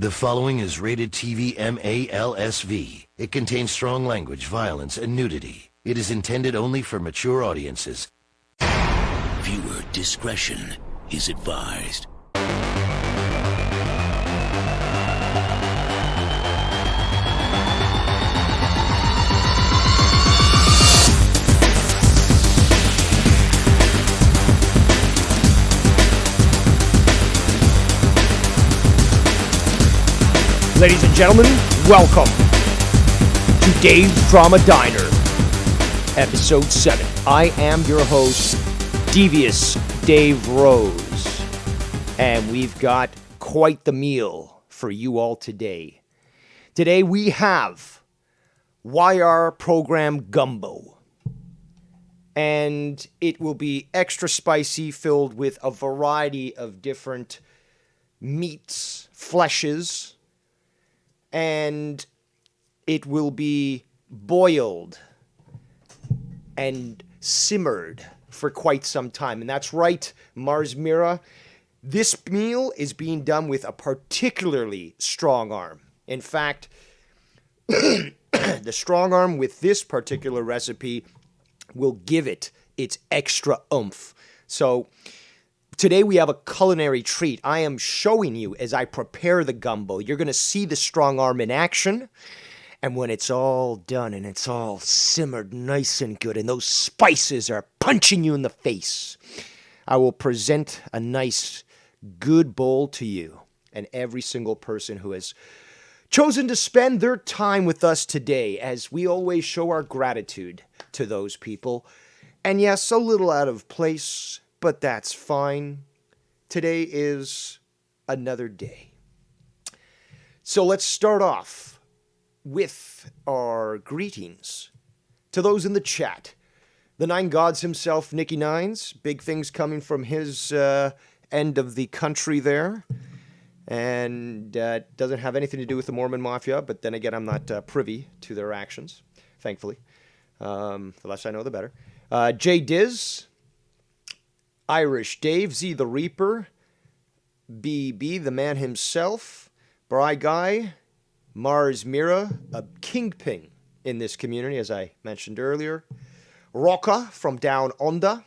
The following is rated TV MALSV. It contains strong language, violence, and nudity. It is intended only for mature audiences. Viewer discretion is advised. Ladies and gentlemen, welcome to Dave's Drama Diner, Episode 7. I am your host, Devious Dave Rose, and we've got quite the meal for you all today. Today we have YR program Gumbo, and it will be extra spicy, filled with a variety of different meats, fleshes, and it will be boiled and simmered for quite some time. And that's right, Mars Mira. This meal is being done with a particularly strong arm. In fact, the strong arm with this particular recipe will give it its extra oomph. So today we have a culinary treat. I am showing you as I prepare the gumbo. You're going to see the strong arm in action. And when it's all done and it's all simmered nice and good and those spices are punching you in the face, I will present a nice, good bowl to you and every single person who has chosen to spend their time with us today, as we always show our gratitude to those people. And yes, a little out of place, but that's fine. Today is another day. So let's start off with our greetings to those in the chat. The Nine Gods himself, Nicky Nines. Big things coming from his end of the country there. And doesn't have anything to do with the Mormon Mafia, but then again, I'm not privy to their actions, thankfully. The less I know, the better. Jay Diz, Irish Dave, Z the Reaper, BB, the man himself, Bry Guy, Mars Mira, a kingpin in this community, as I mentioned earlier, Rocca from Down Under,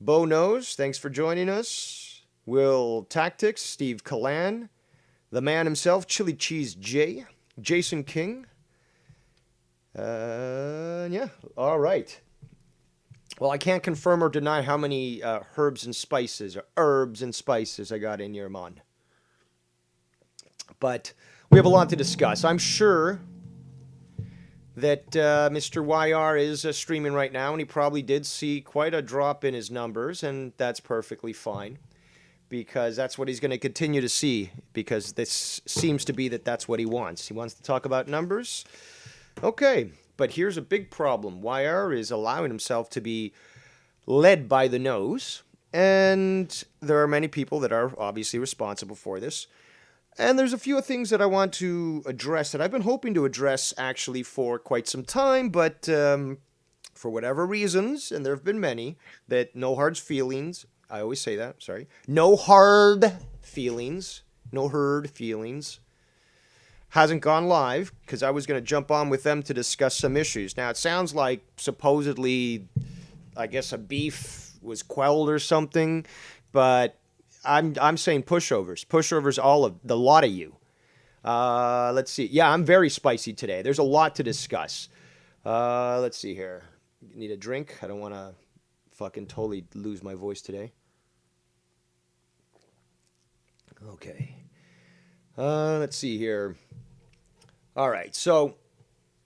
Bo Knows, thanks for joining us, Will Tactics, Steve Callan, the man himself, Chili Cheese J, Jason King, yeah, all right. Well, I can't confirm or deny how many herbs and spices I got in your mon. But we have a lot to discuss. I'm sure that Mr. YR is streaming right now, and he probably did see quite a drop in his numbers, and that's perfectly fine, because that's what he's going to continue to see, because this seems to be that's what he wants. He wants to talk about numbers. Okay. But here's a big problem. YR is allowing himself to be led by the nose, and there are many people that are obviously responsible for this. And there's a few things that I want to address that I've been hoping to address actually for quite some time, but for whatever reasons, and there have been many, that no hard feelings, I always say that, sorry, no hard feelings, hasn't gone live, because I was going to jump on with them to discuss some issues. Now, it sounds like supposedly, I guess, a beef was quelled or something, but I'm saying pushovers, all of the lot of you. Let's see. Yeah, I'm very spicy today. There's a lot to discuss. Let's see here. Need a drink? I don't want to fucking totally lose my voice today. Okay. Let's see here. All right, so,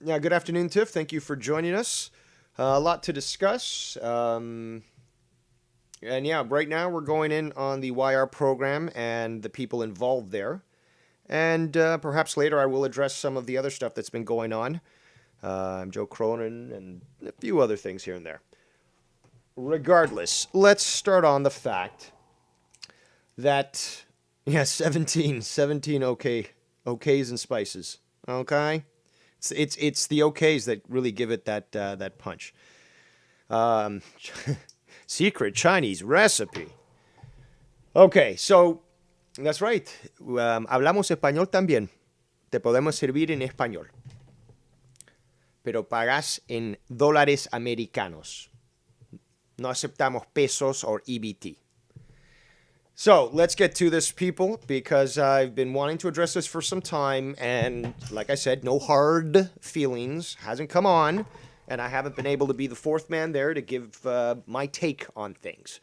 yeah, good afternoon, Tiff. Thank you for joining us. A lot to discuss. And, yeah, right now we're going in on the YR program and the people involved there. And perhaps later I will address some of the other stuff that's been going on. Joe Cronin and a few other things here and there. Regardless, let's start on the fact that, yeah, 17 okays and spices. Okay, it's the okays that really give it that punch. Secret Chinese recipe. Okay, so That's right. Hablamos español también. Te podemos servir en español. Pero pagas en dólares americanos. No aceptamos pesos or EBT. So let's get to this, people, because I've been wanting to address this for some time, and like I said, no hard feelings, hasn't come on, and I haven't been able to be the fourth man there to give my take on things.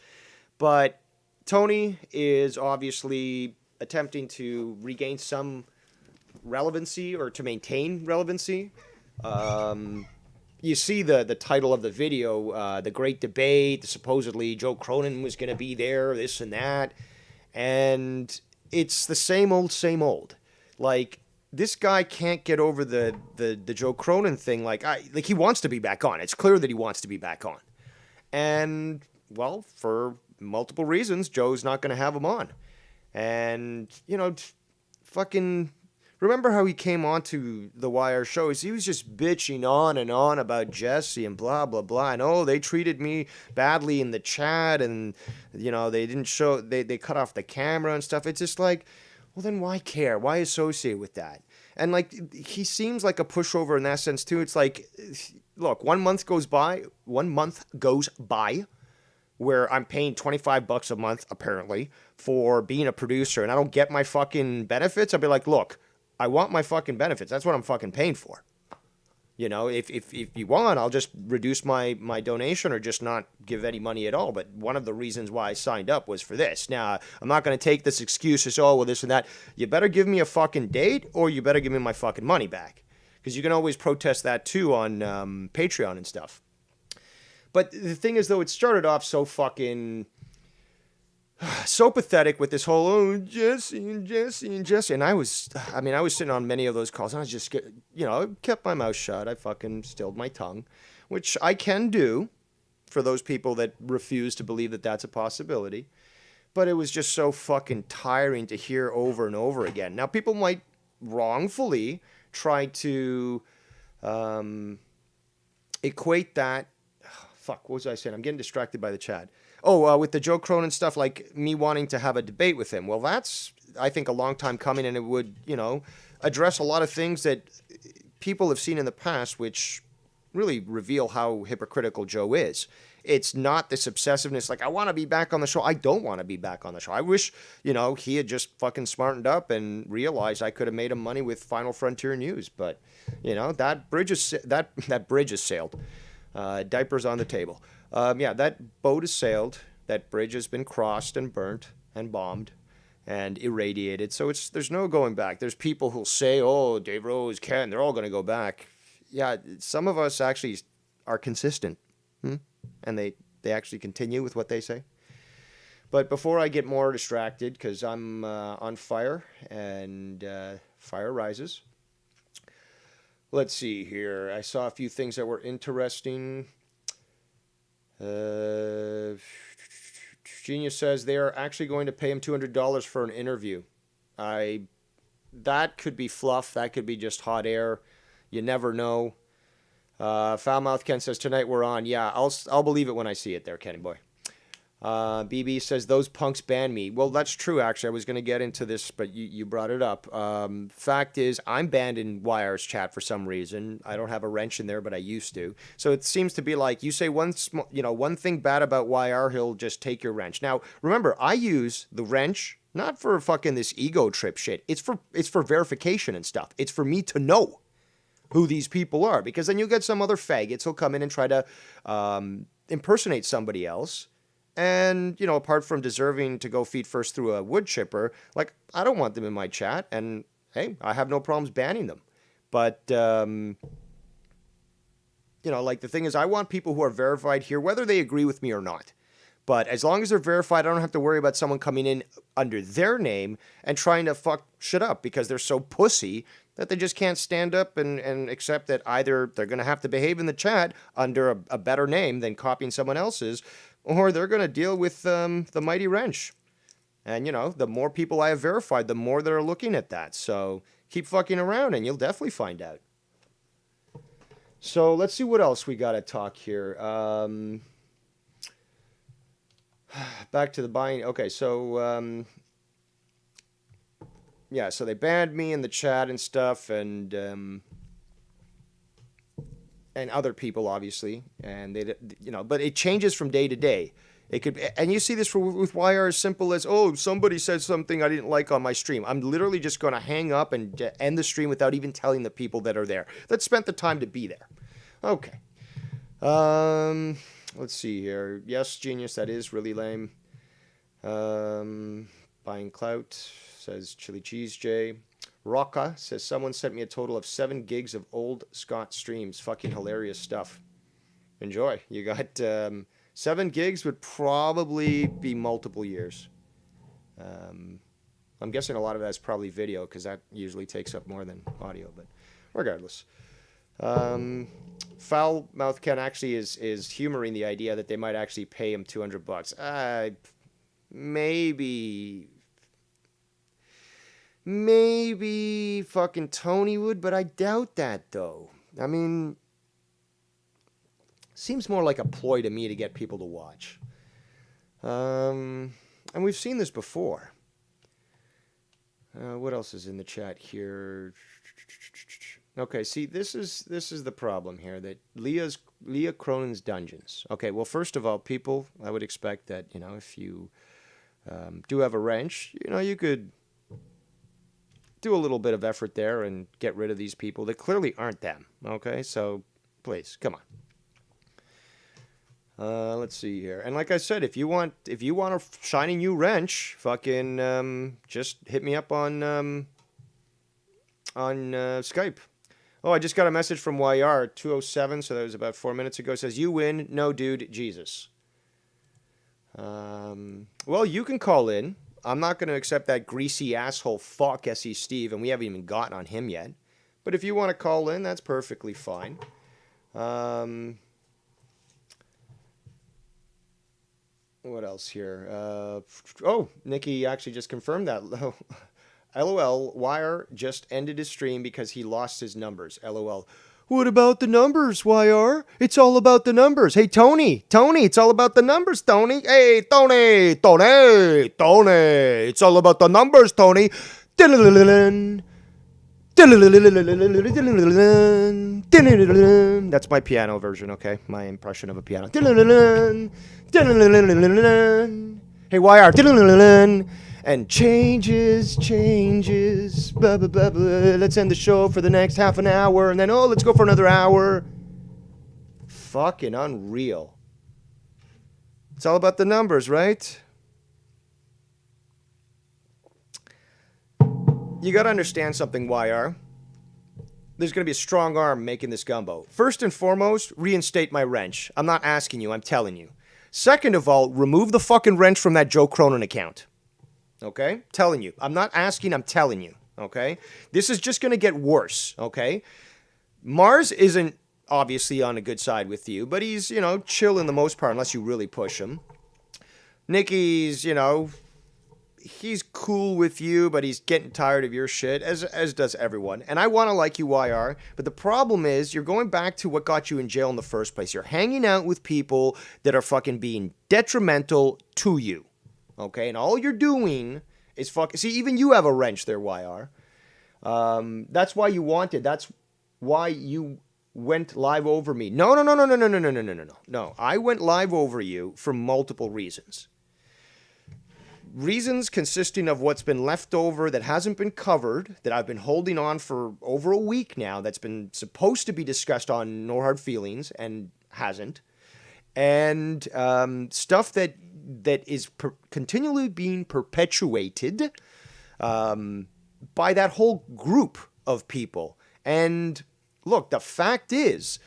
But Tony is obviously attempting to regain some relevancy or to maintain relevancy. You see the title of the video, The Great Debate, supposedly Joe Cronin was going to be there, this and that. And it's the same old. Like, this guy can't get over the Joe Cronin thing. Like he wants to be back on. It's clear that he wants to be back on. And, well, for multiple reasons, Joe's not going to have him on. And, you know, fucking... Remember how he came on to the Wire shows? He was just bitching on and on about Jesse and blah, blah, blah. And, oh, they treated me badly in the chat and, you know, they didn't show, they cut off the camera and stuff. It's just like, well, then why care? Why associate with that? And, like, he seems like a pushover in that sense, too. It's like, look, 1 month goes by where I'm paying $25 a month, apparently, for being a producer, and I don't get my fucking benefits. I'll be like, look, I want my fucking benefits. That's what I'm fucking paying for. You know, if you want, I'll just reduce my donation or just not give any money at all. But one of the reasons why I signed up was for this. Now, I'm not going to take this excuse as, oh, well, this and that. You better give me a fucking date or you better give me my fucking money back. Because you can always protest that, too, on Patreon and stuff. But the thing is, though, it started off so fucking... so pathetic with this whole, oh, Jesse. And I was sitting on many of those calls, and I was just, you know, kept my mouth shut. I fucking stilled my tongue, which I can do for those people that refuse to believe that that's a possibility. But it was just so fucking tiring to hear over and over again. Now, people might wrongfully try to equate that. What was I saying? I'm getting distracted by the chat. With the Joe Cronin stuff, like me wanting to have a debate with him. Well, that's, I think, a long time coming, and it would, you know, address a lot of things that people have seen in the past, which really reveal how hypocritical Joe is. It's not this obsessiveness, like, I want to be back on the show. I don't want to be back on the show. I wish, you know, he had just fucking smartened up and realized I could have made him money with Final Frontier News. But, you know, that bridge is sailed. Diapers on the table. That boat has sailed. That bridge has been crossed and burnt and bombed and irradiated. So there's no going back. There's people who'll say, oh, Dave Rose, Ken, they're all going to go back. Yeah, some of us actually are consistent. And they actually continue with what they say. But before I get more distracted, because I'm on fire and fire rises. Let's see here. I saw a few things that were interesting. Genius says they are actually going to pay him $200 for an interview. That could be fluff. That could be just hot air. You never know. Foulmouth Ken says, tonight we're on. Yeah, I'll believe it when I see it there, Kenny boy. BB says, those punks banned me. Well, that's true, actually. I was going to get into this, but you brought it up. Fact is, I'm banned in Wire's chat for some reason. I don't have a wrench in there, but I used to. So it seems to be like, you say one thing bad about Wire, he'll just take your wrench. Now, remember, I use the wrench not for fucking this ego trip shit. It's for verification and stuff. It's for me to know who these people are, because then you get some other faggots who'll come in and try to impersonate somebody else. And, you know, apart from deserving to go feet first through a wood chipper, like, I don't want them in my chat. And, hey, I have no problems banning them. But, you know, like, the thing is, I want people who are verified here, whether they agree with me or not. But as long as they're verified, I don't have to worry about someone coming in under their name and trying to fuck shit up because they're so pussy that they just can't stand up and accept that either they're going to have to behave in the chat under a better name than copying someone else's, or they're going to deal with the mighty wrench. And, you know, the more people I have verified, the more that are looking at that. So keep fucking around and you'll definitely find out. So let's see what else we got to talk here. Back to the buying. Okay, so yeah, so they banned me in the chat and stuff, and other people obviously, and they, you know, but it changes from day to day. It could, and you see this with YR as simple as, oh, somebody said something I didn't like on my stream. I'm literally just going to hang up and end the stream without even telling the people that are there that spent the time to be there. Okay. Let's see here. Yes, genius. That is really lame. Buying clout, says Chili Cheese J. Rocca says someone sent me a total of 7 gigs of old Scott streams. Fucking hilarious stuff. Enjoy. You got 7 gigs would probably be multiple years. I'm guessing a lot of that's probably video because that usually takes up more than audio, but regardless. Foul Mouth Ken actually is humoring the idea that they might actually pay him $200. Maybe fucking Tony would, but I doubt that though. I mean, seems more like a ploy to me to get people to watch. And we've seen this before. What else is in the chat here? Okay, see, this is the problem here, that Leah Cronin's Dungeons. Okay, well, first of all, people, I would expect that, you know, if you do have a wrench, you know, you could do a little bit of effort there and get rid of these people that clearly aren't them. Okay, so please, come on. Let's see here. And like I said, if you want a shiny new wrench, fucking just hit me up on Skype. Oh, I just got a message from YR 207, so that was about 4 minutes ago. It says, you win. No, dude, Jesus. Well, you can call in. I'm not going to accept that greasy asshole fuck SE Steve, and we haven't even gotten on him yet. But if you want to call in, that's perfectly fine. What else here? Oh, Nikki actually just confirmed that. LOL, Wire just ended his stream because he lost his numbers. LOL. What about the numbers, YR? It's all about the numbers. Hey, Tony, it's all about the numbers, Tony. Hey, Tony. It's all about the numbers, Tony. That's my piano version, okay? My impression of a piano. Hey, YR. And changes. Blah, blah, blah, blah. Let's end the show for the next half an hour. And then, oh, let's go for another hour. Fucking unreal. It's all about the numbers, right? You got to understand something, YR. There's going to be a strong arm making this gumbo. First and foremost, reinstate my wrench. I'm not asking you, I'm telling you. Second of all, remove the fucking wrench from that Joe Cronin account. Okay? Telling you. I'm not asking, I'm telling you. Okay? This is just going to get worse. Okay? Mars isn't obviously on a good side with you, but he's, you know, chill in the most part unless you really push him. Nikki's, you know, he's cool with you, but he's getting tired of your shit, as does everyone. And I want to like you, YR, but the problem is you're going back to what got you in jail in the first place. You're hanging out with people that are fucking being detrimental to you. Okay, and all you're doing is fucking... See, even you have a wrench there, YR. That's why you wanted. That's why you went live over me. No. No, I went live over you for multiple reasons. Reasons consisting of what's been left over that hasn't been covered, that I've been holding on for over a week now, that's been supposed to be discussed on No Hard Feelings and hasn't. And stuff that is continually being perpetuated by that whole group of people. And look, the fact is,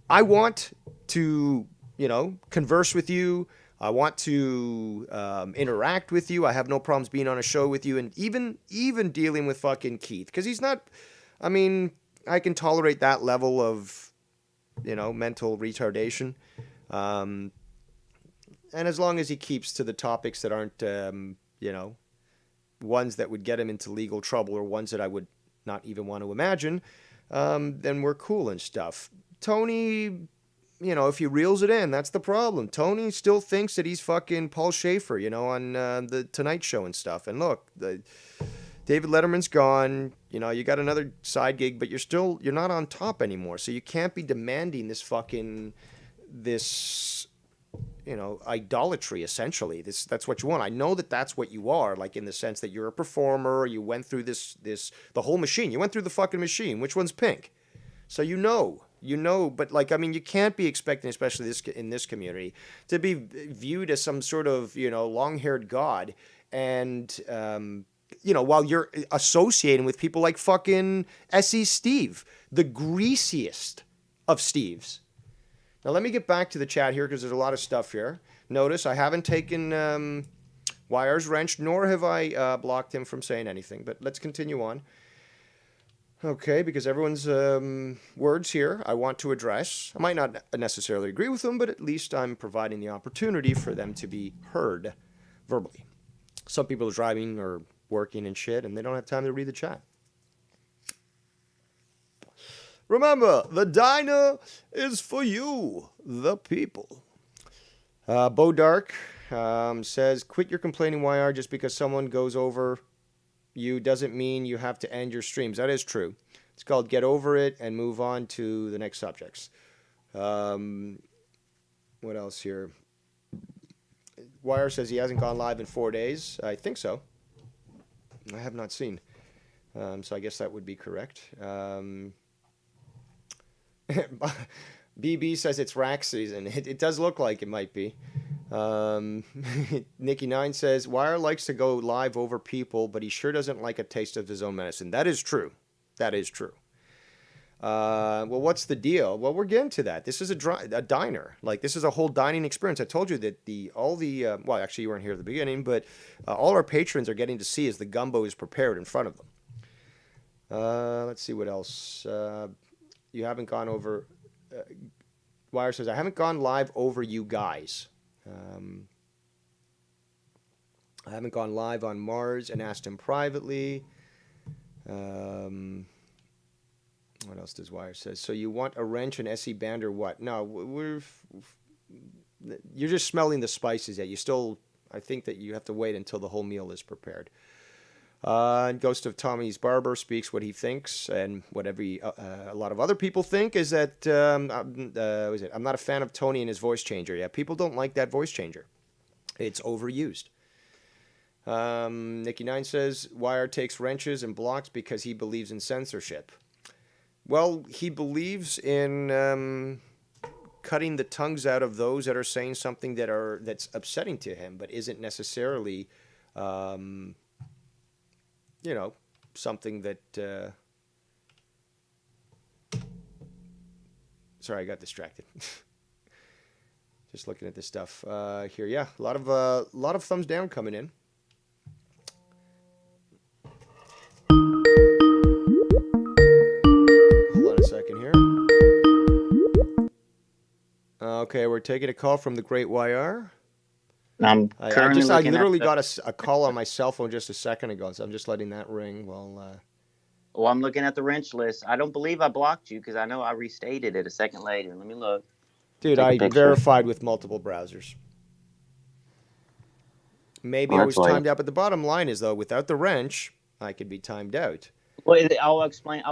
I want to, you know, converse with you. I want to interact with you. I have no problems being on a show with you, and even dealing with fucking Keith, because he's not... I mean, I can tolerate that level of, you know, mental retardation. And as long as he keeps to the topics that aren't, you know, ones that would get him into legal trouble or ones that I would not even want to imagine, then we're cool and stuff. Tony, you know, if he reels it in, that's the problem. Tony still thinks that he's fucking Paul Schaefer, you know, on the Tonight Show and stuff. And look, David Letterman's gone. You know, you got another side gig, but you're not on top anymore. So you can't be demanding this idolatry, essentially. That's what you want. I know that's what you are, like in the sense that you're a performer. You went through the whole machine. You went through the fucking machine. Which one's pink? So you know, but like, I mean, you can't be expecting, especially in this community, to be viewed as some sort of, long-haired god. And, while you're associating with people like fucking S.E. Steve, the greasiest of Steves. Now, let me get back to the chat here because there's a lot of stuff here. Notice I haven't taken Wire's wrench, nor have I blocked him from saying anything. But let's continue on. Okay, because everyone's words here I want to address. I might not necessarily agree with them, but at least I'm providing the opportunity for them to be heard verbally. Some people are driving or working and shit, and they don't have time to read the chat. Remember, the diner is for you, the people. Bo Dark says, quit your complaining, YR, just because someone goes over you doesn't mean you have to end your streams. That is true. It's called get over it and move on to the next subjects. What else here? Wire says he hasn't gone live in 4 days. I think so. I have not seen. So I guess that would be correct. BB says it's rack season. It does look like it might be. Nikki9 says, Wire likes to go live over people, but he sure doesn't like a taste of his own medicine. That is true. That is true. Well, what's the deal? Well, we're getting to that. This is a diner. Like, this is a whole dining experience. I told you that well, actually, you weren't here at the beginning, but all our patrons are getting to see as the gumbo is prepared in front of them. Let's see what else. You haven't gone over... Wire says, I haven't gone live over you guys. I haven't gone live on Mars and asked him privately. What else does Wire says? So you want a wrench and SE band or what? No, you're just smelling the spices yet. I think that you have to wait until the whole meal is prepared. Ghost of Tommy's Barber speaks what he thinks, and what a lot of other people think is that I'm not a fan of Tony and his voice changer. Yeah, people don't like that voice changer. It's overused. Nikki9 says Wire takes wrenches and blocks because he believes in censorship. Well, he believes in cutting the tongues out of those that are saying something that's upsetting to him, but isn't necessarily something that... Sorry, I got distracted. Just looking at this stuff here. Yeah, a lot of thumbs down coming in. Hold on a second here. Okay, we're taking a call from the Great YR. I literally got a call on my cell phone just a second ago, so I'm just letting that ring while... Well, I'm looking at the wrench list. I don't believe I blocked you because I know I restated it a second later. Let me look. Dude, I verified with multiple browsers. Maybe I was timed out, but the bottom line is, though, without the wrench, I could be timed out. Well, I'll explain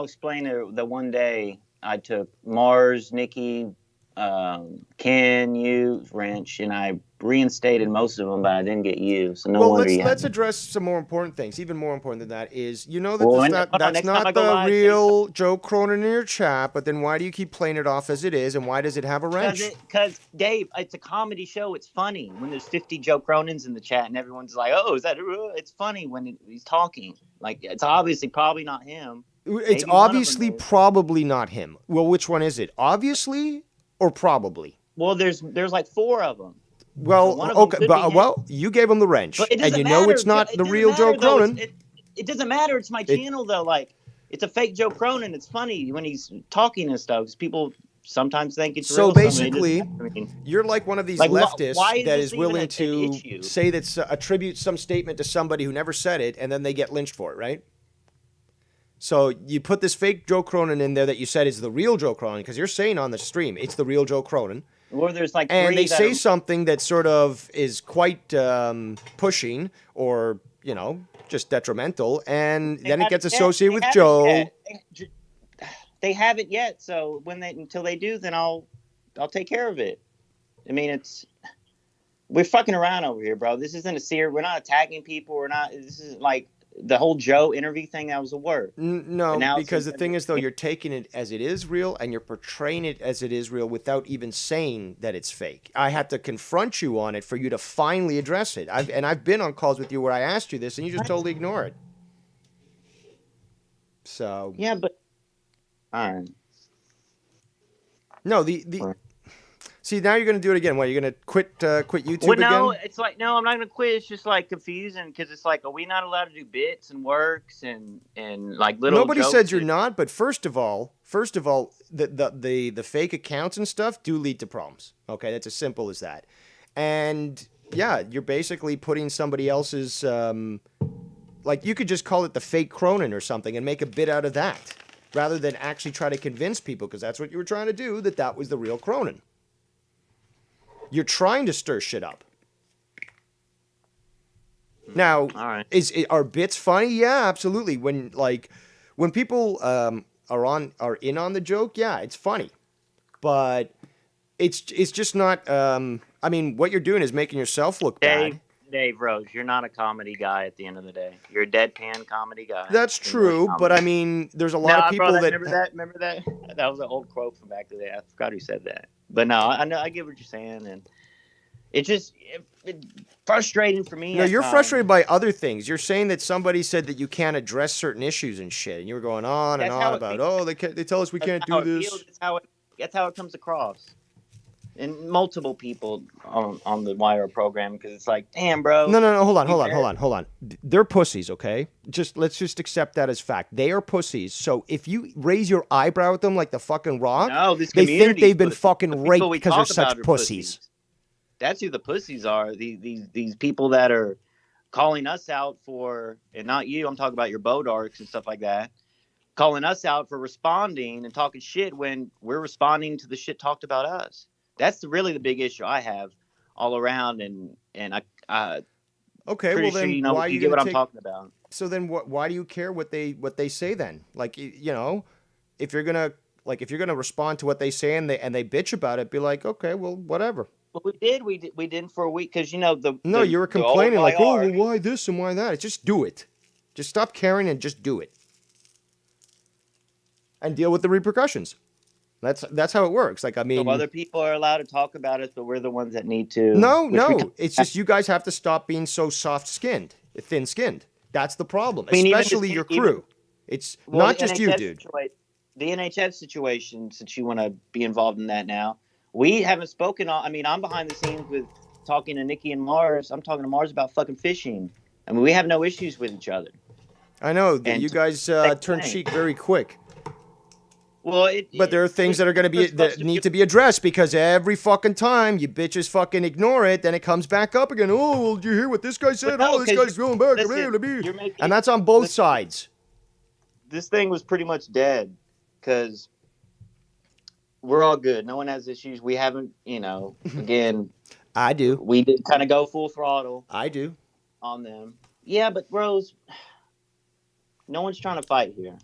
the one day I took Mars, Nikki, Ken, you, wrench, and I reinstated most of them, but I didn't get you. So let's address some more important things. Even more important than that is, that's not the real Joe Cronin in your chat, but then why do you keep playing it off as it is, and why does it have a wrench? Because, Dave, it's a comedy show. It's funny when there's 50 Joe Cronins in the chat, and everyone's like, oh, is that... It's funny when he's talking. Like, it's obviously probably not him. It's obviously probably not him. Well, which one is it? Obviously or probably? Well, there's like 4 of them. Well, okay, but you gave him the wrench, and you know it's not the real Joe Cronin. It doesn't matter. It's my channel, though. Like, it's a fake Joe Cronin. It's funny when he's talking and stuff, because people sometimes think it's real. So basically, you're like one of these leftists that is willing to say attribute some statement to somebody who never said it, and then they get lynched for it, right? So you put this fake Joe Cronin in there that you said is the real Joe Cronin, because you're saying on the stream it's the real Joe Cronin. Or there's like and they say something that sort of is quite pushing or, just detrimental, and They then it haven't gets yet. associated They with haven't Joe. yet. They haven't yet. So until they do, then I'll take care of it. I mean, we're fucking around over here, bro. This isn't a serious. We're not attacking people. We're not. This is like the whole Joe interview thing. That was a word. No, But now because the thing is, though, you're taking it as it is real, and you're portraying it as it is real without even saying that it's fake. I had to confront you on it for you to finally address it. I've been on calls with you where I asked you this, and you just totally ignore it. So Yeah, but all right. no, the see, now you're going to do it again. What, you're going to quit YouTube Well, no, again? it's like no, I'm not gonna quit. It's just like confusing because it's like, are we not allowed to do bits and works and like little? Nobody jokes said you're and- not, but first of all, the fake accounts and stuff do lead to problems. Okay, that's as simple as that. And yeah, you're basically putting somebody else's like, you could just call it the fake Cronin or something and make a bit out of that, rather than actually try to convince people, because that's what you were trying to do, that was the real Cronin. You're trying to stir shit up. Now, All right. are bits funny? Yeah, absolutely. When people are in on the joke, yeah, it's funny. But it's just not. I mean, what you're doing is making yourself look bad. Dave Rose, you're not a comedy guy at the end of the day. You're a deadpan comedy guy. That's true, but I mean, there's a lot of people that remember that. That was an old quote from back in the day. I forgot who said that. But no, I know, I get what you're saying, and it's just frustrating for me. No, you're frustrated by other things. You're saying that somebody said that you can't address certain issues and shit, and you were going on and on about, they tell us we can't do this. That's how it comes across. And multiple people on the Wire program, because it's like, damn, bro. No, hold on. They're pussies, okay? Let's just accept that as fact. They are pussies. So if you raise your eyebrow at them like the fucking Rock, they think they've been fucking raped because they're such pussies. That's who the pussies are. These people that are calling us out for, and not you, I'm talking about your Bodarks and stuff like that, calling us out for responding and talking shit when we're responding to the shit talked about us. That's really the big issue I have all around, and I okay, well then, sure why you get what I'm talking about. So then, why do you care what they say then? Like, you know, if you're gonna respond to what they say and they bitch about it, be like, okay, well, whatever. Well, we did for a week, because you know you were complaining like, oh, well, why this and why that? It's just do it. Just stop caring and just do it, and deal with the repercussions. That's how it works. Like, I mean, so other people are allowed to talk about it, but we're the ones that need to. No, it's just you guys have to stop being so soft-skinned, thin-skinned. That's the problem, especially your crew. It's not just you, dude. The NHF situation, since you want to be involved in that now, we haven't spoken. I mean, I'm behind the scenes with talking to Nikki and Mars. I'm talking to Mars about fucking fishing. I mean, we have no issues with each other. I know. You guys turn cheek very quick. Well, but there are things that are going to be that need to be addressed, because every fucking time you bitches fucking ignore it, then it comes back up again. Oh, well, did you hear what this guy said? No, this guy's going back. And that's on both sides. This thing was pretty much dead, because we're all good. No one has issues. We haven't, again. I do. We did kind of go full throttle. I do. On them. Yeah, but Rose, no one's trying to fight here.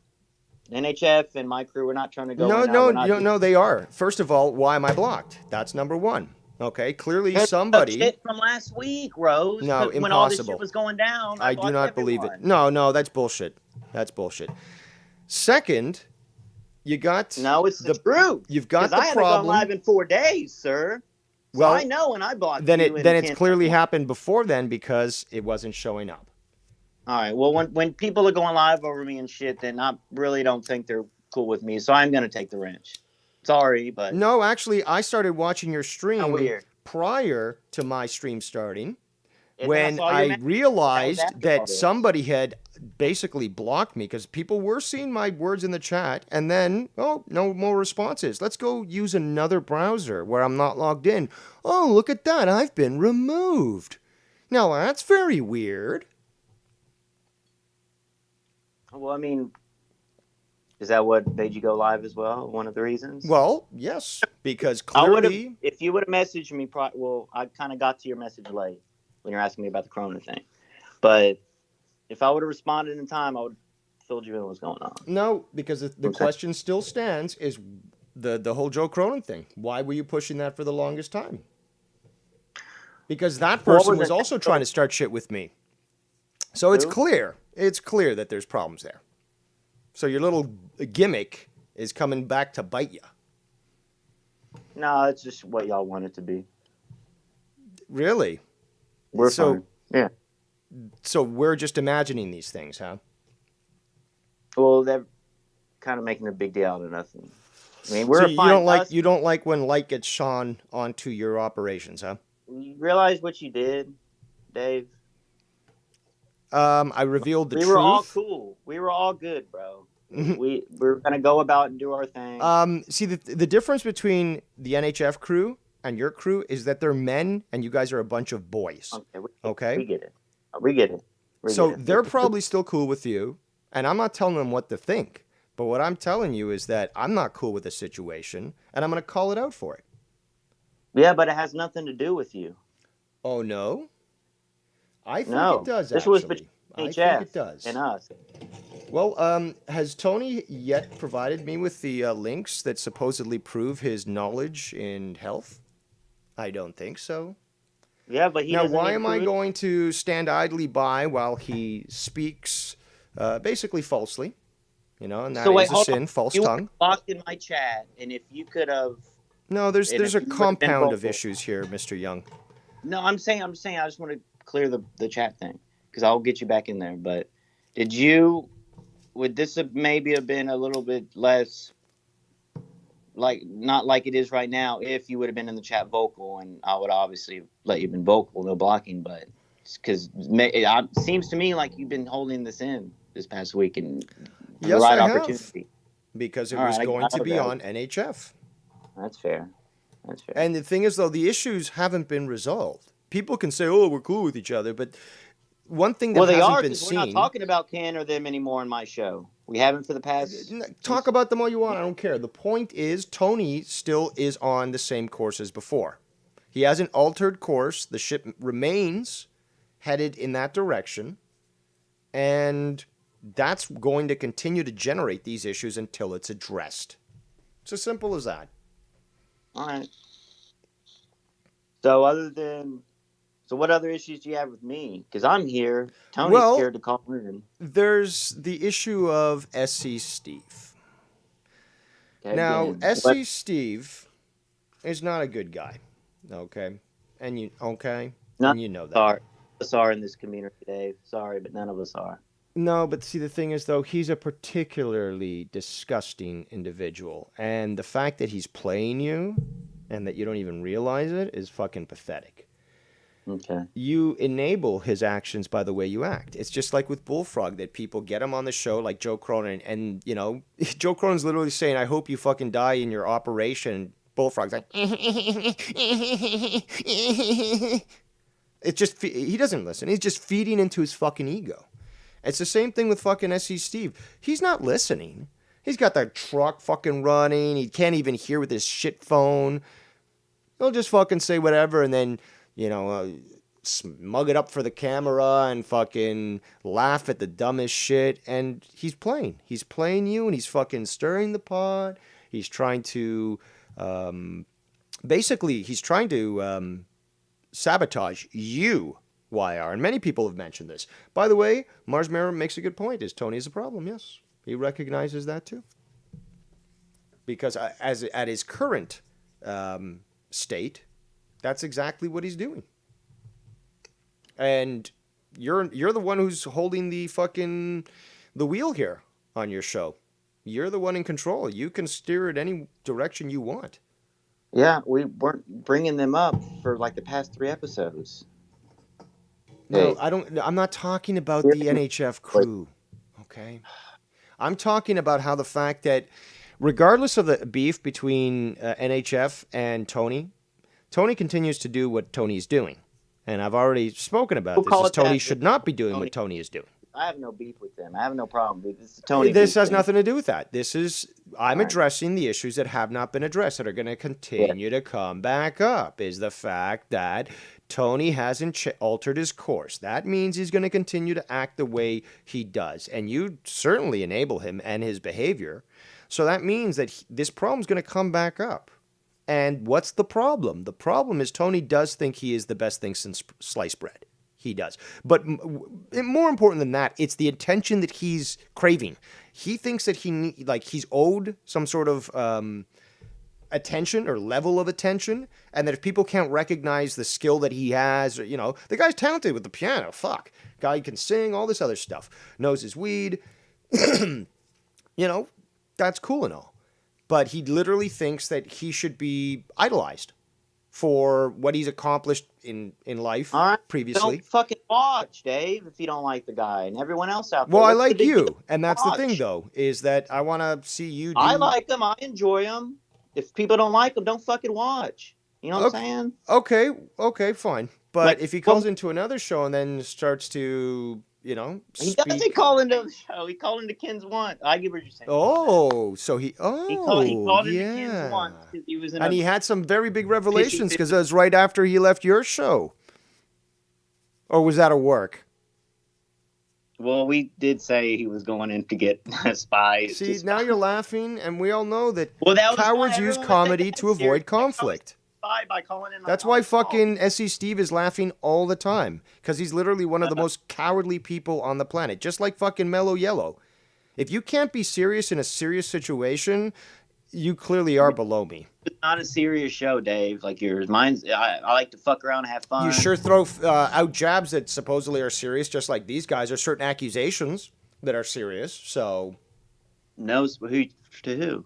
NHF and my crew, we're not trying to go. No, they are. First of all, why am I blocked? That's number one. Okay, clearly somebody. Shit from last week, Rose. No, impossible. When all this shit was going down, I do not believe it. No, that's bullshit. That's bullshit. Second, you got. No, it's the truth. You've got the problem. I haven't gone live in 4 days, sir. So well, I know when I blocked then you. Then it's clearly happened before then, because it wasn't showing up. All right. Well, when people are going live over me and shit, then I really don't think they're cool with me. So I'm going to take the wrench. Sorry, but. No, actually, I started watching your stream prior to my stream starting, when I realized that somebody had basically blocked me, because people were seeing my words in the chat, and then, no more responses. Let's go use another browser where I'm not logged in. Oh, look at that. I've been removed. Now, that's very weird. Well, I mean, is that what made you go live as well? One of the reasons? Well, yes, because clearly... If you would have messaged me, I kind of got to your message late when you're asking me about the Corona thing. But If I would have responded in time, I would have filled you in what's going on. No, because the question still stands: is the whole Joe Cronin thing? Why were you pushing that for the longest time? Because that person was also trying to start shit with me. So it's clear. It's clear that there's problems there. So your little gimmick is coming back to bite you. No, it's just what y'all want it to be. Really? We're fine. Yeah. So we're just imagining these things, huh? Well, they're kind of making a big deal out of nothing. I mean, so you don't like when light gets shone onto your operations, huh? You realize what you did, Dave? I revealed the truth. We were all cool. We were all good, bro. We're gonna go about and do our thing. See, the difference between the NHF crew and your crew is that they're men and you guys are a bunch of boys. Okay? We get it. We get it. So they're probably still cool with you, and I'm not telling them what to think. But what I'm telling you is that I'm not cool with the situation, and I'm going to call it out for it. Yeah, but it has nothing to do with you. Oh, no? I think it does, this actually. Was between I HF think it does. And us. Well, has Tony yet provided me with the links that supposedly prove his knowledge in health? I don't think so. Yeah, but now, why am I going to stand idly by while he speaks basically falsely? You know, and that is a sin, false tongue. You blocked in my chat, and if you could have... No, there's a compound of issues here, Mr. Young. No, I'm saying, I just want to clear the chat thing, because I'll get you back in there. But would this have maybe have been a little bit less, not like it is right now, if you would have been in the chat vocal, and I would obviously let you have been vocal, no blocking, but because it seems to me like you've been holding this in this past week, and yes, the right I opportunity. Have, because it was going to be on NHF. That's fair. And the thing is, though, the issues haven't been resolved. People can say, "Oh, we're cool with each other," but one thing that hasn't been seen. We're not talking about Ken or them anymore on my show. We haven't for the past. Talk about them all you want. I don't care. The point is, Tony still is on the same course as before. He hasn't altered course. The ship remains headed in that direction, and that's going to continue to generate these issues until it's addressed. It's as simple as that. All right. So what other issues do you have with me? Because I'm here. Tony's scared to call in. There's the issue of SC Steve. Now, SC Steve is not a good guy. Okay? And you know that. Sorry in this community, Dave. Sorry, but none of us are. No, but see, the thing is, though, he's a particularly disgusting individual. And the fact that he's playing you and that you don't even realize it is fucking pathetic. Okay. You enable his actions by the way you act. It's just like with Bullfrog, that people get him on the show like Joe Cronin. And, you know, Joe Cronin's literally saying, I hope you fucking die in your operation. Bullfrog's like... It's just... He doesn't listen. He's just feeding into his fucking ego. It's the same thing with fucking SC Steve. He's not listening. He's got that truck fucking running. He can't even hear with his shit phone. He'll just fucking say whatever and then, you know, smug it up for the camera and fucking laugh at the dumbest shit. And he's playing. He's playing you and he's fucking stirring the pot. He's trying to, basically, he's trying to sabotage you. YR, and many people have mentioned this. By the way, Mars Mirror makes a good point. Is Tony is a problem? Yes. He recognizes that too. Because as at his current state, that's exactly what he's doing. And you're the one who's holding the wheel here on your show. You're the one in control. You can steer it any direction you want. Yeah, we weren't bringing them up for like the past 3 episodes. No, I'm not talking about the NHF crew, okay? I'm talking about how the fact that regardless of the beef between NHF and Tony continues to do what Tony's doing. And I've already spoken about this. Tony should not be doing what Tony is doing. I have no beef with them. I have no problem. It's the Tony. This beef has thing. nothing to do with that. I'm Right. addressing the issues that have not been addressed that are going to continue to come back up. Is the fact that Tony hasn't altered his course. That means he's going to continue to act the way he does. And you certainly enable him and his behavior. So that means that this problem's going to come back up. And what's the problem? The problem is Tony does think he is the best thing since sliced bread. He does. But more important than that, it's the attention that he's craving. He thinks that he's owed some sort of attention or level of attention, and that if people can't recognize the skill that he has, or, the guy's talented with the piano. Fuck. Guy can sing, all this other stuff. Knows his weed. That's cool and all. But he literally thinks that he should be idolized for what he's accomplished in life All right. previously. Don't fucking watch, Dave, if you don't like the guy and everyone else out there. Well, I What's the like big you, deal? and that's the Watch. thing, though, is that I want to see you do... I like him. I enjoy him. If people don't like him, don't fucking watch. You know what I'm saying? Okay, fine. But Like, if he calls into another show and then starts to, He speak... doesn't call into the show. He called into Ken's once. I get what you're saying. Oh, so he called into yeah. Ken's once because he was in And a... he had some very big revelations because it was right after he left your show. Or was that a work? Well, we did say he was going in to get spies. See, now you're laughing, and we all know that Well, that was cowards why use everyone comedy was to taking that avoid serious. conflict. Spy by calling in That's on why the call. fucking S.E. Steve is laughing all the time. Because he's literally one of the most cowardly people on the planet. Just like fucking Mellow Yellow. If you can't be serious in a serious situation, you clearly are below me. It's not a serious show, Dave, like yours. Mine's, I like to fuck around and have fun. You sure throw out jabs that supposedly are serious, just like these guys. There's certain accusations that are serious. So, Knows who to who.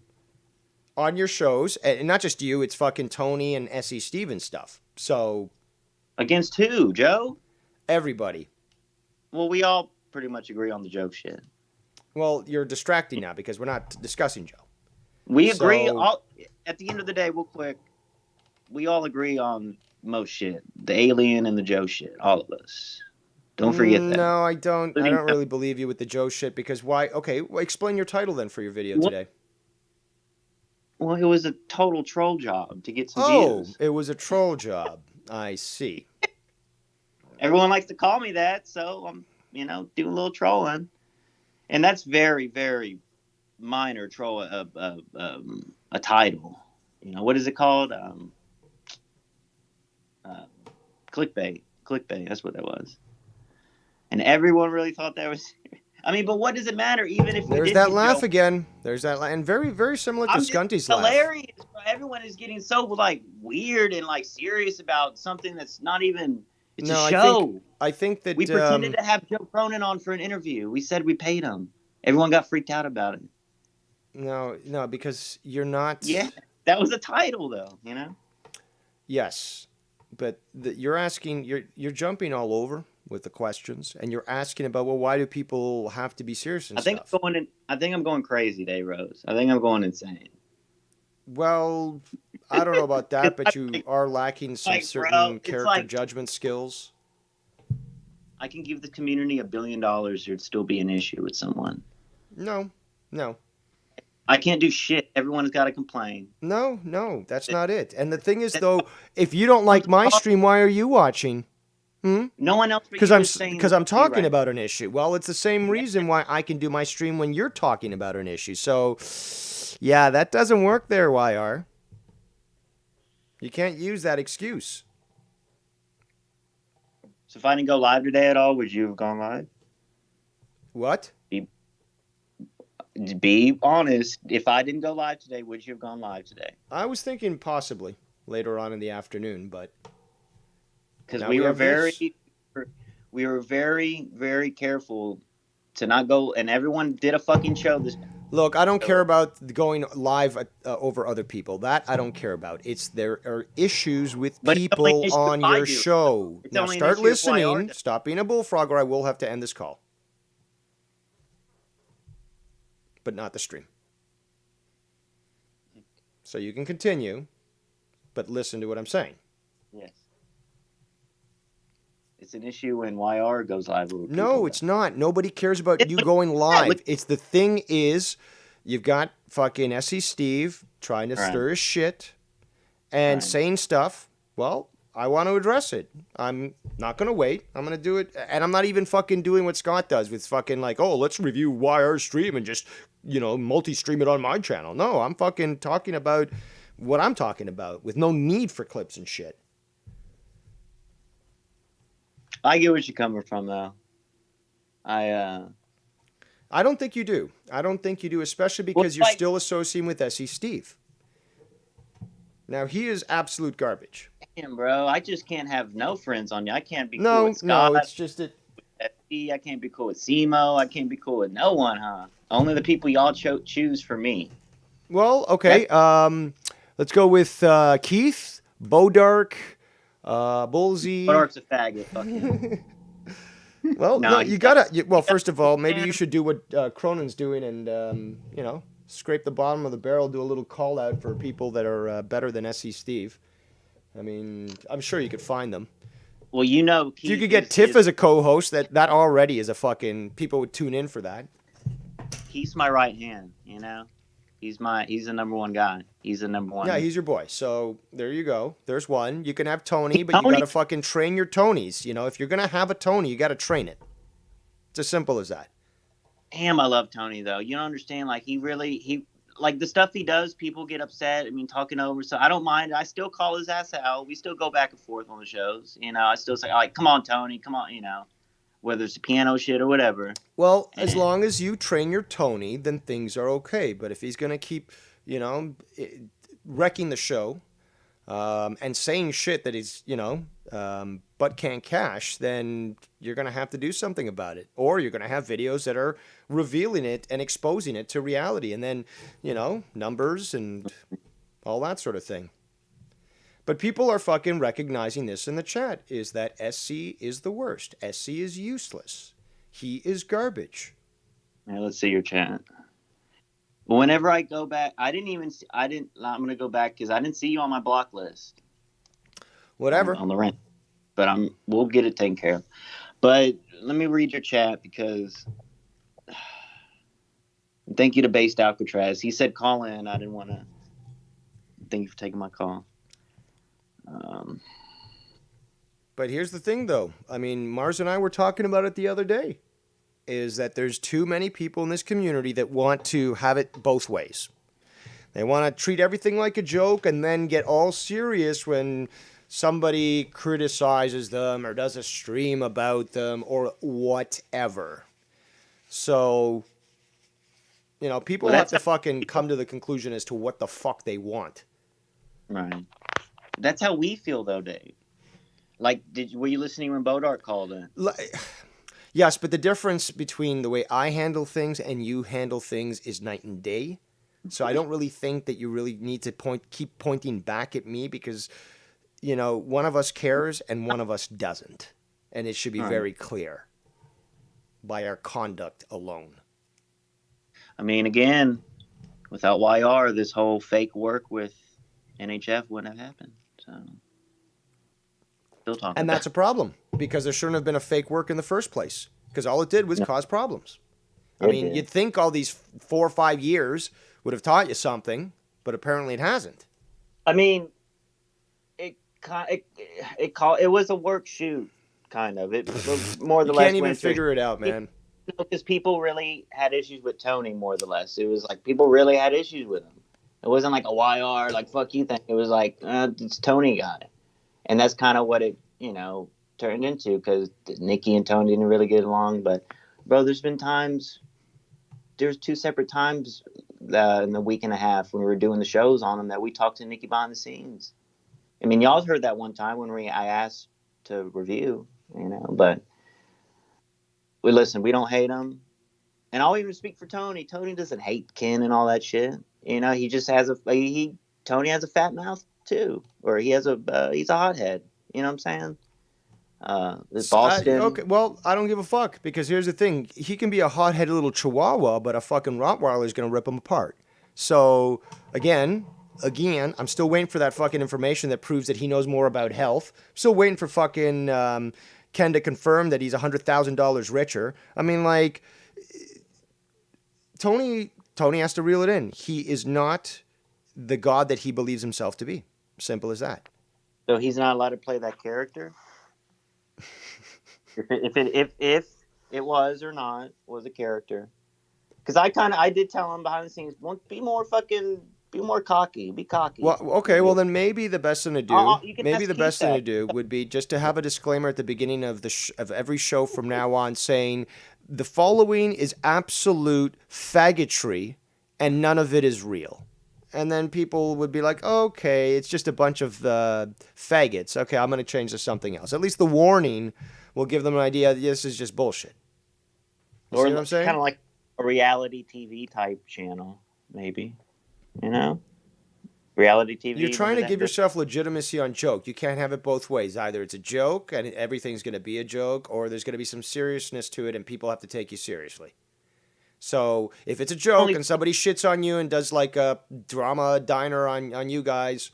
on your shows, and not just you, it's fucking Tony and S.E. Steve and stuff. So, Against who, Joe? everybody. Well, we all pretty much agree on the joke shit. Well, you're distracting now because we're not discussing Joe. We agree. So- At the end of the day, real quick, we all agree on most shit. The alien and the Joe shit. All of us. Don't forget that. No, I don't. I don't really believe you with the Joe shit because why? Okay, well, explain your title then for your video What? today. Well, it was a total troll job to get some Oh, views. it was a troll job. I see. Everyone likes to call me that, so I'm, doing a little trolling. And that's very, very minor troll, a title. What is it called? Clickbait. Clickbait, that's what that was. And everyone really thought that was... I mean, but what does it matter? Even if we There's did that get laugh Joe- again. There's that and very, very similar to I'm just Skunty's laugh. hilarious. Bro. Everyone is getting so weird and serious about something that's not even. It's No, a show. I think that We pretended to have Joe Cronin on for an interview. We said we paid him. Everyone got freaked out about it. No, because you're not. Yeah, that was a title, though. Yes, but you're asking. You're jumping all over with the questions, and you're asking about, well, why do people have to be serious and I think stuff? I think I'm going crazy, Dave Rose. I think I'm going insane. Well, I don't know about that, but you are lacking some certain it's character judgment skills. I can give the community $1 billion, there'd still be an issue with someone. No. I can't do shit. Everyone's got to complain. No, that's not it. And the thing is, though, if you don't like my stream, why are you watching? No one else. Because I'm talking about an issue. Well, it's the same reason why I can do my stream when you're talking about an issue. So, yeah, that doesn't work there, YR. You can't use that excuse. So if I didn't go live today at all, would you have gone live? What? Be honest. If I didn't go live today, would you have gone live today? I was thinking possibly later on in the afternoon, but because now we we were have this. very, very careful to not go. And everyone did a fucking show this. Look, I don't care about going live over other people. That I don't care about. There are issues with But it's only an people issue on if I your do. show. It's Now only an start issue if YR listening. does. Stop being a bullfrog, or I will have to end this call. But not the stream. So you can continue, but listen to what I'm saying. Yes. It's an issue when YR goes live. Over No, people. it's not. Nobody cares about you going live. It's the thing is, you've got fucking SE Steve trying to Right. stir his shit and Right. saying stuff. Well, I want to address it. I'm not going to wait. I'm going to do it. And I'm not even fucking doing what Scott does with fucking like, oh, let's review YR stream and just, multi-stream it on my channel. No, I'm fucking talking about what I'm talking about with no need for clips and shit. I get what you're coming from, though. I don't think you do. I don't think you do, especially because you're like- still associating with SE Steve. Now, he is absolute garbage. Damn, bro. I just can't have no friends on you. I can't be cool No, with Scott. it's just that. I can't be cool with Simo. I can't be cool with no one, huh? Only the people y'all choose for me. Well, okay. Let's go with Keith, Bodark, Bullsy. Bodark's a faggot. Fuck him. Well, No, no, he's you gotta. Well, first of all, maybe you should do what Cronin's doing and scrape the bottom of the barrel. Do a little call out for people that are better than SE Steve. I mean, I'm sure you could find them. Well, If you could get Tiff as a co-host, that already is a fucking people would tune in for that. He's my right hand. He's the number one guy. He's the number one. Yeah, he's your boy. So there you go. There's one. You can have Tony, but you Tony- gotta fucking train your Tonys. If you're gonna have a Tony, you gotta train it. It's as simple as that. Damn, I love Tony though. You don't understand. Like he like the stuff he does. People get upset. I mean, talking over. So I don't mind. I still call his ass out. We still go back and forth on the shows. I still say like, come on, Tony, come on. Whether it's the piano shit or whatever. Well, as long as you train your Tony, then things are okay. But if he's gonna keep, wrecking the show, and saying shit that he's, but can't cash, then you're gonna have to do something about it, or you're gonna have videos that are revealing it and exposing it to reality, and then, numbers and all that sort of thing. But people are fucking recognizing this in the chat, is that SC is the worst. SC is useless. He is garbage. Yeah, let's see your chat. Whenever I go back, I'm going to go back because I didn't see you on my block list. Whatever. On the rent. But we'll get it taken care of. But let me read your chat because thank you to Based Alcatraz. He said call in. I didn't want to. Thank you for taking my call. But here's the thing, though. I mean, Mars and I were talking about it the other day, is that there's too many people in this community that want to have it both ways. They want to treat everything like a joke and then get all serious when somebody criticizes them or does a stream about them or whatever. So, people have to fucking come to the conclusion as to what the fuck they want. Right. That's how we feel, though, Dave. Like, were you listening when Bodark called in? Yes, but the difference between the way I handle things and you handle things is night and day. So I don't really think that you really need to keep pointing back at me because, one of us cares and one of us doesn't. And it should be very clear by our conduct alone. I mean, again, without YR, this whole fake work with NHF wouldn't have happened. So, still talking. And that's a problem because there shouldn't have been a fake work in the first place because all it did was cause problems. I mean, you'd think all these 4 or 5 years would have taught you something, but apparently it hasn't. I mean, it was a work shoot, kind of. It was more or You less. can't even figure it out, man. Because people really had issues with Tony, more or less. It was like people really had issues with him. It wasn't like a YR, like, fuck you thing. It was like, it's Tony guy. And that's kind of what it, turned into because Nikki and Tony didn't really get along. But, bro, there's 2 separate times in the week and a half when we were doing the shows on them that we talked to Nikki behind the scenes. I mean, y'all heard that one time when I asked to review, but we don't hate him. And I'll even speak for Tony. Tony doesn't hate Ken and all that shit. He just has Tony has a fat mouth too, or he's a hothead. You know what I'm saying? Boston. Okay, well, I don't give a fuck because here's the thing: he can be a hot-headed little chihuahua, but a fucking Rottweiler is gonna rip him apart. So again, I'm still waiting for that fucking information that proves that he knows more about health. Still waiting for fucking Ken to confirm that he's $100,000 richer. I mean, like, Tony has to reel it in. He is not the god that he believes himself to be. Simple as that. So he's not allowed to play that character. if it was or not was a character, because I did tell him behind the scenes, be more cocky, be cocky. Well, okay, well then maybe the best thing to do, would be just to have a disclaimer at the beginning of of every show from now on saying the following is absolute faggotry and none of it is real. And then people would be like, okay, it's just a bunch of faggots. Okay, I'm going to change to something else. At least the warning will give them an idea that this is just bullshit. You see what I'm saying? Kind of like a reality TV type channel, maybe. You know? Reality TV. You're trying to give yourself legitimacy on joke. You can't have it both ways. Either it's a joke and everything's going to be a joke, or there's going to be some seriousness to it and people have to take you seriously. So if it's a joke and somebody shits on you and does like a drama diner on you guys,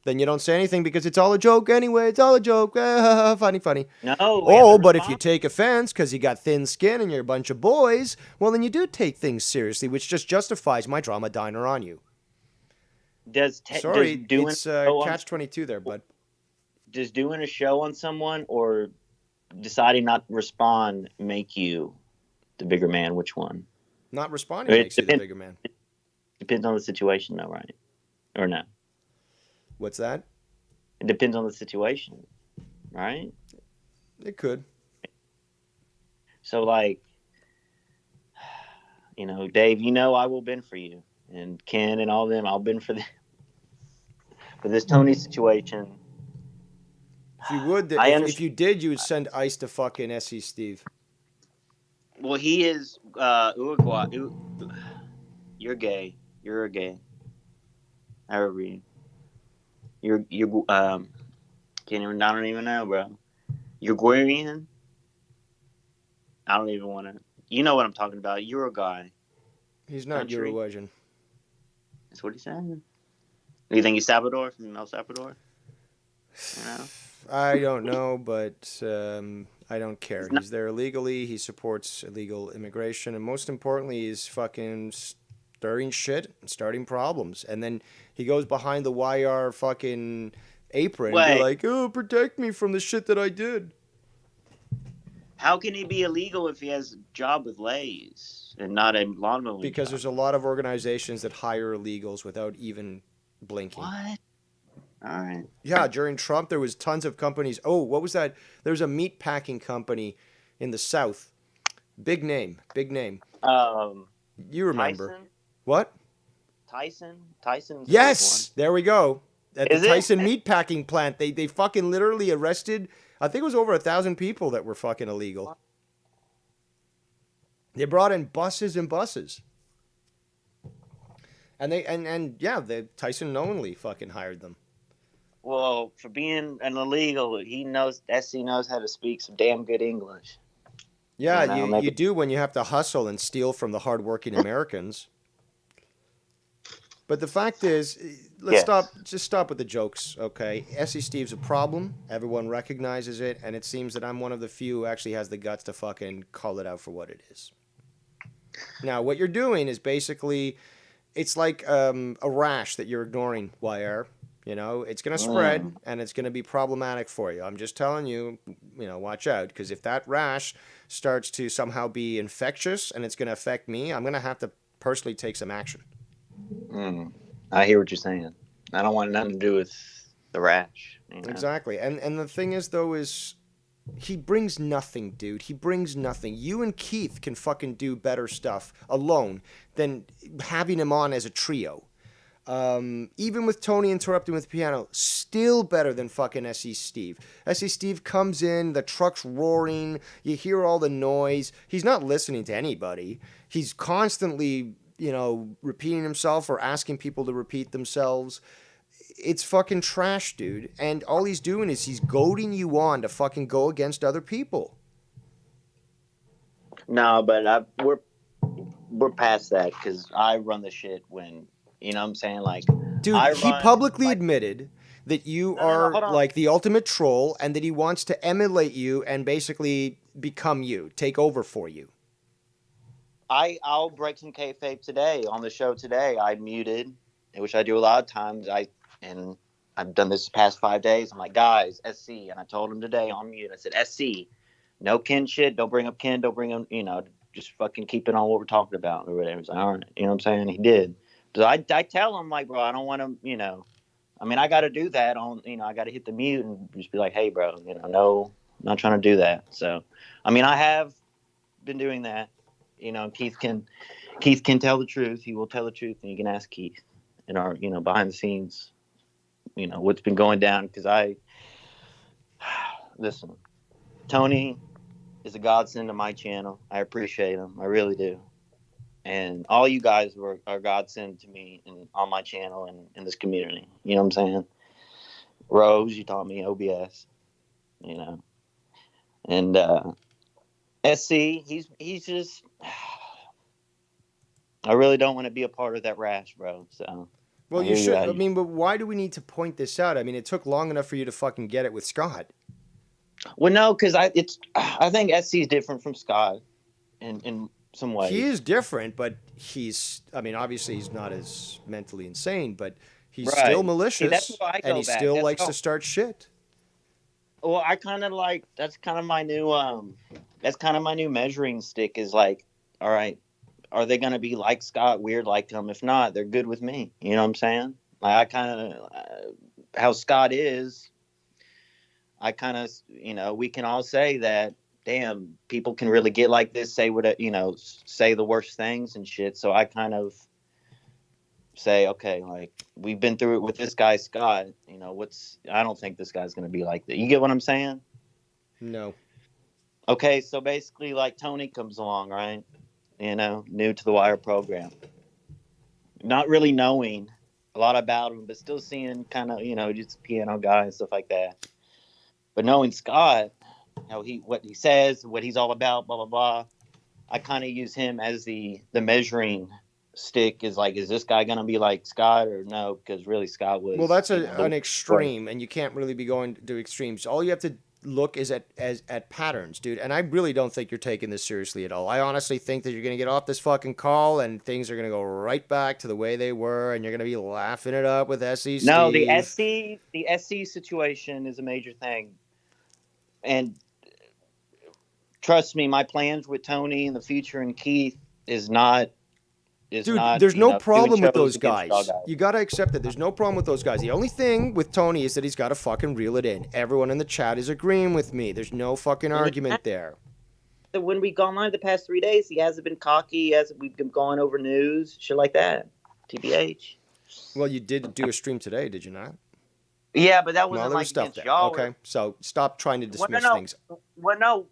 then you don't say anything because it's all a joke anyway. It's all a joke. Funny. No. But if you take offense because you got thin skin and you're a bunch of boys, well, then you do take things seriously, which just justifies my drama diner on you. It's catch-22 there, bud. Does doing a show on someone or deciding not to respond make you the bigger man? Which one? Not responding makes you the bigger man. Depends on the situation, though, right? Or no? What's that? It depends on the situation, right? It could. So, like, Dave, I will bend for you. And Ken and all of them, I'll bend for them. For this Tony situation. If you would, if you did, you would send Ice to fucking SE Steve. Well, he is Uruguay. You're gay. You're a gay. I read. I don't even know, bro. Uruguayan? I don't even want to. You know what I'm talking about. Uruguay. He's not Uruguayan. That's what he said. Do you think he's Salvador from El Salvador? I don't know, but I don't care. He's there illegally. He supports illegal immigration. And most importantly, he's fucking stirring shit and starting problems. And then he goes behind the YR fucking apron and be like, oh, protect me from the shit that I did. How can he be illegal if he has a job with Lay's and not a lawn mowing Because job? there's a lot of organizations that hire illegals without even blinking. What? All right. Yeah, during Trump, there was tons of companies. Oh, what was that? There was a meat packing company in the South. Big name. You remember. Tyson? What? Tyson's yes! There we go. At Is the it? Tyson meat packing plant, they fucking literally arrested, I think it was over 1,000 people that were fucking illegal. They brought in buses and buses. And the Tyson knowingly fucking hired them. Well, for being an illegal, SC knows how to speak some damn good English. Yeah, you do when you have to hustle and steal from the hardworking Americans. But the fact is, let's stop with the jokes, okay? SE Steve's a problem. Everyone recognizes it, and it seems that I'm one of the few who actually has the guts to fucking call it out for what it is. Now, what you're doing is basically, it's like a rash that you're ignoring, YR. It's going to spread, and it's going to be problematic for you. I'm just telling you, watch out, because if that rash starts to somehow be infectious and it's going to affect me, I'm going to have to personally take some action. I hear what you're saying. I don't want nothing to do with the rash. Exactly. And the thing is, though, is he brings nothing, dude. He brings nothing. You and Keith can fucking do better stuff alone than having him on as a trio. Even with Tony interrupting with piano, still better than fucking SE Steve. SE Steve comes in, the truck's roaring, you hear all the noise. He's not listening to anybody. He's constantly, repeating himself or asking people to repeat themselves. It's fucking trash, dude. And all he's doing is he's goading you on to fucking go against other people. No, but we're past that because I run the shit when, you know what I'm saying? Like, dude, he publicly admitted that you No, are hold on. like the ultimate troll and that he wants to emulate you and basically become you, take over for you. I'll break some kayfabe today on the show today. I muted, which I do a lot of times. And I've done this the past 5 days. I'm like, guys, SC, and I told him today on mute. I said, SC, no Ken shit. Don't bring up Ken. Don't bring him. Just fucking keep it on what we're talking about or whatever. He's like, all right, you know what I'm saying? He did. So I tell him like, bro, I don't want to, I mean, I got to do that on, I got to hit the mute and just be like, hey, bro, no, I'm not trying to do that. So, I mean, I have been doing that. Keith can tell the truth. He will tell the truth, and you can ask Keith in our, behind the scenes, what's been going down. Because listen, Tony is a godsend to my channel. I appreciate him. I really do. And all you guys are godsend to me on my channel and in this community. You know what I'm saying? Rose, you taught me OBS, and SC, he's just. I really don't want to be a part of that rash, bro. So. Well, you should. I mean, but why do we need to point this out? I mean, it took long enough for you to fucking get it with Scott. Well, no, because I think SC is different from Scott in some ways. He is different, but obviously he's not as mentally insane, but he's still malicious. See, that's why I go and he back. Still likes to start shit. Well, I kind of like, that's kind of my new measuring stick is like, all right, are they going to be like Scott, weird like him? If not, they're good with me. You know what I'm saying? Like I kind of, how Scott is, I kind of, we can all say that, damn, people can really get like this, say say the worst things and shit. So I kind of say, okay, like we've been through it with this guy, Scott, I don't think this guy's going to be like that. You get what I'm saying? No. Okay. So basically like Tony comes along, right? New to the Wire program, not really knowing a lot about him, but still seeing kind of, just a piano guy and stuff like that. But knowing Scott, what he says, what he's all about, blah, blah, blah. I kind of use him as the measuring stick is like, is this guy going to be like Scott or no? Because really Scott was. Well, that's an extreme, and you can't really be going to extremes. All you have to look is at patterns, dude. And I really don't think you're taking this seriously at all. I honestly think that you're going to get off this fucking call and things are going to go right back to the way they were, and you're going to be laughing it up with SC Steve. No, the SC situation is a major thing. And trust me, my plans with Tony in the future and Keith is not. Dude, there's no problem with those guys. You got to accept that. There's no problem with those guys. The only thing with Tony is that he's got to fucking reel it in. Everyone in the chat is agreeing with me. There's no fucking argument there. When we've gone live the past 3 days, he hasn't been cocky. We've been going over news, shit like that. TBH. Well, you did do a stream today, did you not? Yeah, but that wasn't like against y'all. Okay, so stop trying to dismiss things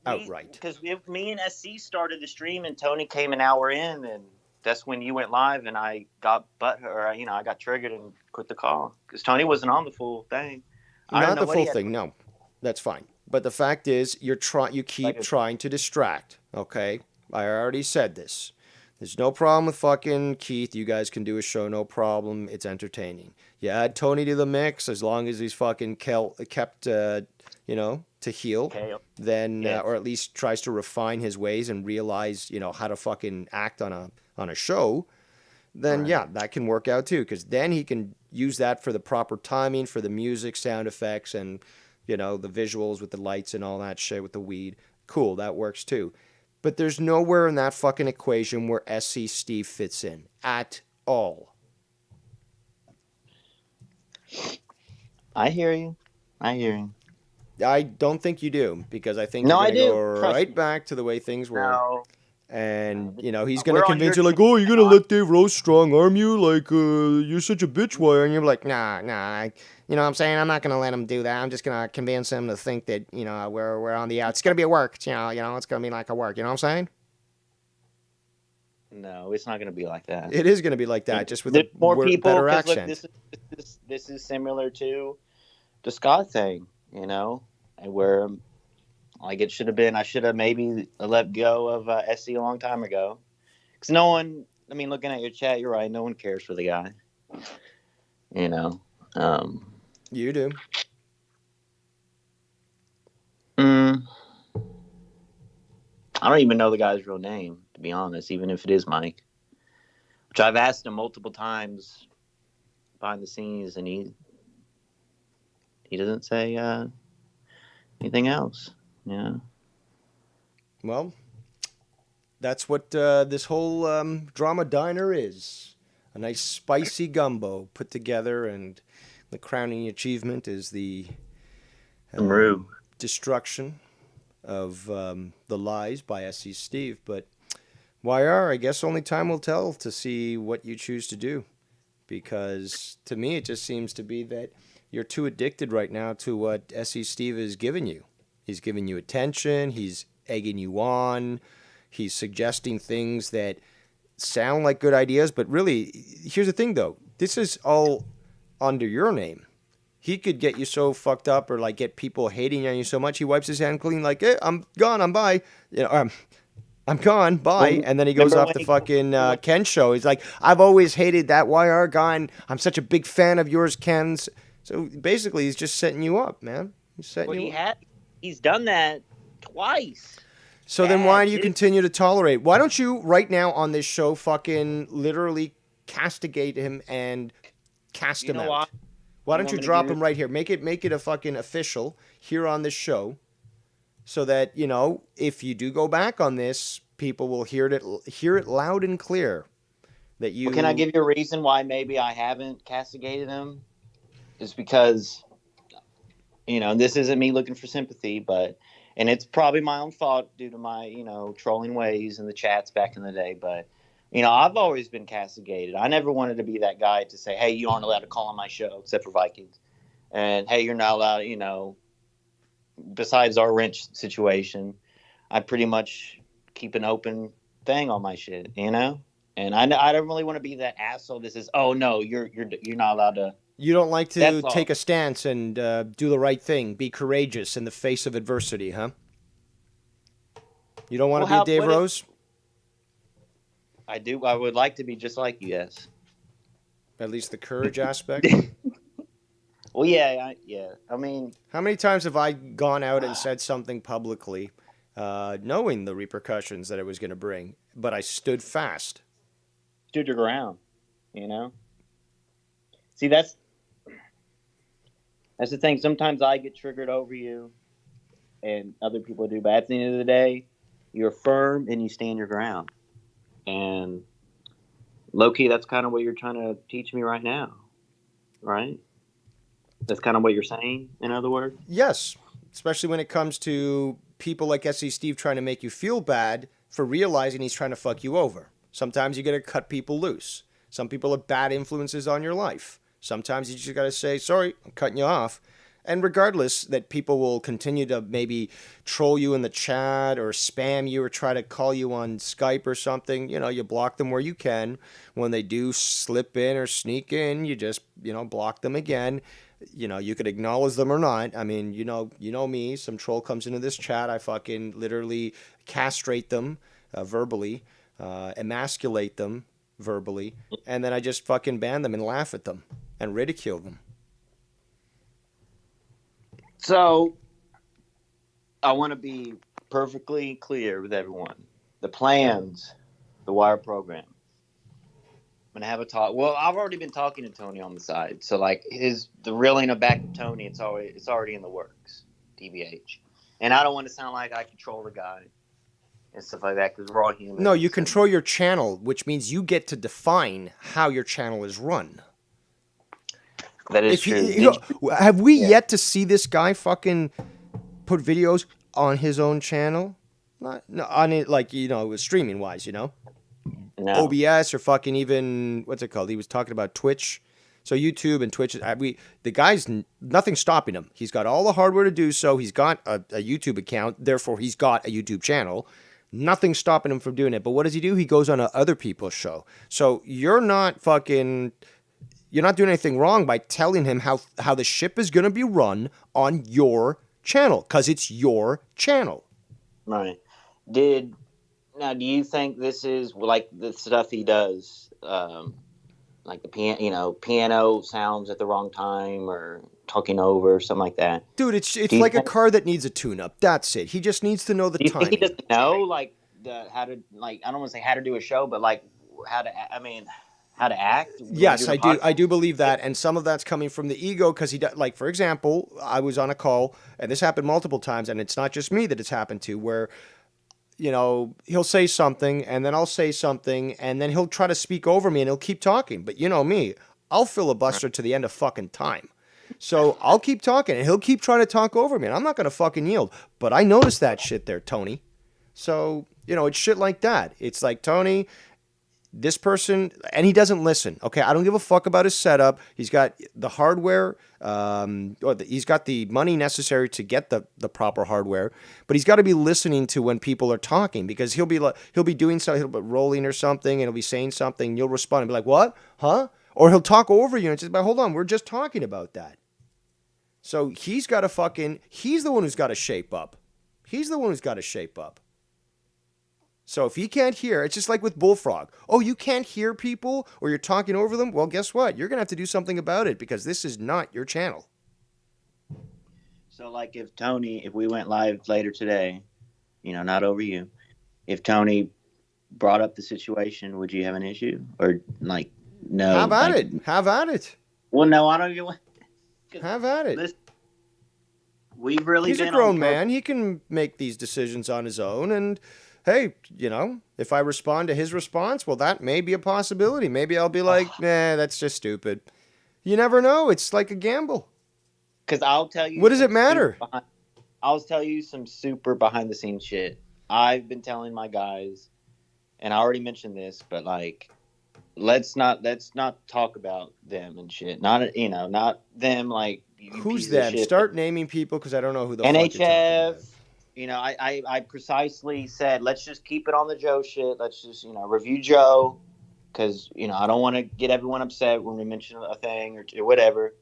outright. Because me and SC started the stream and Tony came an hour in and that's when you went live and I got I got triggered and quit the call because Tony wasn't on the full thing. Not the full thing, no. That's fine. But the fact is, you keep trying to distract, okay? I already said this. There's no problem with fucking Keith. You guys can do a show, no problem. It's entertaining. You add Tony to the mix as long as he's fucking kept to heel, then or at least tries to refine his ways and realize, how to fucking act on a show, then that can work out too, because then he can use that for the proper timing, for the music, sound effects, and the visuals with the lights and all that shit with the weed. Cool, that works too. But there's nowhere in that fucking equation where SC Steve fits in at all. I hear you. I don't think you do, because I think you're going to go right back to the way things were. No. And, he's going to convince you, like, oh, you're going to let Dave Rose strong-arm you? Like, you're such a bitch, why? And you're like, nah. You know what I'm saying? I'm not going to let him do that. I'm just going to convince him to think that, we're on the out. It's going to be a work, it's going to be like a work. You know what I'm saying? No, it's not going to be like that. It is going to be like that, just with more people, better accent. Look, this is similar to the Scott thing, and where... Like it should have been, I should have maybe let go of SC a long time ago. Because no one, looking at your chat, you're right, no one cares for the guy. You do. I don't even know the guy's real name, to be honest, even if it is Mike. Which I've asked him multiple times behind the scenes, and he doesn't say anything else. Yeah. Well, that's what this whole drama diner is. A nice spicy gumbo put together, and the crowning achievement is the Rue. destruction of the lies by S.E. Steve. But YR, I guess only time will tell to see what you choose to do. Because to me, it just seems to be that you're too addicted right now to what S.E. Steve is giving you. He's giving you attention. He's egging you on. He's suggesting things that sound like good ideas. But really, here's the thing, though. This is all under your name. He could get you so fucked up or like get people hating on you so much, he wipes his hand clean like, I'm gone, I'm bye. You know, I'm gone, bye. And then he goes off the fucking Ken show. He's like, I've always hated that YR guy, and I'm such a big fan of yours, Ken's. So basically, he's just setting you up, man. He's setting you up. He's done that twice. So then why do you continue to tolerate? Why don't you, right now on this show, fucking literally castigate him and cast him out? Why don't you drop him right here? Make it a fucking official here on this show, so that, you know, if you do go back on this, people will hear it loud and clear. That you. Well, can I give you a reason why maybe I haven't castigated him? It's because, you know, this isn't me looking for sympathy, and it's probably my own fault due to my, you know, trolling ways in the chats back in the day, but. You know, I've always been castigated. I never wanted to be that guy to say, hey, you aren't allowed to call on my show except for Vikings. And, hey, you're not allowed, you know, besides our wrench situation, I pretty much keep an open thing on my shit, you know? And I don't really want to be that asshole that says, oh, no, you're not allowed to. You don't like to take a stance and do the right thing, be courageous in the face of adversity, huh? You don't want to be Dave Rose? I do. I would like to be just like you, yes. At least the courage aspect? Well, yeah. I mean... How many times have I gone out and said something publicly, knowing the repercussions that it was going to bring, but I stood fast? Stood your ground, you know? See, that's the thing. Sometimes I get triggered over you, and other people do, but at the end of the day, you're firm and you stand your ground. And low-key, that's kind of what you're trying to teach me right now, right? That's kind of what you're saying, in other words? Yes, especially when it comes to people like S.E. Steve trying to make you feel bad for realizing he's trying to fuck you over. Sometimes you got to cut people loose. Some people are bad influences on your life. Sometimes you just got to say, sorry, I'm cutting you off. And regardless that people will continue to maybe troll you in the chat or spam you or try to call you on Skype or something, you know, you block them where you can. When they do slip in or sneak in, you just, you know, block them again. You know, you could acknowledge them or not. I mean, you know me. Some troll comes into this chat. I fucking literally castrate them verbally, emasculate them verbally, and then I just fucking ban them and laugh at them and ridicule them. So, I want to be perfectly clear with everyone. The plans, the Wire program. I'm going to have a talk. Well, I've already been talking to Tony on the side. So, like, the reeling of back of Tony, it's already in the works, TBH. And I don't want to sound like I control the guy and stuff like that because we're all human. No, you control your channel, which means you get to define how your channel is run. That is true. Have we yet to see this guy fucking put videos on his own channel? Not on it, like, you know, streaming wise, you know, No. OBS or fucking even what's it called? He was talking about Twitch, so YouTube and Twitch. The guy's nothing stopping him. He's got all the hardware to do so. He's got a YouTube account, therefore he's got a YouTube channel. Nothing stopping him from doing it. But what does he do? He goes on other people's show. So you're not doing anything wrong by telling him how the ship is going to be run on your channel, because it's your channel. Right. Do you think this is like the stuff he does? like the piano sounds at the wrong time or talking over or something like that. Dude, it's Do you like a think, car that needs a tune-up. That's it. He just needs to know the do you think he timing. doesn't know like how to like I don't want to say how to do a show, but like how to I mean how to act when you do Yes, the I do. I podcast? do believe that, and some of that's coming from the ego because he does. Like, for example, I was on a call, and this happened multiple times, and it's not just me that it's happened to. Where he'll say something, and then I'll say something, and then he'll try to speak over me, and he'll keep talking. But you know me, I'll filibuster to the end of fucking time. So I'll keep talking, and he'll keep trying to talk over me, and I'm not gonna fucking yield. But I noticed that shit there, Tony. So it's shit like that. It's like Tony. This person, and he doesn't listen. Okay, I don't give a fuck about his setup. He's got the hardware, he's got the money necessary to get the proper hardware, but he's got to be listening to when people are talking because he'll be doing something, he'll be rolling or something, and he'll be saying something. And you'll respond and be like, "What? Huh?" Or he'll talk over you and just be like, "Hold on, we're just talking about that." So he's got to he's the one who's got to shape up. He's the one who's got to shape up. So if he can't hear, it's just like with Bullfrog. Oh, you can't hear people or you're talking over them? Well, guess what? You're going to have to do something about it because this is not your channel. So like if we went live later today, not over you, if Tony brought up the situation, would you have an issue or like no? Have at like, it. Have at it. Well, no, I don't even. Have at it. Listen, we've really He's been a grown on man. He can make these decisions on his own. And hey, if I respond to his response, well, that may be a possibility. Maybe I'll be like, nah, that's just stupid. You never know. It's like a gamble. Because I'll tell you. What does it matter? I'll tell you some super behind the scenes shit. I've been telling my guys, and I already mentioned this, but like, let's not talk about them and shit. Not them like. Who's them? Start naming people because I don't know who the fuck you're talking about. I precisely said, let's just keep it on the Joe shit. Let's just, review Joe because, I don't want to get everyone upset when we mention a thing or whatever.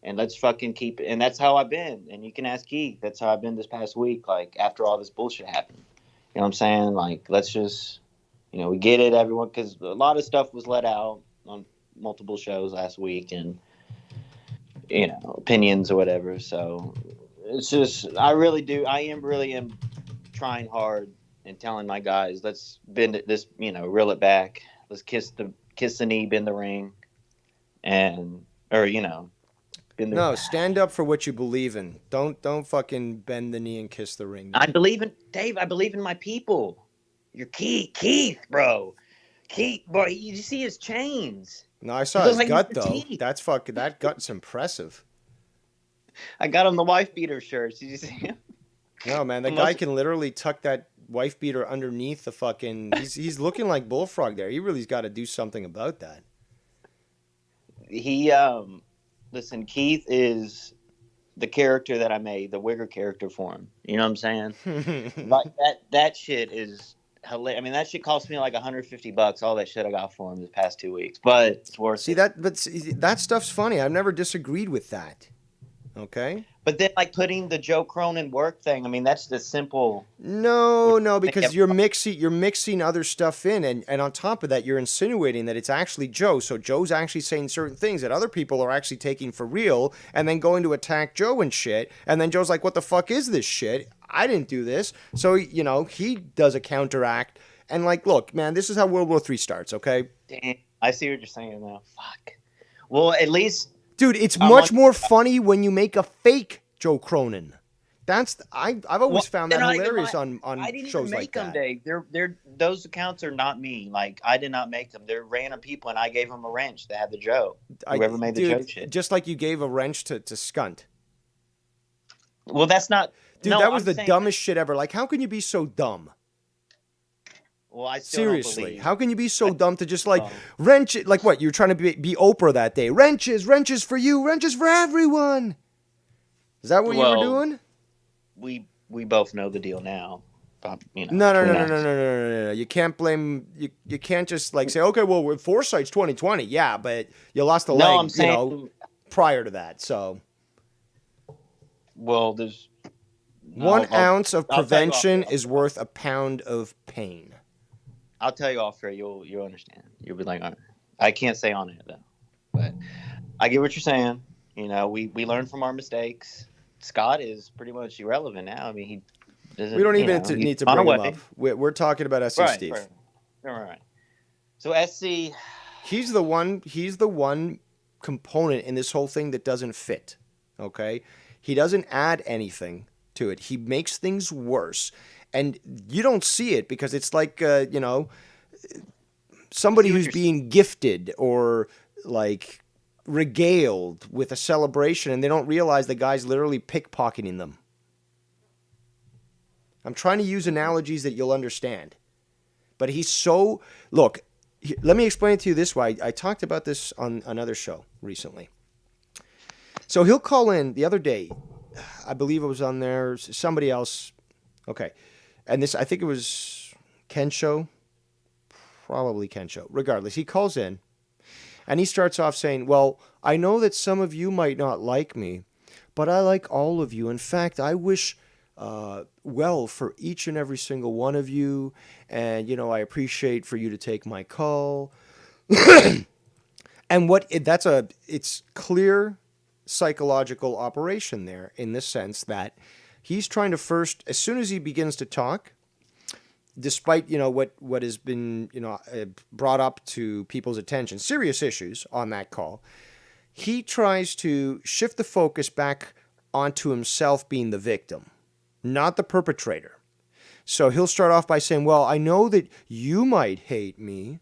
And let's fucking keep it. And that's how I've been. And you can ask Keith. That's how I've been this past week, like, after all this bullshit happened. You know what I'm saying? Like, let's just, we get it, everyone, because a lot of stuff was let out on multiple shows last week and, opinions or whatever. So it's just, I really am trying hard and telling my guys, let's bend it, this, reel it back. Let's kiss the knee, bend the ring, bend the. No, stand up for what you believe in. Don't fucking bend the knee and kiss the ring. I believe in my people. You're Keith, bro. Keith, bro. You see his chains. No, I saw his gut though. That gut's impressive. I got him the wife beater shirts. Did you see him? No, man, the guy can literally tuck that wife beater underneath the fucking. He's looking like Bullfrog there. He really's got to do something about that. Listen, Keith is the character that I made, the Wigger character for him. You know what I'm saying? Like that shit is hilarious. I mean, that shit cost me like $150. All that shit I got for him this past 2 weeks, but it's worth it. That stuff's funny. I've never disagreed with that. Okay. But then, like putting the Joe Cronin work thing. I mean, that's the simple. No, because you're mixing other stuff in, and on top of that, you're insinuating that it's actually Joe. So Joe's actually saying certain things that other people are actually taking for real, and then going to attack Joe and shit. And then Joe's like, "What the fuck is this shit? I didn't do this." So he does a counteract, and like, look, man, this is how World War III starts. Okay. Damn, I see what you're saying now. Fuck. Well, at least. Dude, it's much more funny when you make a fake Joe Cronin. I've always found that hilarious on shows like that. Dave. They're those accounts are not me. Like I did not make them. They're random people, and I gave them a wrench to have the Joe. Whoever made the Joe shit. Just like you gave a wrench to Skunt. Well, that's not. Dude, that was the dumbest shit ever. Like, how can you be so dumb? Well, I still seriously, how can you be so dumb to just like wrench it? Like what? You're trying to be Oprah that day. Wrenches for you, wrenches for everyone. Is that what you were doing? We both know the deal now. No. You can't blame you can't just like say, okay, well, Foresight's 2020, yeah, but you lost a leg, I'm saying, prior to that. So, well, there's 1 ounce of prevention is worth a pound of pain. I'll tell you off air. You'll understand. You'll be like, I can't say on it though. But I get what you're saying. You know, we learn from our mistakes. Scott is pretty much irrelevant now. I mean, he We doesn't. don't You even know, he's need to gone bring him up. away. We're talking about SC Right, Steve. right. So SC, He's the one. He's the one component in this whole thing that doesn't fit. Okay, he doesn't add anything to it. He makes things worse, and you don't see it because it's like somebody who's being gifted or like regaled with a celebration, and they don't realize the guy's literally pickpocketing them. I'm trying to use analogies that you'll understand, but he's so look. Let me explain it to you this way. I talked about this on another show recently. So he'll call in the other day. I believe it was on there. Somebody else. Okay. And this, I think it was Ken Show. Probably Ken Show. Regardless, he calls in and he starts off saying, well, I know that some of you might not like me, but I like all of you. In fact, I wish well for each and every single one of you, and I appreciate for you to take my call. And it's clear psychological operation there in the sense that he's trying to first, as soon as he begins to talk, despite what has been brought up to people's attention, serious issues on that call, he tries to shift the focus back onto himself being the victim, not the perpetrator. So he'll start off by saying, well, I know that you might hate me,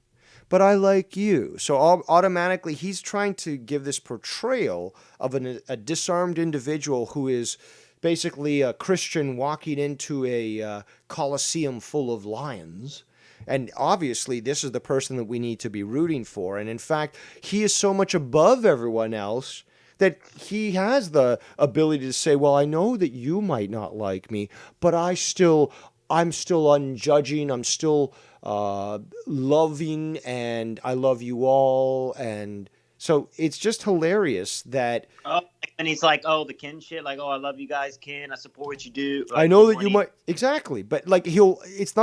but I like you. So automatically he's trying to give this portrayal of a disarmed individual who is basically a Christian walking into a coliseum full of lions. And obviously this is the person that we need to be rooting for. And in fact, he is so much above everyone else that he has the ability to say, well, I know that you might not like me, but I'm still unjudging. I'm still loving, and I love you all. And so it's just hilarious that. Oh, and he's like, oh, the Ken shit, like, oh, I love you guys, Ken. I support what you do. Like, I know that you might exactly, but like it's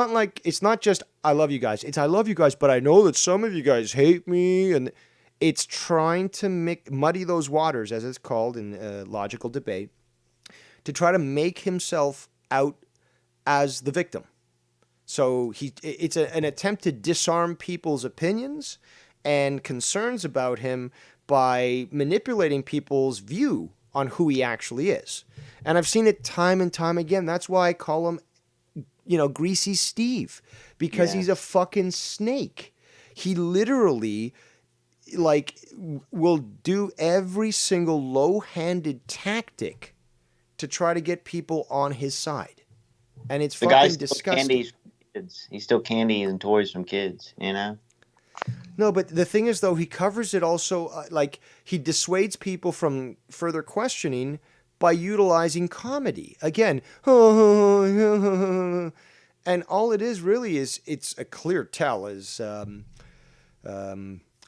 not just I love you guys. It's I love you guys, but I know that some of you guys hate me, and it's trying to muddy those waters, as it's called in logical debate, to try to make himself out as the victim. So it's an attempt to disarm people's opinions and concerns about him by manipulating people's view on who he actually is. And I've seen it time and time again. That's why I call him, Greasy Steve, because he's a fucking snake. He literally will do every single low-handed tactic to try to get people on his side. And it's fucking disgusting. He's still candy and toys from kids, No, but the thing is, though, he covers it also, he dissuades people from further questioning by utilizing comedy. Again, and all it is really is it's a clear tell, as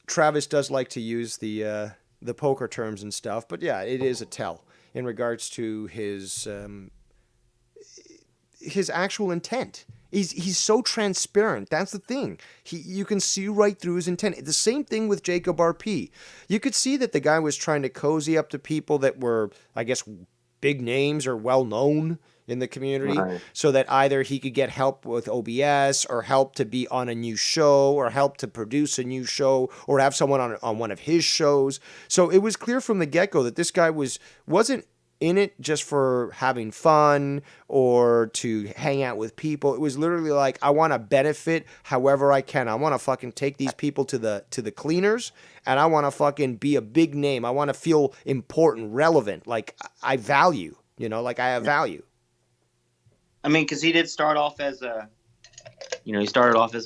Travis does like to use the poker terms and stuff, but yeah, it is a tell in regards to his actual intent. He's so transparent. That's the thing. You can see right through his intent. The same thing with Jacob RP. You could see that the guy was trying to cozy up to people that were, I guess, big names or well known in the community, right, so that either he could get help with OBS or help to be on a new show or help to produce a new show or have someone on one of his shows. So it was clear from the get-go that this guy wasn't in it just for having fun or to hang out with people. It was literally like, I want to benefit however I can. I want to fucking take these people to the cleaners, and I want to fucking be a big name. I want to feel important, relevant, like I value, like I have value. I mean, because he did start off as a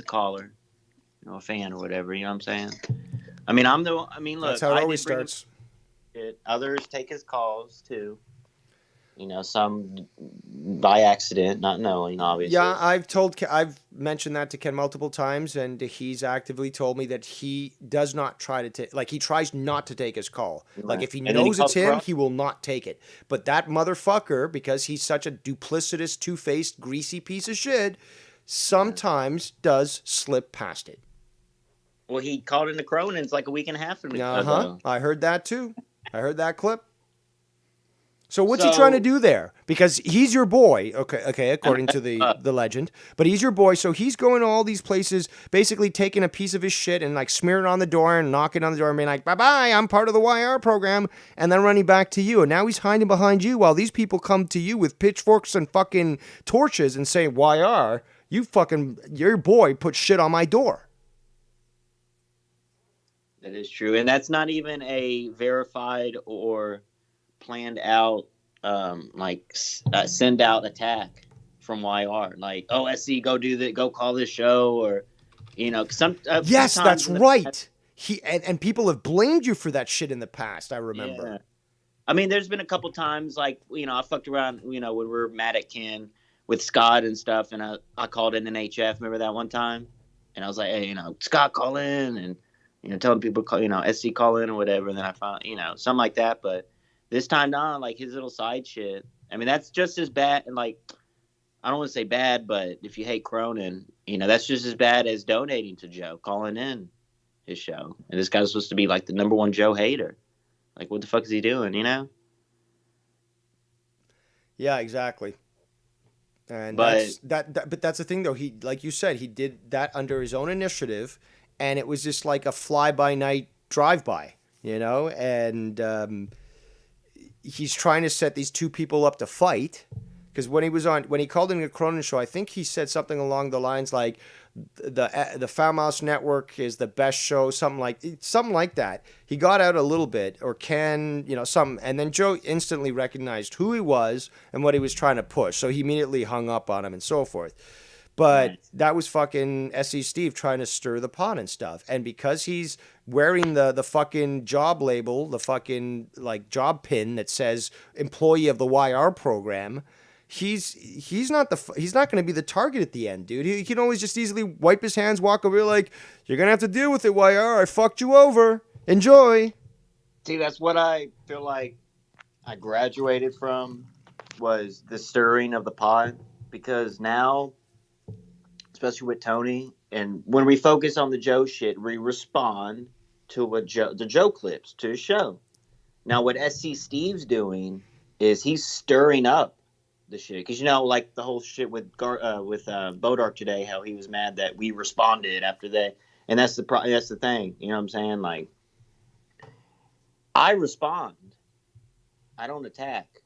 caller, a fan or whatever, you know what I'm saying? Look, that's how it always starts. Others take his calls too. Some by accident, not knowing, obviously. Yeah, I've mentioned that to Ken multiple times, and he's actively told me that he does not try to he tries not to take his call. Right. Like if he knows it's him, he will not take it. But that motherfucker, because he's such a duplicitous, two-faced, greasy piece of shit, sometimes does slip past it. Well, he called in the Cronins like a week and a half Uh-huh. ago. I heard that too. I heard that clip. So what's he trying to So, do there? Because he's your boy, okay, according to the legend. But he's your boy, so he's going to all these places, basically taking a piece of his shit and like smearing it on the door and knocking on the door and being like, "Bye bye, I'm part of the YR program," and then running back to you. And now he's hiding behind you while these people come to you with pitchforks and fucking torches and say, "YR, your boy put shit on my door." that is true, and that's not even a verified or planned out send out attack from YR. Like, oh, SC, go do that, go call this show, or Yes, that's right. Past, And people have blamed you for that shit in the past. I remember. yeah. I mean, there's been a couple times like I fucked around when we were mad at Ken with Scott and stuff, and I called in an HF. Remember that one time? And I was like, hey, Scott, call in, and telling people SC call in or whatever. And then I found something like that, but. This time down, like his little side shit. I mean, that's just as bad. And like, I don't want to say bad, but if you hate Cronin, that's just as bad as donating to Joe, calling in his show. And this guy's supposed to be like the number one Joe hater. Like, what the fuck is he doing? Yeah, exactly. And but but that's the thing though. He, like you said, he did that under his own initiative, and it was just like a fly by night drive by, and. He's trying to set these two people up to fight, because when he called in the Cronin show, I think he said something along the lines like the Foul Mouse Network is the best show, something like that. He got out a little bit, or something, and then Joe instantly recognized who he was and what he was trying to push, so he immediately hung up on him and so forth. But that was fucking SE Steve trying to stir the pot and stuff. And because he's wearing the fucking job label, the fucking like job pin that says employee of the YR program, he's not going to be the target at the end, dude. He can always just easily wipe his hands, walk over like, "You're going to have to deal with it, YR. I fucked you over. Enjoy." See, that's what I feel like I graduated from, was the stirring of the pot, because now, especially with Tony, and when we focus on the Joe shit, we respond to the Joe clips to the show. Now, what SC Steve's doing is he's stirring up the shit, because like the whole shit with Bodark today, how he was mad that we responded after that, and that's the thing. You know what I'm saying? Like, I respond. I don't attack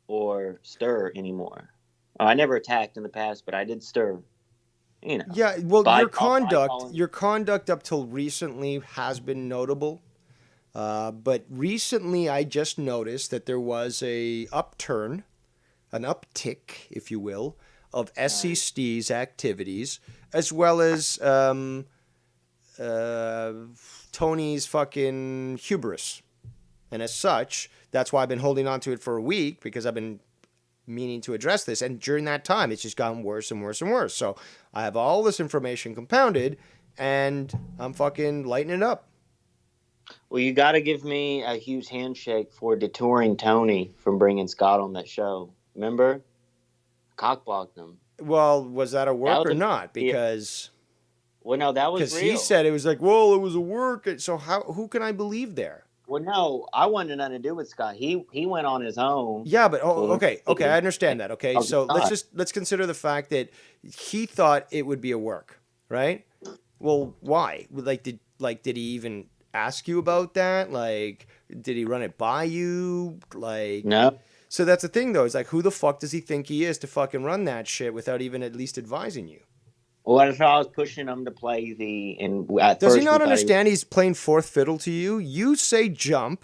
or stir anymore. I never attacked in the past, but I did stir. Yeah, well, your conduct up till recently has been notable. But recently I just noticed that there was an uptick, if you will, of SC Steve's activities, as well as Tony's fucking hubris. And as such, that's why I've been holding on to it for a week, because I've been meaning to address this, and during that time it's just gotten worse and worse and worse. So I have all this information compounded, and I'm fucking lighting it up. Well, you got to give me a huge handshake for detouring Tony from bringing Scott on that show. Remember? Cockblocked him. Well, was that a work or not? Because well, no, that was real. Because he said it was like, well, it was a work. So who can I believe there? Well, no, I wanted nothing to do with Scott. He went on his own. Yeah, but okay, I understand that. Okay, so let's consider the fact that he thought it would be a work, right? Well, why? Did he even ask you about that? Like, did he run it by you? Like, no. So that's the thing, though. It's like, who the fuck does he think he is to fucking run that shit without even at least advising you? Well, that's how I was pushing him to play Does he not understand he's playing fourth fiddle to you? You say jump.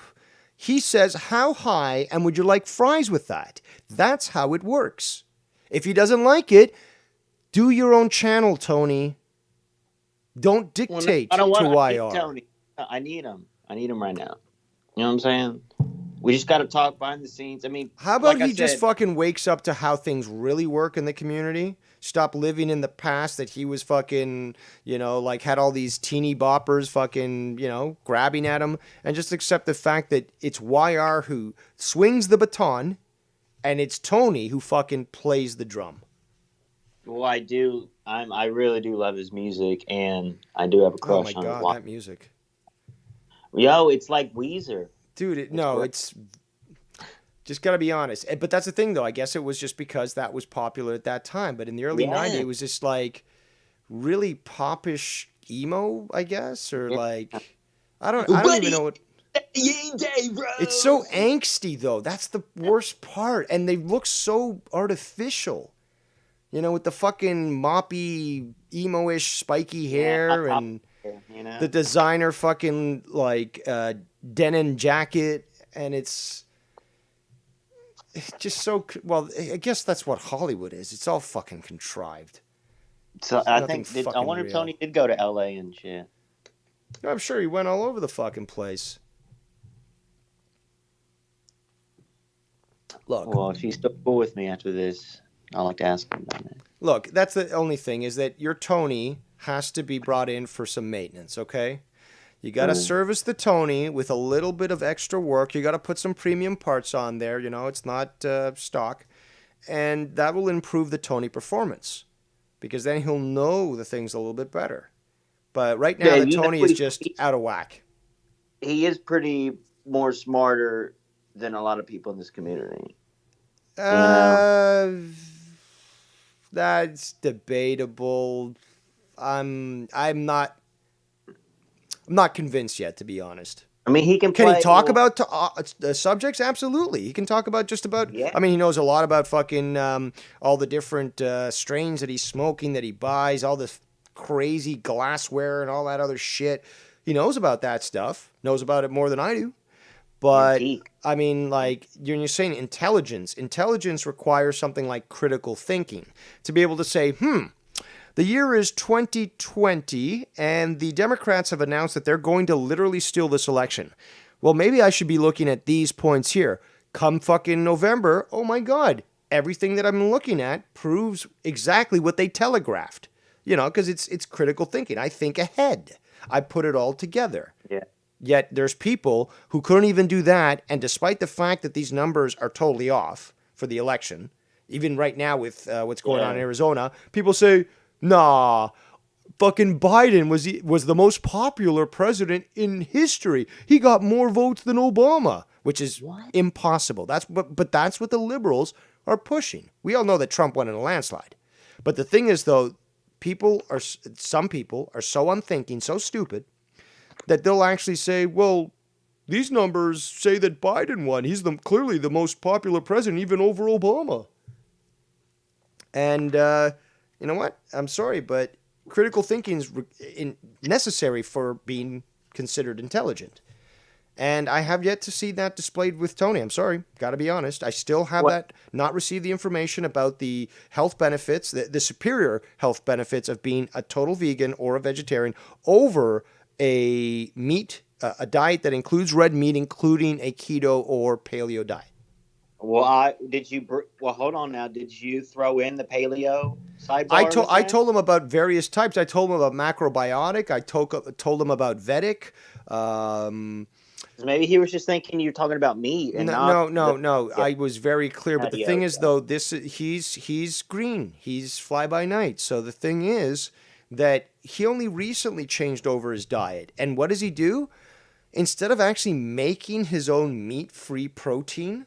He says, how high, and would you like fries with that? That's how it works. If he doesn't like it, do your own channel, Tony. Don't dictate to YR. Tony. I need him. I need him right now. You know what I'm saying? We just got to talk behind the scenes. I mean, how about he just fucking wakes up to how things really work in the community? Stop living in the past that he was fucking, had all these teeny boppers fucking, grabbing at him, and just accept the fact that it's YR who swings the baton and it's Tony who fucking plays the drum. Well, I do. I really do love his music, and I do have a Oh my crush on god, that music. Yo, it's like Weezer. Dude, It's no, great. it's just gotta be honest. But that's the thing, though. I guess it was just because that was popular at that time. But in the early '90s, Yeah. it was just like really popish emo, I guess, or Yeah. like I don't What even do know what. you day, It's so Rose? angsty, though. That's the worst part, and they look so artificial. You know, with the fucking moppy, emo-ish, spiky Yeah, hot hair top, and you the know. designer fucking like denim jacket, and it's just so well. I guess that's what Hollywood is. It's all fucking contrived. So There's I nothing think I fucking wonder if Tony real. did go to L.A. and shit. I'm sure he went all over the fucking place. Look, Well, if he's still cool with me after this, I'd like to ask him about it. look. That's the only thing is that your Tony has to be brought in for some maintenance. Okay. You got to Cool. service the Tony with a little bit of extra work. You got to put some premium parts on there. You know, it's not stock. And that will improve the Tony performance because then he'll know the things a little bit better. But right now, Yeah, the you know Tony is he, just out of whack. he is pretty more smarter than a lot of people in this community. You know. Uh, that's debatable. I'm not convinced yet, to be honest. I mean, he can Can he play. talk Well, about the subjects? Absolutely. He can talk about just about. yeah, I mean, he knows a lot about fucking all the different strains that he's smoking, that he buys, all this crazy glassware and all that other shit. He knows about that stuff. Knows about it more than I do. But antique. I mean, like you're saying intelligence. Intelligence requires something like critical thinking to be able to say, the year is 2020, and the Democrats have announced that they're going to literally steal this election. Well, maybe I should be looking at these points here. Come fucking November, oh my God, everything that I'm looking at proves exactly what they telegraphed. You know, because it's critical thinking. I think ahead. I put it all together. Yeah. Yet there's people who couldn't even do that, and despite the fact that these numbers are totally off for the election, even right now with what's going on in Yeah. Arizona, people say, nah, fucking Biden was the most popular president in history. He got more votes than Obama, which is What? impossible. But that's what the liberals are pushing. We all know that Trump won in a landslide. But the thing is, though, some people are so unthinking, so stupid, that they'll actually say, well, these numbers say that Biden won. He's clearly the most popular president, even over Obama. And you know what? I'm sorry, but critical thinking is necessary for being considered intelligent. And I have yet to see that displayed with Tony. I'm sorry, got to be honest. I still have What? not received the information about the health benefits, the superior health benefits of being a total vegan or a vegetarian over a a diet that includes red meat, including a keto or paleo diet. Well, well, hold on now. Did you throw in the paleo I sidebar told with I that? told him about various types. I told him about macrobiotic. I told him about Vedic. Um, 'Cause maybe he was just thinking you're talking about meat and no, not no, no, no. the I was very clear. But the thing patio is, stuff. though, he's green. He's fly by night. So the thing is that he only recently changed over his diet. And what does he do? Instead of actually making his own meat-free protein,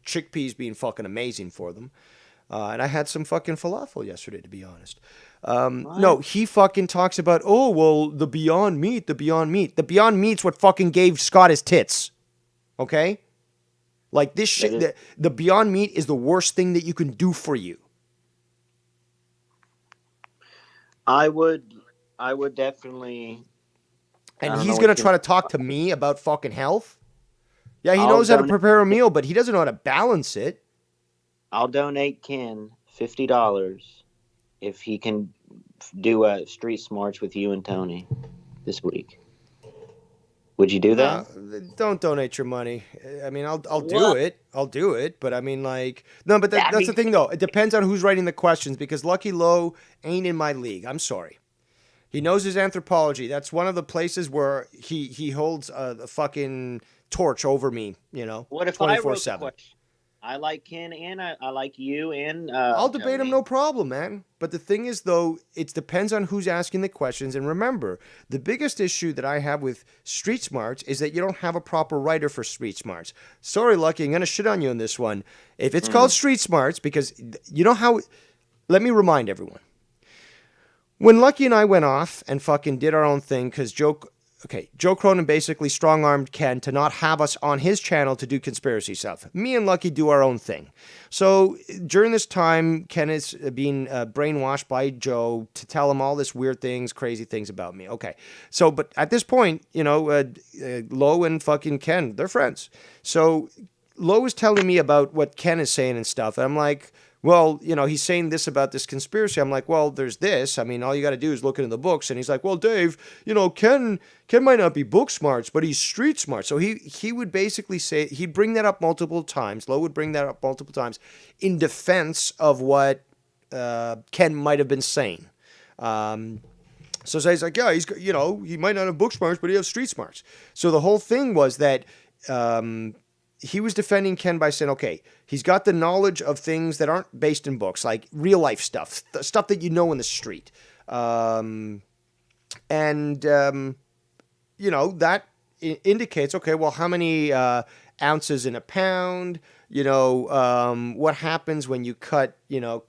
chickpeas being fucking amazing for them. And I had some fucking falafel yesterday, to be honest. No, What? he fucking talks about, oh, well, the Beyond Meat, the Beyond Meat. The Beyond Meat's what fucking gave Scott his tits. Okay? Like this That shit, is, the Beyond Meat is the worst thing that you can do for you. I would, I would definitely. I And don't know he's going what to you. try to talk to me about fucking health. Yeah, he I'll knows how to donate. prepare a meal, but he doesn't know how to balance it. I'll donate Ken $50 if he can do a street smarts with you and Tony this week. Would you do No, that? don't donate your money. I mean, I'll do What? it. I'll do it. But I mean, like, no. But That'd that's the be thing, though. It depends on who's writing the questions because Lucky Lowe ain't in my league. I'm sorry. He knows his anthropology. That's one of the places where he holds a fucking torch over me. You know, What if I twenty four wrote the seven. question? I like Ken, and I like you, and I'll debate him, Tony. no problem, man. But the thing is, though, it depends on who's asking the questions. And remember, the biggest issue that I have with Street Smarts is that you don't have a proper writer for Street Smarts. Sorry, Lucky, I'm going to shit on you on this one. If it's called Street Smarts, because you know how. Let me remind everyone. When Lucky and I went off and fucking did our own thing, because Joe Cronin basically strong-armed Ken to not have us on his channel to do conspiracy stuff. Me and Lucky do our own thing. So during this time, Ken is being brainwashed by Joe to tell him all this weird things, crazy things about me. Okay. So, but at this point, Lo and fucking Ken, they're friends. So Lo is telling me about what Ken is saying and stuff. And I'm like, well, he's saying this about this conspiracy. I'm like, well, there's this. I mean, all you got to do is look into the books. And he's like, well, Dave, Ken might not be book smarts, but he's street smart. So he would basically say, he'd bring that up multiple times. Lo would bring that up multiple times in defense of what Ken might have been saying. So he's like, yeah, he might not have book smarts, but he has street smarts. So the whole thing was that he was defending Ken by saying, okay, he's got the knowledge of things that aren't based in books, like real life stuff, stuff that you know in the street. That indicates, okay, well, how many ounces in a pound? What happens when you cut,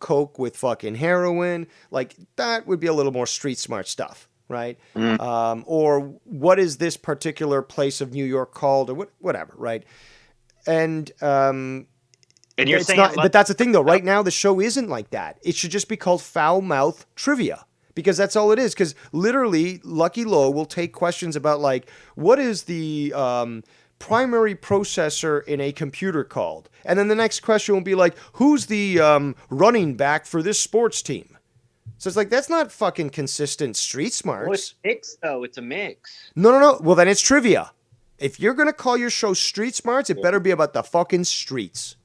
coke with fucking heroin? Like, that would be a little more street smart stuff, right? Or what is this particular place of New York called, or whatever, right? And you're saying, but that's the thing, though. Right now, the show isn't like that. It should just be called Foul Mouth Trivia, because that's all it is. Because literally, Lucky Lo will take questions about, like, what is the primary processor in a computer called? And then the next question will be like, who's the running back for this sports team? So it's like, that's not fucking consistent street smarts. Well, it's a mix, though. It's a mix. No. Well, then it's trivia. If you're going to call your show Street Smarts, it better be about the fucking streets.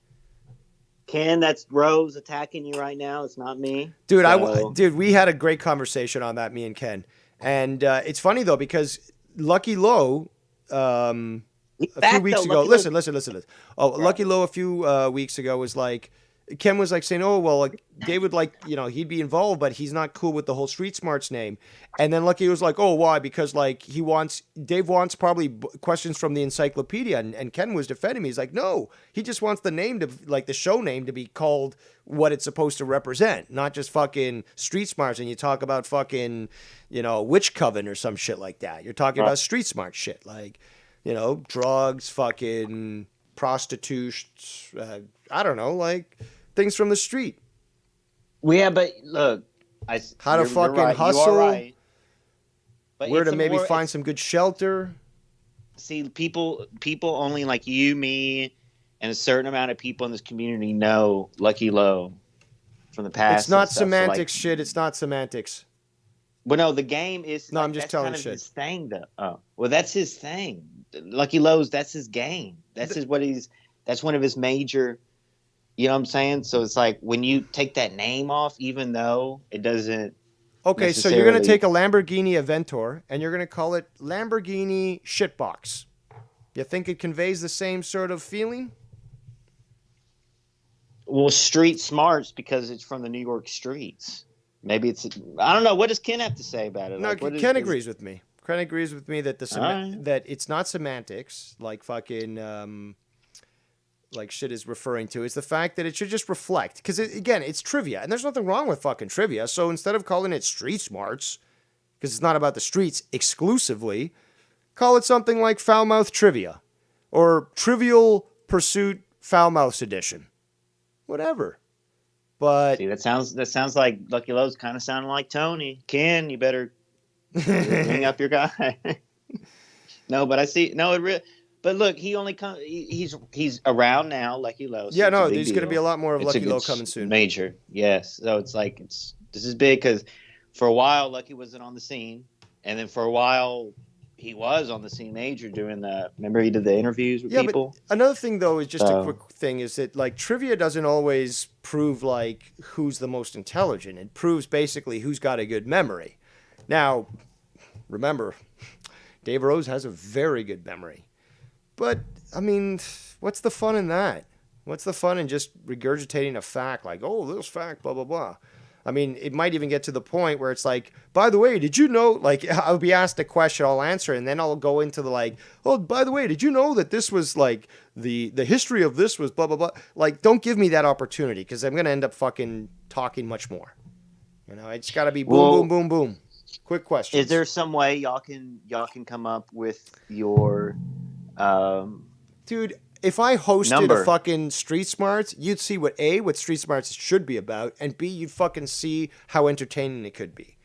Ken, that's Rose attacking you right now. It's not me. Dude, we had a great conversation on that, me and Ken. And it's funny, though, because Lucky Lo, a few weeks ago... Listen. Oh, right. Lucky Lo a few weeks ago was like... Ken was like saying, oh, well, like, David, like, he'd be involved, but he's not cool with the whole Street Smarts name. And then Lucky was like, oh, why? Because, like, Dave wants probably questions from the encyclopedia. And Ken was defending me. He's like, no, he just wants the name to, like, the show name to be called what it's supposed to represent, not just fucking Street Smarts. And you talk about fucking, Witch Coven or some shit like that. You're talking about Street Smart shit, like, drugs, fucking prostitutes, I don't know, like things from the street. Well, yeah, but look, how to fucking right. hustle, you are right. But where to maybe find some good shelter. See, people only like you, me, and a certain amount of people in this community know Lucky Lo from the past. It's not semantics, so, like, shit. It's not semantics. Well, no, the game is. No, I'm just telling kind of shit. His thing, though. Oh, well, that's his thing. Lucky Lo's. That's his game. That's That's one of his major. You know what I'm saying? So it's like when you take that name off, even though it doesn't. Okay, so you're going to take a Lamborghini Aventor and you're going to call it Lamborghini Shitbox. You think it conveys the same sort of feeling? Well, street smarts because it's from the New York streets. Maybe it's. I don't know. What does Ken have to say about it? No, like, Ken agrees with me. Ken agrees with me that that it's not semantics like fucking. Like shit is referring to. It's the fact that it should just reflect. Because, again, it's trivia. And there's nothing wrong with fucking trivia. So instead of calling it Street Smarts, because it's not about the streets exclusively, call it something like Foul Mouth Trivia. Or Trivial Pursuit Foul Mouth Edition. Whatever. But... See, that sounds like Lucky Lo's kind of sounding like Tony. Ken, you better hang up your guy. No, but I see... No, it really... But look, he only comes. He's around now, Lucky Lo. So yeah, no, there's going to be a lot more of Lucky Lo coming soon. Major, yes. So it's like this is big because for a while Lucky wasn't on the scene, and then for a while he was on the scene major doing the. Remember he did the interviews with people. But another thing though is just a quick thing is that like trivia doesn't always prove like who's the most intelligent. It proves basically who's got a good memory. Now, remember, Dave Rose has a very good memory. But, I mean, what's the fun in that? What's the fun in just regurgitating a fact like, oh, this fact, blah, blah, blah. I mean, it might even get to the point where it's like, by the way, did you know, like, I'll be asked a question, I'll answer, and then I'll go into the like, oh, by the way, did you know that this was like, the history of this was blah, blah, blah. Like, don't give me that opportunity, because I'm going to end up fucking talking much more. You know, it's got to be boom, boom, boom, boom. Quick question. Is there some way y'all can come up with your Dude, if I hosted number. a fucking Street Smarts, you'd see what Street Smarts should be about, and B, you'd fucking see how entertaining it could be.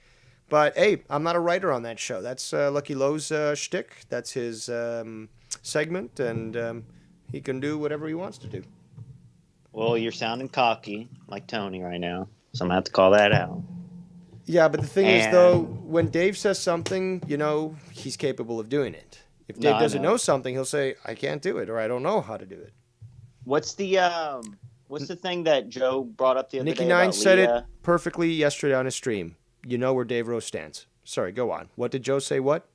But hey, I'm not a writer on that show. That's Lucky Lowe's shtick. That's his segment, and he can do whatever he wants to do. Well, you're sounding cocky like Tony right now, so I'm gonna have to call that out. Yeah, but the thing is, though, when Dave says something, you know, he's capable of doing it. If Dave doesn't know something, he'll say, I can't do it, or I don't know how to do it. What's the thing that Joe brought up the other Nikki day Nine about said Leah? it perfectly yesterday on his stream. You know where Dave Rose stands. Sorry, go on. What did Joe say? What?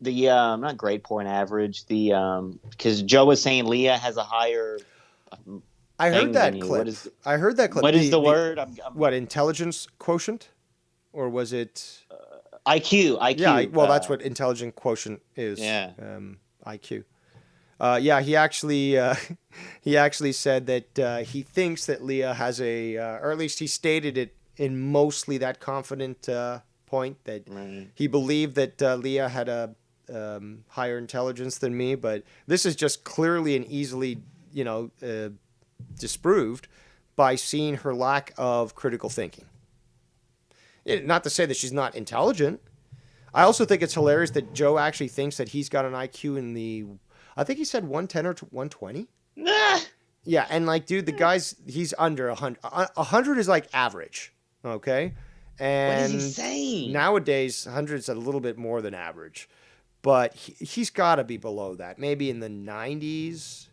The not grade point average. The because Joe was saying Leah has a higher. I heard that clip. I heard that clip. What is the word? What, intelligence quotient, or was it IQ? IQ. Yeah. Well, that's what intelligence quotient is. Yeah. IQ. Yeah. He actually said that he thinks that Leah has or at least he stated it in mostly that confident point that he believed that Leah had a higher intelligence than me, but this is just clearly and easily, disproved by seeing her lack of critical thinking. Not to say that she's not intelligent. I also think it's hilarious that Joe actually thinks that he's got an IQ in the, I think he said 110 or 120. Yeah, and like, dude, the guy's, he's under 100. 100 is like average, okay? And what is he saying? Nowadays, 100 is a little bit more than average. But he's got to be below that. Maybe in the 90s.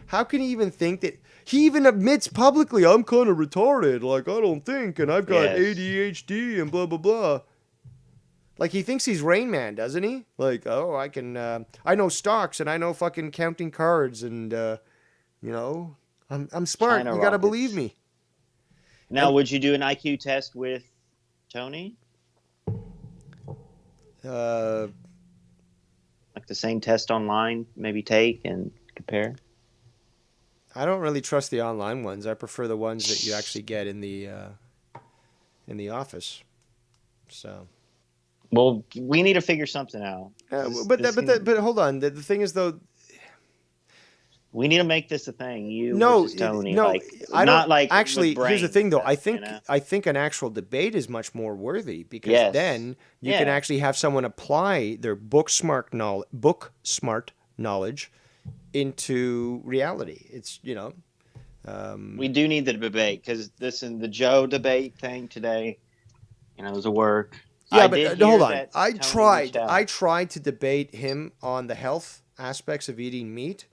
How can he even think that? He even admits publicly, I'm kind of retarded. Like, I don't think, and I've got ADHD and blah, blah, blah. Like, he thinks he's Rain Man, doesn't he? Like, oh, I know stocks, and I know fucking counting cards, and, I'm smart. China you got to rockets. believe me. Now, would you do an IQ test with Tony? Uh, Like the same test online, maybe take and compare? I don't really trust the online ones. I prefer the ones that you actually get in the office. So. Well, we need to figure something out. But hold on. The thing is, though, we need to make this a thing. Versus Tony. No, I don't. Not like actually, with here's the thing, though. brains, I think an actual debate is much more worthy because then you can actually have someone apply their book smart knowledge into reality. It's we do need the debate because the Joe debate thing today, it was a work. Yeah, but hold on. I tried to debate him on the health aspects of eating meat.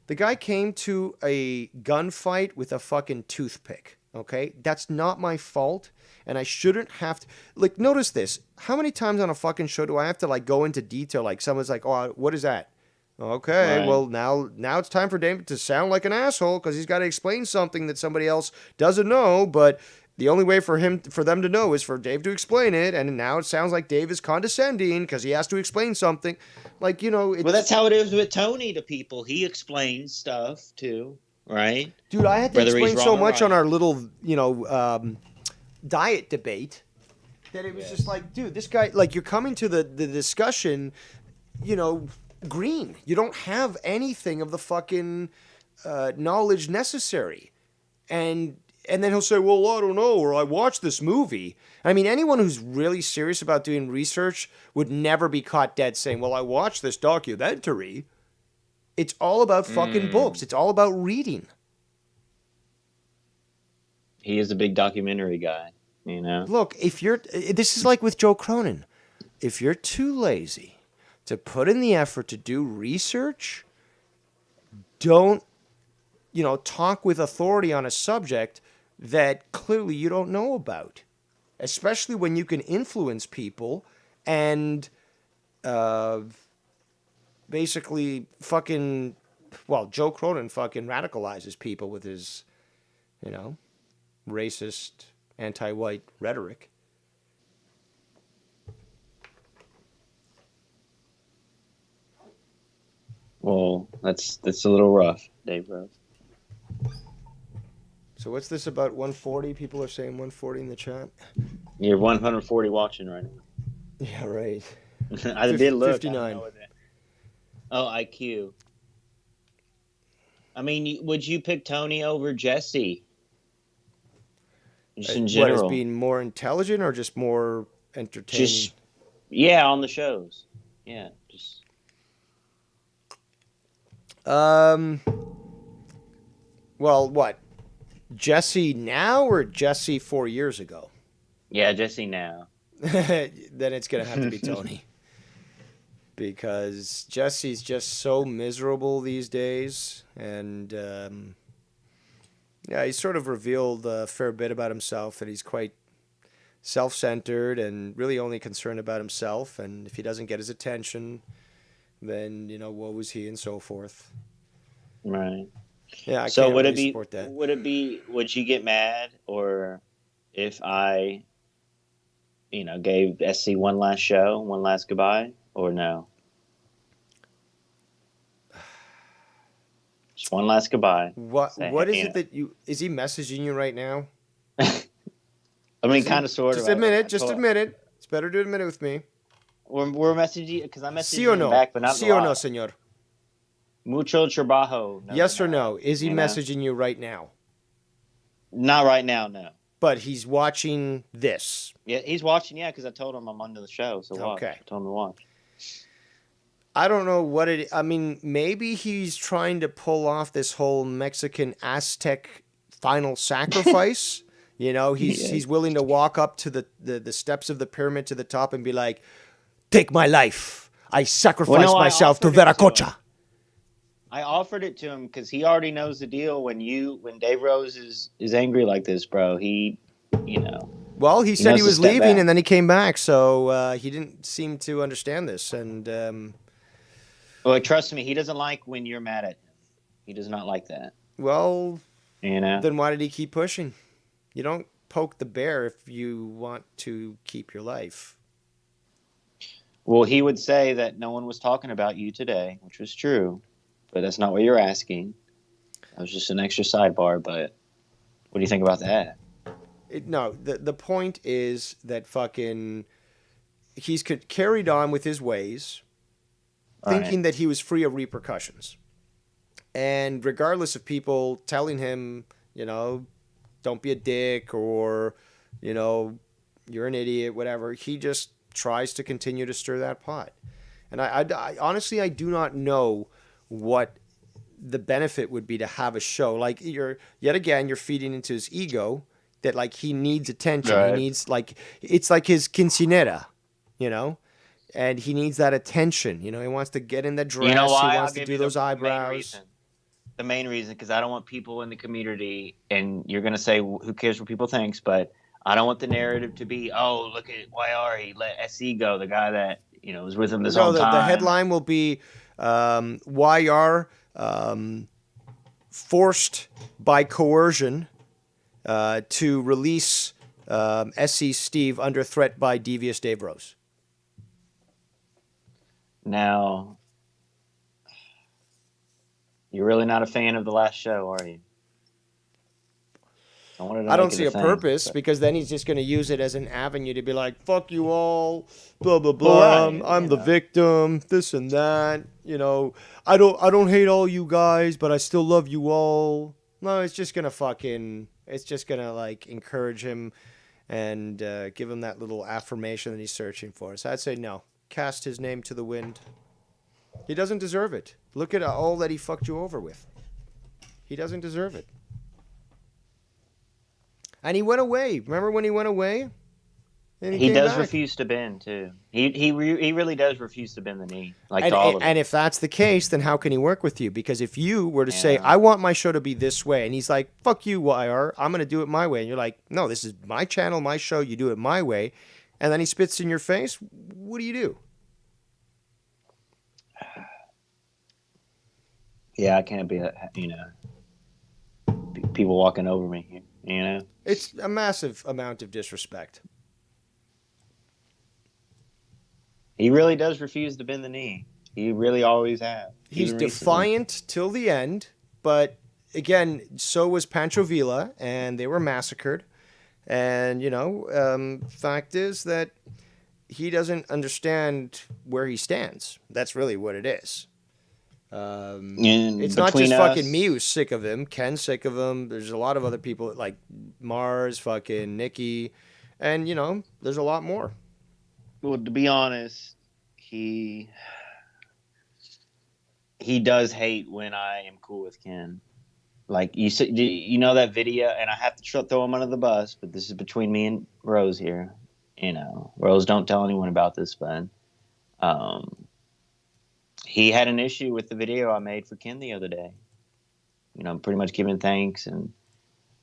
The guy came to a gunfight with a fucking toothpick, okay? That's not my fault, and I shouldn't have to... Like, notice this. How many times on a fucking show do I have to, like, go into detail? Like, someone's like, oh, what is that? Okay, Right. well, now it's time for David to sound like an asshole because he's got to explain something that somebody else doesn't know, but... The only way for them to know is for Dave to explain it, and now it sounds like Dave is condescending because he has to explain something. Like, Well, that's how it is with Tony to people. He explains stuff too, right? Dude, I had to Whether he's explain so wrong or much right. on our little, diet debate that it was just like, dude, this guy, like, you're coming to the discussion, green. You don't have anything of the fucking knowledge necessary. And then he'll say, well, I don't know, or I watched this movie. I mean, anyone who's really serious about doing research would never be caught dead saying, well, I watched this documentary. It's all about fucking books. It's all about reading. He is a big documentary guy, Look, this is like with Joe Cronin. If you're too lazy to put in the effort to do research, don't, talk with authority on a subject that clearly you don't know about, especially when you can influence people and basically fucking Well, Joe Cronin fucking radicalizes people with his, racist, anti-white rhetoric. Well, that's a little rough, Dave Rose. So what's this about 140? People are saying 140 in the chat. You're 140 watching right now. Yeah, right. I did look. 59. Oh, IQ. I mean, would you pick Tony over Jesse? Just in general. What, as being more intelligent or just more entertaining? Yeah, on the shows. Yeah, just. Well, what? Jesse now or Jesse 4 years ago? Yeah, Jesse now. Then it's going to have to be Tony. Because Jesse's just so miserable these days. And, yeah, he's sort of revealed a fair bit about himself, that he's quite self-centered and really only concerned about himself. And if he doesn't get his attention, then, woe is he and so forth. Right. Yeah, I so can't would really it be? Support that. Would you get mad, or if I, gave SC one last show, one last goodbye, or no? Just one last goodbye. What is it that is he messaging you right now? I mean, kind of, sort of. Just admit it. Just admit it. It's better to admit it with me. We're messaging because I messaged Sí o no? him back, but not Sí o no, señor? Mucho trabajo. No, yes or no? Is he messaging you right now? Not right now, no. But he's watching this. Yeah, he's watching. Yeah, because I told him I'm under the show, so watch. Okay. I told him to watch. I don't know what it. I mean, maybe he's trying to pull off this whole Mexican Aztec final sacrifice. He's willing to walk up to the steps of the pyramid to the top and be like, "Take my life. I sacrifice myself to Veracocha." I offered it to him because he already knows the deal. When Dave Rose is angry like this, bro, Well, he said he was leaving and then he came back, so he didn't seem to understand this. And well, trust me, he doesn't like when you're mad at him. He does not like that. Well, then why did he keep pushing? You don't poke the bear if you want to keep your life. Well, he would say that no one was talking about you today, which was true. But that's not what you're asking. That was just an extra sidebar, but what do you think about that? No, the point is that fucking he's carried on with his ways, thinking that he was free of repercussions. And regardless of people telling him, don't be a dick or, you're an idiot, whatever, he just tries to continue to stir that pot. And I honestly, I do not know what the benefit would be to have a show. Like, you're feeding into his ego that, like, he needs attention. Right. He needs, like, it's like his quinceanera, and he needs that attention. He wants to get in the dress. You know why? He wants to do those eyebrows. The main reason, because I don't want people in the community, and you're going to say, who cares what people think, but I don't want the narrative to be, oh, look at YR, he let SE go, the guy that, was with him this whole time. The headline will be, YR forced by coercion to release SC Steve under threat by devious Dave Rose. Now, you're really not a fan of the last show, are you? I don't see a purpose, because then he's just going to use it as an avenue to be like, fuck you all, blah, blah, blah. Right, I'm the victim, this and that. I don't hate all you guys, but I still love you all. No, it's just going to like encourage him and give him that little affirmation that he's searching for. So I'd say no. Cast his name to the wind. He doesn't deserve it. Look at all that he fucked you over with. He doesn't deserve it. And he went away. Remember when he went away? He does refuse to bend too. He really does refuse to bend the knee, like to all of them. And if that's the case, then how can he work with you? Because if you were to say, "I want my show to be this way," and he's like, "Fuck you, YR. I'm going to do it my way," and you're like, "No, this is my channel, my show. You do it my way," and then he spits in your face. What do you do? Yeah, I can't be, people walking over me, It's a massive amount of disrespect. He really does refuse to bend the knee. He really always has. He's Even recently. defiant till the end, but again, so was Pancho Villa, and they were massacred. And fact is that he doesn't understand where he stands. That's really what it is. And It's not between just fucking me us, who's sick of him. Ken's sick of him. There's a lot of other people like Mars, fucking Nikki, and there's a lot more. well, to be honest, he does hate when I am cool with Ken. Like you said, that video, and I have to throw him under the bus, but this is between me and Rose here. Rose, don't tell anyone about this, but he had an issue with the video I made for Ken the other day. Pretty much giving thanks and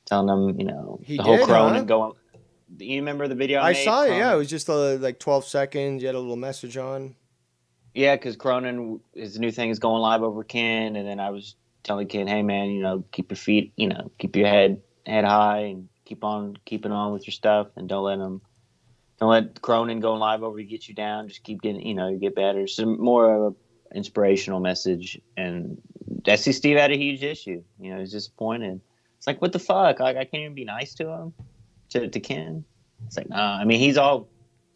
telling him, He the whole did, Cronin huh? going. You remember the video I I made? saw it. Yeah, Cronin? it was just like 12 seconds. You had a little message on. Yeah, because Cronin, his new thing is going live over Ken, and then I was telling Ken, hey man, keep your feet, keep your head high, and keep on keeping on with your stuff, and don't let Cronin go live over to get you down. Just keep getting, you get better. It's more of an inspirational message. And SC Steve had a huge issue. He's disappointed. It's like, what the fuck? Like, I can't even be nice to him, to Ken. It's like, nah. I mean, he's all,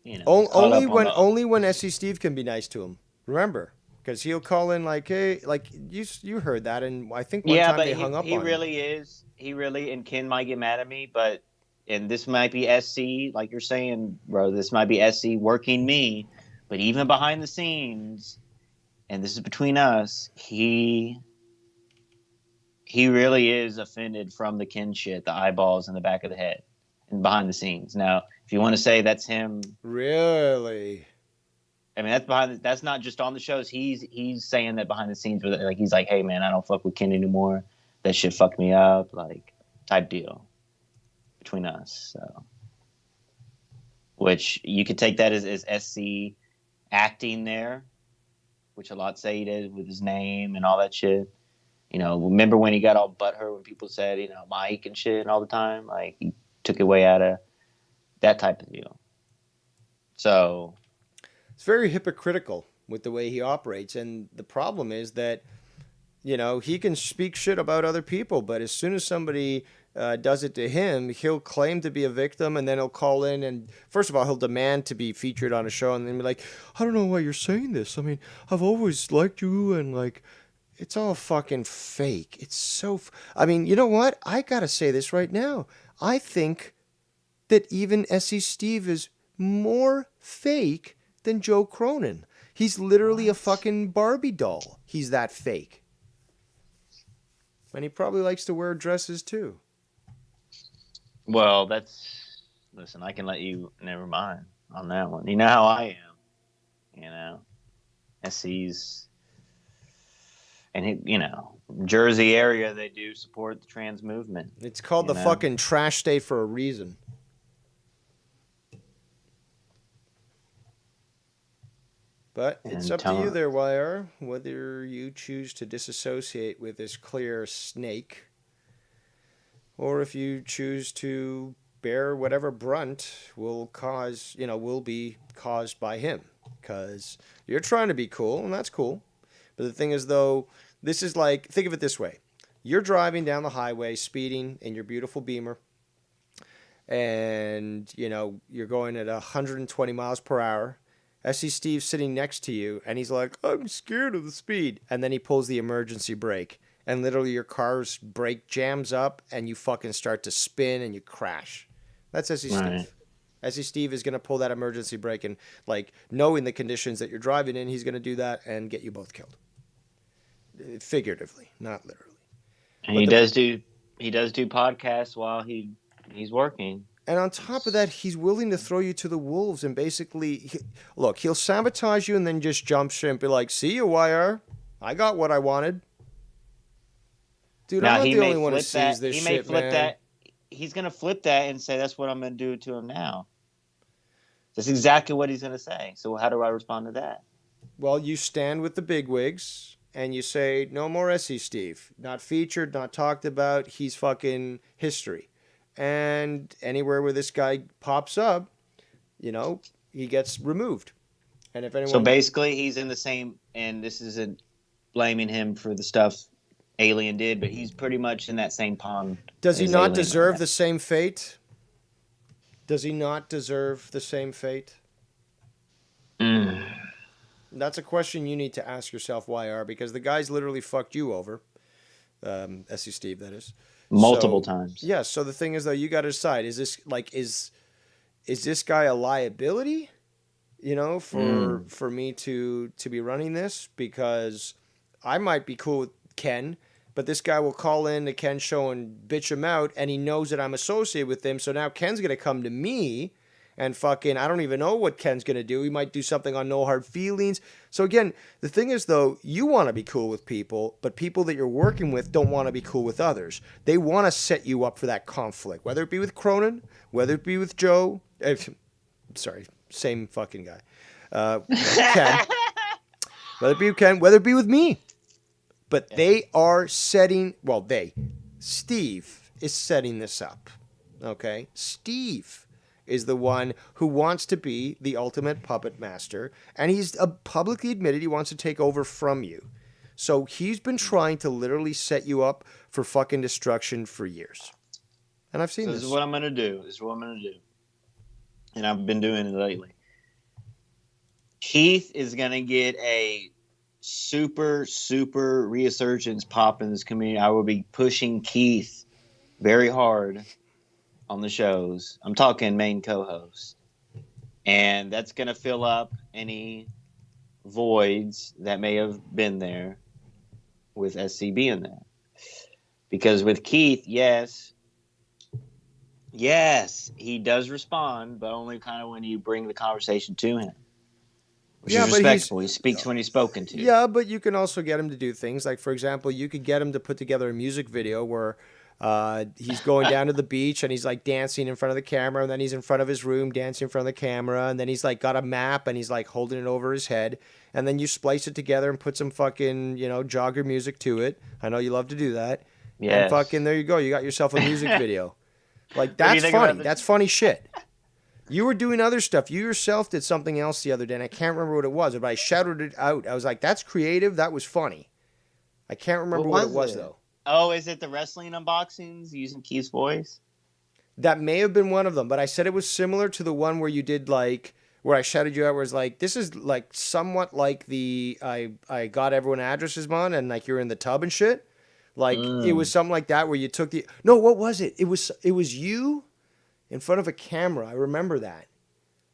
he's caught Only up on when SC Steve can be nice to him. Remember, because he'll call in like, hey, like you heard that, and I think one Yeah, time but they hung up he on him. really is. He really, and Ken might get mad at me, and this might be SC, like you're saying, bro. This might be SC working me, but even behind the scenes, and this is between us, he really is offended from the Ken shit, the eyeballs in the back of the head, and behind the scenes. Now, if you want to say that's him, Really? I mean that's not just on the shows. He's saying that behind the scenes, like he's like, hey man, I don't fuck with Ken anymore. That shit fucked me up, like type deal between us. So, which you could take that as SC acting there, which a lot say he did with his name and all that shit. Remember when he got all butthurt when people said, Mike and shit all the time? Like, he took it way out of that type of deal. So, It's very hypocritical with the way he operates, and the problem is that he can speak shit about other people, but as soon as somebody does it to him, he'll claim to be a victim, and then he'll call in, and first of all, he'll demand to be featured on a show, and then be like, I don't know why you're saying this. I mean, I've always liked you, and like, it's all fucking fake. It's so. I mean, you know what? I gotta say this right now. I think that even SC Steve is more fake than Joe Cronin. He's literally a fucking Barbie doll. He's that fake. And he probably likes to wear dresses too. well, listen, I can let you, never mind on that one. You know how I am, SC's, and Jersey area, they do support the trans movement. It's called the fucking trash state for a reason. But it's up to you there, YR, whether you choose to disassociate with this clear snake, or if you choose to bear whatever brunt will be caused by him. Because you're trying to be cool, and that's cool. But the thing is, though, this is like, think of it this way. You're driving down the highway, speeding in your beautiful Beamer, and, you're going at 120 miles per hour. SC Steve's sitting next to you, and he's like, I'm scared of the speed. And then he pulls the emergency brake, and literally your car's brake jams up, and you fucking start to spin, and you crash. That's SC Steve. SC Steve is going to pull that emergency brake, and, like, knowing the conditions that you're driving in, he's going to do that and get you both killed. Figuratively, not literally. And he does do podcasts while he's working. And on top of that, he's willing to throw you to the wolves and basically, he'll sabotage you and then just jump ship and be like, see you, YR. I got what I wanted. Dude, now, I'm not he the may only one who flip sees that. this He shit, may flip man. that. He's going to flip that and say, that's what I'm going to do to him now. That's exactly what he's going to say. So how do I respond to that? Well, you stand with the bigwigs and you say, no more SC Steve. Not featured, not talked about. He's fucking history. And anywhere where this guy pops up, he gets removed. And if anyone... So basically, he's in the same, and this isn't blaming him for the stuff Alien did, but he's pretty much in that same pond. Does he not deserve the same fate? Does he not deserve the same fate? That's a question you need to ask yourself, YR, because the guy's literally fucked you over. SC Steve, that is. Multiple times. Yeah, so the thing is, though, you got to decide, is this guy a liability, for me to be running this? Because I might be cool with Ken, but this guy will call in to Ken's show and bitch him out, and he knows that I'm associated with him, so now Ken's going to come to me, and fucking, I don't even know what Ken's going to do. He might do something on No Hard Feelings. So again, the thing is, though, you want to be cool with people, but people that you're working with don't want to be cool with others. They want to set you up for that conflict, whether it be with Cronin, whether it be with Joe. Sorry, same fucking guy. Ken. Whether it be with Ken, whether it be with me. But they are setting, Steve is setting this up. Okay? Steve is the one who wants to be the ultimate puppet master, and he's publicly admitted he wants to take over from you. So he's been trying to literally set you up for fucking destruction for years. And I've seen this. This is what I'm going to do. And I've been doing it lately. Keith is going to get a super, super resurgence pop in this community. I will be pushing Keith very hard on the shows. I'm talking main co-host. And that's going to fill up any voids that may have been there with SC being there. Because with Keith, yes, he does respond, but only kind of when you bring the conversation to him. Which is respectful. He speaks when he's spoken to. Yeah, but you can also get him to do things. Like, for example, you could get him to put together a music video where he's going down to the beach and he's like dancing in front of the camera, and then he's in front of his room dancing in front of the camera, and then he's like got a map and he's like holding it over his head, and then you splice it together and put some fucking, jogger music to it. I know you love to do that. Yeah. And fucking there you go. You got yourself a music video. Like, that's funny. That's funny shit. You were doing other stuff. You yourself did something else the other day, and I can't remember what it was, but I shouted it out. I was like, that's creative. That was funny. I can't remember what it was, though. Oh, is it the wrestling unboxings using Keith's voice? That may have been one of them, but I said it was similar to the one where you did, like, where I shouted you out, where it's like, this is, like, somewhat like the I got everyone addresses on, and, like, you're in the tub and shit. Like, it was something like that where you took the... No, what was it? It was you in front of a camera. I remember that.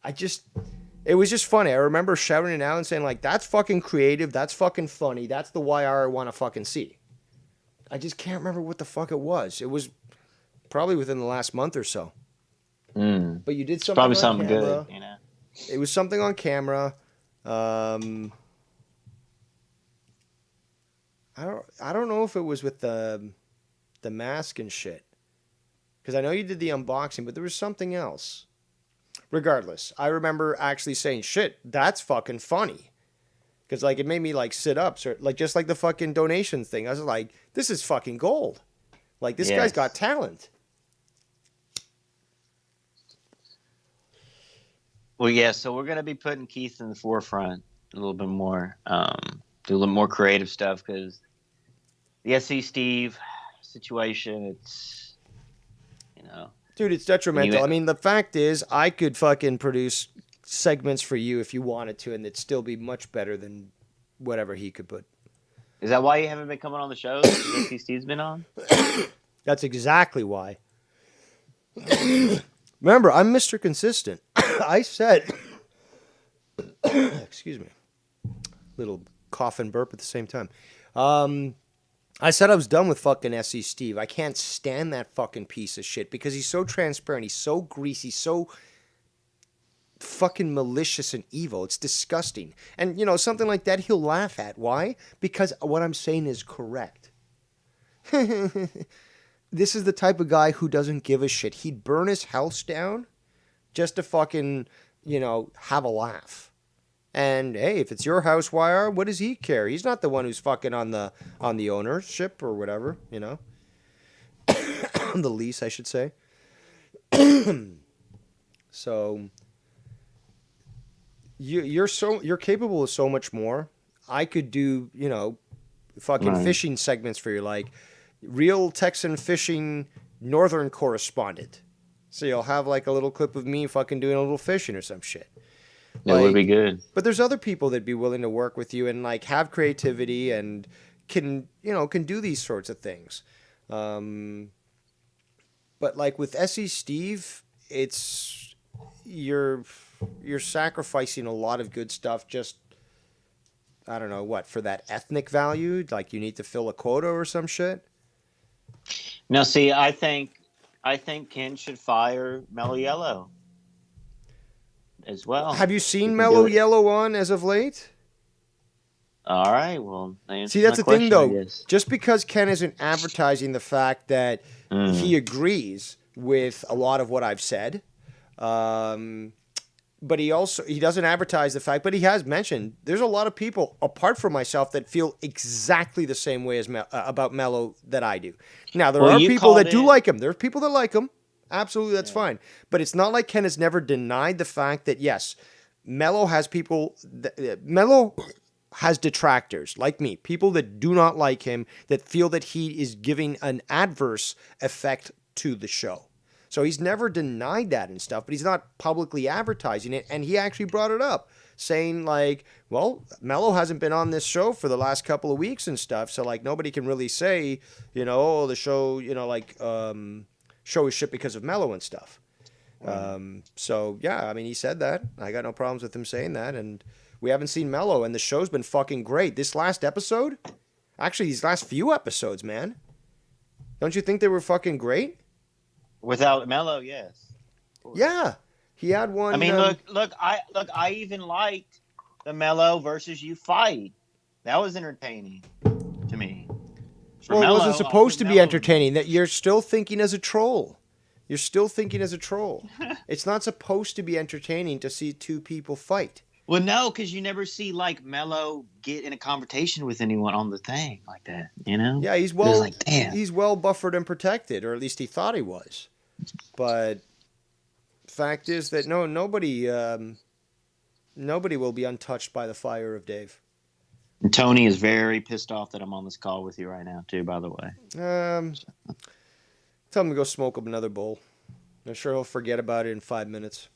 It was just funny. I remember shouting it out and saying, like, that's fucking creative. That's fucking funny. That's the YR I want to fucking see. I just can't remember what the fuck it was. It was probably within the last month or so. But you did something probably on something camera. Good, It was something on camera. I don't know if it was with the mask and shit. Because I know you did the unboxing, but there was something else. Regardless, I remember actually saying, shit, that's fucking funny. Because, like, it made me, like, sit up. So, like, just like the fucking donation thing. I was like, this is fucking gold. Like, this guy's got talent. Well, yeah, so we're going to be putting Keith in the forefront a little bit more. Do a little more creative stuff because the SC Steve situation, it's, Dude, it's detrimental. I mean, the fact is, I could fucking produce segments for you if you wanted to, and it'd still be much better than whatever he could put. Is that why you haven't been coming on the shows that SC Steve's been on? That's exactly why. Remember, I'm Mr. Consistent. I said... Excuse me. Little cough and burp at the same time. I said I was done with fucking SC Steve. I can't stand that fucking piece of shit because he's so transparent. He's so greasy, so fucking malicious and evil. It's disgusting. And, something like that he'll laugh at. Why? Because what I'm saying is correct. This is the type of guy who doesn't give a shit. He'd burn his house down just to fucking, have a laugh. And hey, if it's your house, YR, what does he care? He's not the one who's fucking on the ownership or whatever, you know. The lease, I should say. So you're capable of so much more. I could do, you know, fucking fishing segments for you, like real Texan fishing northern correspondent. So you'll have like a little clip of me fucking doing a little fishing or some shit. That would be good. But there's other people that'd be willing to work with you and like have creativity and can do these sorts of things. But like with SE Steve, it's you're sacrificing a lot of good stuff just, I don't know what, for that ethnic value, like you need to fill a quota or some shit. Now, see, I think Ken should fire Mellow Yellow as well. Have you seen Mellow Yellow on as of late? All right, well, see, that's the thing, though. Just because Ken isn't advertising the fact that he agrees with a lot of what I've said, but he doesn't advertise the fact, but he has mentioned there's a lot of people apart from myself that feel exactly the same way as about Mello that I do. Now there are people that do like him. There's people that like him. Absolutely, that's fine. But it's not like Ken has never denied the fact that yes, Mello has people. Mello has detractors like me, people that do not like him, that feel that he is giving an adverse effect to the show. So he's never denied that and stuff, but he's not publicly advertising it. And he actually brought it up, saying like, well, Mello hasn't been on this show for the last couple of weeks and stuff. So like nobody can really say, you know, oh, the show, you know, like show is shit because of Mello and stuff. So yeah, I mean, he said that. I got no problems with him saying that. And we haven't seen Mello, and the show's been fucking great. This last episode, actually these last few episodes, man. Don't you think they were fucking great? Without Mello, yes. Yeah, he had one. I mean, I even liked the Mello versus you fight. That was entertaining to me. Well, it wasn't supposed to be entertaining. That you're still thinking as a troll. You're still thinking as a troll. It's not supposed to be entertaining to see two people fight. Well, no, because you never see like Mello get in a conversation with anyone on the thing like that, you know? Yeah, he's well buffered and protected, or at least he thought he was. But fact is that nobody will be untouched by the fire of Dave. And Tony is very pissed off that I'm on this call with you right now, too. By the way, tell him to go smoke up another bowl. I'm sure he'll forget about it in 5 minutes.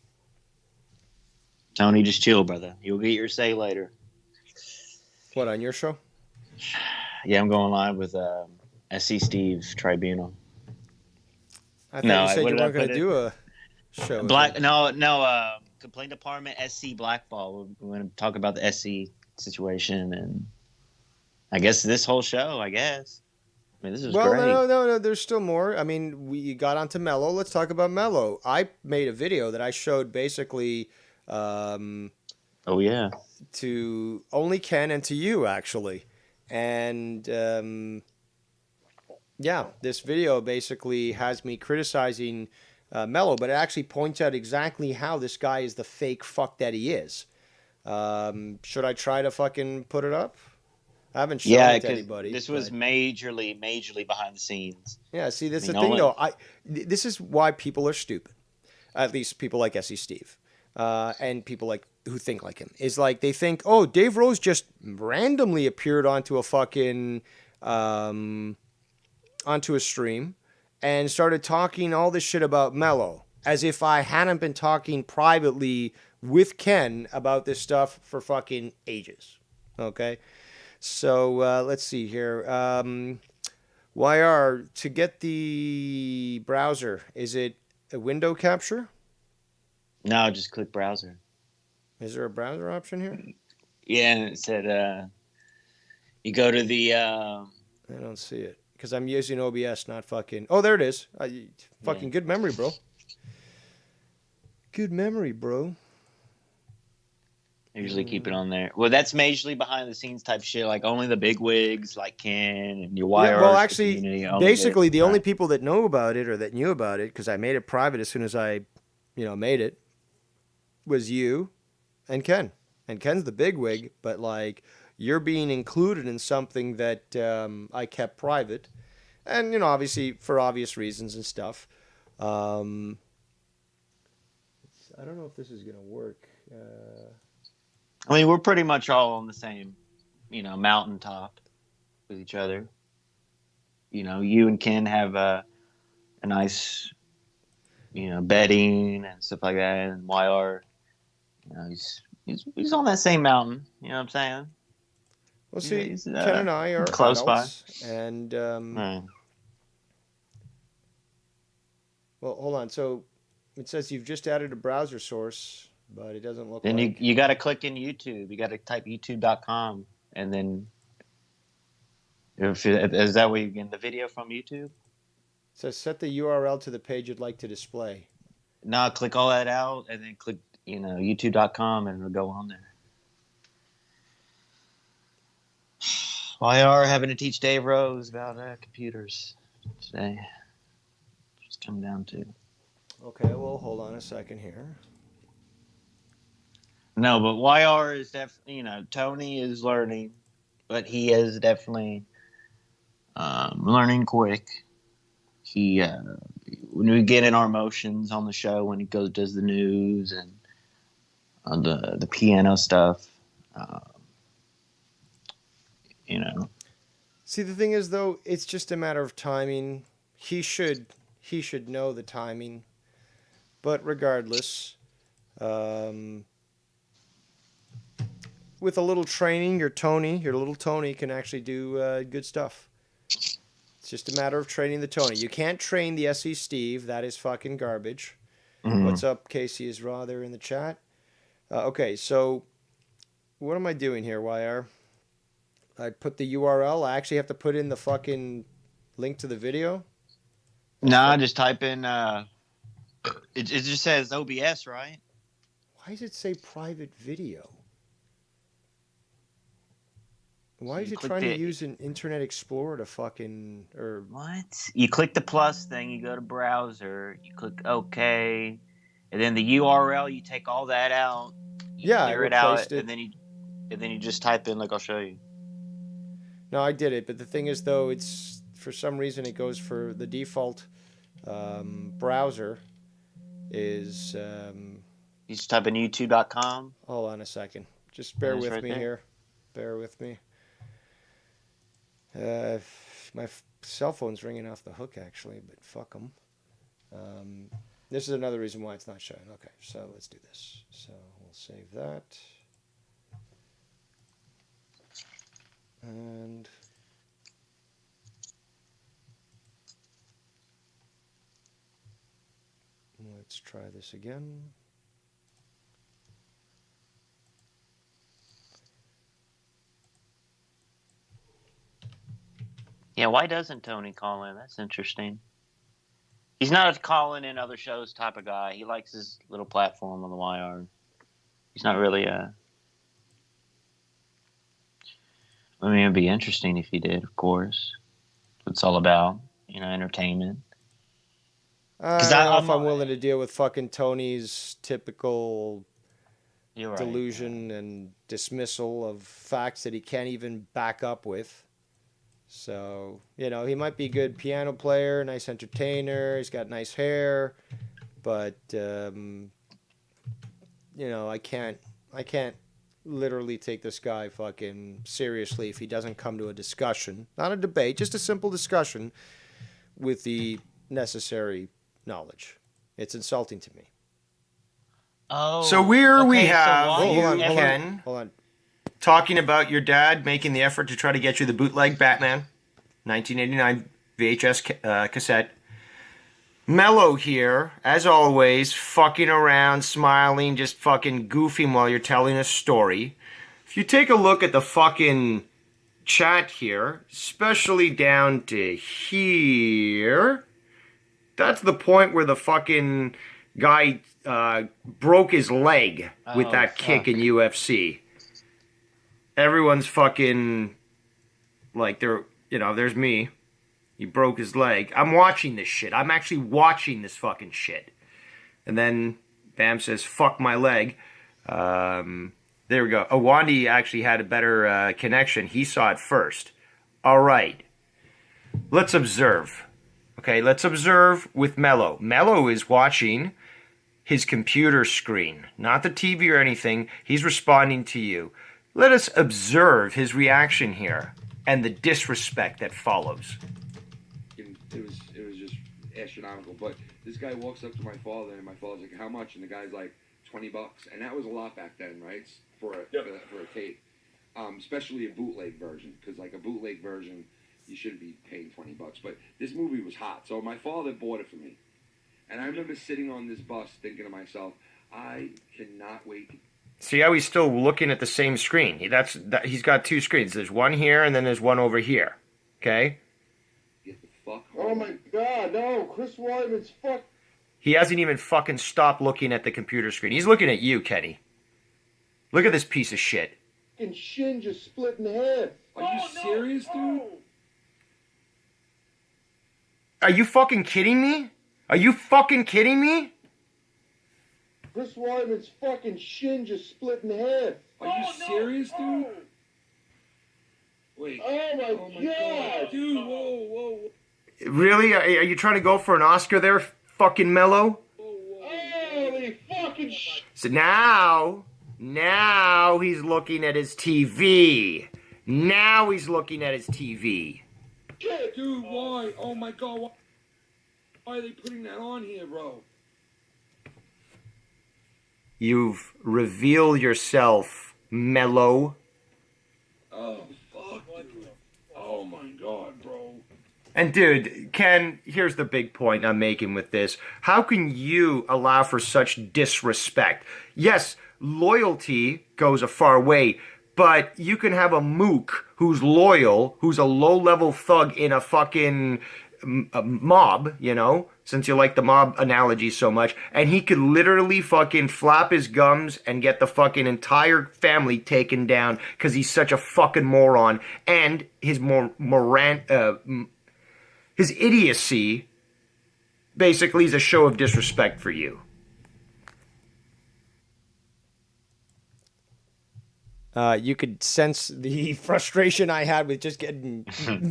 Tony, just chill, brother. You'll get your say later. What, on your show? Yeah, I'm going live with SC Steve Tribunal. I thought you said you weren't going to do a show. Complaint Department, SC Blackball. We're going to talk about the SC situation, and I guess this whole show, I guess. I mean, this is great. No, there's still more. I mean, we got onto Mello. Let's talk about Mello. I made a video that I showed basically... to only Ken and to you actually, and this video basically has me criticizing Mello, but it actually points out exactly how this guy is the fake fuck that he is. Should I try to fucking put it up? I haven't shown it to anybody. This was majorly behind the scenes. Yeah, see, that's the thing though. This is why people are stupid. At least people like SE Steve. And people like who think like him is like they think, oh, Dave Rose just randomly appeared onto a fucking onto a stream and started talking all this shit about Mello, as if I hadn't been talking privately with Ken about this stuff for fucking ages. Okay, so let's see here. YR, to get the browser, is it a window capture? No, just click browser. Is there a browser option here? Yeah, and it said you go to the... I don't see it. Because I'm using OBS, not fucking... Oh, there it is. Good memory, bro. Good memory, bro. I usually keep it on there. Well, that's majorly behind the scenes type shit, like only the big wigs like Ken and your wire. Well, actually, basically the only people that know about it or that knew about it, because I made it private as soon as I, made it, was you and Ken and Ken's the bigwig, but like you're being included in something that I kept private, and obviously for obvious reasons and stuff. I don't know if this is gonna work. I mean, we're pretty much all on the same, mountaintop with each other. You and Ken have a nice, bedding and stuff like that, and YR, he's on that same mountain. You know what I'm saying? Well, see, He's, Ken and I are close adults, and Right. well, hold on. So it says you've just added a browser source, but it doesn't look Then like. you got to click in YouTube. You got to type youtube.com, and then is that where you get the video from YouTube? It says set the URL to the page you'd like to display. No, click all that out, and then click youtube.com, and it'll go on there. YR having to teach Dave Rose about computers today. It's coming down to. Okay, well, hold on a second here. No, but YR is definitely, Tony is learning, but he is definitely learning quick. He, when we get in our motions on the show, when he does the news and the piano stuff, See, the thing is, though, it's just a matter of timing. He should know the timing, but regardless, with a little training, your little Tony can actually do good stuff. It's just a matter of training the Tony. You can't train the SE Steve. That is fucking garbage. Mm-hmm. What's up, Casey is raw there in the chat. Okay, so what am I doing here, YR? I put the URL. I actually have to put in the fucking link to the video. No, just type in. It just says OBS, right? Why does it say private video? Why is it trying to use an Internet Explorer to fucking or what? You click the plus thing. You go to browser. You click OK, and then the URL. You take all that out. I clear it out, replaced it. and then you just type in like I'll show you. No, I did it, but the thing is, though, it's for some reason it goes for the default browser is. You just type in youtube.com. Hold on a second. Just bear with right me there. here. Bear with me. My cell phone's ringing off the hook, actually, but fuck them. This is another reason why it's not showing. Okay, so let's do this. So we'll save that. And let's try this again. Yeah, why doesn't Tony call in? That's interesting. He's not a calling in other shows type of guy. He likes his little platform on the YR. He's not really a. I mean, it'd be interesting if he did, of course. It's all about, entertainment. I don't know if I'm willing to deal with fucking Tony's typical delusion and dismissal of facts that he can't even back up with. So, he might be a good piano player, nice entertainer, he's got nice hair, but, I can't literally take this guy fucking seriously if he doesn't come to a discussion, not a debate, just a simple discussion with the necessary knowledge. It's insulting to me. Oh. So we have Ken hold on. Talking about your dad making the effort to try to get you the bootleg Batman 1989 VHS cassette. Mello here, as always, fucking around, smiling, just fucking goofing while you're telling a story. If you take a look at the fucking chat here, especially down to here, that's the point where the fucking guy broke his leg with that kick in UFC. Everyone's fucking like there's me. He broke his leg. I'm watching this shit. I'm actually watching this fucking shit. And then Bam says, fuck my leg. Then There we go. Awandi actually had a better connection. He saw it first. All right. Let's observe. Okay, let's observe with Mello. Mello is watching his computer screen, not the TV or anything. He's responding to you. Let us observe his reaction here and the disrespect that follows. It was just astronomical. But this guy walks up to my father, and my father's like, "How much?" And the guy's like, $20, and that was a lot back then, right? For a tape, especially a bootleg version, because like a bootleg version, you shouldn't be paying $20. But this movie was hot, so my father bought it for me, and I remember sitting on this bus thinking to myself, I cannot wait. See how he's still looking at the same screen. He's got two screens. There's one here, and then there's one over here. Okay. Get the fuck home. Oh my God, no! Chris Weidman's fuck. He hasn't even fucking stopped looking at the computer screen. He's looking at you, Kenny. Look at this piece of shit. Fucking shin just split in half. Are you serious, dude? Are you fucking kidding me? Are you fucking kidding me? Chris Weidman's fucking shin just split in half. Are you serious, dude? Wait. Oh my God, dude! Whoa! Really? Are you trying to go for an Oscar there, fucking Mello? Holy fucking So now he's looking at his TV. Now he's looking at his TV. shit! Dude, why? Oh my God! Why are they putting that on here, bro? You've revealed yourself, Mello. Oh fuck, dude! Oh my God, bro! And dude, Ken, here's the big point I'm making with this. How can you allow for such disrespect? Yes, loyalty goes a far way, but you can have a mook who's loyal, who's a low-level thug in a fucking mob, you know, since you like the mob analogy so much, and he could literally fucking flap his gums and get the fucking entire family taken down because he's such a fucking moron, and his his idiocy basically is a show of disrespect for you. You could sense the frustration I had with just getting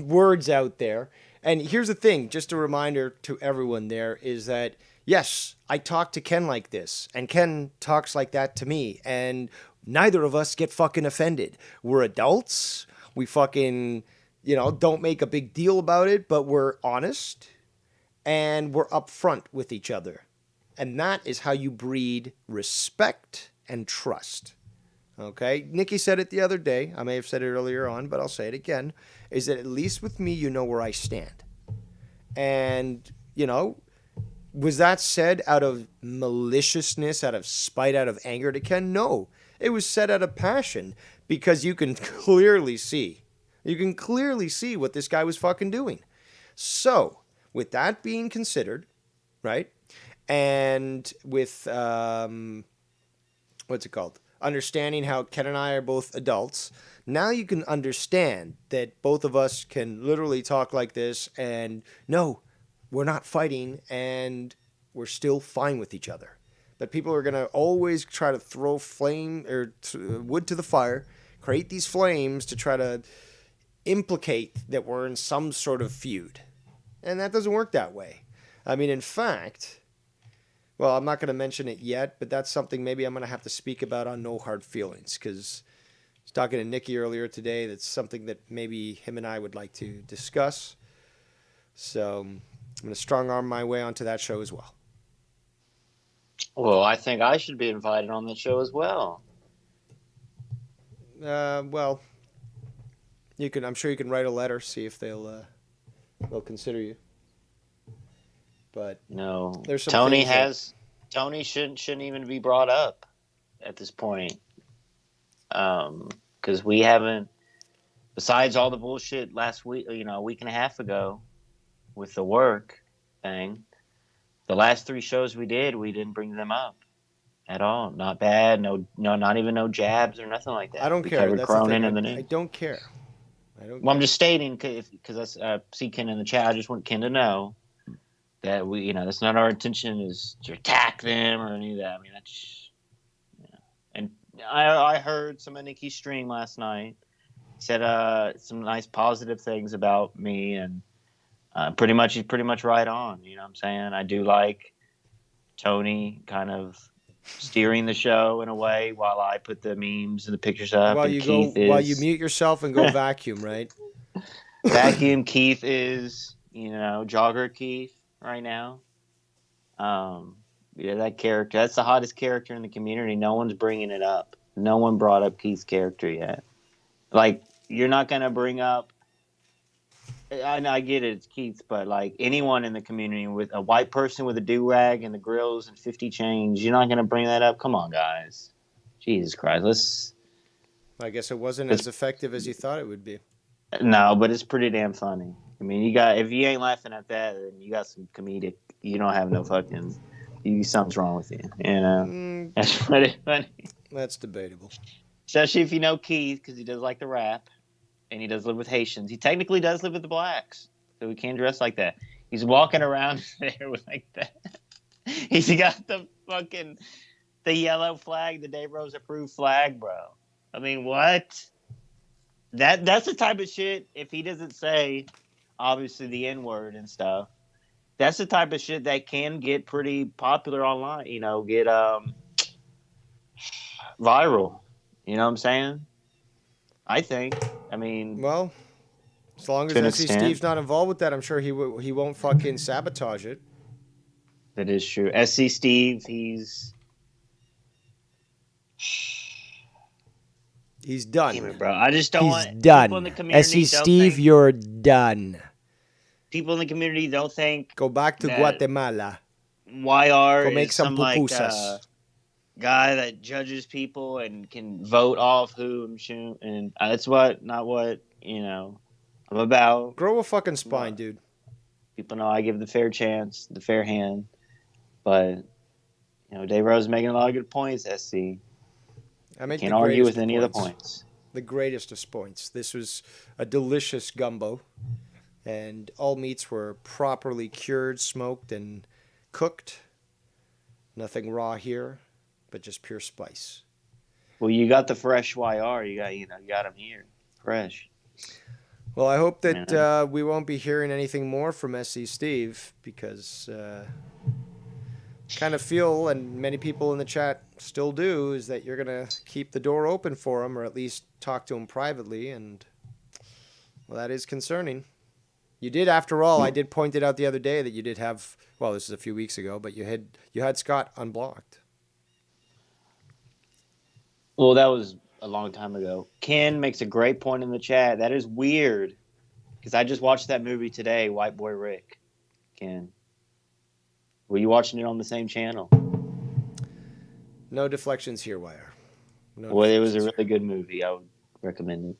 words out there. And here's the thing, just a reminder to everyone there, is that, yes, I talk to Ken like this, and Ken talks like that to me, and neither of us get fucking offended. We're adults. We fucking, don't make a big deal about it, but we're honest, and we're upfront with each other. And that is how you breed respect and trust. Okay? Nikki said it the other day. I may have said it earlier on, but I'll say it again. Is that at least with me, you know where I stand. And, was that said out of maliciousness, out of spite, out of anger to Ken? No. It was said out of passion because you can clearly see. You can clearly see what this guy was fucking doing. So, with that being considered, right? And with, what's it called? Understanding how Ken and I are both adults, now you can understand that both of us can literally talk like this and no, we're not fighting and we're still fine with each other. But people are going to always try to throw wood to the fire, create these flames to try to implicate that we're in some sort of feud. And that doesn't work that way. I mean, in fact, well, I'm not going to mention it yet, but that's something maybe I'm going to have to speak about on No Hard Feelings, because I was talking to Nikki earlier today. That's something that maybe him and I would like to discuss. So I'm going to strong arm my way onto that show as well. Well, I think I should be invited on the show as well. Well, I'm sure you can write a letter, see if they'll consider you. But no, there's some Tony shouldn't even be brought up at this point, because we haven't, besides all the bullshit last week, a week and a half ago, with the work thing. The last 3 shows we didn't bring them up at all. Not bad. No, not even no jabs or nothing like that. I don't care. That's Cronin in the news. I don't care. Well, I'm just stating because I see Ken in the chat. I just want Ken to know that that's not our intention is to attack them or any of that. I mean, that's, and I heard some of Nikki's stream last night. He said some nice positive things about me, and he's pretty much right on. You know what I'm saying? I do like Tony kind of steering the show in a way while I put the memes and the pictures up. While And you Keith go, while is you mute yourself and go vacuum, right? vacuum. Keith is, jogger Keith right now. Yeah, that character. That's the hottest character in the community. No one's bringing it up. No one brought up Keith's character yet. Like, you're not going to bring up. I get it, it's Keith's, but like anyone in the community with a white person with a do-rag and the grills and 50 chains, you're not going to bring that up? Come on, guys. Jesus Christ. I guess it wasn't as effective as you thought it would be. No, but it's pretty damn funny. I mean, if you ain't laughing at that, then you got some comedic. You don't have no fucking. Something's wrong with you. That's pretty funny. That's debatable. Especially if you know Keith, because he does like to rap, and he does live with Haitians. He technically does live with the blacks, so he can't dress like that. He's walking around there with like that. He's got the yellow flag, the Dave Rose approved flag, bro. I mean, what? That's the type of shit. If he doesn't say, obviously, the N-word and stuff, that's the type of shit that can get pretty popular online. Get viral. You know what I'm saying? I think. I mean, well, as long as SC Steve's not involved with that, I'm sure he won't fucking sabotage it. That is true. SC Steve, he's done. Damn it, bro. I just don't want done. People in the community. SC Steve, you're done. People in the community don't think. Go back to Guatemala. YR Go make is some pupusas. Guy that judges people and can vote off who and shoot, and that's not what I'm about. Grow a fucking spine, dude. People know I give the fair chance, the fair hand, but Dave Rose is making a lot of good points. SC, can't argue with any of the points. The greatest of points. This was a delicious gumbo, and all meats were properly cured, smoked, and cooked. Nothing raw here, but just pure spice. Well, you got the fresh YR. You got them here, fresh. Well, I hope that we won't be hearing anything more from SC Steve, because kind of feel, and many people in the chat still do, is that you're going to keep the door open for him, or at least talk to him privately, and well, that is concerning. You did, after all, I did point it out the other day that you did have, well, this is a few weeks ago, but you had Scott unblocked. Well, that was a long time ago. Ken makes a great point in the chat. That is weird, because I just watched that movie today, White Boy Rick. Ken, were you watching it on the same channel? No deflections here, Wire. Well, it was a really good movie. I would recommend it.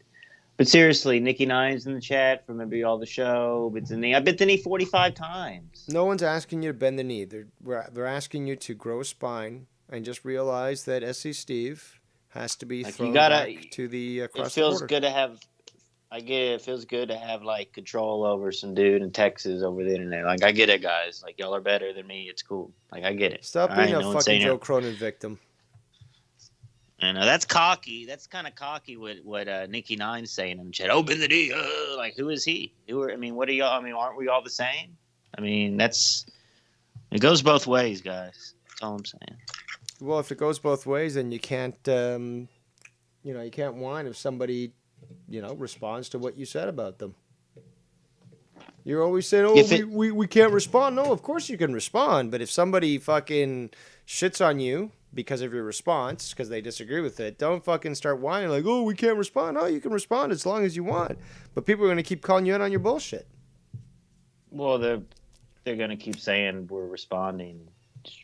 But seriously, Nikki Nine's in the chat from maybe all the show. I bent the knee 45 times. No one's asking you to bend the knee. They're asking you to grow a spine and just realize that SC Steve has to be thrown back to the across the border. It feels good to have. I get it. It feels good to have like control over some dude in Texas over the internet. Like, I get it, guys. Like, y'all are better than me. It's cool. Like, I get it. Stop being a fucking Joe Cronin victim. And that's cocky. That's kind of cocky. What Nikki Nine's saying in the chat. Open the D. Like, who is he? What are y'all? I mean, aren't we all the same? I mean, it goes both ways, guys. That's all I'm saying. Well, if it goes both ways, then you can't, you can't whine if somebody, responds to what you said about them. You're always saying, we can't respond. No, of course you can respond. But if somebody fucking shits on you because of your response, because they disagree with it, don't fucking start whining like, oh, we can't respond. No, you can respond as long as you want. But people are going to keep calling you out on your bullshit. Well, they're going to keep saying we're responding.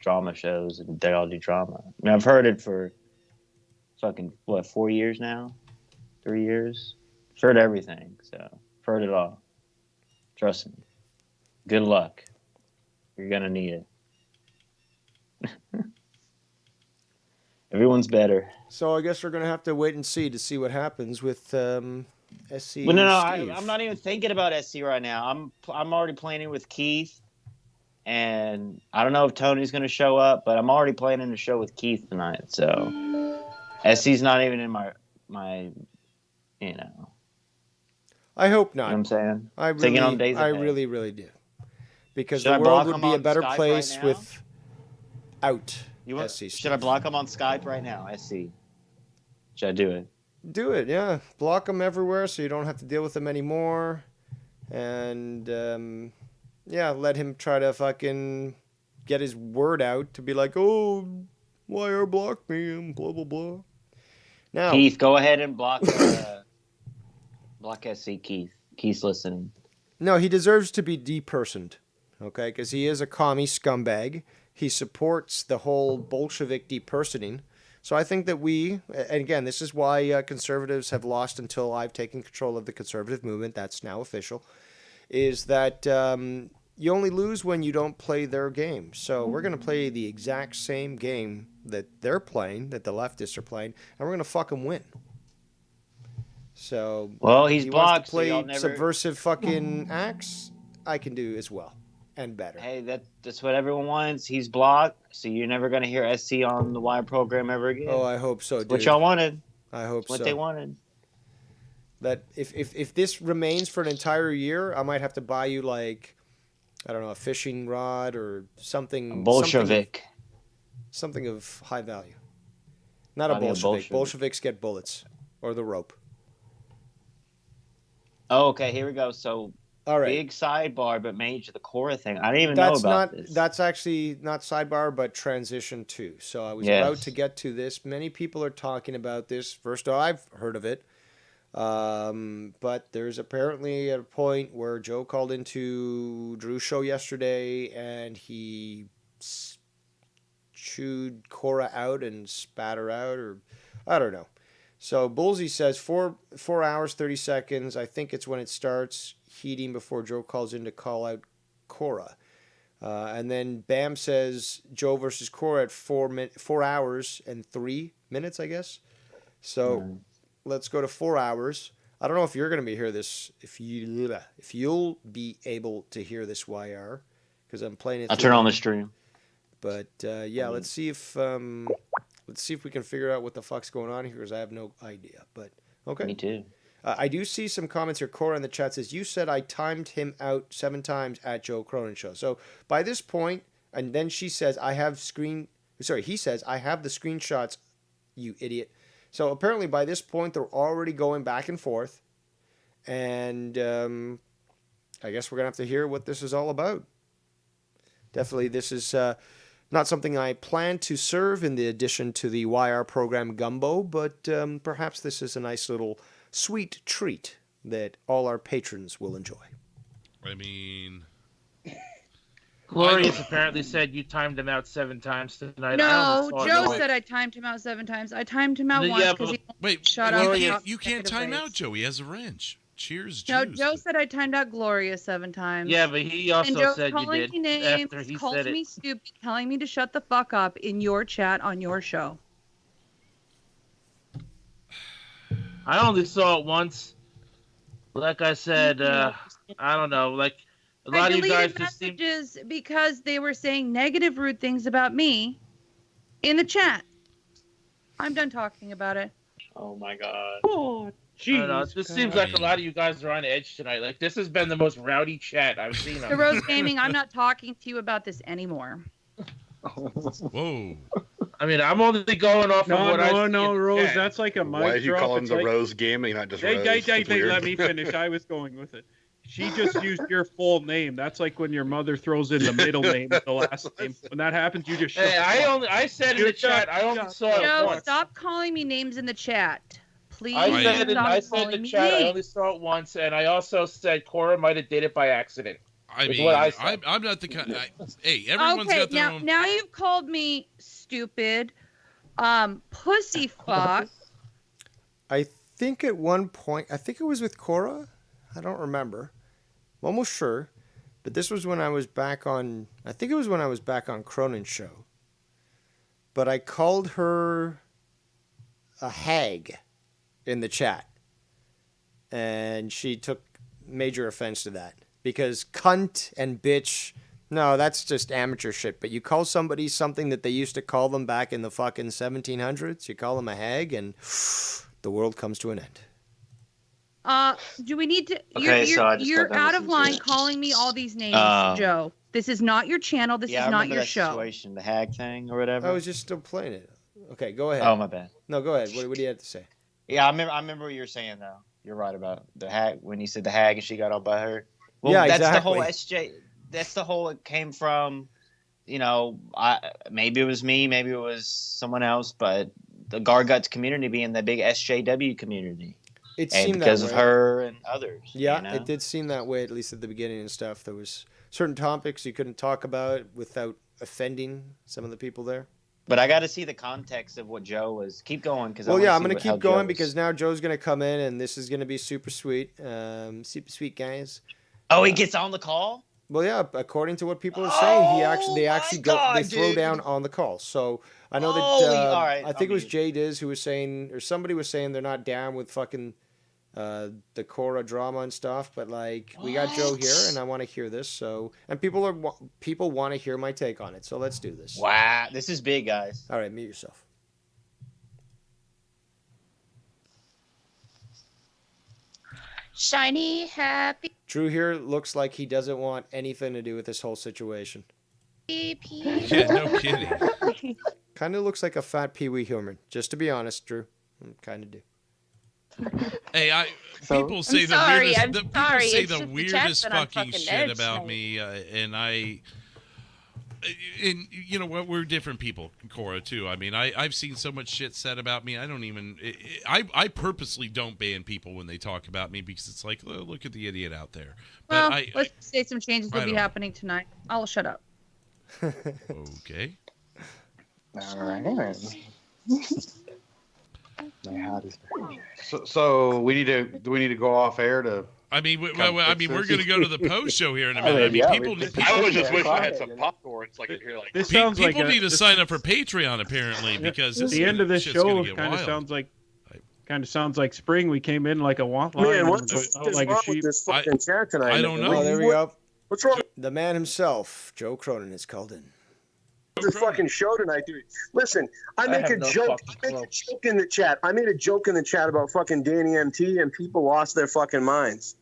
Drama shows, and they all do drama. I mean, I've heard it for fucking 4 years now, 3 years. I've heard everything, so I've heard it all. Trust me. Good luck. You're gonna need it. Everyone's better. So I guess we're gonna have to wait and see what happens with SC. Well, no, I'm not even thinking about SC right now. I'm already planning with Keith. And I don't know if Tony's going to show up, but I'm already planning a show with Keith tonight. So, SC's not even in my you know. I hope You know not. what I'm saying? I Taking on really, days I ahead. really, really do. Because Should the I world block would him be a on better Skype place right now? without SC Should I Steve. block him on Skype right now? SC. Should I do it? Do it, yeah. Block them everywhere so you don't have to deal with them anymore. And, yeah, let him try to fucking get his word out to be like, oh, YR blocked me and blah, blah, blah. Now, Keith, go ahead and block SC, Keith. Keith's listening. no, he deserves to be depersoned, okay? Because he is a commie scumbag. He supports the whole Bolshevik depersoning. So I think that and again, this is why conservatives have lost until I've taken control of the conservative movement. That's now official. Is that you only lose when you don't play their game. So we're going to play the exact same game that they're playing, that the leftists are playing, and we're going to fucking win. So, well, he's he blocked. wants to play so subversive fucking acts. I can do as well, and better. Hey, that's what everyone wants. He's blocked, so you're never gonna hear SC on the Wire program ever again. Oh, I hope so, That's dude. what y'all wanted. I hope That's what so. they wanted. That if this remains for an entire year, I might have to buy you like, I don't know, a fishing rod or something. A Bolshevik. Something of high value. Not a Probably a Bolshevik. Bolshevik. Bolsheviks get bullets or the rope. Oh, okay. Here we go. So, All right. big sidebar, but major the Cora thing. I didn't even know about this. That's actually not sidebar, but transition two. So I was Yes. about to get to this. Many people are talking about this. First, I've heard of it. But there's apparently a point where Joe called into Drew's show yesterday and he chewed Cora out and spat her out, or I don't know. So Bullseye says 4 hours 30 seconds. I think it's when it starts heating before Joe calls in to call out Cora. And then Bam says Joe versus Cora at 4 hours and 3 minutes, I guess. So let's go to 4 hours. I don't know if you're going to be hear this, if you'll be able to hear this YR, because I'm playing it. I'll turn on the stream. But yeah, let's see if we can figure out what the fuck's going on here, because I have no idea. But okay. Me too. I do see some comments here. Cora in the chat says, you said I timed him out 7 times at Joe Cronin show. So by this point, and then she says, he says, I have the screenshots, you idiot. So apparently by this point, they're already going back and forth. And I guess we're going to have to hear what this is all about. Definitely, this is not something I plan to serve in the addition to the YR program Gumbo, but perhaps this is a nice little sweet treat that all our patrons will enjoy. I mean, Glorious apparently said you timed him out 7 times tonight. No, Joe said I timed him out 7 times. I timed him out once because he wait, shut up. You can't time out Joe. He has a wrench. Cheers, No, Jews. Joe said I timed out Gloria 7 times. Yeah, but he also and Joe's said you calling did me names, after he called said me it. stupid, telling me to shut the fuck up in your chat on your show. I only saw it once. Like I said, I don't know. Like a lot of you guys just seem. Messages because they were saying negative, rude things about me in the chat. I'm done talking about it. Oh my god. Oh, I don't know. It just seems like a lot of you guys are on edge tonight. Like this has been the most rowdy chat I've seen. The Rose Gaming, I'm not talking to you about this anymore. Whoa. I mean, I'm only going off of what I see. No, in Rose, chat. that's like a mic Why did you drop. call him It's the like... Rose Gaming, not just Rose? Hey, Weird. let me finish. I was going with it. She just used your full name. That's like when your mother throws in the middle name with the last name. When that happens, you just shut Hey, I said in the chat, I only saw it Joe, once. stop calling me names in the chat. Please I said stop in the calling me chat, I names. only saw it once, and I also said Cora might have did it by accident. I is mean, what I said. I'm not the kind. Hey, everyone's Okay, got their own. now you've called me stupid, pussy fuck. I think at one point, I think it was with Cora. I don't remember. I'm almost sure. But this was when I was back on, I think it was when I was back on Cronin's show. But I called her a hag in the chat. And she took major offense to that. Because cunt and bitch No, that's just amateur shit. But you call somebody something that they used to call them back in the fucking 1700s. You call them a hag, and the world comes to an end. Do we need to? Okay, you're so I just you're got done out of listening to line it. calling me all these names, Joe. This is not your channel. This Yeah, is I not remember your that show. situation, the hag thing or whatever. I was just still playing it. Okay, go ahead. Oh, my bad. No, go ahead. What do you have to say? Yeah, I remember what you were saying though. You're right about the hag when you said the hag and she got all butthurt. Well, Yeah, that's exactly. the whole SJ. That's the whole. It came from, maybe it was me, maybe it was someone else, but the Garguts community being the big SJW community. It and seemed because that of way. her and others. Yeah, you know? it did seem that way, at least at the beginning and stuff. There was certain topics you couldn't talk about without offending some of the people there. But I got to see the context of what Joe was. Keep going, because Well, yeah, I'm going to keep going because now Joe's going to come in and this is going to be super sweet. Super sweet, guys. Oh, he gets on the call? Well, yeah, according to what people are saying, they throw down on the call. So I know that all right, I think it was Jay Diz who was saying, or somebody was saying they're not down with fucking the Cora drama and stuff. But like, we got Joe here, and I want to hear this. So, and people want to hear my take on it. So let's do this. Wow, this is big, guys. All right, mute yourself. Shiny, happy. Drew here looks like he doesn't want anything to do with this whole situation. Yeah, no kidding. Kind of looks like a fat Pee Wee Herman. Just to be honest, Drew, kind of do. Hey, people say I'm sorry, people say it's the just the weirdest chat that I'm fucking fucking shit edged, about like- me, and you know what? We're different people, Cora, too. I mean, I've seen so much shit said about me. I don't even. I purposely don't ban people when they talk about me because it's like, oh, look at the idiot out there. Well, But let's say some changes will I be don't- happening tonight. I'll shut up. Okay. All right. So we need to. Do we need to go off air to? I mean, we're Come going fix to this? go to the post show here in a minute. I mean, people. I was just wishing I had some popcorn so I could hear like. This sounds people like need to sign up for Patreon apparently because this the end of this shit's show gonna get kind of wild. sounds like spring. We came in like a want line. Man, and what the went fuck out is like a wrong sheep. with this fucking chat tonight? I don't know. Oh, there we go. What's wrong? The man himself, Joe Cronin, is called in. The fucking show tonight, dude. Listen, I make a joke. I make a joke in the chat. I made a joke in the chat about fucking Danny MT, and people lost their fucking minds.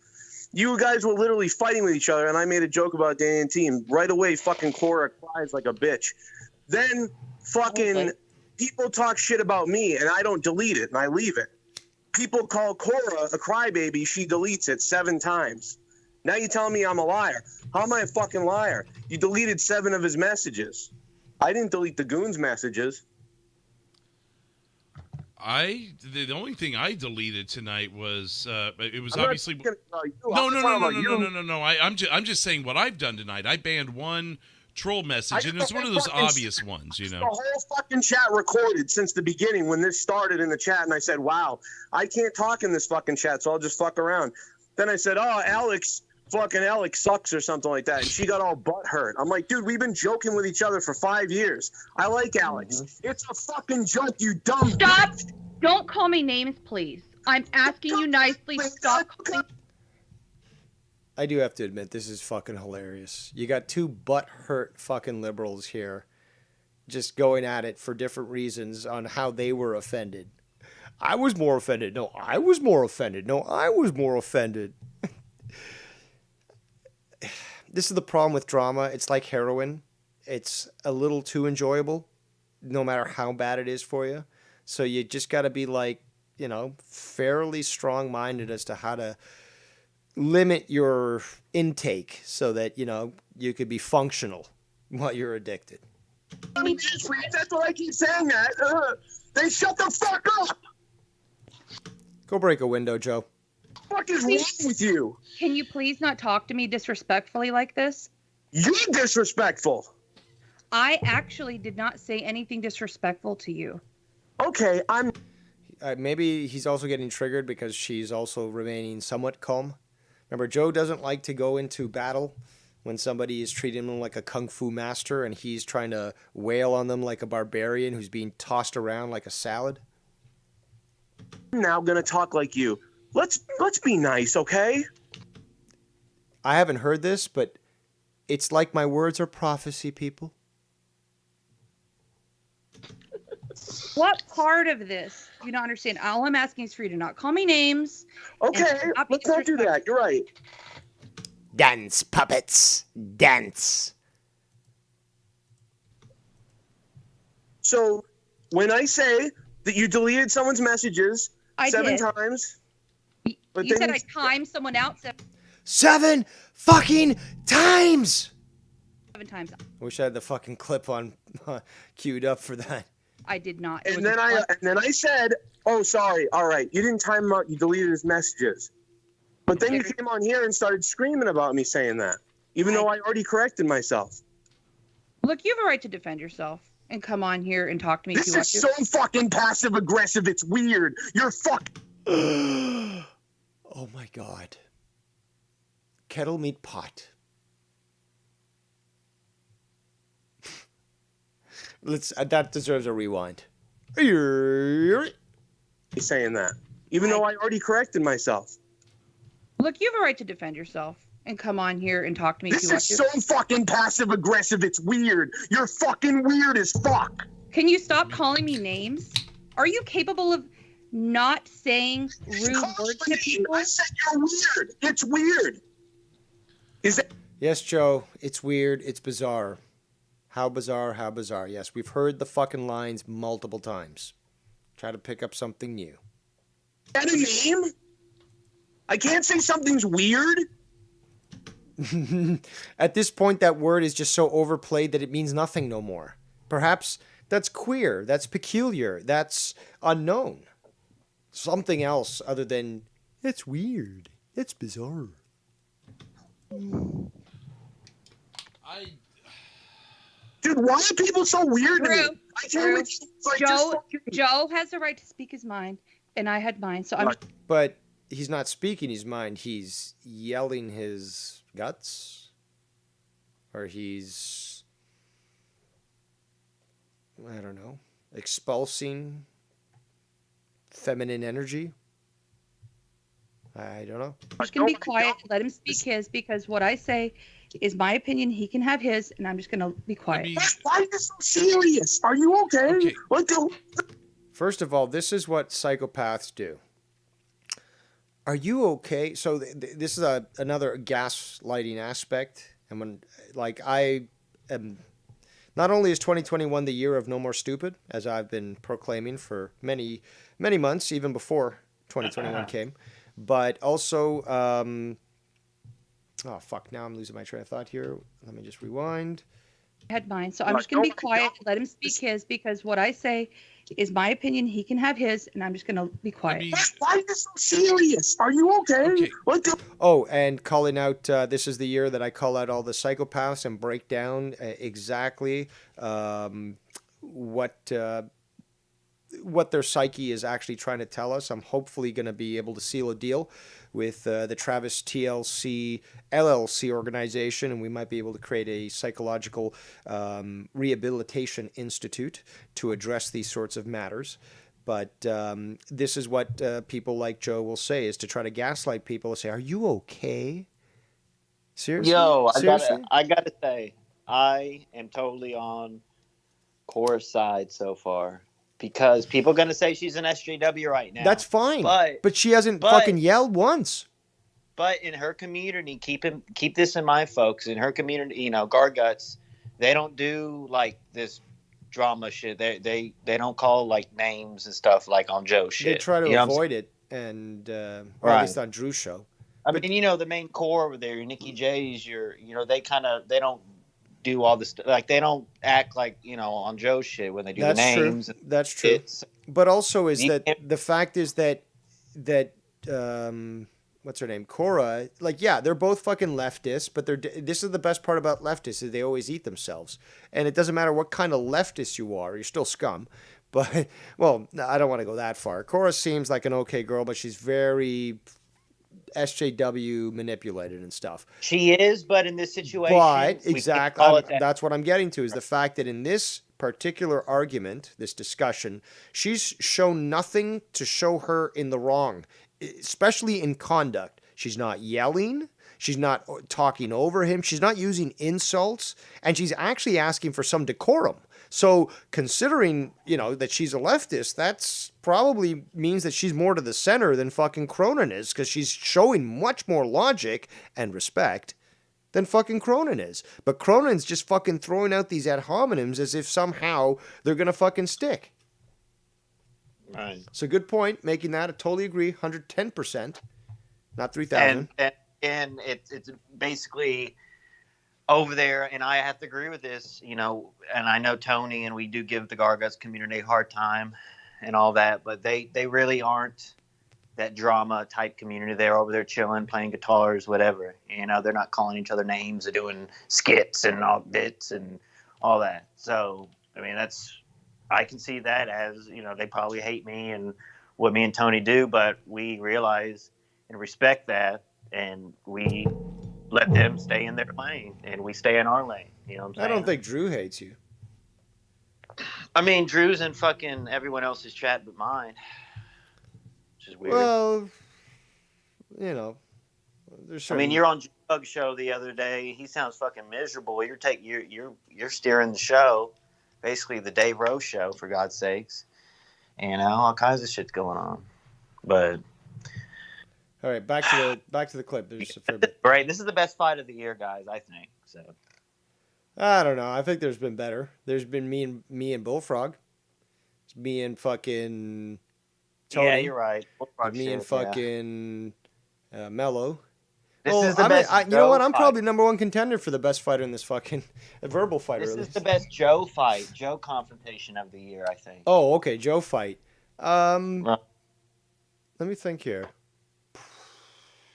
You guys were literally fighting with each other, and I made a joke about Danny MT, and right away, fucking Cora cries like a bitch. Then fucking people talk shit about me, and I don't delete it, and I leave it. People call Cora a crybaby. She deletes it 7 times. Now you're telling me I'm a liar. How am I a fucking liar? You deleted 7 of his messages. I didn't delete the goons' messages. The only thing I deleted tonight was it was I'm not obviously talking about you. no. I'm talking about you. I'm just saying what I've done tonight. I banned one troll message, and it's one of those obvious ones, you know. The whole fucking chat recorded since the beginning when this started in the chat, and I said, wow, I can't talk in this fucking chat, so I'll just fuck around. Then I said, oh, Alex sucks or something like that, and she got all butthurt. I'm like, dude, we've been joking with each other for 5 years. I like Alex. It's a fucking joke, you dumb Stop! bitch. Don't call me names, please. I'm asking you nicely. Stop calling. I do have to admit, this is fucking hilarious. You got 2 butthurt fucking liberals here just going at it for different reasons on how they were offended. I was more offended. No, I was more offended. No, I was more offended. This is the problem with drama. It's like heroin. It's a little too enjoyable, no matter how bad it is for you. So you just got to be like, you know, fairly strong-minded as to how to limit your intake so that, you know, you could be functional while you're addicted. I mean, that's what I keep saying that. They shut the fuck up. Go break a window, Joe. What is wrong with you? Can you please not talk to me disrespectfully like this? You're disrespectful. I actually did not say anything disrespectful to you. Okay, I'm... Maybe he's also getting triggered because she's also remaining somewhat calm. Remember, Joe doesn't like to go into battle when somebody is treating him like a kung fu master and he's trying to wail on them like a barbarian who's being tossed around like a salad. I'm now gonna talk like you. Let's be nice, okay? I haven't heard this, but It's like my words are prophecy, people. What part of this do you not understand? All I'm asking is for you to not call me names. Okay, let's not do that. You're right. Dance, puppets, dance. So when I say that you deleted someone's messages I 7 did. times, but You then said I timed someone out 7 fucking times. 7 times. I wish I had the fucking clip on queued up for that. I did not. It and was then I said, "Oh, sorry. All right, you didn't time him out. You deleted his messages." But then you came on here and started screaming about me saying that, even though I already corrected myself. Look, you have a right to defend yourself and come on here and talk to me. This if you is want so fucking passive aggressive. It's weird. You're Oh my god. Kettle meat pot. That deserves a rewind. Saying that, even though I already corrected myself. Look, you have a right to defend yourself and come on here and talk to me. This is so fucking passive aggressive. It's weird. You're fucking weird as fuck. Can you stop calling me names? Are you capable of not saying rude words to people? I said you're weird. It's weird. Is that? Yes, Joe. It's weird. It's bizarre. How bizarre, how bizarre. Yes, we've heard the fucking lines multiple times. Try to pick up something new. Is that a name? I can't say something's weird. At this point, that word is just so overplayed that it means nothing no more. Perhaps that's queer, that's peculiar, that's unknown. Something else other than, it's weird, it's bizarre. Dude, why are people so weird to me? I Drew, can't like Joe has the right to speak his mind, and I had mine. So I'm. But he's not speaking his mind. He's yelling his guts, or he's, I don't know, expulsing feminine energy. I don't know. I'm just gonna be quiet. Let him speak his, because what I say is my opinion. He can have his, and I'm just gonna be quiet. Why are you so serious? Are you okay? What the? First of all, this is what psychopaths do. Are you okay? So this is another gaslighting aspect. And when, like, I am, not only is 2021 the year of no more stupid, as I've been proclaiming for many, many months, even before 2021 came, but also, oh fuck, now I'm losing my train of thought here. Let me just rewind. I had mine. So I'm just gonna be quiet. Let him speak his, because what I say is my opinion. He can have his, and I'm just gonna be quiet. Why are you so serious? Are you okay? What the? Oh, and calling out, this is the year that I call out all the psychopaths and break down exactly what their psyche is actually trying to tell us. I'm hopefully going to be able to seal a deal with the Travis TLC LLC organization, and we might be able to create a psychological rehabilitation institute to address these sorts of matters. But this is what people like Joe will say, is to try to gaslight people and say, are you okay? Seriously? Yo, Seriously? I gotta say, I am totally on Cora's side so far. Because people are going to say she's an SJW right now. That's fine. But she hasn't but- fucking yelled once. But in her community, keep this in mind, folks. In her community, you know, Garguts, they don't do like this drama shit. They don't call like names and stuff like on Joe's shit. They try to You know what I'm avoid it, and or Right. at least on Drew's show. I mean, you know, the main core over there, your Nikki J's, they don't do all this, like they don't act like, you know, on Joe's shit when they do That's the names. true. That's true. But also is that the fact is that what's her name, Cora? Like, yeah, they're both fucking leftists, but this is the best part about leftists, is they always eat themselves, and it doesn't matter what kind of leftist you are, you're still scum. But well, I don't want to go that far. Cora seems like an okay girl, but she's very SJW manipulated and stuff. She is, but in this situation, But we can't exactly, call it that. that's what I'm getting to, is the fact that in this particular argument, this discussion, she's shown nothing to show her in the wrong, especially in conduct. She's not yelling. She's not talking over him. She's not using insults. And she's actually asking for some decorum. So considering, that she's a leftist, that's probably means that she's more to the center than fucking Cronin is, because she's showing much more logic and respect than fucking Cronin is. But Cronin's just fucking throwing out these ad hominems as if somehow they're going to fucking stick. Right. So good point. Making that. I totally agree. 110%. Not 3,000. And it's basically over there, and I have to agree with this, and I know Tony, and we do give the Garguts community a hard time and all that, but they really aren't that drama type community. They're over there chilling, playing guitars, whatever. They're not calling each other names. They're doing skits and all bits and all that. So, I can see that as, they probably hate me and what me and Tony do, but we realize and respect that, and we let them stay in their lane, and we stay in our lane. You know what I'm saying? I don't think Drew hates you. Drew's in fucking everyone else's chat but mine, which is weird. Well, there's certain... you're on Jug's show the other day. He sounds fucking miserable. You're steering the show, basically the Dave Rose show, for God's sakes. All kinds of shit's going on. But all right, back to the clip. There's a fair bit. Right, this is the best fight of the year, guys. I think so. I don't know. I think there's been better. There's been me and Bullfrog. It's me and fucking Tony. Yeah, you're right. Me and fucking Mello. This is the best. You know what? I'm probably number one contender for the best fighter in this fucking verbal fight. This is the best Joe fight, Joe confrontation of the year, I think. Oh, okay, Joe fight. Let me think here.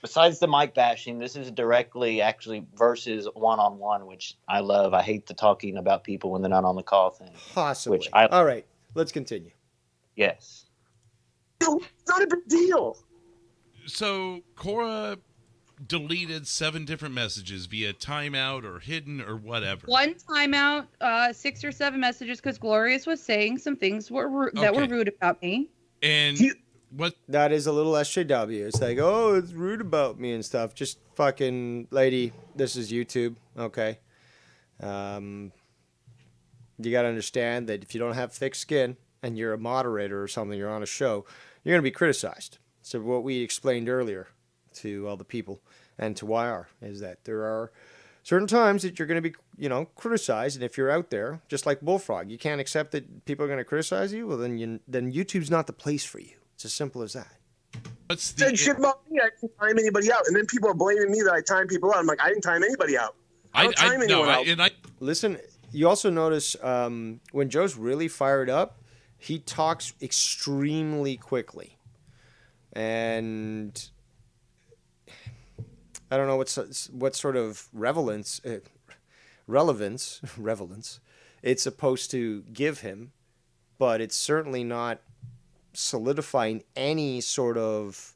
Besides the mic bashing, this is directly actually versus one-on-one, which I love. I hate the talking about people when they're not on the call thing. Possibly. All right, let's continue. Yes. It's not a big deal. So Cora deleted 7 different messages via timeout or hidden or whatever. One timeout, 6 or 7 messages, because Glorious was saying some things that were rude about me. And what? That is a little SJW. It's like, oh, it's rude about me and stuff. Just fucking lady, this is YouTube, okay? You got to understand that if you don't have thick skin and you're a moderator or something, you're on a show, you're going to be criticized. So what we explained earlier to all the people and to YR is that there are certain times that you're going to be, criticized. And if you're out there, just like Bullfrog, you can't accept that people are going to criticize you. Well, then YouTube's not the place for you. It's as simple as that. Said shit about me. I didn't time anybody out. And then people are blaming me that I time people out. I'm like, I didn't time anybody out. I don't time anyone out. Listen, you also notice when Joe's really fired up, he talks extremely quickly. And I don't know what sort of relevance it's supposed to give him, but it's certainly not solidifying any sort of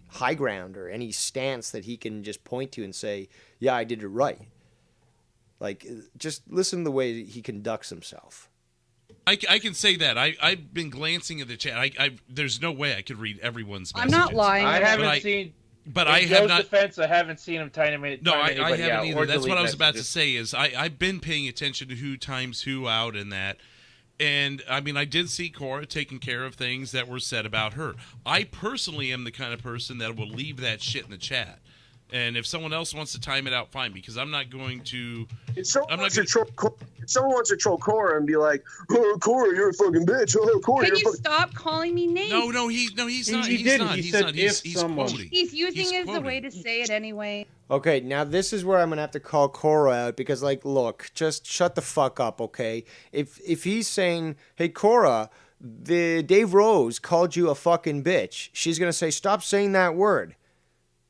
high ground or any stance that he can just point to and say, yeah, I did it right. Like, just listen to the way he conducts himself. I can say that. I've been glancing at the chat. There's no way I could read everyone's messages. I'm not lying. I haven't seen... But in I Joe's have not. Defense, I haven't seen him time anybody No, I haven't either. That's what I was about to messages. say. Is I've been paying attention to who times who out and that, and I did see Cora taking care of things that were said about her. I personally am the kind of person that will leave that shit in the chat, and if someone else wants to time it out, fine. Because I'm not going to. If someone wants to troll Cora and be like, "Oh, Cora, you're a fucking bitch. Oh, Cora, Can you stop calling me names? No, he's not. He's not. He's quoting. He's using it as a way to say it anyway. Okay, now this is where I'm gonna have to call Cora out because, like, look, just shut the fuck up, okay? If he's saying, "Hey, Cora, the Dave Rose called you a fucking bitch," she's gonna say, "Stop saying that word."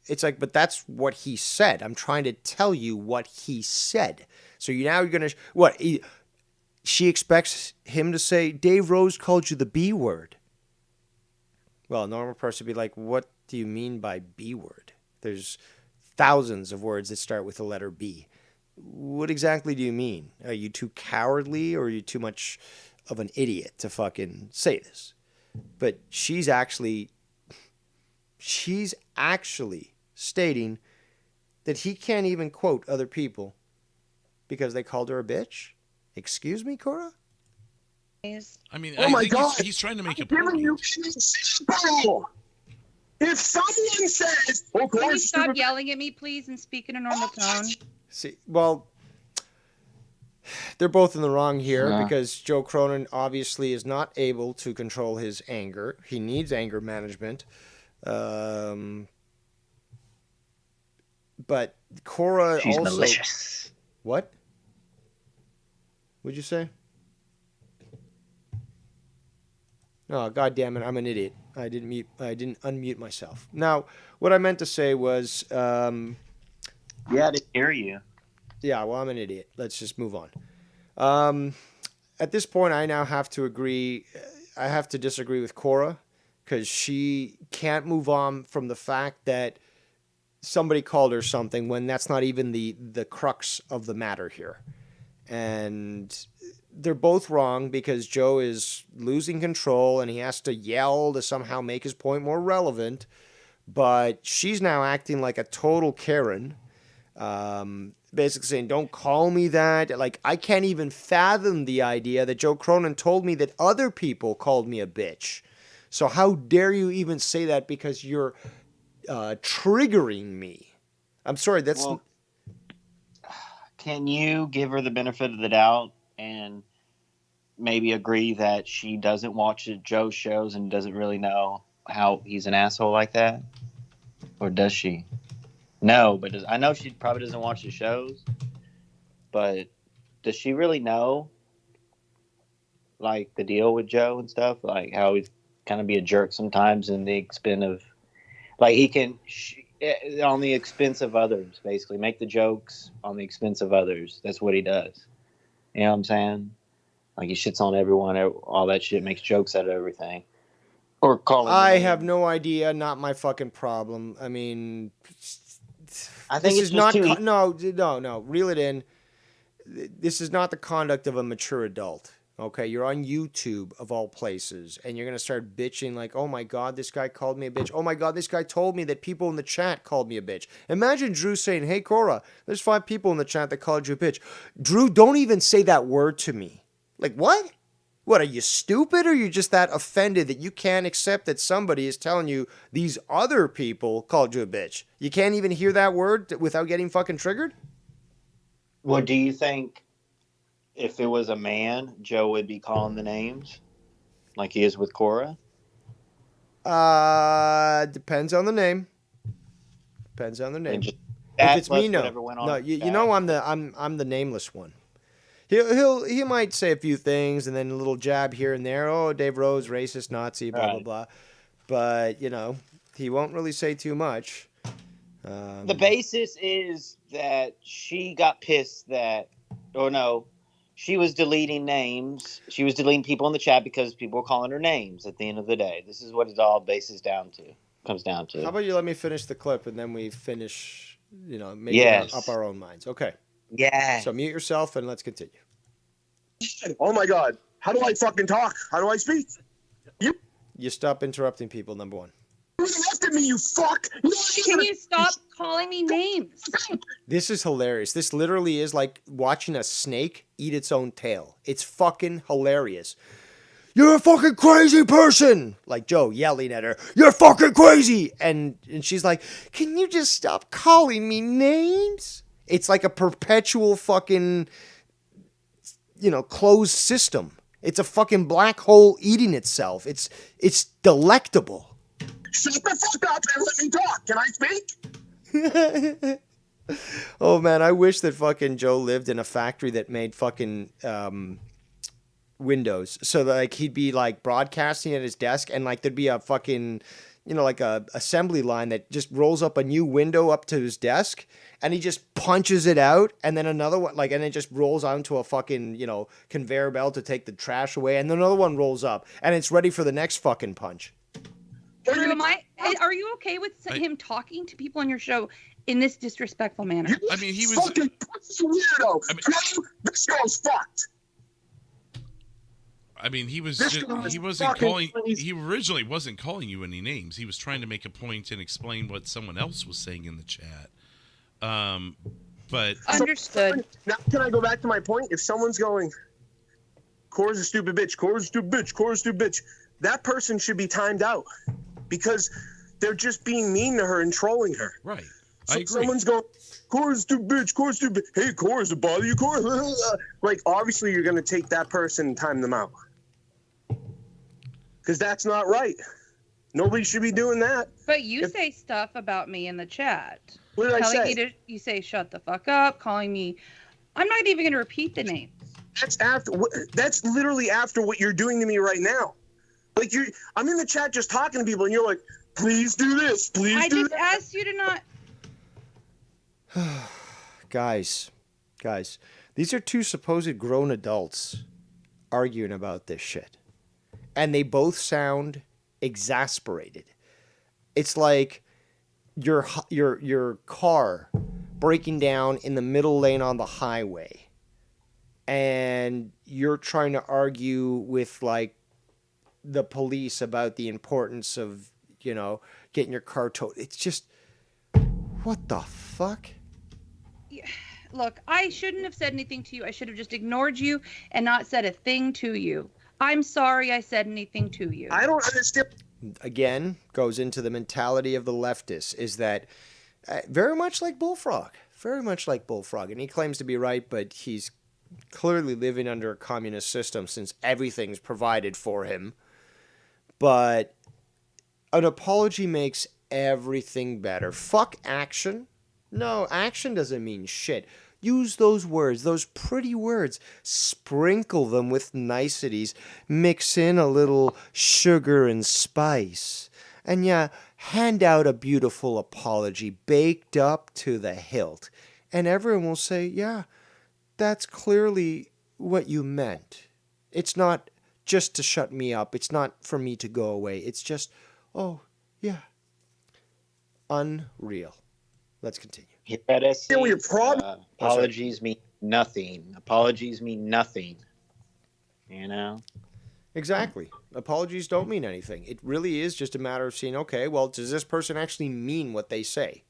It's like, but that's what he said. I'm trying to tell you what he said. So you're going to... What? She expects him to say, Dave Rose called you the B word. Well, a normal person would be like, what do you mean by B word? There's thousands of words that start with the letter B. What exactly do you mean? Are you too cowardly or are you too much of an idiot to fucking say this? But she's actually stating that he can't even quote other people because they called her a bitch? Excuse me, Cora? I mean, Oh I my think God. he's trying to make a I'm giving point. you an example. If someone says, "Oh, Can you Cora's stop stupid," yelling at me, please, and speak in a normal tone? See, well, they're both in the wrong here Yeah. because Joe Cronin obviously is not able to control his anger. He needs anger management. But Cora She's also... malicious. What? What'd you say? Oh, God damn it! I'm an idiot. I didn't unmute myself. Now, what I meant to say was, Yeah, I didn't hear you. yeah. Well, I'm an idiot. Let's just move on. At this point, I now have to agree. I have to disagree with Cora because she can't move on from the fact that somebody called her something when that's not even the crux of the matter here. And they're both wrong because Joe is losing control and he has to yell to somehow make his point more relevant. But she's now acting like a total Karen, basically saying, "Don't call me that." Like, I can't even fathom the idea that Joe Cronin told me that other people called me a bitch. So how dare you even say that because you're triggering me? I'm sorry, that's... Well, can you give her the benefit of the doubt and maybe agree that she doesn't watch Joe's shows and doesn't really know how he's an asshole like that? Or does she? No, but I know she probably doesn't watch the shows, but does she really know, like, the deal with Joe and stuff? Like, how he's kind of be a jerk sometimes in the expense of, like, he can... on the expense of others, basically. Make the jokes on the expense of others. That's what he does. You know what I'm saying? Like, he shits on everyone, all that shit, makes jokes out of everything. Or calling I have no idea, not my fucking problem. I mean, I think this it's is not... just too No, reel it in. This is not the conduct of a mature adult. Okay, you're on YouTube of all places, and you're gonna start bitching like, "Oh my God, this guy called me a bitch. Oh my God, this guy told me that people in the chat called me a bitch." Imagine Drew saying, "Hey Cora, there's 5 people in the chat that called you a bitch." Drew, don't even say that word to me. Like, what? What, are you stupid, or are you just that offended that you can't accept that somebody is telling you these other people called you a bitch? You can't even hear that word without getting fucking triggered? Well, do you think if it was a man, Joe would be calling the names like he is with Cora? Depends on the name. Depends on the name. Just If it's plus me, no. whatever went on No, in you the know chat. I'm the nameless one. He might say a few things and then a little jab here and there. Oh, Dave Rose, racist, Nazi, blah blah Right. blah. But he won't really say too much. The basis is that she got pissed that, or no, she was deleting names. She was deleting people in the chat because people were calling her names at the end of the day. This is what it all comes down to. How about you let me finish the clip and then we finish, making Yes. up our own minds. Okay. Yeah. So mute yourself and let's continue. oh my God, how do I fucking talk? How do I speak? You stop interrupting people, number one. You left at me, you fuck. Can you stop calling me names? This is hilarious. This literally is like watching a snake eat its own tail. It's fucking hilarious. "You're a fucking crazy person!" Like Joe yelling at her, "You're fucking crazy!" And she's like, "Can you just stop calling me names?" It's like a perpetual fucking, closed system. It's a fucking black hole eating itself. It's delectable. Shut the fuck up and let me talk. Can I speak? Oh man, I wish that fucking Joe lived in a factory that made fucking windows. So that, like, he'd be like broadcasting at his desk and like there'd be a fucking, like a assembly line that just rolls up a new window up to his desk and he just punches it out and then another one, like, and it just rolls onto a fucking, conveyor belt to take the trash away and then another one rolls up and it's ready for the next fucking punch. Drew, are you okay with him talking to people on your show in this disrespectful manner? I mean, he was fucking weirdo. This girl's fucked. I mean, he He originally wasn't calling you any names. He was trying to make a point and explain what someone else was saying in the chat. But understood. Now, can I go back to my point? If someone's going, Cora's a stupid bitch, Cora's a stupid bitch, Cora's a stupid bitch, that person should be timed out because they're just being mean to her and trolling her. Right. So I agree. someone's going, Cora's a stupid bitch, Cora's stupid. Hey, Cora's a bother you, Cora? Like, obviously, you're going to take that person and time them out. Because that's not right. Nobody should be doing that. But you say stuff about me in the chat. What did I telling say? Me to, you say shut the fuck up, calling me. I'm not even going to repeat the names. That's after. That's literally after what you're doing to me right now. Like I'm in the chat just talking to people, and you're like, "Please do this, please I do just that." asked you to not. Guys, these are two supposed grown adults arguing about this shit, and they both sound exasperated. It's like your car breaking down in the middle lane on the highway, and you're trying to argue with like the police about the importance of, getting your car towed. It's just, what the fuck? Look, I shouldn't have said anything to you. I should have just ignored you and not said a thing to you. I'm sorry I said anything to you. I don't understand. Again, goes into the mentality of the leftists, is that very much like Bullfrog. And he claims to be right, but he's clearly living under a communist system since everything's provided for him. But an apology makes everything better. Fuck action. No, action doesn't mean shit. Use those words, those pretty words. Sprinkle them with niceties. Mix in a little sugar and spice. And hand out a beautiful apology baked up to the hilt. And everyone will say, yeah, that's clearly what you meant. It's not just to shut me up. It's not for me to go away. It's just, oh, yeah. Unreal. Let's continue. Here at SC, your problem. Apologies mean nothing. Apologies mean nothing. Exactly. Apologies don't mean anything. It really is just a matter of seeing, okay, well, does this person actually mean what they say?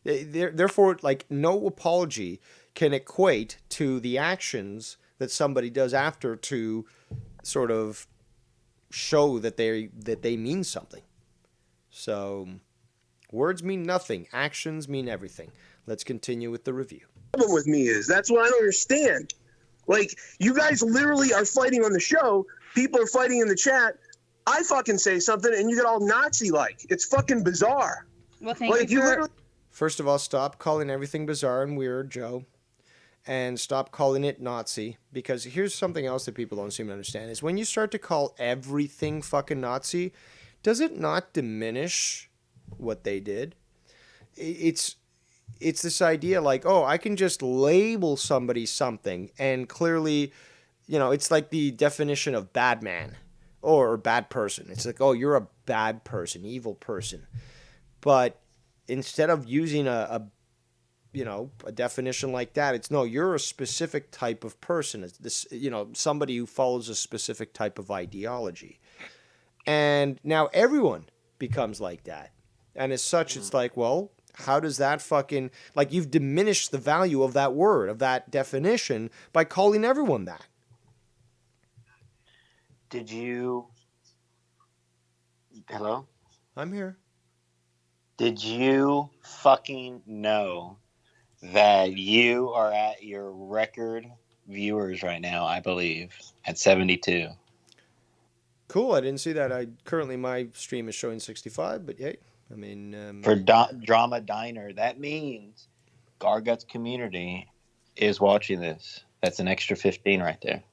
Therefore, like, no apology can equate to the actions that somebody does after to sort of show that they mean something. So, words mean nothing. Actions mean everything. Let's continue with the review. The problem with me is that's what I don't understand. Like, you guys literally are fighting on the show. People are fighting in the chat. I fucking say something and you get all Nazi-like. It's fucking bizarre. Well, thank you for... First of all, stop calling everything bizarre and weird, Joe. And stop calling it Nazi. Because here's something else that people don't seem to understand. Is when you start to call everything fucking Nazi, does it not diminish what they did? It's this idea like, oh, I can just label somebody something, and clearly, it's like the definition of bad man or bad person. It's like, oh, you're a bad person, evil person. But instead of using a definition like that, it's no, you're a specific type of person. It's this, somebody who follows a specific type of ideology. And now everyone becomes like that. And as such, it's like, well, how does that fucking, like, you've diminished the value of that word, of that definition, by calling everyone that. Did you... Hello? I'm here. Did you fucking know that you are at your record viewers right now, I believe, at 72? Cool, I didn't see that. Currently my stream is showing 65, but yay. I mean... For Drama Diner, that means Gargut's community is watching this. That's an extra 15 right there.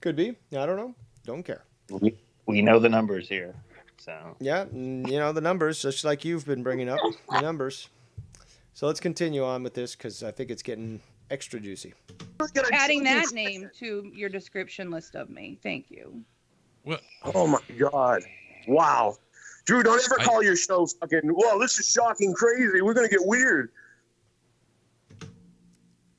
Could be. I don't know. Don't care. We know the numbers here. So yeah, the numbers, just like you've been bringing up, the numbers. So let's continue on with this because I think it's getting extra juicy. Adding that name to your description list of me. Thank you. Well, oh my God. Wow. Drew, don't ever call your show fucking, whoa, this is shocking crazy. We're going to get weird.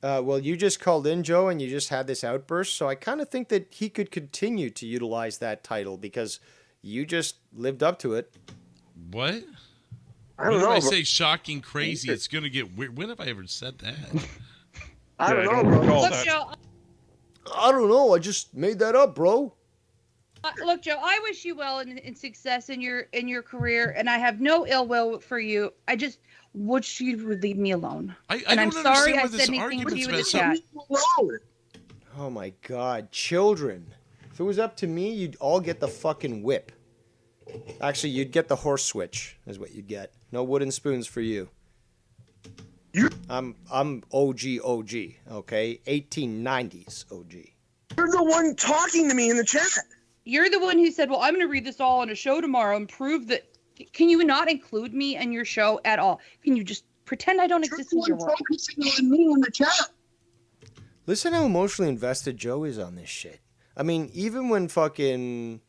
Well, you just called in, Joe, and you just had this outburst. So I kind of think that he could continue to utilize that title because you just lived up to it. What? I don't When know. I bro. say shocking, crazy, it's gonna get weird. When have I ever said that? I don't know, bro. Look, Joe. I don't know. I just made that up, bro. Look, Joe. I wish you well in success in your career, and I have no ill will for you. I just wish you would leave me alone. And I'm don't sorry understand I what this said anything to you in the argument's chat. Oh my God, children! If it was up to me, you'd all get the fucking whip. Actually, you'd get the horse switch. Is what you'd get. No wooden spoons for you. I'm OG. Okay, 1890s OG. You're the one talking to me in the chat. You're the one who said, "Well, I'm going to read this all on a show tomorrow and prove that." Can you not include me in your show at all? Can you just pretend I don't exist in your world? Focusing on me in the chat. Listen how emotionally invested Joe is on this shit. I mean, even when fucking,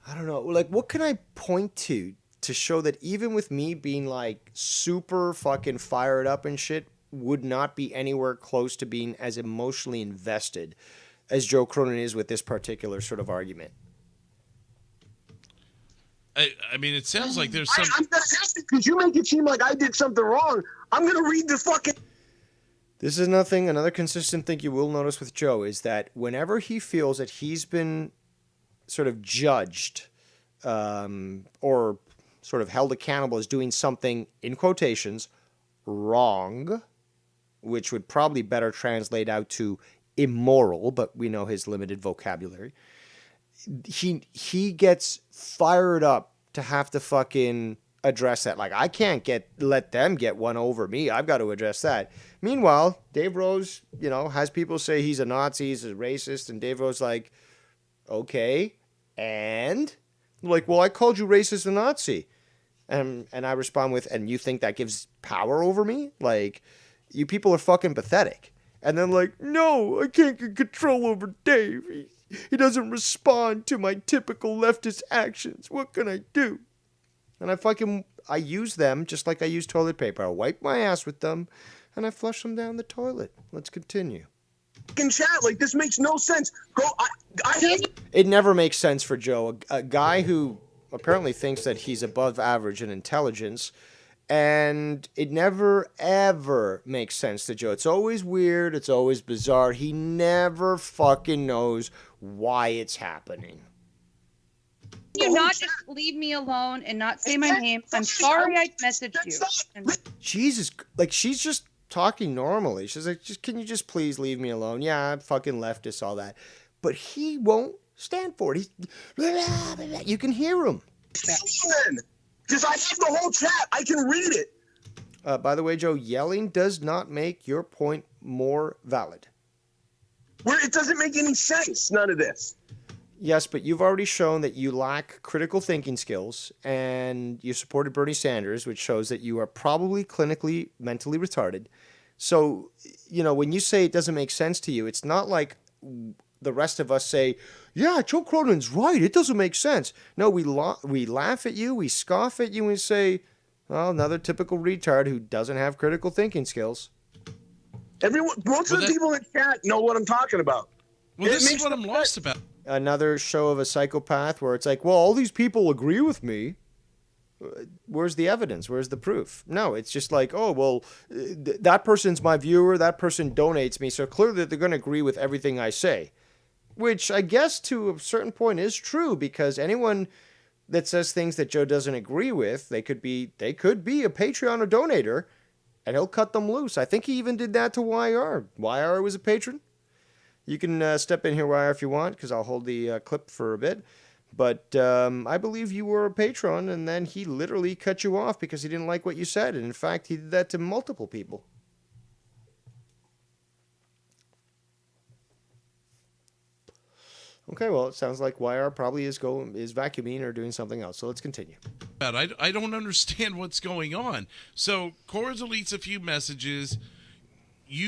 I don't know, like, what can I point to show that even with me being like super fucking fired up and shit, would not be anywhere close to being as emotionally invested as Joe Cronin is with this particular sort of argument? I mean, it sounds like there's some. I'm gonna ask it because you make it seem like I did something wrong. I'm gonna read the fucking. This is another consistent thing you will notice with Joe is that whenever he feels that he's been sort of judged or sort of held accountable as doing something, in quotations, wrong, which would probably better translate out to immoral, but we know his limited vocabulary, he gets fired up to have to fucking address that. Like, I can't let them get one over me. I've got to address that. Meanwhile, Dave Rose, has people say he's a Nazi, he's a racist, and Dave Rose like, okay, and? Like, well, I called you racist and Nazi. And I respond with, and you think that gives power over me? Like, you people are fucking pathetic. And then like, no, I can't get control over Dave. He doesn't respond to my typical leftist actions. What can I do? And I use them just like I use toilet paper. I wipe my ass with them, and I flush them down the toilet. Let's continue. Fucking chat, like, this makes no sense. It never makes sense for Joe, a guy who apparently thinks that he's above average in intelligence, and it never, ever makes sense to Joe. It's always weird. It's always bizarre. He never fucking knows why it's happening. Can you not just leave me alone and not say my name? I'm sorry I messaged you. Jesus, like, she's just talking normally. She's like, can you just please leave me alone? Yeah, I'm fucking leftist, all that. But he won't stand for it. You can hear him. Because I have the whole chat. I can read it. By the way, Joe, yelling does not make your point more valid. It doesn't make any sense, none of this. Yes, but you've already shown that you lack critical thinking skills, and you supported Bernie Sanders, which shows that you are probably clinically mentally retarded. So, when you say it doesn't make sense to you, it's not like the rest of us say, yeah, Joe Cronin's right, it doesn't make sense. No, we laugh at you, we scoff at you, and we say, well, another typical retard who doesn't have critical thinking skills. Most of the people in chat know what I'm talking about. Well, this is what I'm lost about. Another show of a psychopath where it's like, well, all these people agree with me. Where's the evidence? Where's the proof? No, it's just like, oh, well, that person's my viewer. That person donates me. So clearly they're going to agree with everything I say, which I guess to a certain point is true, because anyone that says things that Joe doesn't agree with, they could be a Patreon or donator, and he'll cut them loose. I think he even did that to YR. YR was a patron. You can step in here, YR, if you want, because I'll hold the clip for a bit. But I believe you were a patron, and then he literally cut you off because he didn't like what you said. And in fact, he did that to multiple people. Okay, well, it sounds like YR probably is vacuuming or doing something else. So let's continue. I don't understand what's going on. So Cora deletes a few messages.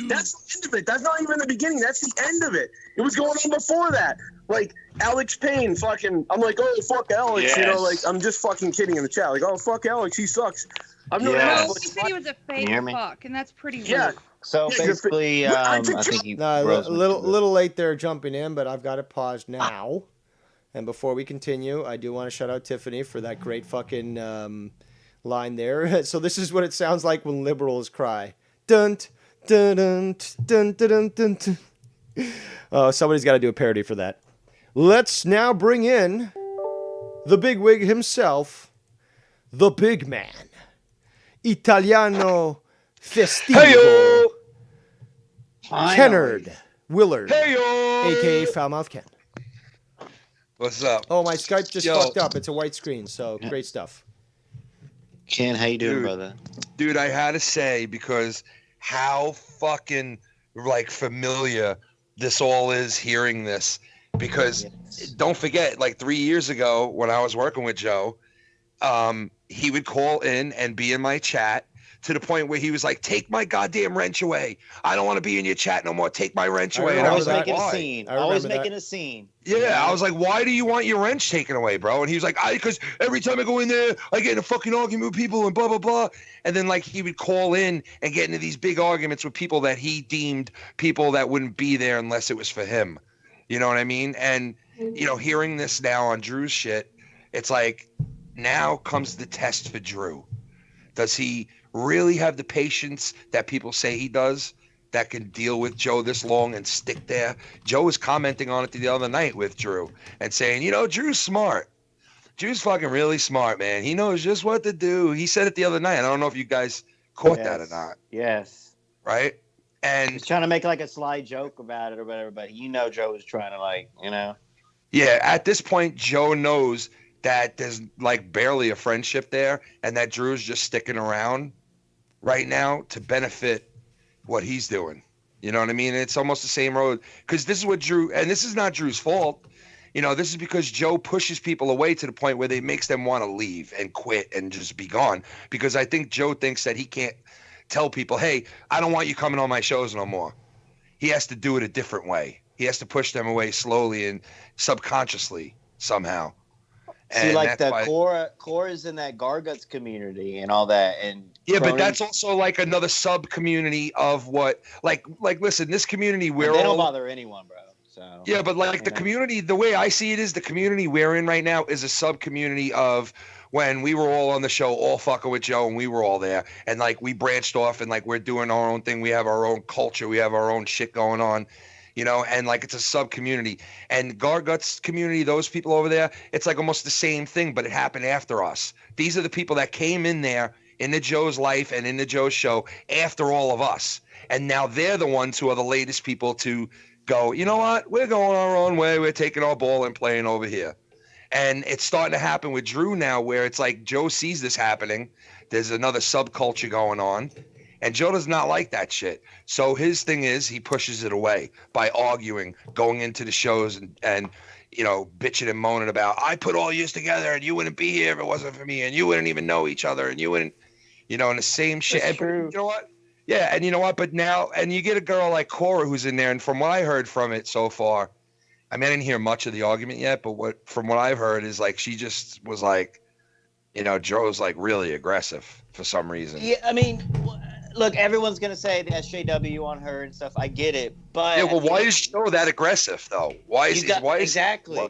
That's the end of it. That's not even the beginning. That's the end of it. It was going on before that. Like, Alex Payne, fucking, I'm like, oh, fuck Alex, Yes. like, I'm just fucking kidding in the chat. Like, oh, fuck Alex, he sucks. I'm Yeah. not No, he said he was a fake hear me? fuck, and that's pretty Yeah. rude. So basically, I think you. Little late there jumping in, but I've got it paused now. And before we continue, I do want to shout out Tiffany for that great fucking line there. So this is what it sounds like when liberals cry. Dun, dun, dun, dun, dun, dun, dun. Oh, somebody's got to do a parody for that. Let's now bring in the bigwig himself, the big man, Italiano Festivo, Hey-yo! Kennard Willard, Hey-yo! a.k.a. Foulmouth Ken. What's up? Oh, my Skype just Yo. fucked up. It's a white screen, so great stuff. Ken, how you doing, Dude. brother? Dude, I had to say, because how fucking like familiar this all is hearing this. Because don't forget, like 3 years ago when I was working with Joe, he would call in and be in my chat to the point where he was like, take my goddamn wrench away. I don't want to be in your chat no more. Take my wrench away. And I was like, making a why? scene. Always making a scene. Yeah, I was like, why do you want your wrench taken away, bro? And he was like, because every time I go in there, I get in a fucking argument with people and blah, blah, blah. And then, like, he would call in and get into these big arguments with people that he deemed people that wouldn't be there unless it was for him. You know what I mean? And, you know, hearing this now on Drew's shit, it's like, now comes the test for Drew. Does he really have the patience that people say he does, that can deal with Joe this long and stick there? Joe was commenting on it the other night with Drew and saying, you know, Drew's smart. Drew's fucking really smart, man. He knows just what to do. He said it the other night. I don't know if you guys caught that or not. Yes. Right? And he's trying to make like a sly joke about it or whatever, but you know Joe was trying to, like, you know. Yeah, at this point, Joe knows that there's like barely a friendship there and that Drew's just sticking around right now to benefit what he's doing. You know what I mean? It's almost the same road, because this is what Drew, and this is not Drew's fault. You know, this is because Joe pushes people away to the point where they makes them want to leave and quit and just be gone. Because I think Joe thinks that he can't tell people, hey, I don't want you coming on my shows no more. He has to do it a different way. He has to push them away slowly and subconsciously somehow. See, And like that's the why- core is in that Garguts community and all that, and Yeah, but Cronin- that's also like another sub community of what, like listen, this community and we're they all don't bother anyone, bro. So yeah, but like you the know. community, the way I see it is the community we're in right now is a sub community of when we were all on the show, all fucking with Joe, and we were all there, and like we branched off and like we're doing our own thing. We have our own culture, we have our own shit going on. You know, and like it's a sub community. And Garguts community, those people over there, it's like almost the same thing, but it happened after us. These are the people that came in there into Joe's life and into Joe's show after all of us. And now they're the ones who are the latest people to go, you know what? We're going our own way. We're taking our ball and playing over here. And it's starting to happen with Drew now, where it's like Joe sees this happening. There's another subculture going on. And Joe does not like that shit. So his thing is he pushes it away by arguing, going into the shows and you know, bitching and moaning about, I put all yous together and you wouldn't be here if it wasn't for me, and you wouldn't even know each other, and you wouldn't, you know, and the same shit. That's true. You know what? Yeah, and you know what? But now, and you get a girl like Cora who's in there, and from what I heard from it so far, I mean, I didn't hear much of the argument yet, but from what I've heard is like she just was like, you know, Joe's like really aggressive for some reason. Yeah, I mean, look, everyone's gonna say the SJW on her and stuff. I get it, but Yeah, well, why is Joe that aggressive though? Why is exactly?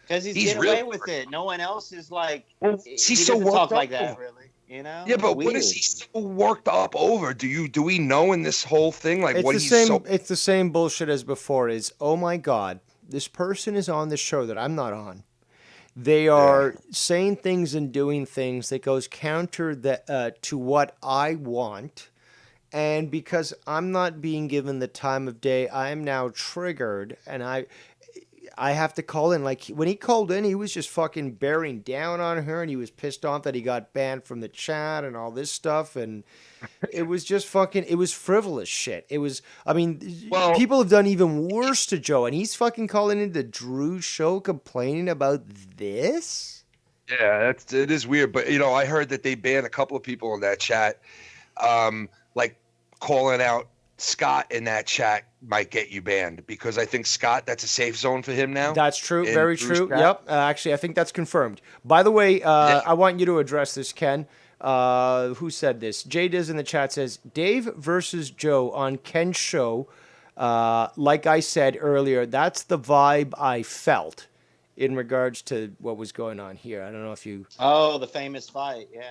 Because he's getting really away with it. No one else is like. He's he so doesn't worked talk up like that, over. really. You know? Yeah, but Weird. what is he so worked up over? Do we know in this whole thing like It's what the he's same. so? It's the same bullshit as before. Is, oh my god, this person is on the show that I'm not on. They are saying things and doing things that goes counter to what I want, and because I'm not being given the time of day, I am now triggered, and I have to call in. Like, when he called in, he was just fucking bearing down on her, and he was pissed off that he got banned from the chat and all this stuff, and it was just fucking, it was frivolous shit. It was, I mean, people have done even worse to Joe, and he's fucking calling into Drew's show complaining about this? Yeah, it is weird, but you know, I heard that they banned a couple of people in that chat, like calling out Scott in that chat might get you banned, because I think Scott, that's a safe zone for him now. That's true. in Very Drew's true. chat. Yep. Actually, I think that's confirmed. By the way, I want you to address this, Ken. Who said this? Jay Diz in the chat says, Dave versus Joe on Ken's show. Like I said earlier, that's the vibe I felt. in regards to what was going on here. I don't know if you. Oh, the famous fight, yeah,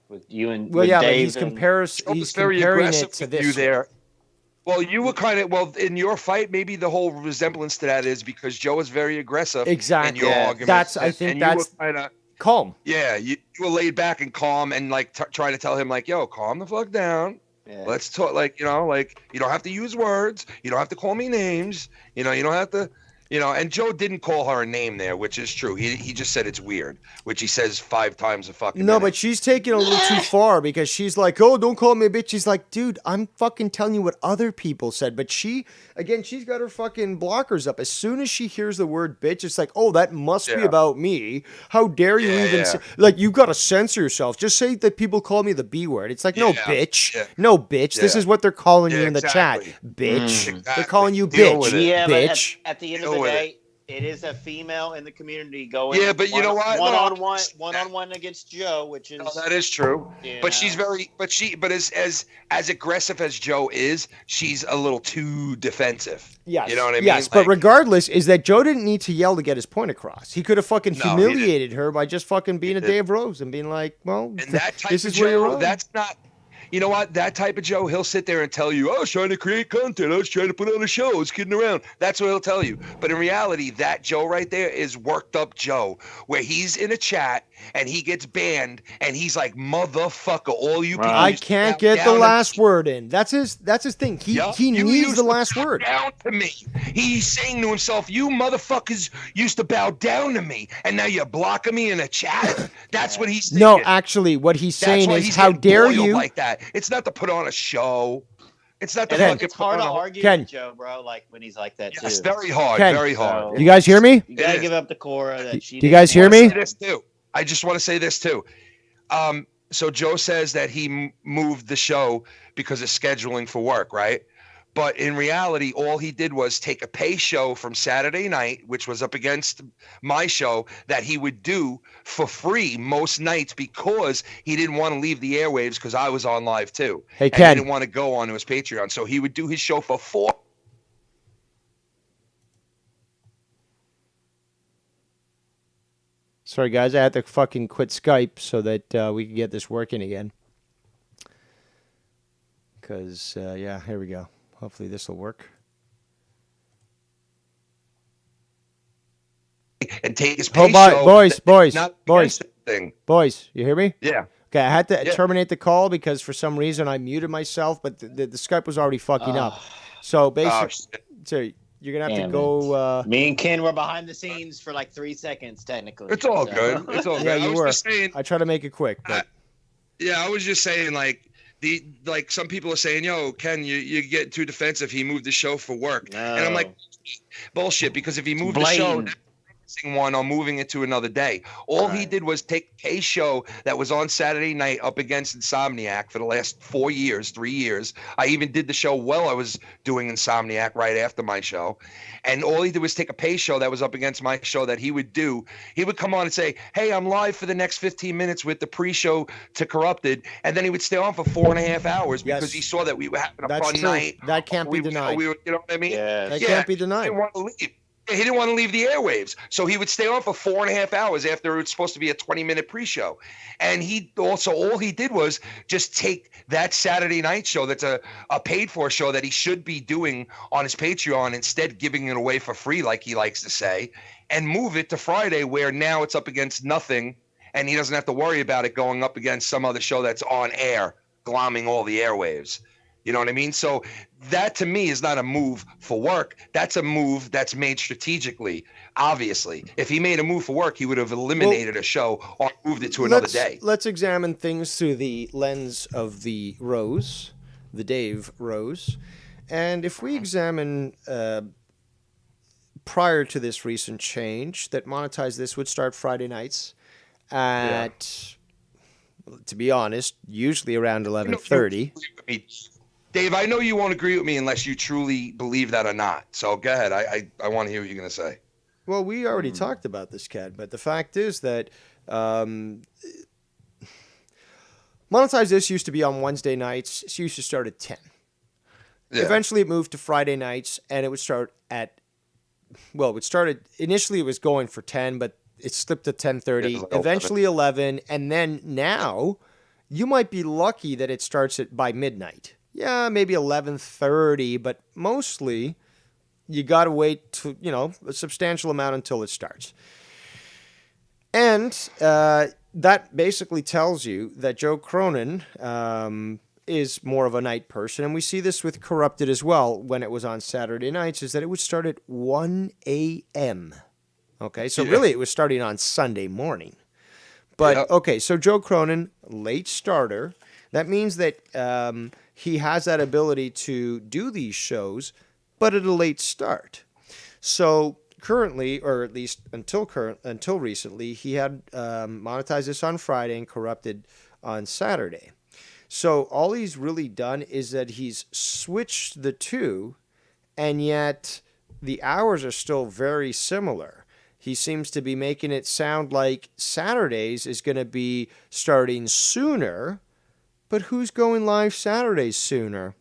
with you and Well, with yeah, Dave but he's very comparing aggressive it to with this you there. Well, you were kind of in your fight. Maybe the whole resemblance to that is because Joe is very aggressive Exactly. in your Yeah. argument. That's I think and that's you were kind of calm. Yeah, you were laid back and calm, and like trying to tell him like, "Yo, calm the fuck down. Yeah. Let's talk." Like like you don't have to use words. You don't have to call me names. You don't have to. And Joe didn't call her a name there, which is true. He just said it's weird, which he says 5 times a fucking No, minute. but she's taking it a little too far because she's like, oh, don't call me a bitch. She's like, dude, I'm fucking telling you what other people said. But she's got her fucking blockers up. As soon as she hears the word bitch, it's like, oh, that must be about me. How dare you even say, like, you got to censor yourself. Just say that people call me the B word. It's like, no, bitch. Yeah. No, bitch. This Yeah. is what they're calling you Yeah, in the exactly. chat. Bitch. Exactly. They're calling you Deal bitch. with it. Yeah, bitch. but at the end of the day, it is a female in the community going. Yeah, but you know what? One on one against Joe, which is that is true. But she's as aggressive as Joe is, she's a little too defensive. Yes. You know what I mean? Yes, but regardless, is that Joe didn't need to yell to get his point across. He could have fucking No, he humiliated her by just fucking being a Dave Rose and being like, well, And that type this of is where you're Joe, wrong. that's not. You know what? That type of Joe, he'll sit there and tell you, I was trying to create content. I was trying to put on a show. I was kidding around. That's what he'll tell you. But in reality, that Joe right there is worked up Joe, where he's in a chat and he gets banned and he's like, motherfucker, all you people. I can't get the last word in. That's his thing. He needs the last word. Down to me. He's saying to himself, you motherfuckers used to bow down to me, and now you're blocking me in a chat. That's what he's thinking. No, actually, what he's That's saying why is, he's how getting dare boiled you? like that. It's not to put on a show. It's not to And fucking it's hard put to on a- argue Ken. with Joe, bro. Like when he's like that too. It's very hard. Ken. Very hard. Do you guys hear me? You gotta give up to Cora that she. Do you guys hear me? This too. I just want to say this too. So Joe says that he moved the show because of scheduling for work, right? But in reality, all he did was take a pay show from Saturday night, which was up against my show, that he would do for free most nights because he didn't want to leave the airwaves because I was on live too. Hey, and Ken. he didn't want to go on to his Patreon. So he would do his show for $4. Sorry, guys, I had to fucking quit Skype so that we could get this working again. Because, yeah, here we go. Hopefully this will work. And take his pay Oh, show. boys, not boys, thing. boys, you hear me? Yeah. Okay, I had to Yeah. terminate the call because for some reason I muted myself, but the Skype was already fucking up. So basically, so you're gonna have to Damn go. Me and Ken were behind the scenes for like 3 seconds, technically. It's all so. good. It's all good. Yeah, I you was were. just saying, I try to make it quick, but yeah, I was just saying, like some people are saying, "Yo, Ken, you get too defensive. He moved the show for work," and I'm like, bullshit. Because if he moved the show, Blatant. one on moving it to another day. All he did was take a show that was on Saturday night up against Insomniac for the last 3 years. I even did the show while I was doing Insomniac right after my show. And all he did was take a pay show that was up against my show that he would do. He would come on and say, hey, I'm live for the next 15 minutes with the pre-show to Corrupted. And then he would stay on for 4.5 hours because he saw that we were having a that's fun true. night. That can't be denied. We were, you know what I mean? That can't be denied. He didn't want to leave. He didn't want to leave the airwaves. So he would stay on for 4.5 hours after it was supposed to be a 20-minute pre-show. And he also, all he did was just take that Saturday night show that's a paid-for show that he should be doing on his Patreon, instead giving it away for free, like he likes to say, and move it to Friday, where now it's up against nothing, and he doesn't have to worry about it going up against some other show that's on air, glomming all the airwaves. You know what I mean? So that to me is not a move for work. That's a move that's made strategically, obviously. If he made a move for work, he would have eliminated a show or moved it to another day. Let's examine things through the lens of the Rose, the Dave Rose. And if we examine prior to this recent change, that Monetize This would start Friday nights at, to be honest, usually around 11:30. Dave, I know you won't agree with me unless you truly believe that or not. So go ahead. I want to hear what you're going to say. Well, we already talked about this, Ken, but the fact is that Monetize This used to be on Wednesday nights. It used to start at 10. Yeah. Eventually, it moved to Friday nights, and it would start at well, it started initially. It was going for 10, but it slipped to 10:30. Yeah, it was like Eventually 11, and then now, you might be lucky that it starts by midnight. Yeah, maybe 11:30, but mostly you got to wait to a substantial amount until it starts. And that basically tells you that Joe Cronin is more of a night person. And we see this with Corrupted as well when it was on Saturday nights, is that it would start at 1 a.m. Okay, so really it was starting on Sunday morning. But, okay, so Joe Cronin, late starter. That means that he has that ability to do these shows, but at a late start. So currently, or at least until recently, he had monetized this on Friday and Corrupted on Saturday. So all he's really done is that he's switched the two, and yet the hours are still very similar. He seems to be making it sound like Saturdays is going to be starting sooner, but who's going live Saturdays sooner?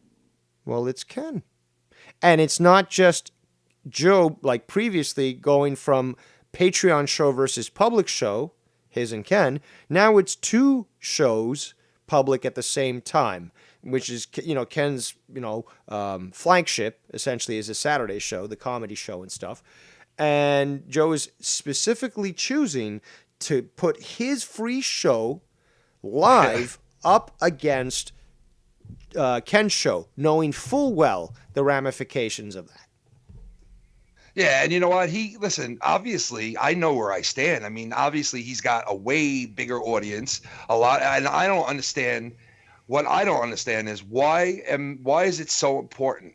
Well, it's Ken. And it's not just Joe, like previously, going from Patreon show versus public show, his and Ken. Now it's two shows public at the same time, which is, Ken's, flagship, essentially, is a Saturday show, the comedy show and stuff. And Joe is specifically choosing to put his free show live up against Ken's show, knowing full well the ramifications of that. Yeah, and you know what? Obviously, I know where I stand. I mean, obviously, he's got a way bigger audience, a lot, and I don't understand. What I don't understand is why is it so important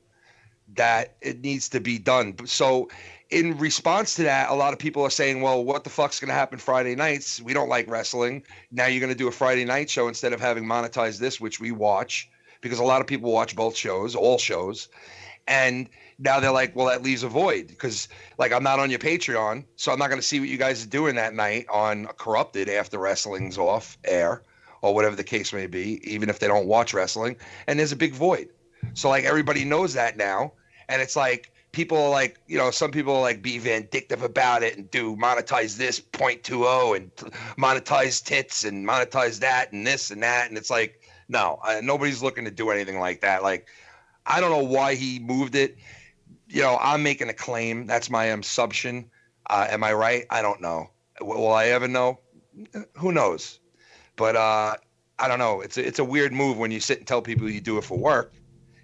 that it needs to be done? So, in response to that, a lot of people are saying, well, what the fuck's going to happen Friday nights? We don't like wrestling. Now you're going to do a Friday night show instead of having monetized this, which we watch, because a lot of people watch both shows, all shows. And now they're like, well, that leaves a void because, like, I'm not on your Patreon, so I'm not going to see what you guys are doing that night on Corrupted after wrestling's off air or whatever the case may be, even if they don't watch wrestling. And there's a big void. So, like, everybody knows that now. And it's like people are like, some people are like be vindictive about it and do monetize this 0.20 and monetize tits and monetize that and this and that. And it's like, no, nobody's looking to do anything like that. Like, I don't know why he moved it. I'm making a claim. That's my assumption. Am I right? I don't know. Will I ever know? Who knows? But I don't know. It's a weird move when you sit and tell people you do it for work.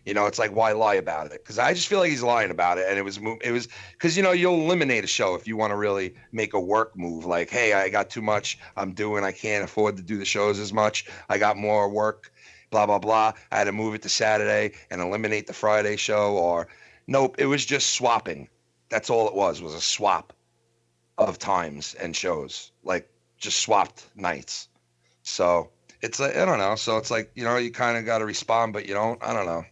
It's like, why lie about it? Because I just feel like he's lying about it. And it was because, you'll eliminate a show if you want to really make a work move. Like, hey, I got too much I can't afford to do the shows as much. I got more work. Blah, blah, blah. I had to move it to Saturday and eliminate the Friday show. Or nope, it was just swapping. That's all it was a swap of times and shows. Like, just swapped nights. So it's like, I don't know. So it's like, you kind of got to respond, but you don't. I don't know.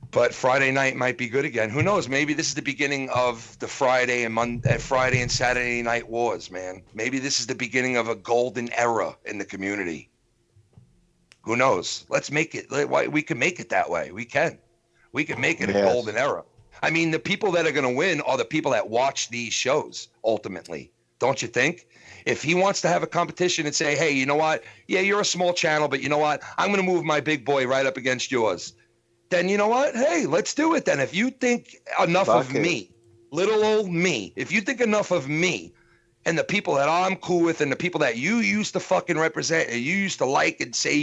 But Friday night might be good again. Who knows? Maybe this is the beginning of the Friday and Saturday night wars, man. Maybe this is the beginning of a golden era in the community. Who knows? Let's make it. We can make it that way. We can make it a golden era. I mean, the people that are going to win are the people that watch these shows ultimately. Don't you think? If he wants to have a competition and say, hey, you know what? Yeah, you're a small channel, but you know what? I'm going to move my big boy right up against yours. Then you know what? Hey, let's do it then. If you think enough of me, little old me, if you think enough of me, and the people that I'm cool with and the people that you used to fucking represent and you used to like and say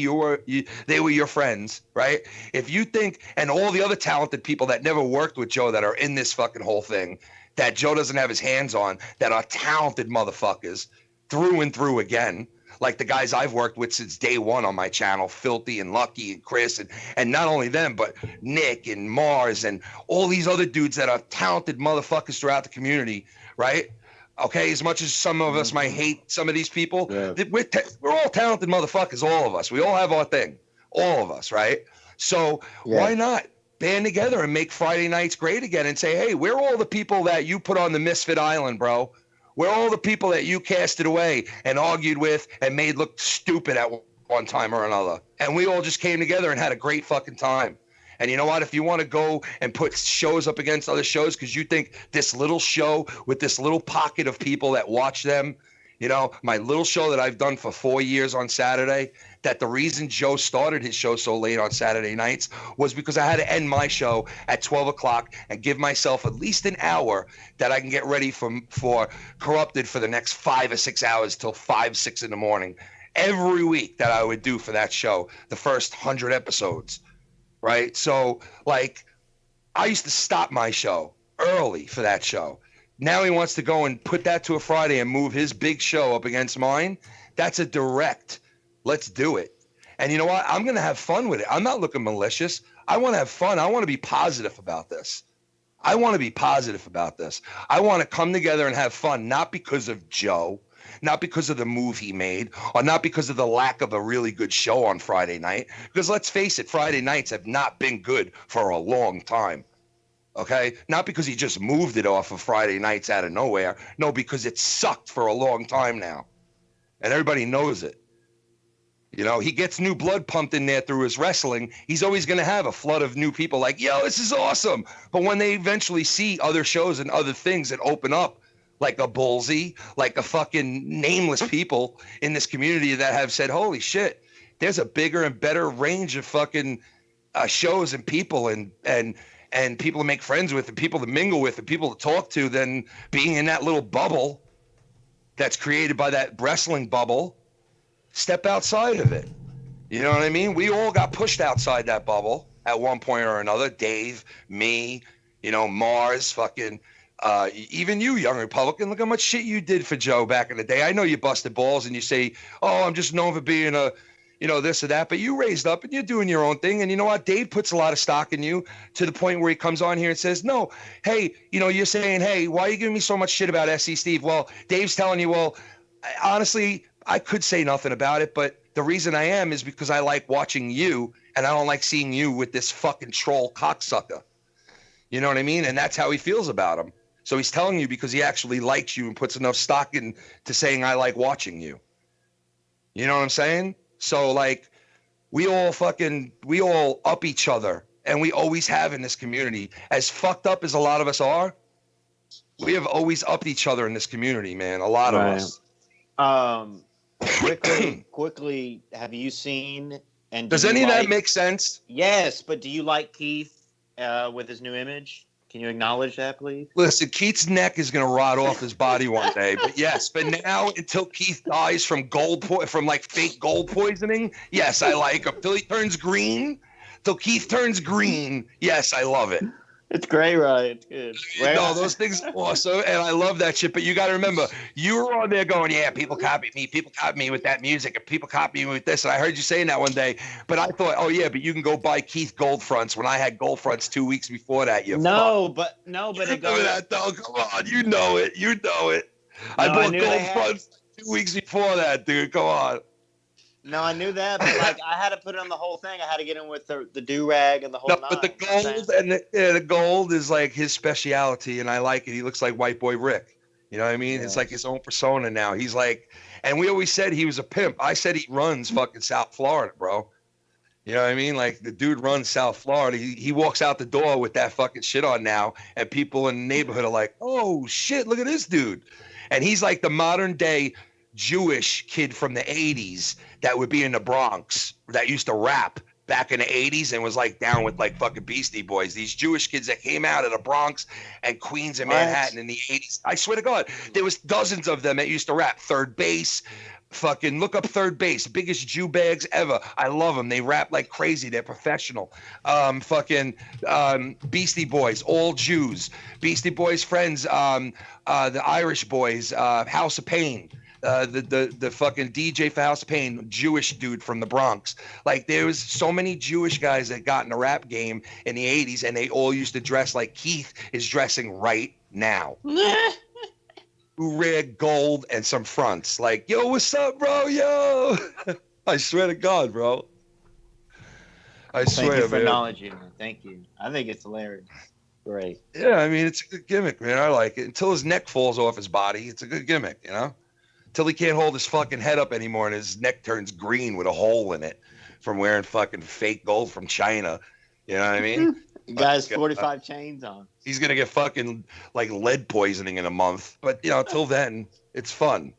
they were your friends, right? If you think, and all the other talented people that never worked with Joe that are in this fucking whole thing, that Joe doesn't have his hands on, that are talented motherfuckers through and through again, like the guys I've worked with since day one on my channel, Filthy and Lucky and Chris, and not only them, but Nick and Mars and all these other dudes that are talented motherfuckers throughout the community, right? Okay, as much as some of us might hate some of these people, we're all talented motherfuckers, all of us. We all have our thing, all of us, right? So why not band together and make Friday nights great again and say, hey, we're all the people that you put on the Misfit Island, bro. We're all the people that you casted away and argued with and made look stupid at one time or another. And we all just came together and had a great fucking time. And you know what? If you want to go and put shows up against other shows because you think this little show with this little pocket of people that watch them, you know, my little show that I've done for 4 years on Saturday, that the reason Joe started his show so late on Saturday nights was because I had to end my show at 12 o'clock and give myself at least an hour that I can get ready for Corrupted for the next 5 or 6 hours till 5, 6 in the morning. Every week that I would do for that show, the first 100 episodes. Right. So like I used to stop my show early for that show. Now he wants to go and put that to a Friday and move his big show up against mine. That's a direct. Let's do it. And you know what? I'm going to have fun with it. I'm not looking malicious. I want to have fun. I want to be positive about this. I want to come together and have fun, not because of Joe, not because of the move he made, or not because of the lack of a really good show on Friday night. Because let's face it, Friday nights have not been good for a long time. Okay? Not because he just moved it off of Friday nights out of nowhere. No, because it sucked for a long time now. And everybody knows it. You know, he gets new blood pumped in there through his wrestling. He's always going to have a flood of new people like, yo, this is awesome. But when they eventually see other shows and other things that open up, like a Bullseye, like a fucking nameless people in this community that have said, holy shit, there's a bigger and better range of fucking shows and people and people to make friends with and people to mingle with and people to talk to than being in that little bubble that's created by that wrestling bubble. Step outside of it. You know what I mean? We all got pushed outside that bubble at one point or another. Dave, me, you know, Mars, fucking... even you, Young Republican, look how much shit you did for Joe back in the day. I know you busted balls and you say, oh, I'm just known for being a, you know, this or that, but you raised up and you're doing your own thing. And you know what? Dave puts a lot of stock in you to the point where he comes on here and says, no, hey, you know, you're saying, hey, why are you giving me so much shit about SC Steve? Well, Dave's telling you, well, honestly, I could say nothing about it, but the reason I am is because I like watching you and I don't like seeing you with this fucking troll cocksucker. You know what I mean? And that's how he feels about him. So he's telling you because he actually likes you and puts enough stock into saying, I like watching you. You know what I'm saying? So like we all up each other and we always have in this community. As fucked up as a lot of us are, we have always upped each other in this community, man. A lot of us. Quickly, have you seen and does any of that make sense? Yes, but do you like Keith with his new image? Can you acknowledge that, please? Listen, Keith's neck is going to rot off his body one day. But yes, but now until Keith dies from like fake gold poisoning, yes, I like him. Till he turns green, till Keith turns green, yes, I love it. It's great, right? It's good. No, those things are awesome, and I love that shit. But you got to remember, you were on there going, yeah, people copied me with that music, and people copied me with this. And I heard you saying that one day, but I thought, oh yeah, but you can go buy Keith gold fronts when I had gold fronts 2 weeks before that. But it goes. That though. Come on, you know it. I bought gold fronts 2 weeks before that, dude. Come on. No, I knew that, but like I had to put it on the whole thing. I had to get in with the do-rag and the whole nine. But the gold and the gold is like his speciality, and I like it. He looks like White Boy Rick. You know what I mean? Yes. It's like his own persona now. He's like, and we always said he was a pimp. I said he runs fucking South Florida, bro. You know what I mean? Like the dude runs South Florida. He walks out the door with that fucking shit on now, and people in the neighborhood are like, oh shit, look at this dude. And he's like the modern day Jewish kid from the 80s that would be in the Bronx that used to rap back in the 80s and was like down with like fucking Beastie Boys. These Jewish kids that came out of the Bronx and Queens and Manhattan in the 80s. I swear to God, there was dozens of them that used to rap. Third Base, fucking look up Third Base, biggest Jew bags ever. I love them. They rap like crazy. They're professional. Beastie Boys, all Jews. Beastie Boys friends, the Irish boys, House of Pain. The fucking DJ for House of Pain, Jewish dude from the Bronx. Like there was so many Jewish guys that got in the rap game in the 80s, and they all used to dress like Keith is dressing right now. Red gold and some fronts. Like, yo, what's up, bro? Yo. I swear to God, bro. Thank you for acknowledging me. Thank you. I think it's hilarious. Great. Yeah, I mean, it's a good gimmick, man. I like it. Until his neck falls off his body, it's a good gimmick, you know? Till he can't hold his fucking head up anymore and his neck turns green with a hole in it from wearing fucking fake gold from China. You know what I mean? The guy's 45 chains on. He's gonna get fucking like lead poisoning in a month. But till then, it's fun.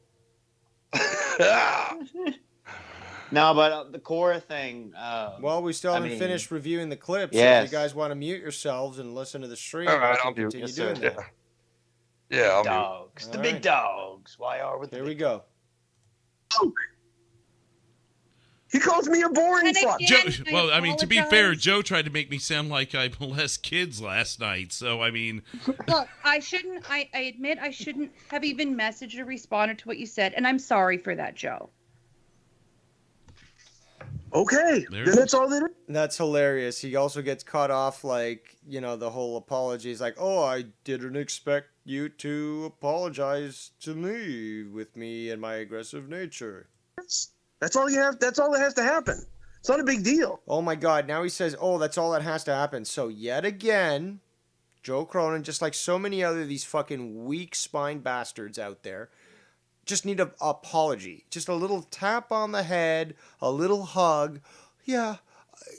No, but the Cora thing. Well, we still haven't finished reviewing the clips. Yes. If you guys want to mute yourselves and listen to the stream, All right, I I'll can mute. continue Yes, doing sir. that. Yeah, I'll mute. Dogs. The All big right. dogs. YR with the Here big we go. He calls me a boring fuck. Joe, well, I mean, to be fair, Joe tried to make me sound like I molest kids last night. So, I mean, Look, I admit I shouldn't have even messaged or responded to what you said, and I'm sorry for that, Joe. Okay, then that's all that is. That's hilarious. He also gets caught off the whole apology is like, oh, I didn't expect you to apologize to me with me and my aggressive nature. That's all you have. That's all that has to happen. It's not a big deal. Oh my God. Now he says, oh, that's all that has to happen. So yet again, Joe Cronin, just like so many other these fucking weak spine bastards out there, just need an apology. Just a little tap on the head, a little hug. Yeah,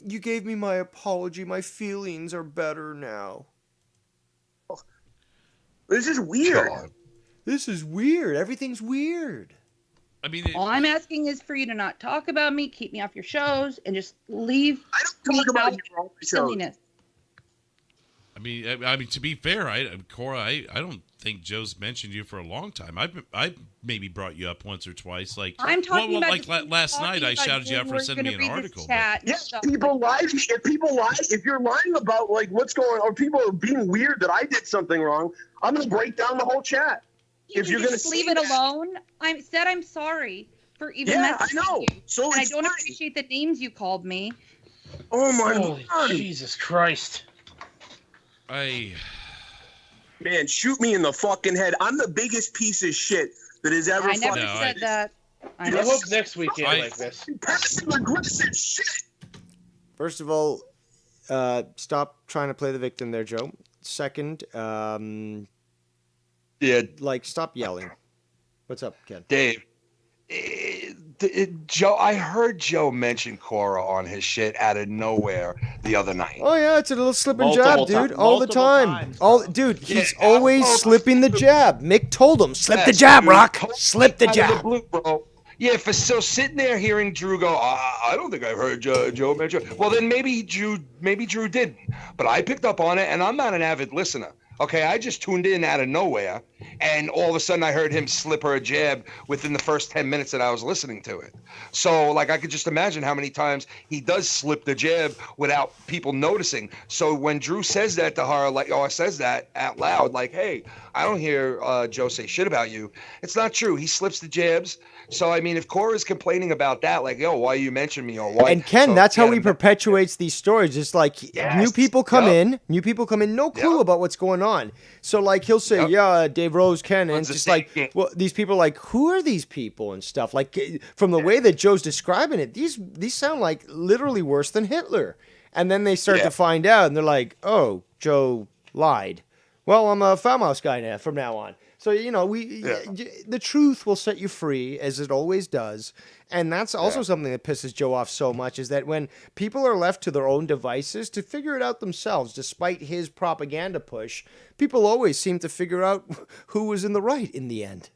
you gave me my apology. My feelings are better now. This is weird. God. This is weird. Everything's weird. I mean, all I'm asking is for you to not talk about me, keep me off your shows, and just leave. I don't talk about you on the show. Silliness. I mean, to be fair, Cora, I don't think Joe's mentioned you for a long time. I've maybe brought you up once or twice. Like I'm talking about like last night, I shouted you out for sending me an article. Yes, people lie. If people lie, if you're lying about what's going on, or people are being weird that I did something wrong, I'm gonna break down the whole chat. If you're gonna leave it alone, I'm sorry for even. Yeah, I messaging know. You. So and I it's don't fine. appreciate the names you called me. Oh my God! Jesus Christ! Man, shoot me in the fucking head. I'm the biggest piece of shit that has ever. I never said that. I hope next weekend like this. Passive aggressive shit. First of all, stop trying to play the victim there, Joe. Second, stop yelling. What's up, Ken? Dave, Joe, I heard Joe mention Cora on his shit out of nowhere the other night. Oh yeah, it's a little slip and jab, dude. All the time. He's always slipping the jab. Mick told him, slip the jab, Rock. Slip the jab. Bro. Yeah, so sitting there hearing Drew go, I don't think I've heard Joe mention. Well, then maybe Drew didn't. But I picked up on it, and I'm not an avid listener. Okay, I just tuned in out of nowhere, and all of a sudden I heard him slip her a jab within the first 10 minutes that I was listening to it. So, I could just imagine how many times he does slip the jab without people noticing. So when Drew says that to her, says that out loud, hey, I don't hear Joe say shit about you. It's not true. He slips the jabs. So, I mean, if Cora's complaining about that, why you mention me or why? And Ken, that's how he perpetuates these stories. Just new people come in, no clue about what's going on. So, he'll say, yeah, Dave Rose, Ken, and just these people are who are these people and stuff? From the way that Joe's describing it, these sound like literally worse than Hitler. And then they start to find out, and they're like, oh, Joe lied. Well, I'm a farmhouse guy now from now on. So, the truth will set you free, as it always does. And that's also something that pisses Joe off so much, is that when people are left to their own devices to figure it out themselves, despite his propaganda push, people always seem to figure out who was in the right in the end.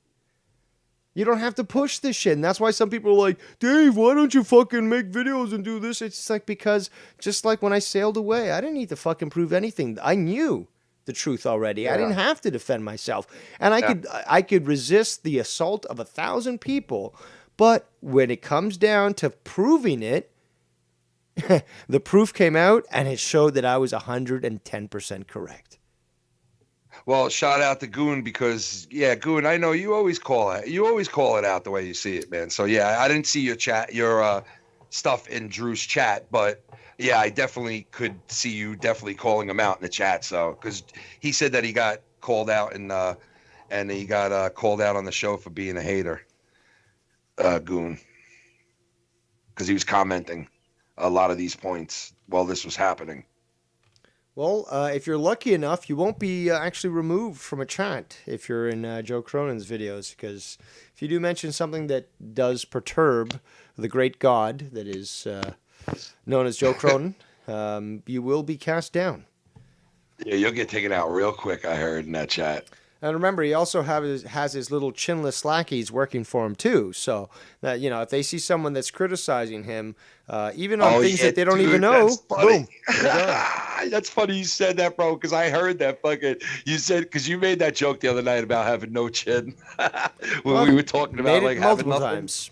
You don't have to push this shit. And that's why some people are like, Dave, why don't you fucking make videos and do this? It's because just like when I sailed away, I didn't need to fucking prove anything. I knew the truth already. Yeah. I didn't have to defend myself. And I could resist the assault of 1,000 people. But when it comes down to proving it, the proof came out and it showed that I was 110% correct. Well, shout out to Goon because, Goon, I know you always call it. You always call it out the way you see it, man. So, I didn't see your stuff in Drew's chat, but yeah, I definitely could see you definitely calling him out in the chat. So, because he said that he got called out and he got called out on the show for being a hater, Goon, because he was commenting a lot of these points while this was happening. Well, if you're lucky enough, you won't be actually removed from a chat if you're in Joe Cronin's videos, because if you do mention something that does perturb the great God that is known as Joe Cronin, you will be cast down. Yeah, you'll get taken out real quick, I heard in that chat. And remember, he also has his little chinless lackeys working for him too. So that if they see someone that's criticizing him, even on things that they don't even know, that's funny. boom. they're done. That's funny you said that, bro, because I heard that fucking. You said because you made that joke the other night about having no chin when we were talking about Made it like having multiple nothing. times.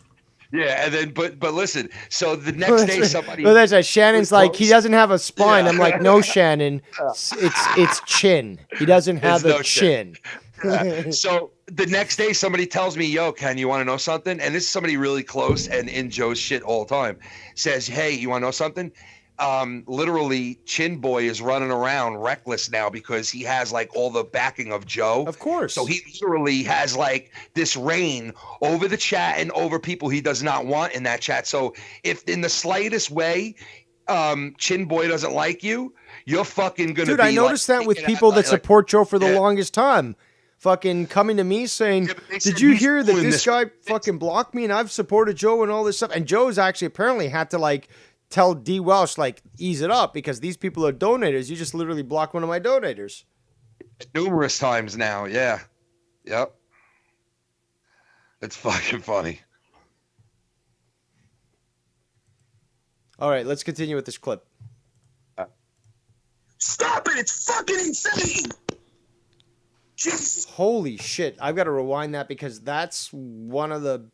Yeah, and then but listen. So the next day, somebody. Well, that's right. Shannon's was like, he close. doesn't have a spine. Yeah. I'm like, no, Shannon, it's chin. He doesn't have It's a no chin. So the next day, somebody tells me, "Yo, Ken, you want to know something?" And this is somebody really close and in Joe's shit all the time. Says, "Hey, you want to know something?" Literally, Chin Boy is running around reckless now because he has like all the backing of Joe. Of course. So he literally has like this reign over the chat and over people he does not want in that chat. So if in the slightest way, Chin Boy doesn't like you, you're fucking gonna. Dude, be I noticed like, that with taken out, people that like- support Joe for the Yeah. longest time. Fucking coming to me saying, they did said you he's hear that doing this guy fucking blocked me and I've supported Joe and all this stuff? And Joe's actually apparently had to like tell D. Welsh, like, ease it up because these people are donators. You just literally blocked one of my donators. Numerous times now, yeah. Yep. It's fucking funny. All right, let's continue with this clip. Stop it! It's fucking insane! Jesus. Holy shit. I've got to rewind that because that's one of the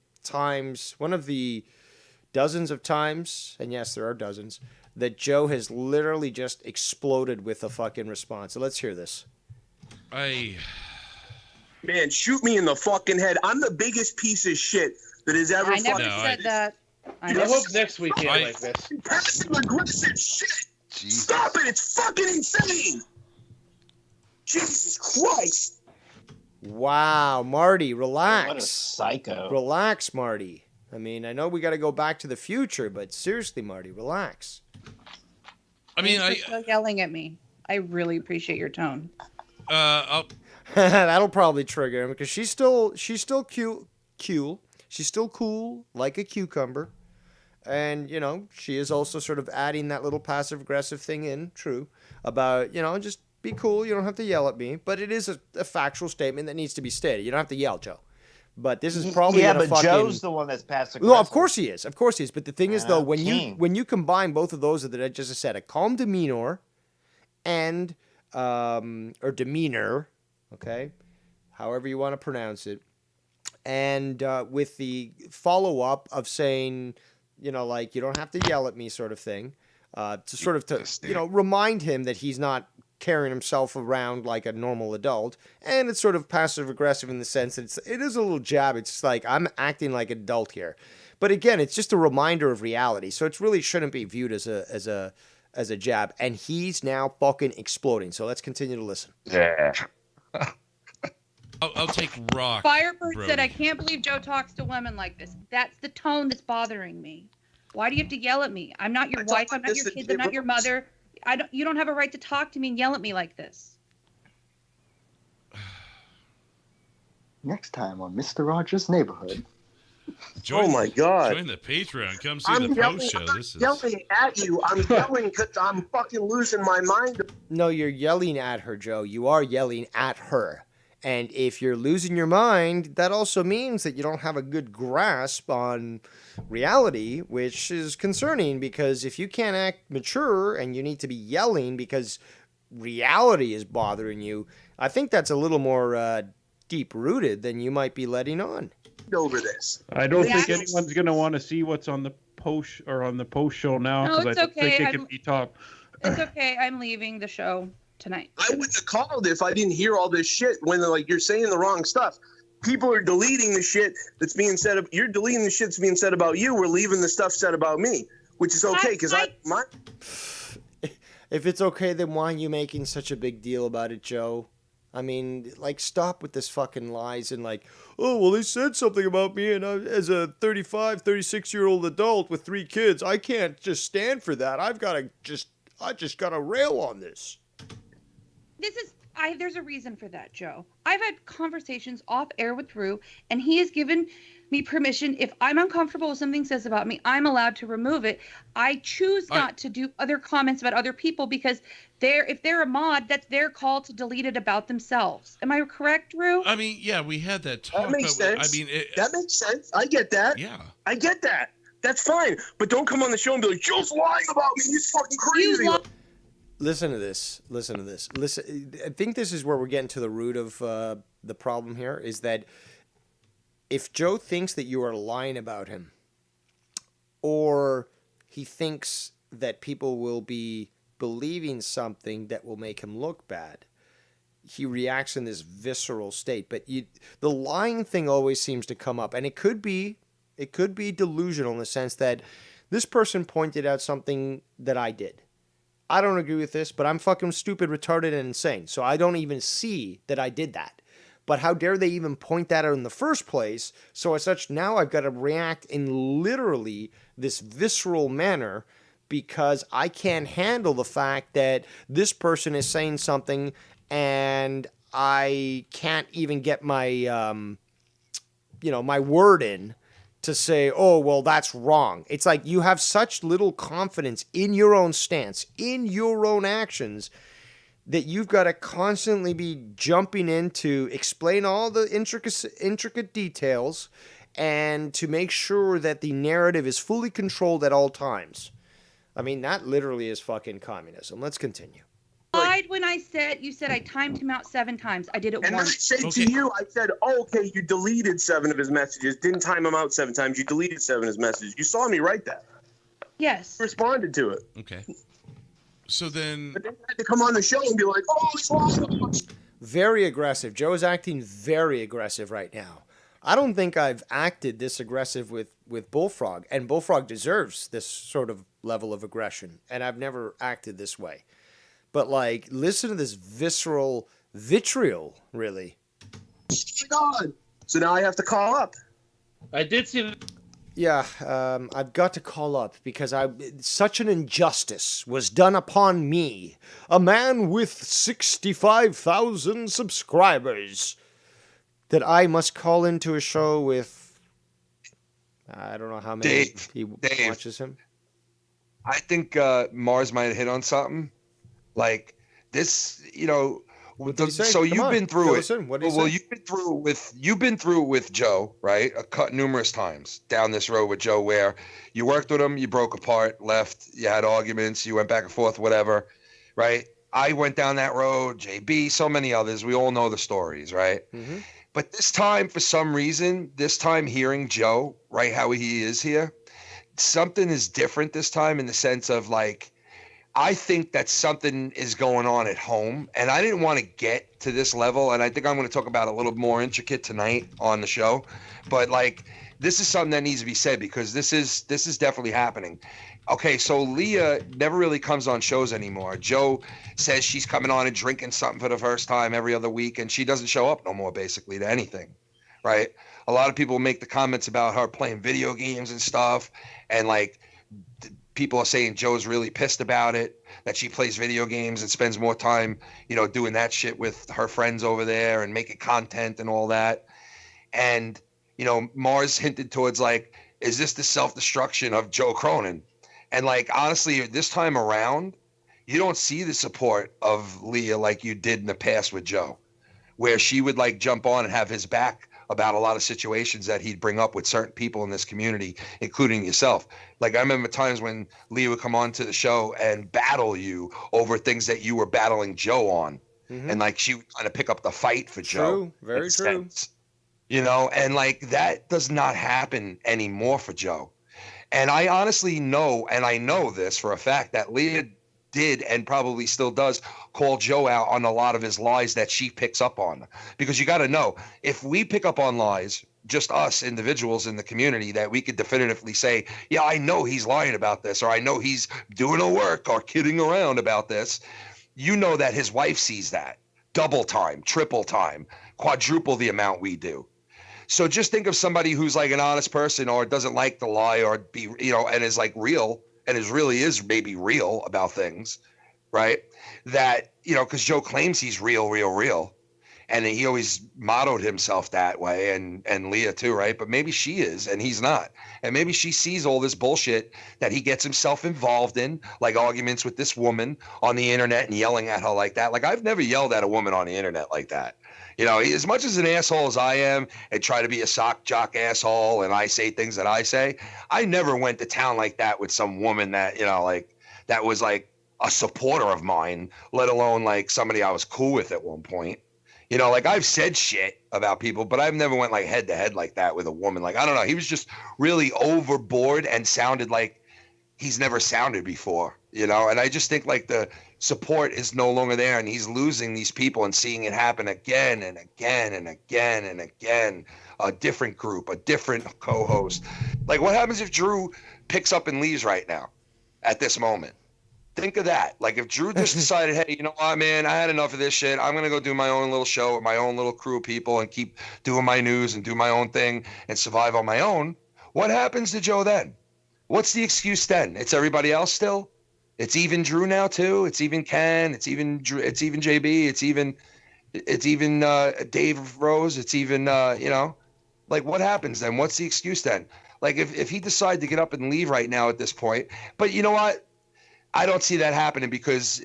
dozens of times, and yes, there are dozens, that Joe has literally just exploded with a fucking response. So let's hear this. Man, shoot me in the fucking head. I'm the biggest piece of shit that has ever I never fucking said that. I hope next week ain't like this. passive aggressive shit. Stop it! It's fucking insane. Jesus Christ. Wow, Marty, relax. What a psycho. Relax, Marty. I mean, I know we got to go back to the future, but seriously, Marty, relax. I mean, Thanks for still yelling at me. I really appreciate your tone. That'll probably trigger him because she's still cute. She's still cool, like a cucumber. And, she is also sort of adding that little passive-aggressive thing in, true, about, just be cool. You don't have to yell at me. But it is a factual statement that needs to be stated. You don't have to yell, Joe. But this is probably yeah, gonna but fucking... Joe's the one that's passive. No, of course he is. Of course he is. But the thing is, though, when King. you combine both of those that I just said, a calm demeanor and or demeanor, okay, however you want to pronounce it, and with the follow-up of saying, like, you don't have to yell at me sort of thing, to remind him that he's not carrying himself around like a normal adult, and it's sort of passive-aggressive in the sense that it is a little jab. It's like, I'm acting like an adult here. But again, it's just a reminder of reality, so it really shouldn't be viewed as a jab, and he's now fucking exploding. So let's continue to listen. Yeah. I'll take rock. Firebird Brody. said, I can't believe Joe talks to women like this. That's the tone that's bothering me. Why do you have to yell at me? I'm not your wife. I'm not your kids. I'm not your mother. You don't have a right to talk to me and yell at me like this. Next time on Mr. Rogers' Neighborhood. Oh my God! Join the Patreon. Come see the post show. This is Yelling at you. I'm yelling because I'm fucking losing my mind. No, you're yelling at her, Joe. You are yelling at her. And if you're losing your mind, that also means that you don't have a good grasp on reality, which is concerning because if you can't act mature and you need to be yelling because reality is bothering you, I think that's a little more deep-rooted than you might be letting on. Over this. I don't think anyone's going to want to see what's on the post show now No, because I it's don't okay. think it can be top. It's okay. I'm leaving the show tonight. I wouldn't have called if I didn't hear all this shit when you're saying the wrong stuff. People are deleting the shit that's being said. You're deleting the shit that's being said about you. We're leaving the stuff said about me, which is okay because If it's okay, then why are you making such a big deal about it, Joe? I mean, like, stop with this fucking lies and like, oh, well, they said something about me and as a 35, 36-year-old adult with 3 kids, I can't just stand for that. I just got to rail on this. There's a reason for that, Joe. I've had conversations off air with Drew, and he has given me permission. If I'm uncomfortable with something says about me, I'm allowed to remove it. I choose not to do other comments about other people because if they're a mod, that's their call to delete it about themselves. Am I correct, Drew? I mean, yeah, we had that talk. That makes sense. I mean, that makes sense. I get that. Yeah. I get that. That's fine. But don't come on the show and be like, Joe's lying about me. He's fucking crazy. Listen to this. Listen. I think this is where we're getting to the root of the problem here, is that if Joe thinks that you are lying about him, or he thinks that people will be believing something that will make him look bad, he reacts in this visceral state. But the lying thing always seems to come up, and it could be delusional in the sense that this person pointed out something that I did. I don't agree with this, but I'm fucking stupid, retarded, and insane. So I don't even see that I did that. But how dare they even point that out in the first place? So as such, now I've got to react in literally this visceral manner because I can't handle the fact that this person is saying something and I can't even get my, my word in to say, oh, well, that's wrong. It's like you have such little confidence in your own stance, in your own actions, that you've got to constantly be jumping in to explain all the intricate details and to make sure that the narrative is fully controlled at all times. I mean, that literally is fucking communism. Let's continue. Lied when you said I timed him out 7 times. I did it and once. I said to you, I said, oh, okay, you deleted 7 of his messages. Didn't time him out 7 times. You deleted 7 of his messages. You saw me write that. Yes. You responded to it. Okay. So then... But then you had to come on the show and be like, oh, he's lying. Very aggressive. Joe is acting very aggressive right now. I don't think I've acted this aggressive with Bullfrog, and Bullfrog deserves this sort of level of aggression, and I've never acted this way. But, listen to this visceral vitriol, really. Oh, my God. So now I have to call up. I did see... Yeah, I've got to call up because such an injustice was done upon me, a man with 65,000 subscribers, that I must call into a show with, I don't know how many people watches him. I think Mars might have hit on something. Like this, so you've been through it. Well, you've been through it with Joe, right? Cut numerous times down this road with Joe, where you worked with him, you broke apart, left, you had arguments, you went back and forth, whatever, right? I went down that road, JB, so many others. We all know the stories, right? Mm-hmm. But this time, for some reason, hearing Joe, right, how he is here, something is different this time in the sense of I think that something is going on at home, and I didn't want to get to this level, and I think I'm going to talk about a little more intricate tonight on the show, but this is something that needs to be said because this is definitely happening. Okay, so Leah never really comes on shows anymore. Joe says she's coming on and drinking something for the first time every other week, and she doesn't show up no more, basically, to anything, right? A lot of people make the comments about her playing video games and stuff, and people are saying Joe's really pissed about it, that she plays video games and spends more time, doing that shit with her friends over there and making content and all that. And, Mars hinted towards is this the self-destruction of Joe Cronin? And honestly, this time around, you don't see the support of Leah like you did in the past with Joe, where she would jump on and have his back about a lot of situations that he'd bring up with certain people in this community, including yourself. I remember times when Leah would come on to the show and battle you over things that you were battling Joe on. Mm-hmm. And she would kind of pick up the fight for Joe. Very true. And that does not happen anymore for Joe. And I honestly know, and I know this for a fact, that Leah did and probably still does call Joe out on a lot of his lies that she picks up on. Because you got to know, if we pick up on lies, just us individuals in the community, that we could definitively say, yeah, I know he's lying about this, or I know he's doing a work or kidding around about this. You know that his wife sees that double time, triple time, quadruple the amount we do. So just think of somebody who's an honest person or doesn't like to lie or be, and is real and really is maybe real about things. right? That, because Joe claims he's real, real, real. And he always mottoed himself that way, and Leah too, right? But maybe she is, and he's not. And maybe she sees all this bullshit that he gets himself involved in, like arguments with this woman on the internet and yelling at her like that. Like, I've never yelled at a woman on the internet like that. As much as an asshole as I am and try to be a sock jock asshole and I say things that I say, I never went to town like that with some woman that, that was like a supporter of mine, let alone like somebody I was cool with at one point. I've said shit about people, but I've never went like head to head like that with a woman. Like, I don't know. He was just really overboard and sounded like he's never sounded before, And I just think like the support is no longer there, and he's losing these people and seeing it happen again and again and again and again. A different group, a different co-host. Like, what happens if Drew picks up and leaves right now at this moment? Think of that. Like, if Drew just decided, hey, you know what, man, I had enough of this shit. I'm going to go do my own little show with my own little crew of people and keep doing my news and do my own thing and survive on my own. What happens to Joe then? What's the excuse then? It's everybody else still? It's even Drew now too. It's even Ken. It's even JB. It's even Dave Rose. It's even, like, what happens then? What's the excuse then? Like, if he decided to get up and leave right now at this point, but you know what? I don't see that happening because,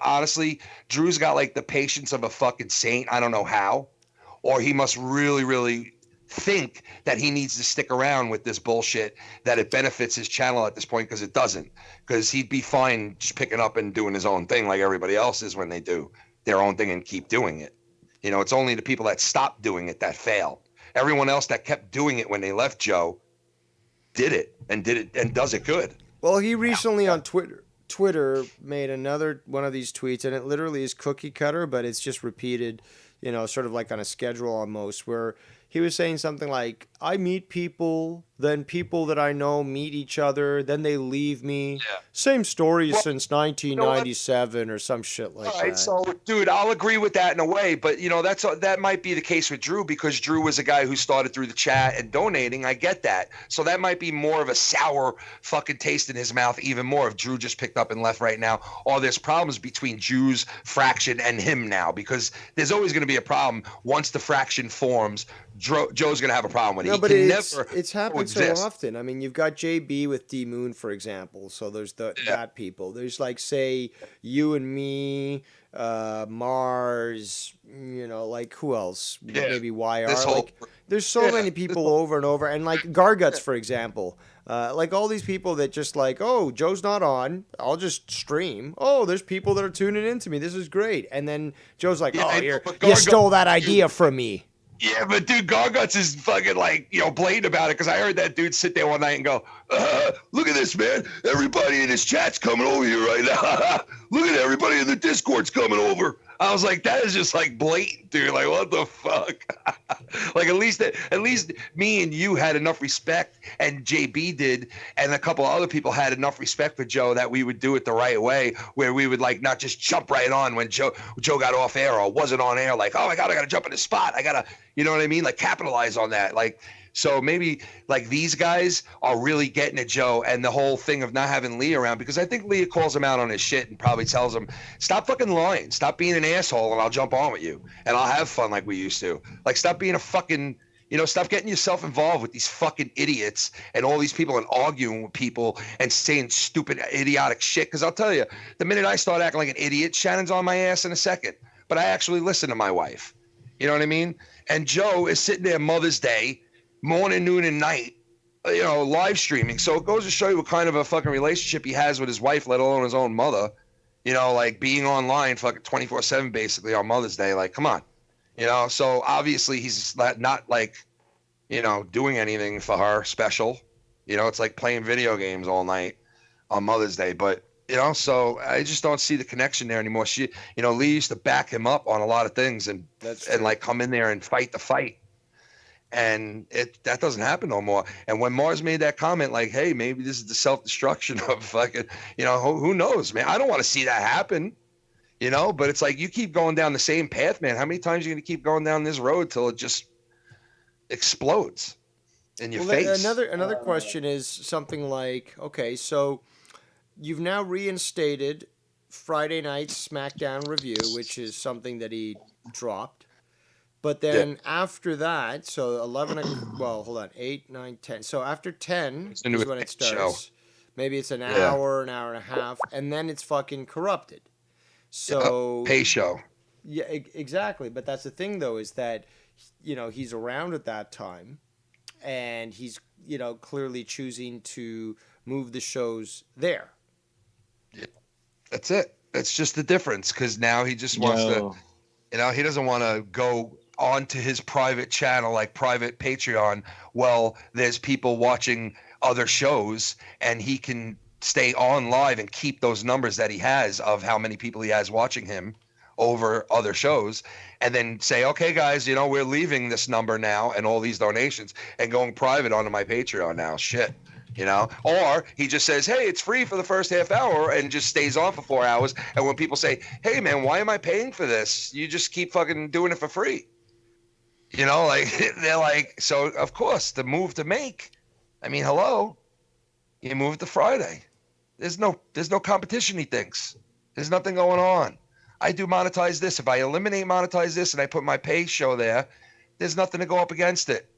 honestly, Drew's got like the patience of a fucking saint. I don't know how, or he must really, really think that he needs to stick around with this bullshit, that it benefits his channel at this point, because it doesn't, because he'd be fine just picking up and doing his own thing like everybody else is when they do their own thing and keep doing it. It's only the people that stop doing it that fail. Everyone else that kept doing it when they left Joe did it and does it good. Well, he recently on Twitter made another one of these tweets, and it literally is cookie cutter, but it's just repeated, sort of like on a schedule almost, where he was saying something like, I meet people, then people that I know meet each other, then they leave me. Yeah. Same story since 1997 or some shit like that. All right, so, dude, I'll agree with that in a way, but, that might be the case with Drew, because Drew was a guy who started through the chat and donating. I get that. So that might be more of a sour fucking taste in his mouth, even more if Drew just picked up and left right now. Or there's problems between Drew's fraction and him now, because there's always going to be a problem once the fraction forms. Joe's going to have a problem with it. No, but it's happened so often. I mean, you've got JB with D Moon, for example. So there's that people. There's like, say, you and me, Mars. Like, who else? Yeah. Maybe YR. There's so many people over and over, and like Garguts, for example. Like all these people that just like, oh, Joe's not on, I'll just stream. Oh, there's people that are tuning into me. This is great. And then Joe's like, you stole that idea from me. Yeah, but dude, Garguts is fucking like, blatant about it, because I heard that dude sit there one night and go, look at this, man. Everybody in this chat's coming over here right now. Look at everybody in the Discord's coming over. I was like, that is just like blatant, dude. Like, what the fuck? Like, at least me and you had enough respect, and JB did, and a couple other people had enough respect for Joe that we would do it the right way, where we would like not just jump right on when Joe got off air or wasn't on air. Like, oh my God, I got to jump in the spot. I got to, you know what I mean? Like, capitalize on that. Like, so maybe like these guys are really getting at Joe and the whole thing of not having Leah around, because I think Leah calls him out on his shit and probably tells him, stop fucking lying, stop being an asshole, and I'll jump on with you and I'll have fun like we used to. Like, stop being a fucking, stop getting yourself involved with these fucking idiots and all these people and arguing with people and saying stupid, idiotic shit. Because I'll tell you, the minute I start acting like an idiot, Shannon's on my ass in a second. But I actually listen to my wife. You know what I mean? And Joe is sitting there Mother's Day, morning, noon, and night, live streaming. So it goes to show you what kind of a fucking relationship he has with his wife, let alone his own mother. Like being online fucking 24/7 basically on Mother's Day. Like, come on. So obviously he's not like, doing anything for her special. It's like playing video games all night on Mother's Day. But, so I just don't see the connection there anymore. Lee used to back him up on a lot of things and like come in there and fight the fight. And that doesn't happen no more. And when Mars made that comment, like, hey, maybe this is the self-destruction of fucking, who knows, man? I don't want to see that happen, but it's like you keep going down the same path, man. How many times are you going to keep going down this road till it just explodes in your face? Another question is something like, okay, so you've now reinstated Friday night SmackDown review, which is something that he dropped. But then after that, so 8, 9, 10. So after 10 is when it starts. Show. Maybe it's an hour and a half, and then it's fucking corrupted. So pay show. Yeah, exactly. But that's the thing, though, is that, he's around at that time, and he's, clearly choosing to move the shows there. Yeah. That's it. That's just the difference, because now he just wants to, he doesn't want to go onto his private channel, like private Patreon. Well, there's people watching other shows, and he can stay on live and keep those numbers that he has of how many people he has watching him over other shows, and then say, okay, guys, we're leaving this number now and all these donations and going private onto my Patreon now. Shit. Or he just says, hey, it's free for the first half hour, and just stays on for 4 hours. And when people say, hey, man, why am I paying for this? You just keep fucking doing it for free. They're like, so of course the move to make, hello, you move it to Friday. There's no competition, he thinks. There's nothing going on. I do monetize this. If I eliminate monetize this and I put my pay show there, there's nothing to go up against it.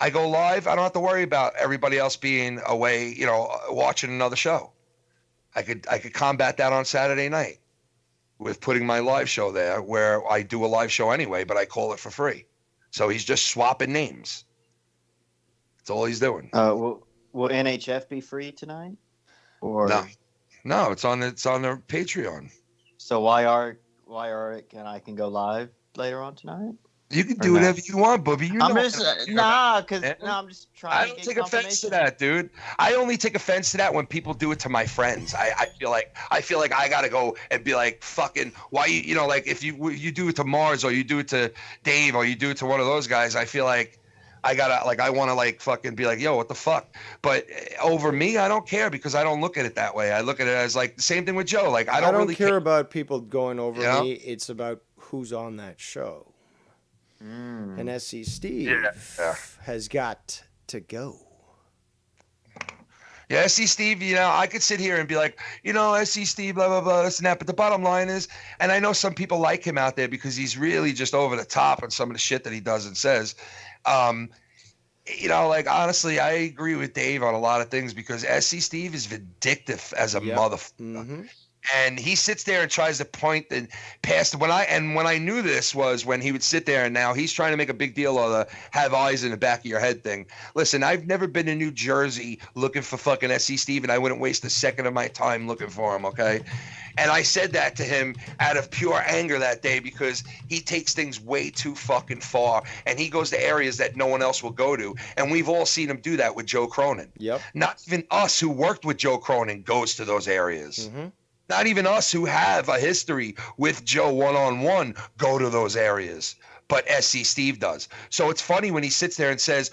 I go live. I don't have to worry about everybody else being away, watching another show. I could combat that on Saturday night with putting my live show there, where I do a live show anyway, but I call it for free. So he's just swapping names. That's all he's doing. Will NHF be free tonight? Or no, it's on their Patreon. So YR can go live later on tonight? You can do whatever you want, Bubby. I'm just I'm just trying. I don't take offense to that, dude. I only take offense to that when people do it to my friends. I feel like I gotta go and be like, fucking, why like if you do it to Mars, or you do it to Dave, or you do it to one of those guys, I feel like I gotta, like, I want to, like, fucking be like, yo, what the fuck? But over me, I don't care, because I don't look at it that way. I look at it as like the same thing with Joe. Like, I don't really care about people going over me. It's about who's on that show. And SC Steve has got to go. Yeah, SC Steve, I could sit here and be like, SC Steve, blah, blah, blah, this and that. But the bottom line is, and I know some people like him out there because he's really just over the top on some of the shit that he does and says. Like, honestly, I agree with Dave on a lot of things, because SC Steve is vindictive as a motherfucker. And he sits there and tries to point and pass. When I knew this was when he would sit there, and now he's trying to make a big deal of the have eyes in the back of your head thing. Listen, I've never been to New Jersey looking for fucking SC Steve, and I wouldn't waste a second of my time looking for him, okay? And I said that to him out of pure anger that day, because he takes things way too fucking far, and he goes to areas that no one else will go to. And we've all seen him do that with Joe Cronin. Yep. Not even us who worked with Joe Cronin goes to those areas. Not even us who have a history with Joe one-on-one go to those areas. But SC Steve does. So it's funny when he sits there and says,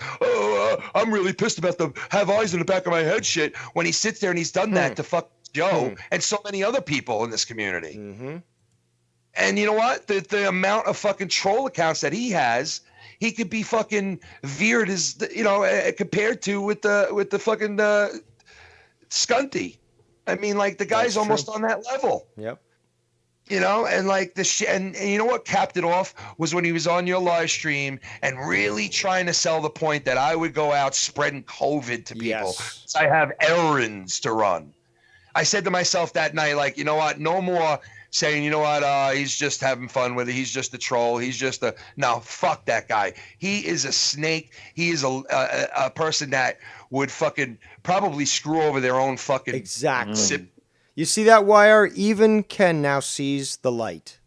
I'm really pissed about the have eyes in the back of my head shit, when he sits there and he's done that to fuck Joe and so many other people in this community. And you know what? The amount of fucking troll accounts that he has, he could be fucking veered as, compared to with the fucking Scunty. I mean, like, the guy's almost on that level. Yep. And like the shit, and you know what capped it off was when he was on your live stream and really trying to sell the point that I would go out spreading COVID to people. I have errands to run. I said to myself that night, like, you know what? No more saying, you know what? He's just having fun with it. He's just a troll. He's just no, fuck that guy. He is a snake. He is a person that would fucking probably screw over their own fucking You see that, Wire? Even Ken now sees the light.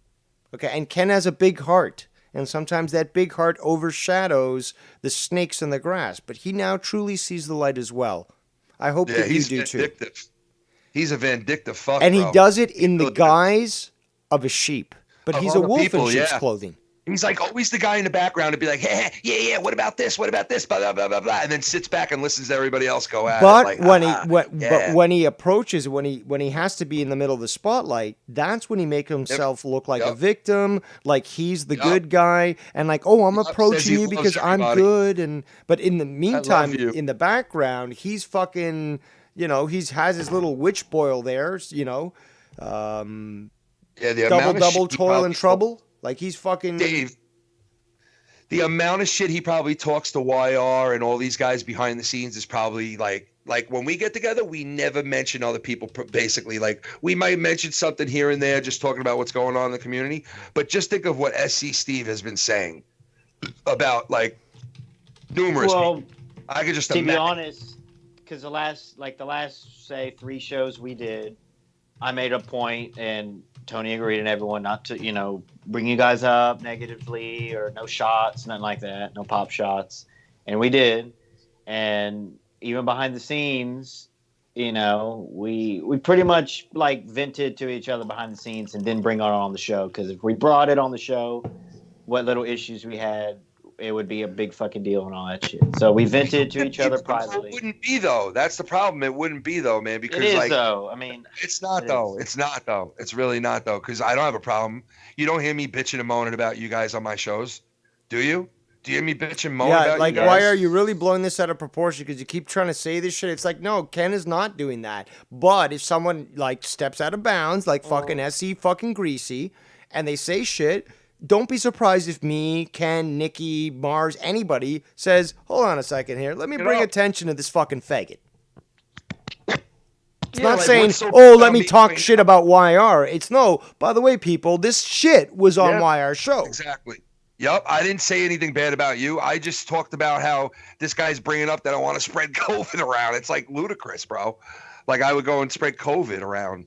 Okay, and Ken has a big heart, and sometimes that big heart overshadows the snakes in the grass, but he now truly sees the light as well. I hope that you do too. He's a vindictive fuck, and he does it in the guise of a sheep, but he's a wolf in sheep's clothing. He's like always the guy in the background to be like, hey, yeah, what about this? What about this? Blah, blah, blah, blah, and then sits back and listens to everybody else go at it. But when he approaches, when he has to be in the middle of the spotlight, that's when he makes himself look like a victim, like he's the good guy, and like, oh, I'm approaching you because I'm good. But in the meantime, in the background, he's fucking, he has his little witch boil there, Yeah, the double amount of shit he toil probably and trouble. Like he's fucking Dave. The amount of shit he probably talks to YR and all these guys behind the scenes is probably like when we get together, we never mention other people. Basically, like we might mention something here and there, just talking about what's going on in the community. But just think of what SC Steve has been saying about like numerous people. I could just to be imagine. honest, because the last say 3 shows we did, I made a point and Tony agreed and everyone not to bring you guys up negatively or no shots, nothing like that, no pop shots, and we did. And even behind the scenes, we pretty much like vented to each other behind the scenes and didn't bring it on the show, because if we brought it on the show, what little issues we had, it would be a big fucking deal and all that shit. So we vented to each other privately. It wouldn't be though. That's the problem. It wouldn't be though, man. Because it is though. I mean, it's not though. It's not though. It's really not though. Because I don't have a problem. You don't hear me bitching and moaning about you guys on my shows, do you? Do you hear me bitching and moaning about like you guys? why are you really blowing this out of proportion? Because you keep trying to say this shit. It's like, no, Ken is not doing that. But if someone like steps out of bounds, like fucking SC fucking Greasy, and they say shit, don't be surprised if me, Ken, Nikki, Mars, anybody says, hold on a second here. Let me bring attention to this fucking faggot. It's not saying, let me talk shit about YR. It's no, by the way, people, this shit was on YR's show. Exactly. Yep. I didn't say anything bad about you. I just talked about how this guy's bringing up that I want to spread COVID around. It's like ludicrous, bro. Like I would go and spread COVID around.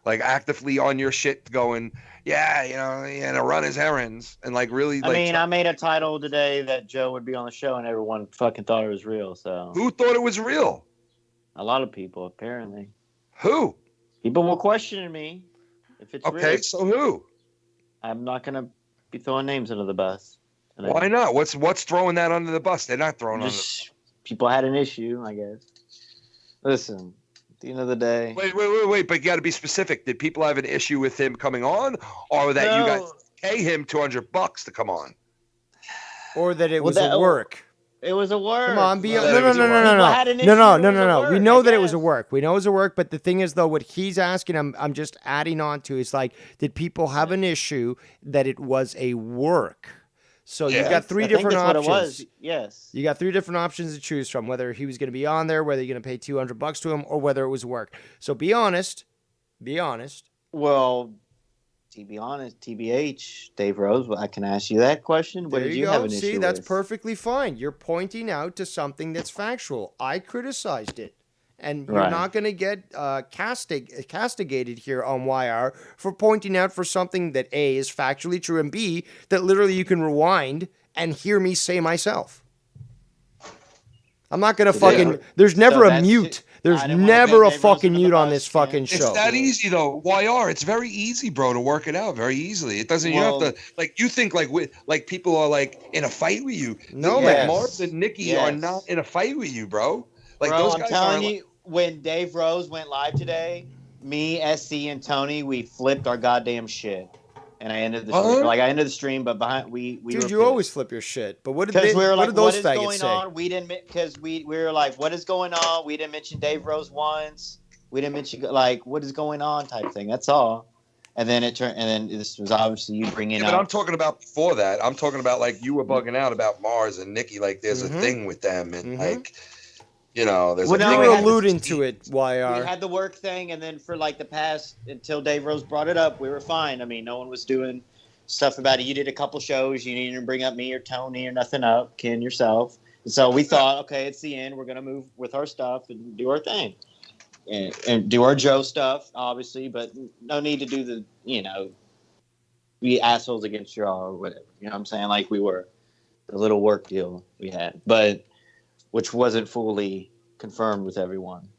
Like actively on your shit going, run his errands and like really. I made a title today that Joe would be on the show and everyone fucking thought it was real. So who thought it was real? A lot of people, apparently. Who? People were questioning me if it's real. Okay, so who? I'm not gonna be throwing names under the bus today. Why not? What's throwing that under the bus? They're not throwing people had an issue, I guess. Listen. At the end of the day. Wait, but you got to be specific. Did people have an issue with him coming on, or that you guys pay him $200 to come on, or that it was a work? It was a work. Come on, no. We know that it was a work. We know it was a work, but the thing is, though, what he's asking, I'm just adding on to is like, did people have an issue that it was a work? So you've got 3 different options. What it was. Yes. You got 3 different options to choose from, whether he was going to be on there, whether you're going to pay $200 to him, or whether it was work. So be honest. Be honest. Well, to be honest, TBH, Dave Rose, I can ask you that question. What did you have an issue with? See, that's perfectly fine. You're pointing out to something that's factual. I criticized it. And you're not going to get castigated here on YR for pointing out for something that A, is factually true, and B, that literally you can rewind and hear me say myself. I'm not going to fucking... There's never a mute. There's never a fucking mute on this fucking show. It's that easy, though. YR, it's very easy, bro, to work it out very easily. It doesn't... you have to... Like, you think, like people are, like, in a fight with you. No, man. Mars and Nikki are not in a fight with you, bro. Like, those guys I'm telling you... When Dave Rose went live today, me, SC, and Tony, we flipped our goddamn shit, and I ended the stream. Like I ended the stream, but behind we dude, were you always flip your shit. But what did they? We were what like, did those what is faggots going say? on? We didn't because we were like, what is going on? We didn't mention Dave Rose once. We didn't mention like what is going on type thing. That's all. And then it turned, and then this was obviously you bringing up. But I'm talking about before that. I'm talking about like you were bugging out about Mars and Nikki. Like there's a thing with them, and like. You know, there's you were alluding to it, YR. We had the work thing, and then for like the past, until Dave Rose brought it up, we were fine. I mean, no one was doing stuff about it. You did a couple shows. You didn't bring up me or Tony or nothing up, Ken, yourself. And so we thought, okay, it's the end. We're going to move with our stuff and do our thing. And do our Joe stuff, obviously, but no need to do the, be assholes against y'all or whatever. You know what I'm saying? Like we were. The little work deal we had. But... which wasn't fully confirmed with everyone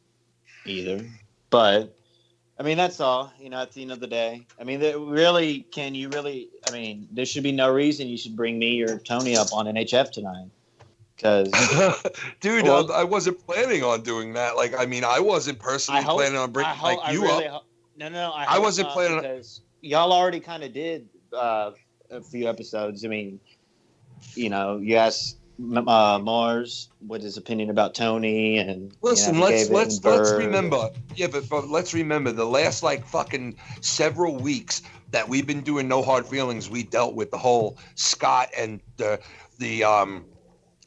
either. But, I mean, that's all, at the end of the day. I mean, there should be no reason you should bring me or Tony up on NHF tonight. Because, dude, I wasn't planning on doing that. Like, I mean, I wasn't personally planning on bringing you up. No, I wasn't planning on. Because y'all already kind of did a few episodes. I mean, you asked Mars, what his opinion about Tony, and Listen, he let's gave it in let's Bird. remember. Yeah, but let's remember the last like fucking several weeks that we've been doing No Hard Feelings. We dealt with the whole Scott and the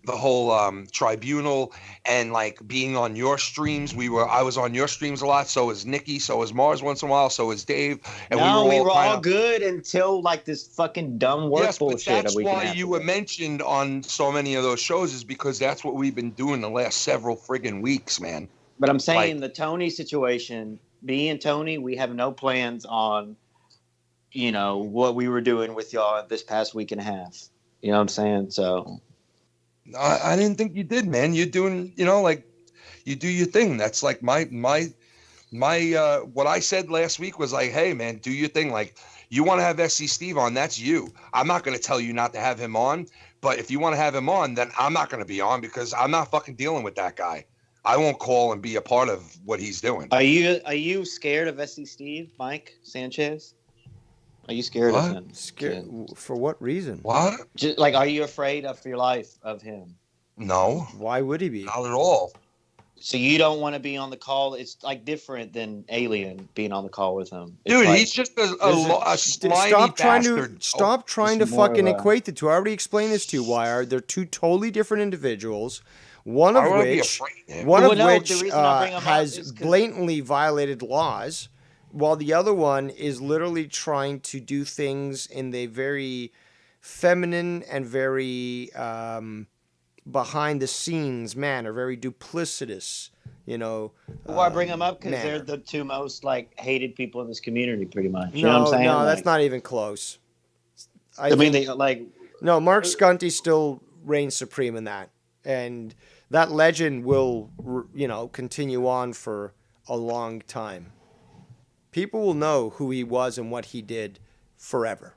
whole tribunal and like being on your streams. I was on your streams a lot. So is Nikki. So is Mars once in a while. So is Dave. And we were all kinda, good until like this fucking dumb work yes, bullshit. But that's why you were mentioned on so many of those shows, is because that's what we've been doing the last several friggin' weeks, man. But I'm saying the Tony situation, me and Tony, we have no plans on, what we were doing with y'all this past week and a half. You know what I'm saying? So I didn't think you did, man. You're doing, like you do your thing. That's like my what I said last week was like, hey man, do your thing. Like you want to have SC Steve on, that's you. I'm not going to tell you not to have him on, but if you want to have him on, then I'm not going to be on because I'm not fucking dealing with that guy. I won't call and be a part of what he's doing. Are you scared of SC Steve, Mike Sanchez? Are you scared of him? Scared for what reason? What? Just, like, are you afraid of your life of him? No. Why would he be? Not at all. So you don't want to be on the call? It's like different than Alien being on the call with him. It's Dude, like, he's just a slimy Stop trying to fucking equate the two. I already explained this to you, Wire. They're two totally different individuals. One of which has blatantly violated laws, while the other one is literally trying to do things in a very feminine and very behind the scenes manner, very duplicitous, Well, I bring them up because they're the two most hated people in this community, pretty much. You know what I'm saying? No, that's not even close. I mean, they No, Mark Skunty still reigns supreme in that, and that legend will, continue on for a long time. People will know who he was and what he did forever.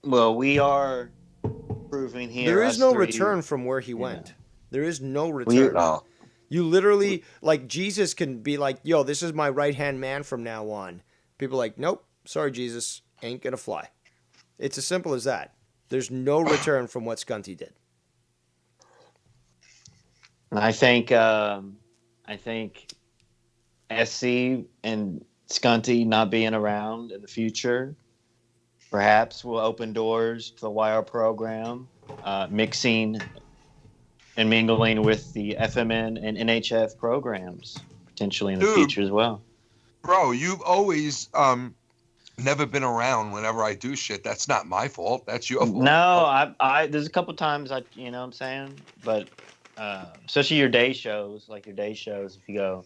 Well, we are proving here. There is no return from where he went. There is no return. You literally, Jesus can be like, yo, this is my right-hand man from now on. People are like, nope, sorry, Jesus, ain't gonna fly. It's as simple as that. There's no return from what Skunty did. I think SC and Skunty not being around in the future perhaps will open doors to the YR program, mixing and mingling with the FMN and NHF programs potentially in the future as well. Bro, you've always never been around whenever I do shit. That's not my fault. That's your fault. No, I there's a couple times what I'm saying, but especially your day shows, if you go.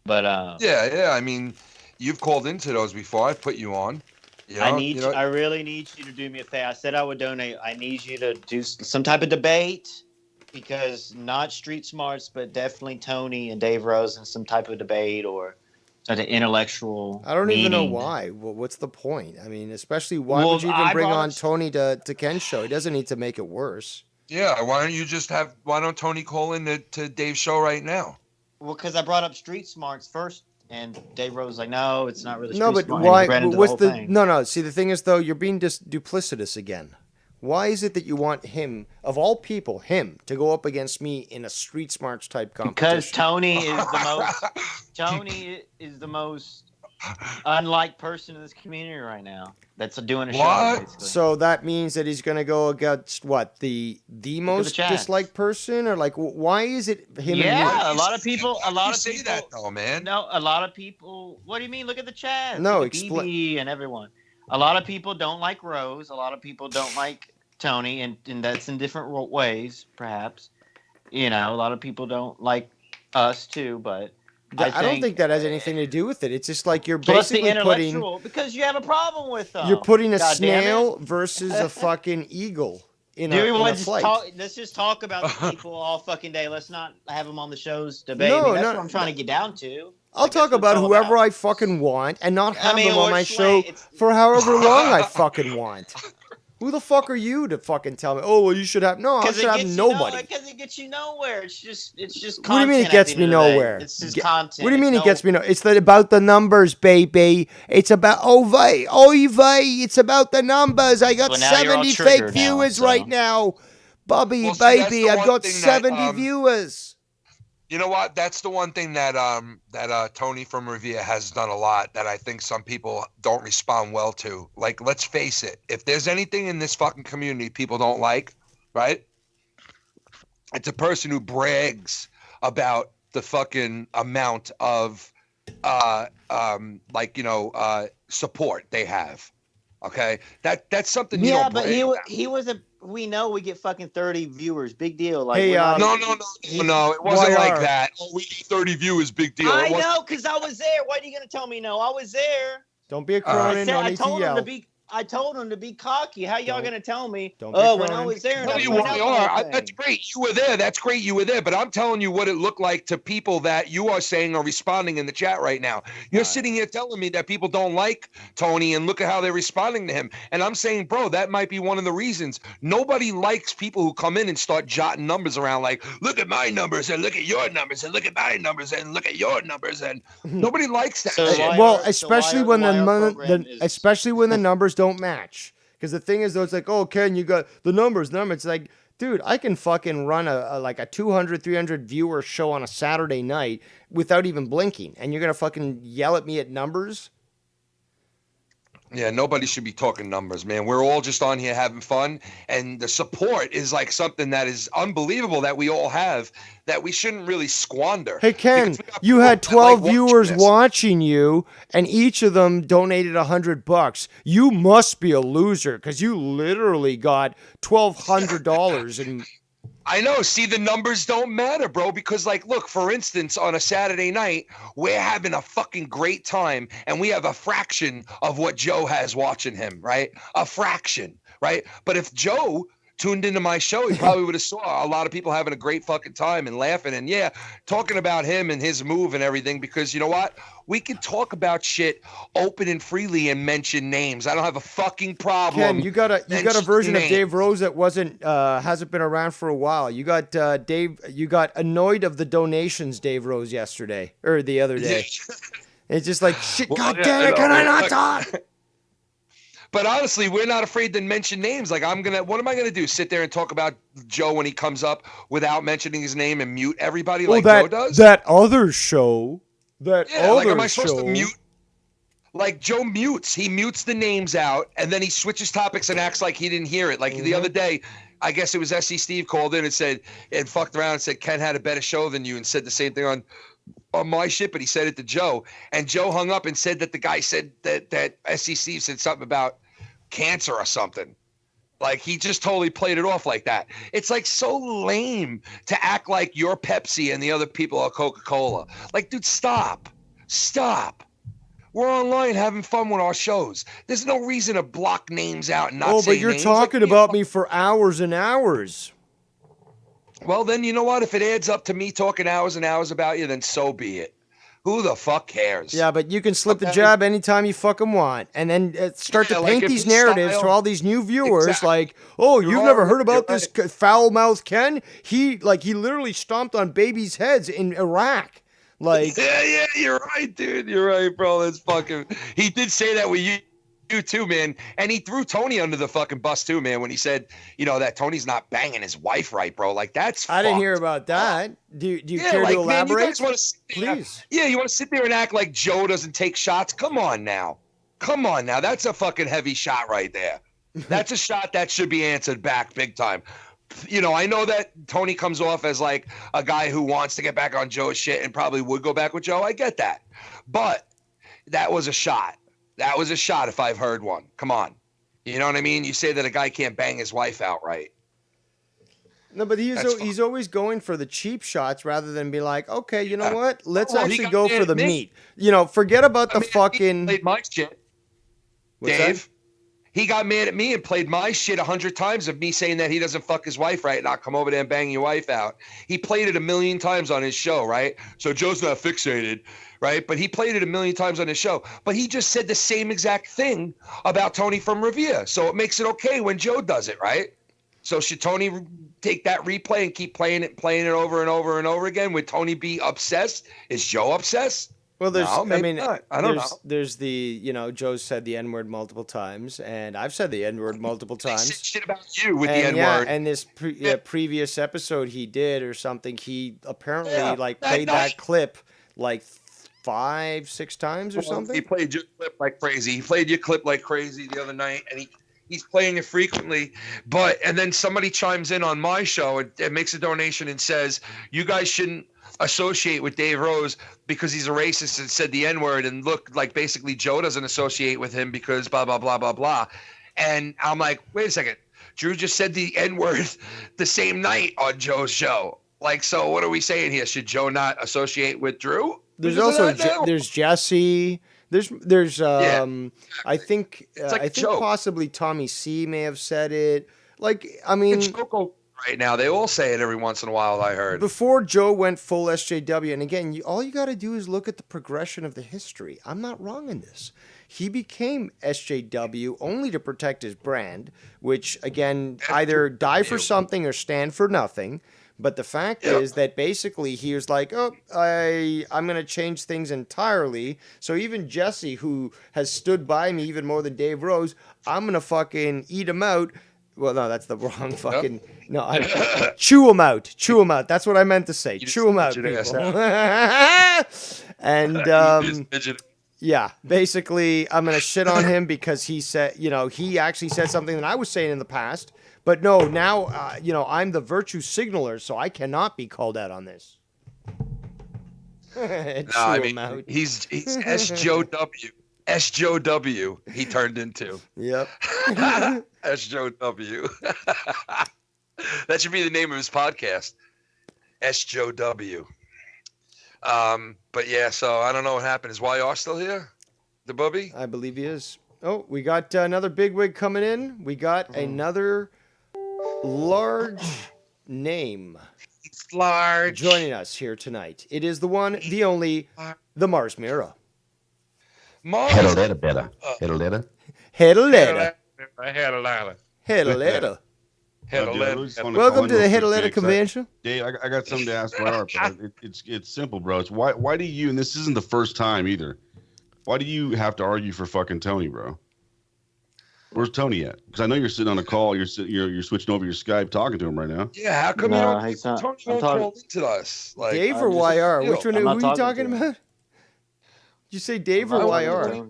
But yeah. I mean, you've called into those before. I put you on. I really need you to do me a favor. I said I would donate. I need you to do some type of debate, because not Street Smarts, but definitely Tony and Dave Rose in some type of debate or such an intellectual. I don't even know why. Well, what's the point? I mean, especially why would you even bring on Tony to Ken's show? He doesn't need to make it worse. Yeah, why don't Tony call in to Dave's show right now? Well, because I brought up Street Smarts first, and Dave Rose was like, no, it's not really Street Smart. Smart. Why? What's the thing. No. See, the thing is, though, you're being duplicitous again. Why is it that you want him, of all people, to go up against me in a Street Smarts type competition? Because Tony is the most unliked person in this community right now that's doing a show. Basically. So that means that he's going to go against what, the most disliked person, or why is it him? Yeah, and me? a lot of people say that though, man. No, a lot of people. What do you mean? Look at the chat. No, explain. And everyone. A lot of people don't like Rose. A lot of people don't like Tony, and that's in different ways, perhaps. A lot of people don't like us too, but I don't think that has anything to do with it. It's just like you're plus basically the intellectual, because you have a problem with them. You're putting a snail versus a fucking eagle in a flight. Let's just talk about the people all fucking day. Let's not have them on the shows debate. That's what I'm trying to get down to. I'll talk about whoever I fucking want and not have them on my show for however long I fucking want. Who the fuck are you to fucking tell me? Oh, well, you should have. No, I should have nobody. Because it gets you nowhere. It's just content. What do you mean it gets me nowhere? It's just content. What do you mean it gets me nowhere? It's about the numbers, baby. It's about oy vey. It's about the numbers. I got 70 fake viewers right now, Bubby, baby. I've got 70 viewers. You know what? That's the one thing that Tony from Revere has done a lot that I think some people don't respond well to. Like, let's face it. If there's anything in this fucking community people don't like, right? It's a person who brags about the fucking amount of support they have. Okay? That's something you don't brag about. He was a. We know we get fucking 30 viewers. Big deal. Like, hey, no. It wasn't like that. Oh, we get 30 viewers. Big deal. I know, because I was there. Why are you going to tell me no? I was there. Don't be a Cronin. I told him to be cocky. How y'all going to tell me? When I was there. No, you are. That's great. You were there. That's great. You were there. But I'm telling you what it looked like to people that you are saying are responding in the chat right now. You're sitting here telling me that people don't like Tony and look at how they're responding to him. And I'm saying, bro, that might be one of the reasons. Nobody likes people who come in and start jotting numbers around like, look at my numbers and look at your numbers and look at my numbers and look at your numbers. And nobody likes that. Especially when the numbers don't match. Because the thing is, though, it's like, oh, Ken, you got the numbers. It's like, dude, I can fucking run a 200, 300 viewer show on a Saturday night without even blinking. And you're going to fucking yell at me at numbers? Yeah, nobody should be talking numbers, man. We're all just on here having fun, and the support is like something that is unbelievable that we all have that we shouldn't really squander. Hey, Ken, you had 12 viewers watching you, and each of them donated $100. You must be a loser because you literally got $1,200 and. I know. See, the numbers don't matter, bro, because, like, look, for instance, on a Saturday night, we're having a fucking great time, and we have a fraction of what Joe has watching him, right? A fraction, right? But if Joe tuned into my show, he probably would have saw a lot of people having a great fucking time and laughing and, yeah, talking about him and his move and everything, because you know what? We can talk about shit open and freely and mention names. I don't have a fucking problem. Ken, you got a version of Dave Rose that hasn't been around for a while. You got you got annoyed of the donations, Dave Rose, yesterday or the other day. It's just like, shit, God damn it, can I not talk? But honestly, we're not afraid to mention names. Like, what am I gonna do? Sit there and talk about Joe when he comes up without mentioning his name and mute everybody Joe does? That other show. Am I supposed to mute? Like, Joe mutes. He mutes the names out, and then he switches topics and acts like he didn't hear it. Like the other day, I guess it was SC Steve called in and said, and fucked around and said, Ken had a better show than you, and said the same thing on my shit, but he said it to Joe. And Joe hung up and said that the guy said that SC Steve said something about cancer or something. Like, he just totally played it off like that. It's like so lame to act like you're Pepsi and the other people are Coca-Cola. Like, dude, stop. We're online having fun with our shows. There's no reason to block names out and not say names. Oh, but you're talking about me for hours and hours. Well, then, you know what? If it adds up to me talking hours and hours about you, then so be it. Who the fuck cares? Yeah, but you can slip the jab anytime you fucking want, and then start to paint these narratives to all these new viewers, like, oh, you've never heard about this foul-mouthed Ken? He literally stomped on babies' heads in Iraq. Like, yeah, you're right, dude. You're right, bro. That's fucking. He did say that with you too, man. And he threw Tony under the fucking bus too, man, when he said, that Tony's not banging his wife right, bro. Like, that's I didn't hear about that. Do you care to elaborate? Man, you guys want to sit there, please? Yeah, you want to sit there and act like Joe doesn't take shots? Come on now. That's a fucking heavy shot right there. That's a shot that should be answered back big time. I know that Tony comes off as like a guy who wants to get back on Joe's shit and probably would go back with Joe. I get that. But that was a shot. That was a shot if I've heard one. Come on. You know what I mean? You say that a guy can't bang his wife outright. No, but he's always going for the cheap shots rather than be like, okay, you know what? Let's actually go for the meat. Forget about the fucking. He played my shit. What's Dave. That? He got mad at me and played my shit 100 times of me saying that he doesn't fuck his wife right and I'll come over there and bang your wife out. He played it 1,000,000 times on his show, right? So Joe's not fixated, right? But he played it 1,000,000 times on his show. But he just said the same exact thing about Tony from Revere. So it makes it okay when Joe does it, right? So should Tony take that replay and keep playing it over and over and over again? Would Tony be obsessed? Is Joe obsessed? Well, there's, No, maybe not. I don't know. There's the, you know, Joe's said the N-word multiple times, and I've said the N-word multiple times. Said shit about you with the And N-word. and this previous episode he did or something, he apparently like that played night. that clip like 5, 6 times or something. He played your clip like crazy. He played your clip like crazy the other night, and he's playing it frequently. And then somebody chimes in on my show and makes a donation and says, you guys shouldn't associate with Dave Rose because he's a racist and said the N-word, and look, like basically Joe doesn't associate with him because blah, blah, blah, blah, blah. And I'm like, wait a second. Drew just said the N-word the same night on Joe's show. Like, so what are we saying here? Should Joe not associate with Drew? There's Because also of that now? there's Jesse. There's I think like I a think joke. possibly Tommy C may have said it. Like, I mean, right now they all say it every once in a while. I heard before Joe went full SJW, and again, all you got to do is look at the progression of the history. I'm not wrong in this. He became SJW only to protect his brand, which again, either die for something or stand for nothing. But the fact is that basically he was like, oh, I'm going to change things entirely. So even Jesse, who has stood by me even more than Dave Rose, I'm going to fucking eat him out. Well, no, that's the wrong fucking... No, chew him out. Chew him out. That's what I meant to say. Chew him out, people. And... yeah, basically, I'm going to shit on him because he said, you know, he actually said something that I was saying in the past. But no, now, you know, I'm the virtue signaler, so I cannot be called out on this. He's SJW. SJW he turned into. Yep. SJW. That should be the name of his podcast. SJW. But yeah, so I don't know what happened. Is YR still here? The bubby? I believe he is. Oh, we got another bigwig coming in. We got another large name. It's large. Joining us here tonight. It is the one, the only, the Mars Mira. Headaletta better. Headaletta. Headaletta. I had a lot. Headaletta. Welcome Welcome to the Headaletta convention. Dave, I got something to ask YR, but it's simple, bro. It's why do you, and this isn't the first time either, why do you have to argue for fucking Tony, bro? Where's Tony at? Because I know you're sitting on a call, you're switching over your Skype talking to him right now. Yeah, how come you don't Tony won't call into us? Like, Dave or YR? Which one? Who are you talking about? Did you say Dave or YR?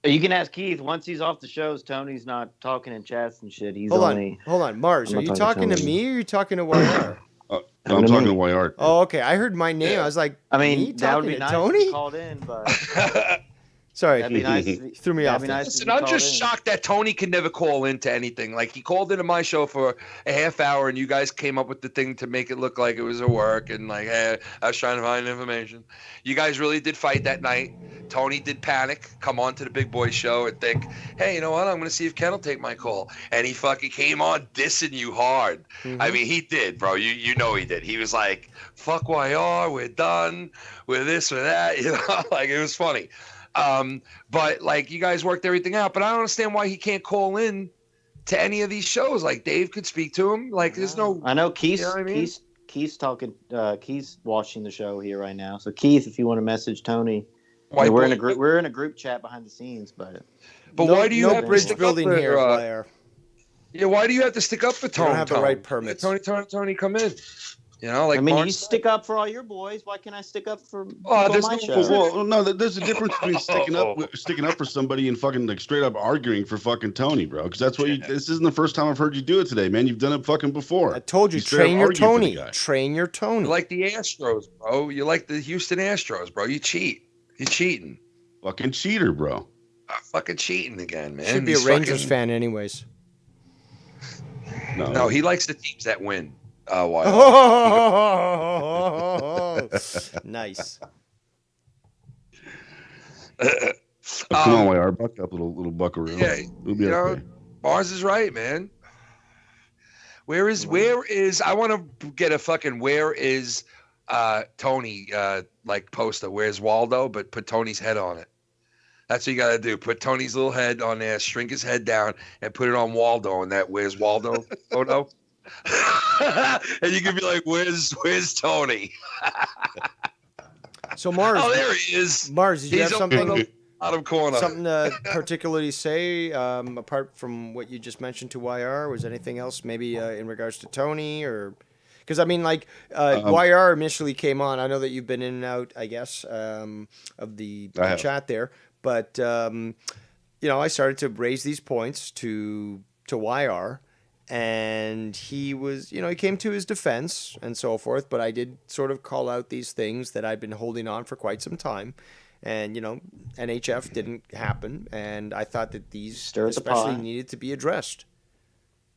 You can ask Keith. Once he's off the shows, Tony's not talking in chats and shit. He's Hold only. on, Mars. I'm Are not you talking to Tony. me or are you talking to YR? I'm talking to YR. Oh, okay. I heard my name. I was like, I mean, me that would talking be to nice Tony? if he called in, but Sorry, that'd be nice. You threw me off. That'd be nice. Listen, I'm just shocked that Tony can never call into anything. Like, he called into my show for a half hour, and you guys came up with the thing to make it look like it was a work, and like, hey, I was trying to find information. You guys really did fight that night. Tony did panic, come on to the Big Boy show and think, hey, you know what? I'm going to see if Ken will take my call. And he fucking came on dissing you hard. I mean, he did, bro. You know he did. He was like, fuck YR, we're done. We're this, we're that. You know, like, it was funny. But like, you guys worked everything out, but I don't understand why he can't call in to any of these shows. Like, Dave could speak to him. Like, there's no. I know Keith's, You know what I mean? Keith's talking. Keith's watching the show here right now. So Keith, if you want to message Tony, White we're boy. in a group. We're in a group chat behind the scenes, but why do you no have to bridge stick building up for, here, YR? Yeah, why do you have to stick up for Tony? don't have the right permits. Tony, come in. You know, like, I mean, Mark you said. stick up for all your boys. Why can't I stick up for there's my no- show? Well, no, there's a difference between sticking up for somebody and fucking like straight up arguing for fucking Tony, bro. Because that's what you. This isn't the first time I've heard you do it today, man. You've done it fucking before. I told you, straight up train your argue for the Tony. guy. Train your Tony. You like the Astros, bro. You like the Houston Astros, bro. You cheat. You're cheating. Fucking cheater, bro. Fucking cheating again, man. Should be a He's Rangers fucking- fan, anyways. No, he likes the teams that win. Why? Nice. Oh, come on, YR, buck up, little buckaroo. Yeah, It'll be okay. Mars is right, man. Where is I want to get a fucking where is Tony like poster. Where's Waldo? But put Tony's head on it. That's what you gotta do. Put Tony's little head on there, shrink his head down, and put it on Waldo and that where's Waldo photo. And you can be like, where's Tony? So Mars. Oh, there he is. Mars, did you have something? Bottom corner. Something to particularly say apart from what you just mentioned to YR? Was anything else maybe in regards to Tony or? Because I mean, like YR initially came on. I know that you've been in and out, I guess, of the chat there. But I started to raise these points to YR, and he was, he came to his defense and so forth. But I did sort of call out these things that I'd been holding on for quite some time. And, NHF didn't happen. And I thought that these especially needed to be addressed.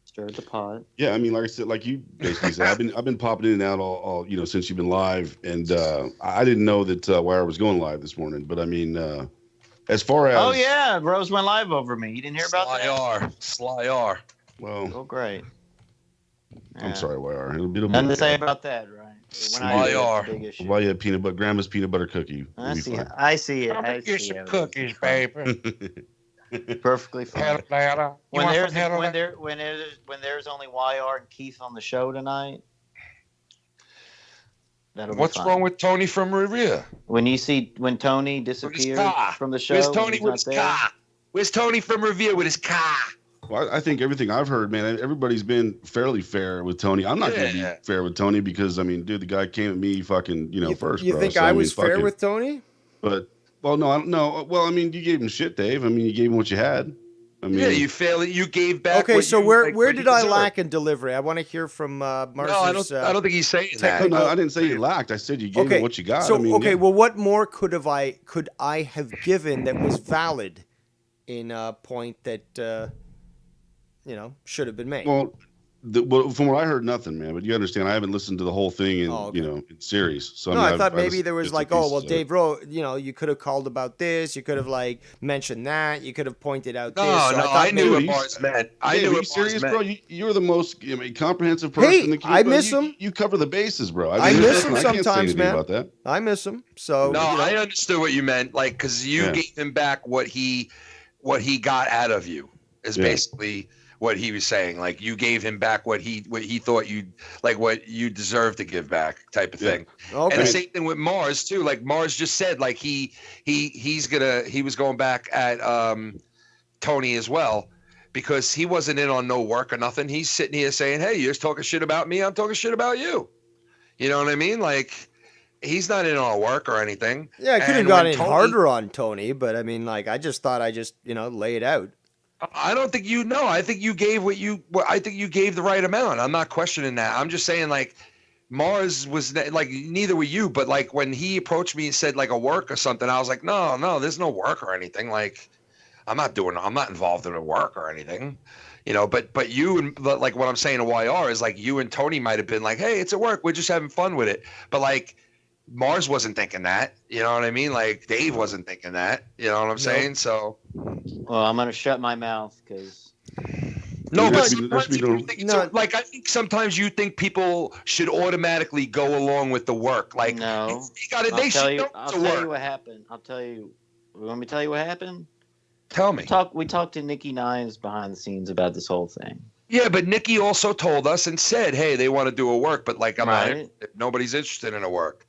Stirred the pot. Yeah, I mean, like I said, like you basically said, I've been popping in and out all since you've been live. And I didn't know that Wire was going live this morning. But I mean, as far as. Oh, yeah. Rose went live over me. You didn't hear about that? Sly R. Well. Oh, great. I'm sorry, YR. It'll be nothing to say about that, right? Why you had grandma's peanut butter cookie? I see it. Get some cookies, baby. Perfectly fine. When there's only YR and Keith on the show tonight, what's wrong with Tony from Revere? When Tony disappears from the show, where's Tony with his car? Where's Tony from Revere with his car? Well, I think everything I've heard, man, everybody's been fairly fair with Tony. I'm not going to be fair with Tony because, I mean, dude, the guy came at me fucking, first. You think I was fair with Tony? But, well, no. Well, I mean, you gave him shit, Dave. I mean, you gave him what you had. I mean, yeah, you gave back. Okay, so where did I lack in delivery? I want to hear from Marcus. No, I don't think he's saying that. No, I didn't say you lacked. I said you gave him what you got. So, I mean, well, what more could I have given that was valid in a point that should have been made? Well, from what I heard, nothing, man. But you understand, I haven't listened to the whole thing in series. So no, I thought maybe there was like, Dave Rowe, you could have called about this. You could have like mentioned that. You could have pointed out this. I knew what Mars meant. I knew what serious, bro. You're the most comprehensive person in the community. I miss him. You cover the bases, bro. I miss him sometimes, I can't say man. About that. I miss him. So no, I understood what you meant. Like, because you gave him back what he got out of you is basically what he was saying. Like, you gave him back what he thought what you deserve to give back, type of thing. Okay. And the same thing with Mars too. Like Mars just said, like he was going back at Tony as well, because he wasn't in on no work or nothing. He's sitting here saying, "Hey, you're talking shit about me. I'm talking shit about you." You know what I mean? Like, he's not in on work or anything. Yeah, I could have gotten harder on Tony, but I mean, like, I just thought lay it out. I don't think you know. I think you gave I think you gave the right amount. I'm not questioning that. I'm just saying, like, Mars was like, neither were you, but like when he approached me and said like a work or something, I was like, no, there's no work or anything. Like, I'm not involved in a work or anything, but you, and like what I'm saying to YR is like, you and Tony might have been like, hey, it's a work. We're just having fun with it. But like, Mars wasn't thinking that, you know what I mean? Like, Dave wasn't thinking that, you know what I'm saying? So, well, I'm gonna shut my mouth because. No, but sometimes you think I think sometimes you think people should automatically go along with the work. Like, no, I'll tell you what happened. You want me to tell you what happened? Tell me. We talked to Nikki Nines behind the scenes about this whole thing. Yeah, but Nikki also told us and said, hey, they want to do a work, but like, nobody's interested in a work.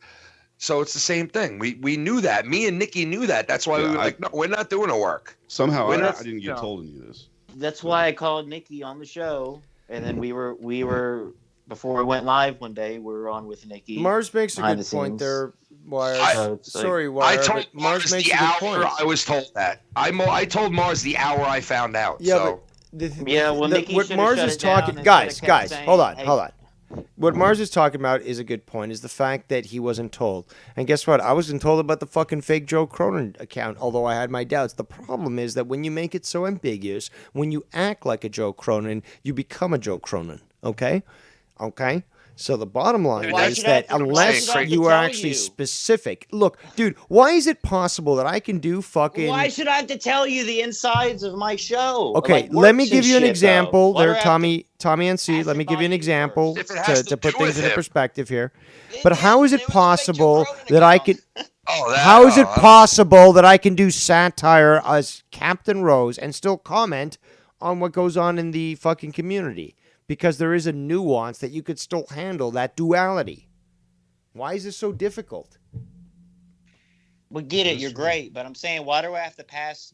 So it's the same thing. We knew that. Me and Nikki knew that. That's why we were like, no, we're not doing a work. Somehow I didn't get told any of this. That's why I called Nikki on the show, and then we were before we went live one day. We were on with Nikki. Mars makes a good point there. Wire. Sorry, Wire. I told Mars makes the a good point. hour I was told that. I told Mars the hour I found out. Yeah, but Nikki what Mars is talking, guys, hold on. What Mars is talking about is a good point, is the fact that he wasn't told. And guess what? I wasn't told about the fucking fake Joe Cronin account, although I had my doubts. The problem is that when you make it so ambiguous, when you act like a Joe Cronin, you become a Joe Cronin, okay? So the bottom line Why is should I that have to- why unless should I have to you are tell actually you? specific, look, dude, why is it possible that I can do fucking? Why should I have to tell you the insides of my show? Okay, Like, let me works give and you an shit, example. though? Why do There, I have Tommy and C. Let me give you an example If it has to to put do things with into him. perspective here. But how is it possible that I can? Oh, How is it possible that I can do satire as Captain Rose and still comment on what goes on in the fucking community? Because there is a nuance that you could still handle that duality. Why is this so difficult? We get it. You're great, but I'm saying, why do I have to pass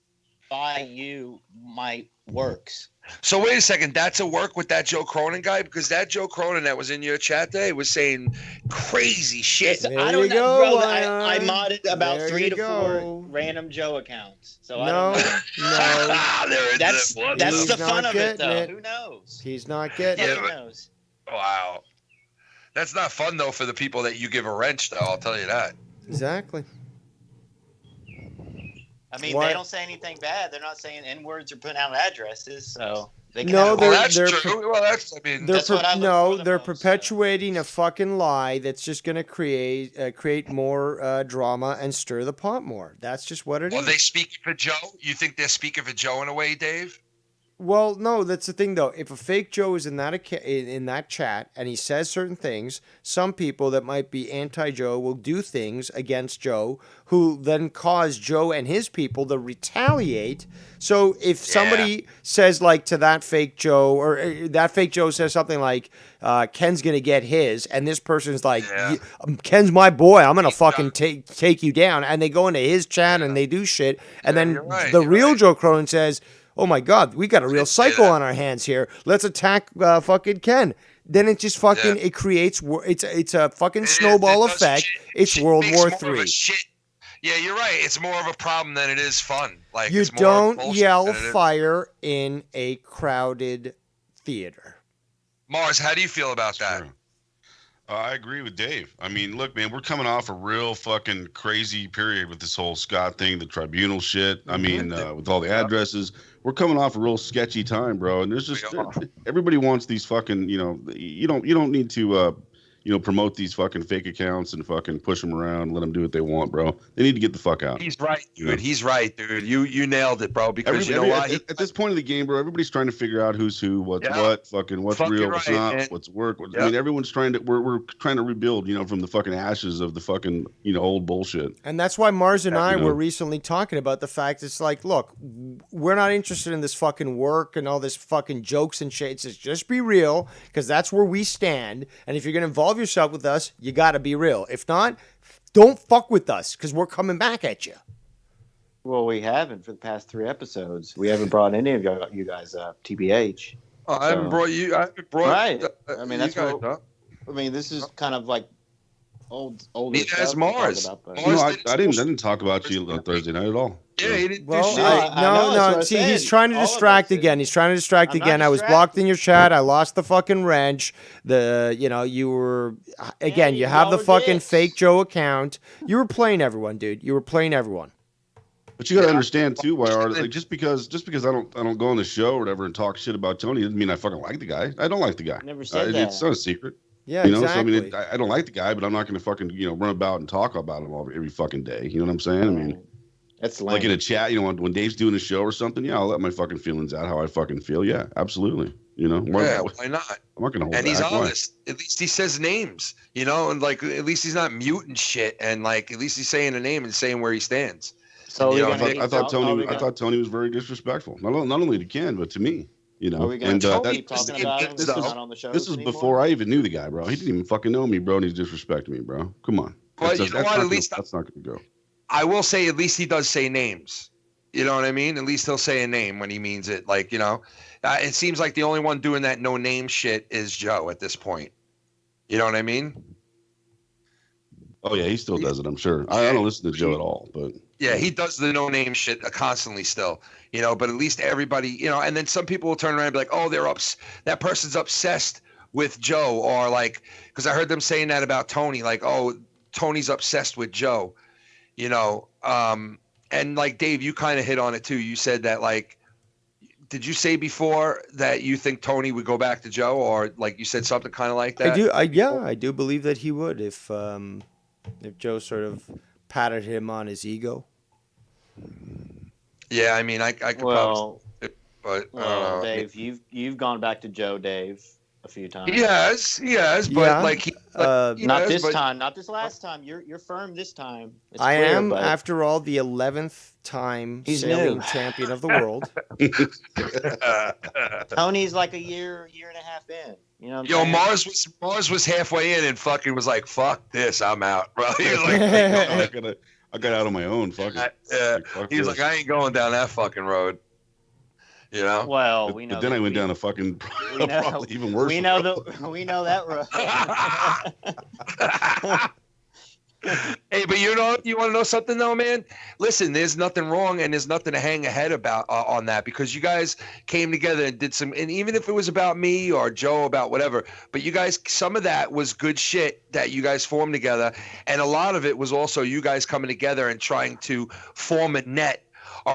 by you my works? So wait a second, that's a work with that Joe Cronin guy? Because that Joe Cronin that was in your chat today was saying crazy shit. I don't know, bro. I modded about 3 to 4 random Joe accounts. So I don't know. No. That's He's the fun not of it, getting though. it. Who knows? He's not getting Yeah, it. but- knows? Wow. That's not fun, though, for the people that you give a wrench, though, I'll tell you that. Exactly. I mean, Why- they don't say anything bad. They're not saying N words or putting out addresses, so they can No, have they're Well, that's they're true. Well, that's, I mean, they're That's what I look no, they're perpetuating a fucking lie that's just going to create more drama and stir the pot more. That's just what it is. Are they speaking for Joe? You think they're speaking for Joe in a way, Dave? Well, no, that's the thing though. If a fake Joe is in that chat and he says certain things, some people that might be anti-Joe will do things against Joe, who then cause Joe and his people to retaliate. So if somebody says like to that fake Joe, or that fake Joe says something like, "Ken's gonna get his," and this person's like, "Ken's my boy. I'm gonna fucking take you down," and they go into his chat and they do shit, and then the real Joe Cronin says, "Oh my God, we got a real psycho on our hands here. Let's attack fucking Ken." Then it just fucking it creates it's a fucking snowball effect. It's World War III. Yeah, you're right. It's more of a problem than it is fun. Like You it's more don't bullshit yell than it is- fire in a crowded theater. Mars, how do you feel about that? I agree with Dave. I mean, look, man, we're coming off a real fucking crazy period with this whole Scott thing, the tribunal shit. I mean, with all the addresses, we're coming off a real sketchy time, bro. And there's just everybody wants these fucking, you don't need to, promote these fucking fake accounts and fucking push them around, let them do what they want, bro. They need to get the fuck out. He's right, dude. Yeah. He's right, dude. You nailed it, bro. Because you know what? At this point of the game, bro, everybody's trying to figure out who's who, what's what, fucking what's real, what's not, man. what's work. I mean, everyone's trying to. We're trying to rebuild, from the fucking ashes of the fucking old bullshit. And that's why Mars and I You know. were recently talking about the fact it's like, look, we're not interested in this fucking work and all this fucking jokes and shit. It's just be real, because that's where we stand. And if you're going to involve yourself with us, you got to be real. If not, don't fuck with us, because we're coming back at you. Well, we haven't for the past 3 episodes. We haven't brought any of you guys up, TBH. Oh, I haven't brought you. I haven't brought. Right. I mean, that's you guys what. up. I mean, this is kind of like old. Neither has Mars. I didn't talk about you on Thursday night at all. Yeah, he didn't Well, do shit. no. See, he's trying to distract again. He's trying to distract I'm not again. I was blocked in your chat. I lost the fucking wrench. You were again. You have the fucking fake Joe account. You were playing everyone, dude. You were playing everyone. But you got to understand too, YR. Like just because I don't go on the show or whatever and talk shit about Tony doesn't mean I fucking like the guy. I don't like the guy. Never said that. It's not a secret. Yeah, So I mean, exactly. I don't like the guy, but I'm not going to fucking run about and talk about him every fucking day. You know what I'm saying? I mean, that's like in a chat. When Dave's doing a show or something, yeah, I'll let my fucking feelings out how I fucking feel. Yeah, absolutely. Yeah, why not? I'm not gonna hold And he's back. Why? honest. At least he says names, and like at least he's not muting shit, and like at least he's saying a name and saying where he stands. So I thought Tony was very disrespectful. Not only to Ken, but to me. Are we going to keep talking about him? This is not on the show. This is before I even knew the guy, bro. He didn't even fucking know me, bro, and he's disrespecting me, bro. Come on. But you know what? At least that's not gonna go. I will say, at least he does say names. You know what I mean? At least he'll say a name when he means it. Like, it seems like the only one doing that no name shit is Joe at this point. You know what I mean? Oh yeah, he still does it. I'm sure. I don't listen to Joe at all, but yeah, he does the no name shit constantly still. But at least everybody, and then some people will turn around and be like, oh, that person's obsessed with Joe, or like, because I heard them saying that about Tony, like, oh, Tony's obsessed with Joe, and like Dave, you kind of hit on it too. You said that like did you say before that you think Tony would go back to Joe, or like you said something kind of like that? I do believe that he would if Joe sort of patted him on his ego. Yeah, I mean, I could Well, probably, well, Dave, you've gone back to Joe, Dave, a few times. he has, but Yeah, like, Not this time, not this last time. You're firm this time. It's I clear, am, but after all, the 11th time He's sailing new. champion of the world. Tony's like a year and a half in. You know what I'm Yo, saying? Mars was halfway in and fucking was like, "Fuck this, I'm out." Bro, he was like, I got out on my own. Fuck it. he was like, "I ain't going down that fucking road." You know. Well, we know. But then I went down a fucking we know, probably even worse. we know that road. Hey, but you want to know something though, man? Listen, there's nothing wrong and there's nothing to hang ahead about on that, because you guys came together and did some, and even if it was about me or Joe, about whatever, but you guys, some of that was good shit that you guys formed together, and a lot of it was also you guys coming together and trying to form a net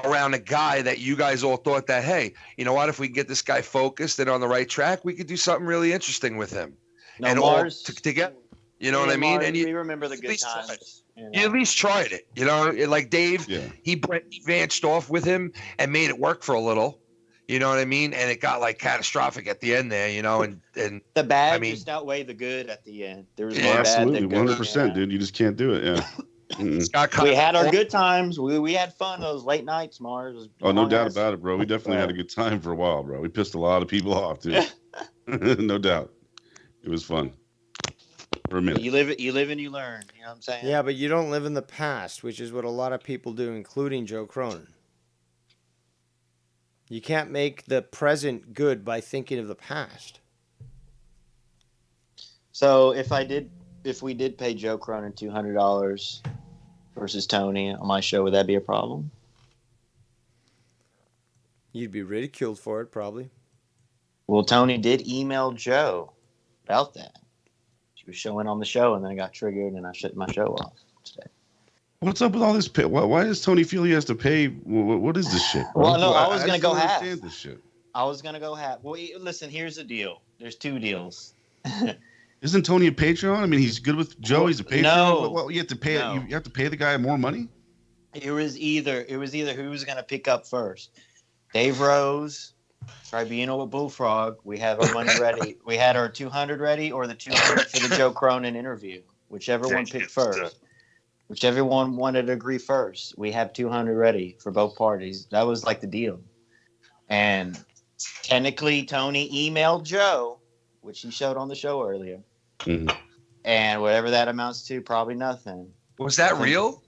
around a guy that you guys all thought that, hey, you know what, if we can get this guy focused and on the right track, we could do something really interesting with him. No, and Mars, all together. You know what I mean? Mars, And you remember the good times. You at least tried it. You know, like Dave, he branched off with him and made it work for a little. You know what I mean? And it got like catastrophic at the end there, you know, and the bad I mean, just outweighed the good at the end. There was Yeah, more bad absolutely, than good. 100%, dude. You just can't do it. Yeah. We had our good times. We had fun those late nights, Mars. Oh, no doubt about it, bro. We definitely had a good time for a while, bro. We pissed a lot of people off, dude. No doubt. It was fun. For a minute. You live and you learn. You know what I'm saying? Yeah, but you don't live in the past, which is what a lot of people do, including Joe Cronin. You can't make the present good by thinking of the past. So if we did pay Joe Cronin $200 versus Tony on my show, would that be a problem? You'd be ridiculed for it, probably. Well, Tony did email Joe about that. She was showing on the show, and then I got triggered, and I shut my show off today. What's up with all this pay? Why does Tony feel he has to pay? What is this shit? Well, no, I was going to just go don't half. understand this shit. I was going to go half. Well, listen, here's the deal. There's two deals. Isn't Tony a Patreon? I mean, he's good with Joe. He's a Patreon. No. Well, you have to pay. No. You have to pay the guy more money. It was either who was going to pick up first. Dave Rose, Tribunal with Bullfrog. We have our money ready. We had our 200 ready, or the 200 for the Joe Cronin interview. Whichever one picked first. Whichever one wanted to agree first. We have 200 ready for both parties. That was like the deal. And technically, Tony emailed Joe, which he showed on the show earlier. Mm-hmm. And whatever that amounts to, probably nothing. Was that real?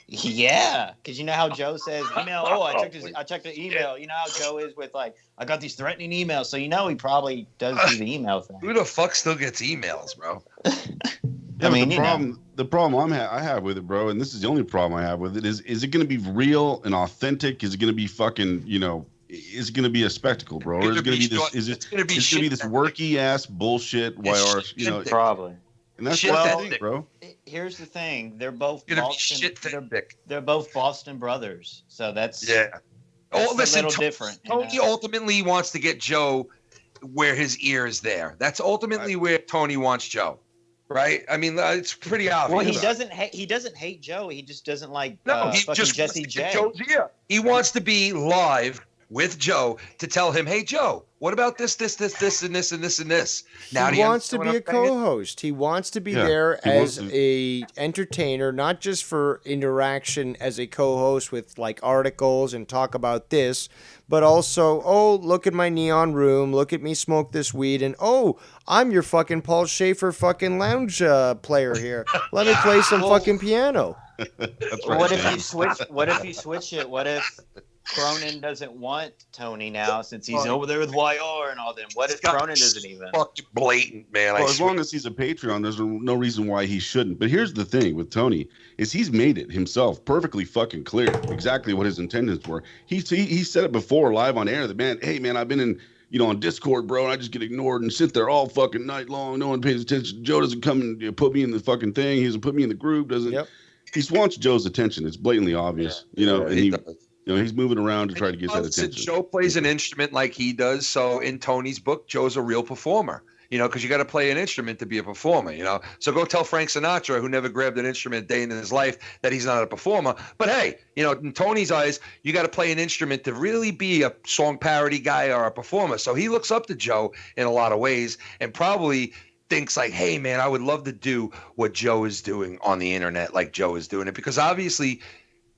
Yeah, because you know how Joe says email. Oh, I checked the email. You know how Joe is with like, I got these threatening emails. So you know he probably does do the email thing. Who the fuck still gets emails, bro? Yeah, the problem I have with it, bro, and this is the only problem I have with it, is it going to be real and authentic? Is it going to be fucking, you know, is it going to be a spectacle, bro? Or is it going to be this? Is it going to be this worky ass bullshit? YR, you know, probably. And that's what I think, bro. Here's the thing: they're both Boston. They're both Boston brothers, so that's a little different. Tony ultimately wants to get Joe where his ear is there. That's ultimately where Tony wants Joe, right? I mean, it's pretty obvious. Well, he doesn't hate Joe. He just doesn't like he fucking just Jesse wants to get J. Joe's ear. He wants to be live with Joe to tell him, hey, Joe, what about this, and this, and this, and this? Now, he wants to be a co-host. He wants to be there as a entertainer, not just for interaction as a co-host with like articles and talk about this, but also, oh, look at my neon room, look at me smoke this weed, and oh, I'm your fucking Paul Schaefer fucking lounge player here. Let me play some fucking piano. That's right. What if you switch? What if you switch it? What if Cronin doesn't want Tony now since he's over there with YR and all them? What if Cronin doesn't even? Fucking blatant, man. Well, as long as he's a Patreon, there's no reason why he shouldn't. But here's the thing with Tony is he's made it himself perfectly fucking clear exactly what his intentions were. He said it before live on air that, man, hey, man, I've been in, you know, on Discord, bro, and I just get ignored and sit there all fucking night long. No one pays attention. Joe doesn't come and put me in the fucking thing. He doesn't put me in the group. Doesn't. Yep. He wants Joe's attention. It's blatantly obvious, you know. And You know, he's moving around to try to get that Listen, attention. Joe plays an instrument like he does. So in Tony's book, Joe's a real performer. You know, because you got to play an instrument to be a performer. You know, so go tell Frank Sinatra, who never grabbed an instrument a day in his life, that he's not a performer. But hey, you know, in Tony's eyes, you got to play an instrument to really be a song parody guy or a performer. So he looks up to Joe in a lot of ways, and probably thinks like, hey man, I would love to do what Joe is doing on the internet, like Joe is doing it, because obviously,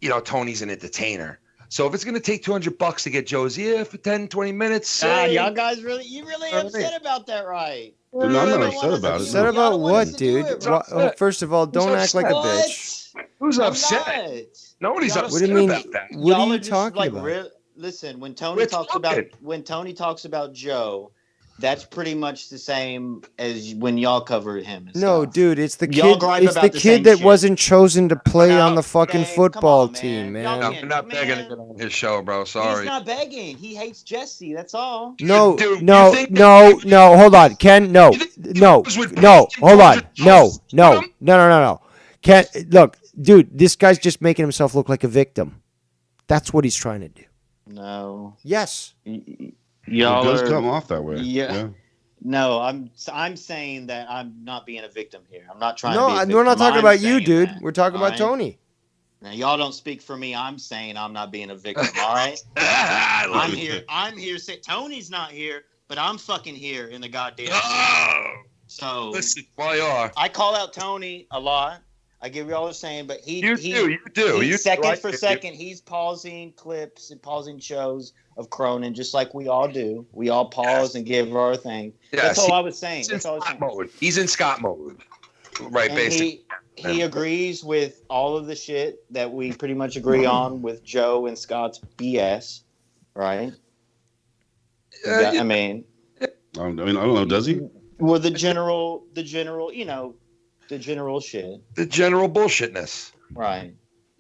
you know, Tony's an entertainer. So if it's going to take $200 to get Joe's ear for 10, 20 minutes. God, y'all guys you really upset about that, right? No, I'm not upset about it. Upset about what, dude? Oh, first of all, don't act like a bitch. Who's upset? Nobody's upset What do you mean? about that. What are you just, talking about? Listen, when Tony talks about Joe, that's pretty much the same as when y'all covered him. And No, stuff. dude, it's the Y'all kid. gripe It's about the the kid same that shit. wasn't chosen to play on the fucking football team, man. No, I'm not begging to get on his show, bro. Sorry. He's not begging. He hates Jesse. That's all. No, Dude, no, you think no. Hold on, Ken. No. Hold on. No. Ken, look, dude. This guy's just making himself look like a victim. That's what he's trying to do. No. Yes. Y'all it does are- come off that way. Yeah. No, I'm saying that I'm not being a victim here. I'm not trying No, to be a victim. we're not talking I'm about you, saying dude. that, We're talking all about right? Tony. Now y'all don't speak for me. I'm saying I'm not being a victim. All right. I'm here. I'm here. Tony's not here, but I'm fucking here in the goddamn. So listen, YR. I call out Tony a lot. I give y'all the same, but You do. He's You second like for it. second. He's pausing clips and pausing shows of Cronin, just like we all do. We all pause and give our thing. That's all I was saying. That's all I was saying. Mode. He's in Scott mode, right? And Basically, he agrees with all of the shit that we pretty much agree on with Joe and Scott's BS, right? I mean, I don't know. Does he? well, the general, you know, the general shit, the general bullshitness. right?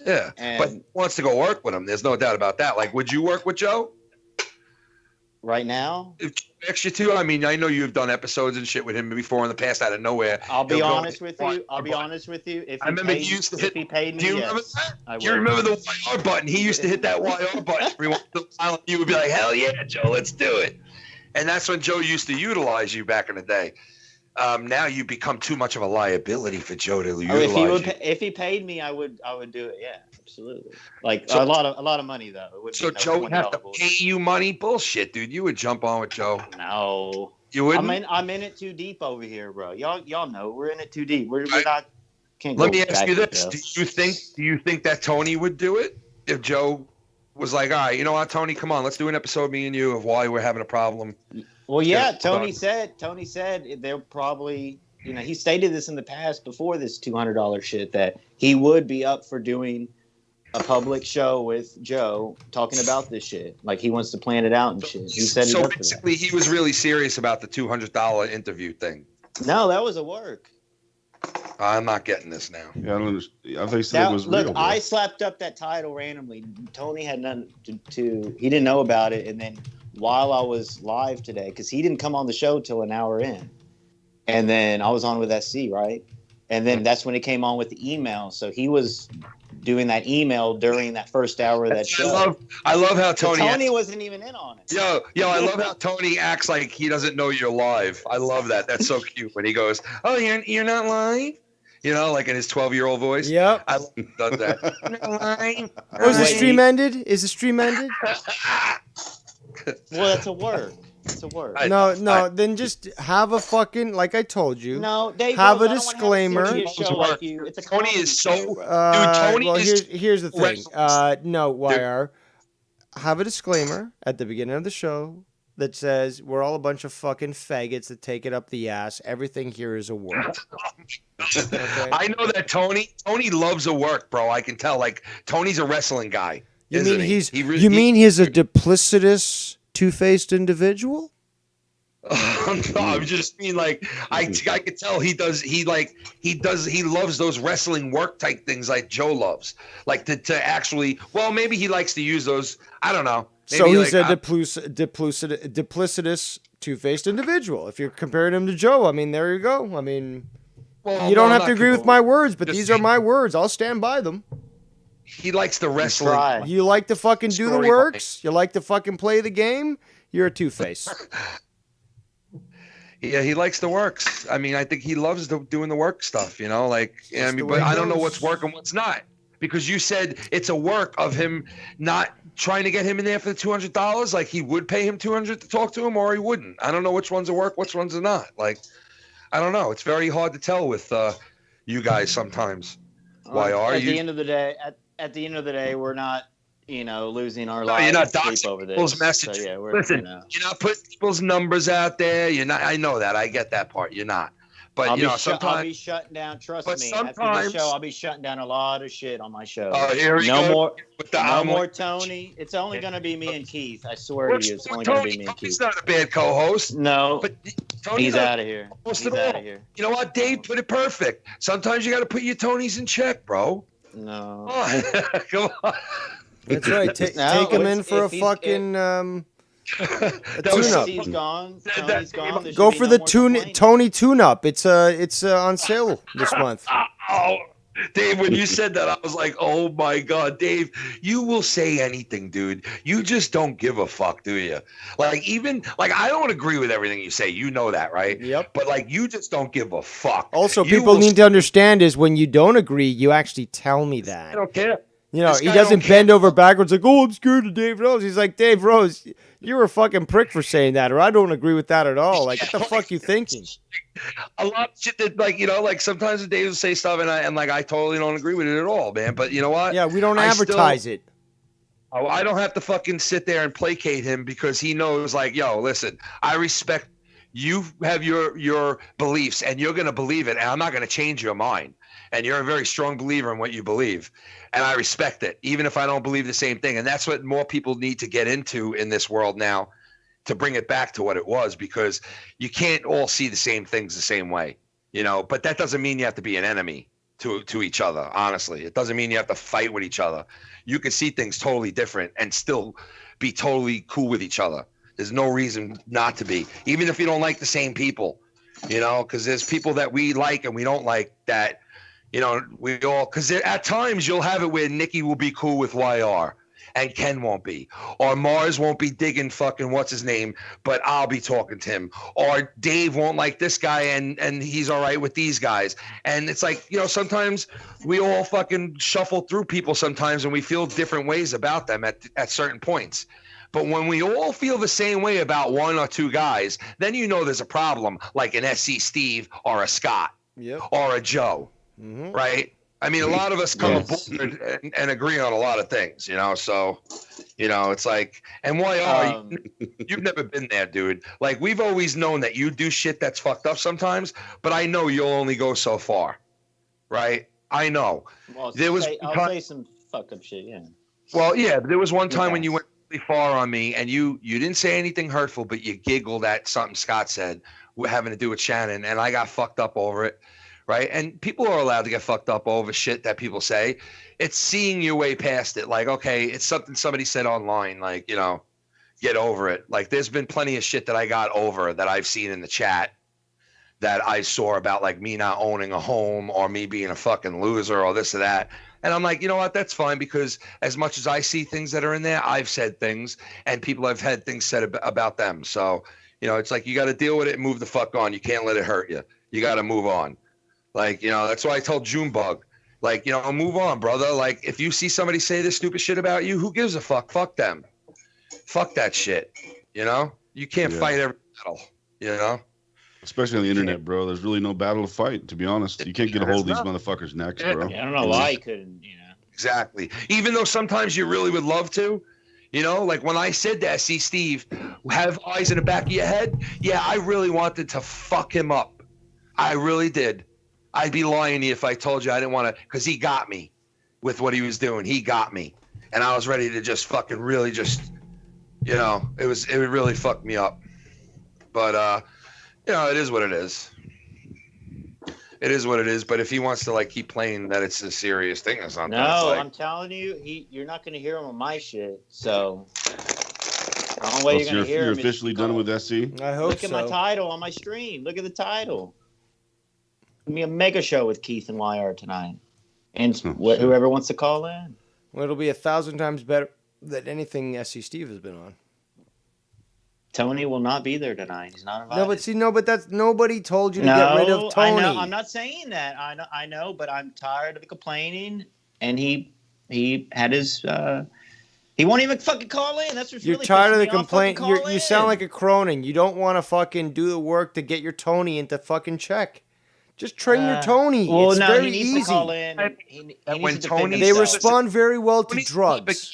Yeah, but he wants to go work with him. There's no doubt about that. Like, would you work with Joe right now? If Joe asked you to, I mean, I know you've done episodes and shit with him before in the past out of nowhere. I'll be He'll go- honest with you. I'll be honest with you. If I remember paid, he used to if hit. he paid me, Do you remember yes, that? I Do you would. remember the YR button? He used to hit that YR button every once in a while. You would be like, "Hell yeah, Joe, let's do it." And that's when Joe used to utilize you back in the day. Now you become too much of a liability for Joe to utilize you. If he paid me, I would do it. Yeah, absolutely. Like So- a lot of money though. It would So be Joe would have to $20 pay you money? Bullshit, dude. You would jump on with Joe. No, you wouldn't. I'm in it too deep over here, bro. Y'all know we're in it too deep. We're not. Can't Let go me ask back you and this: forth. Do you think that Tony would do it if Joe was like, "All right, you know what, Tony, come on, let's do an episode, me and you, of why we're having a problem." Well, yeah, Yeah, Tony said they'll probably, you know, he stated this in the past before this $200 shit that he would be up for doing a public show with Joe talking about this shit. Like he wants to plan it out and shit. He said he's So up for that. basically, he was really serious about the $200 interview thing. No, that was a work. I'm not getting this now. Yeah, I don't understand. I thought you said it was Look, real. bro. I slapped up that title randomly. Tony had nothing to he didn't know about it. And then while I was live today, because he didn't come on the show till an hour in. And then I was on with SC, right? And then that's when it came on with the email. So he was doing that email during that first hour of that show. I love how So Tony. Tony wasn't even in on it. Yo, I love how Tony acts like he doesn't know you're live. I love that. That's so cute when he goes, "Oh, you're not live," you know, like in his 12-year-old voice. Yep. I love he does that. You're not live. Oh, is the stream ended? Is the stream ended? Well, that's a word. It's a word. No. Then just have a fucking, like I told you. No, Dave have Rose, a I don't wanna have a disclaimer. serious show like you. It's a Tony is so. Tony well, is here's the thing. No, YR. Have a disclaimer at the beginning of the show that says we're all a bunch of fucking faggots that take it up the ass. Everything here is a work. Okay? I know that Tony loves a work, bro. I can tell. Like Tony's a wrestling guy. You isn't mean he? he's? He really- You mean he's a duplicitous, two-faced individual? No, I'm just mean like I could tell he loves those wrestling work type things like Joe loves, like to actually. Well, maybe he likes to use those. I don't know. Maybe So he's like, a duplicitous, two-faced individual. If you're comparing him to Joe, I mean, there you go. I mean, Well, you don't no, have to not agree with people. my words, but Just these are my words. I'll stand by them. He likes the wrestling. Try. You like to fucking do the Story works? You like to fucking play the game? You're a two-face. Yeah, he likes the works. I mean, I think he loves doing the work stuff, you know, like, I mean, the but way it I don't know goes. what's work and what's not, because you said it's a work of him not trying to get him in there for the $200. Like he would pay him $200 to talk to him, or he wouldn't. I don't know which one's a work, which one's are not. Like, I don't know. It's very hard to tell with you guys sometimes. Why are At you? the end of the day, at the end of the day, we're not, losing our No, lives you're not to sleep doxing over this. people's message. So, yeah, we're, Listen, you're not putting people's numbers out there. You're not. I know that. I get that part. You're not. But I'll sometimes be shutting down. Trust but me. After sometimes- this show, I'll be shutting down a lot of shit on my show. Oh, here we no go more. with the No omelet. more Tony. It's only gonna be me and Keith. I swear to you, it's only gonna be me and He's Keith. not a bad co-host. No, but Tony's he's not out of here. host He's at all. out of here. You know what, Dave? Put it perfect. Sometimes you got to put your Tonys in check, bro. No. Come on. That's right. No, Take him in if for a he's- fucking a was tune-up. He's gone. Tony's gone. There Go should for be the no more Tony tune-up. It's on sale this month. Oh, Dave, when you said that, I was like, oh my God, Dave, you will say anything, dude. You just don't give a fuck, do you? Like, I don't agree with everything you say. You know that, right? Yep. But, like, you just don't give a fuck. Also, You people will- need to understand is when you don't agree, you actually tell me that. I don't care. You know, This he guy doesn't don't bend over backwards like, oh, I'm scared of Dave Rose. He's like, Dave Rose, you're a fucking prick for saying that, or I don't agree with that at all. Like, what the fuck you thinking? A lot of shit that, like sometimes Dave will say stuff and I totally don't agree with it at all, man. But you know what? Yeah, we don't advertise it. Oh, I don't have to fucking sit there and placate him because he knows, like, yo, listen, I respect you have your beliefs and you're going to believe it and I'm not going to change your mind. And you're a very strong believer in what you believe. And I respect it, even if I don't believe the same thing. And that's what more people need to get into in this world now to bring it back to what it was, because you can't all see the same things the same way, but that doesn't mean you have to be an enemy to each other. Honestly, it doesn't mean you have to fight with each other. You can see things totally different and still be totally cool with each other. There's no reason not to be, even if you don't like the same people, because there's people that we like and we don't like that, we all, because at times you'll have it where Nikki will be cool with YR and Ken won't be, or Mars won't be digging fucking what's his name, but I'll be talking to him, or Dave won't like this guy and he's all right with these guys. And it's like, sometimes we all fucking shuffle through people sometimes and we feel different ways about them at certain points. But when we all feel the same way about one or two guys, then there's a problem, like an SC Steve or a Scott or a Joe, right? I mean, a lot of us come aboard and agree on a lot of things, so, it's like, and why are you've never been there, dude. Like, we've always known that you do shit that's fucked up sometimes, but I know you'll only go so far, right? I know. Well, I'll say some fucked up shit, yeah. Well, yeah, there was one time when you went really far on me and you didn't say anything hurtful, but you giggled at something Scott said having to do with Shannon, and I got fucked up over it. Right. And people are allowed to get fucked up over shit that people say. It's seeing your way past it. Like, okay, it's something somebody said online, like, get over it. Like, there's been plenty of shit that I got over that I've seen in the chat that I saw about, like, me not owning a home or me being a fucking loser or this or that. And I'm like, you know what? That's fine, because as much as I see things that are in there, I've said things and people have had things said about them. So, it's like you got to deal with it and move the fuck on. You can't let it hurt you. You got to move on. Like, that's why I told Junebug, like, move on, brother. Like, if you see somebody say this stupid shit about you, who gives a fuck? Fuck them. Fuck that shit. You can't fight every battle, Especially on the internet, bro. There's really no battle to fight, to be honest. You can't get a hold of these motherfuckers' necks, bro. Yeah, I don't know why he couldn't, Exactly. Even though sometimes you really would love to, like when I said that, see, Steve, have eyes in the back of your head. Yeah, I really wanted to fuck him up. I really did. I'd be lying to you if I told you I didn't want to, because he got me with what he was doing. He got me. And I was ready to just fucking really just, it really fucked me up. But, it is what it is. It is what it is. But if he wants to, like, keep playing that it's a serious thing or something. No, like, I'm telling you, you're not going to hear him on my shit. So, the only way you're going to hear him You're officially done with SC? I hope Look at my title on my stream. Look at the title. Give me a mega show with Keith and YR tonight, and whoever wants to call in. Well, it'll be 1,000 times better than anything SC Steve has been on. Tony will not be there tonight. He's not invited. But that's nobody told you to get rid of Tony. I know. I'm not saying that. I know, but I'm tired of the complaining. And he had his. He won't even fucking call in. That's what's You're really tired of the pissing me off. complaint. Fucking call You in. sound like a Cronin. You don't want to fucking do the work to get your Tony into fucking check. Just train your Tony. Well, it's no, very he needs easy. to call in. He when needs to Tony, defend They himself. respond very well to drugs.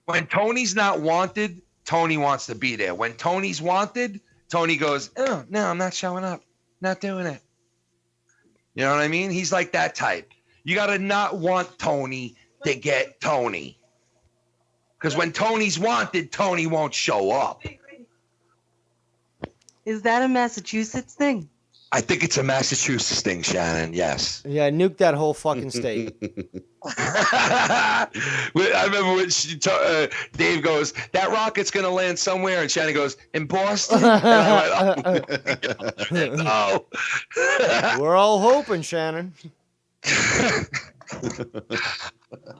When Tony's not wanted, Tony wants to be there. When Tony's wanted, Tony goes, "Oh no, I'm not showing up. Not doing it." You know what I mean? He's like that type. You got to not want Tony to get Tony. Because when Tony's wanted, Tony won't show up. Is that a Massachusetts thing? I think it's a Massachusetts thing, Shannon. Yes. Yeah, nuke that whole fucking state. I remember when Dave goes, "That rocket's going to land somewhere," and Shannon goes, "In Boston." And I went, "Oh, no." We're all hoping, Shannon.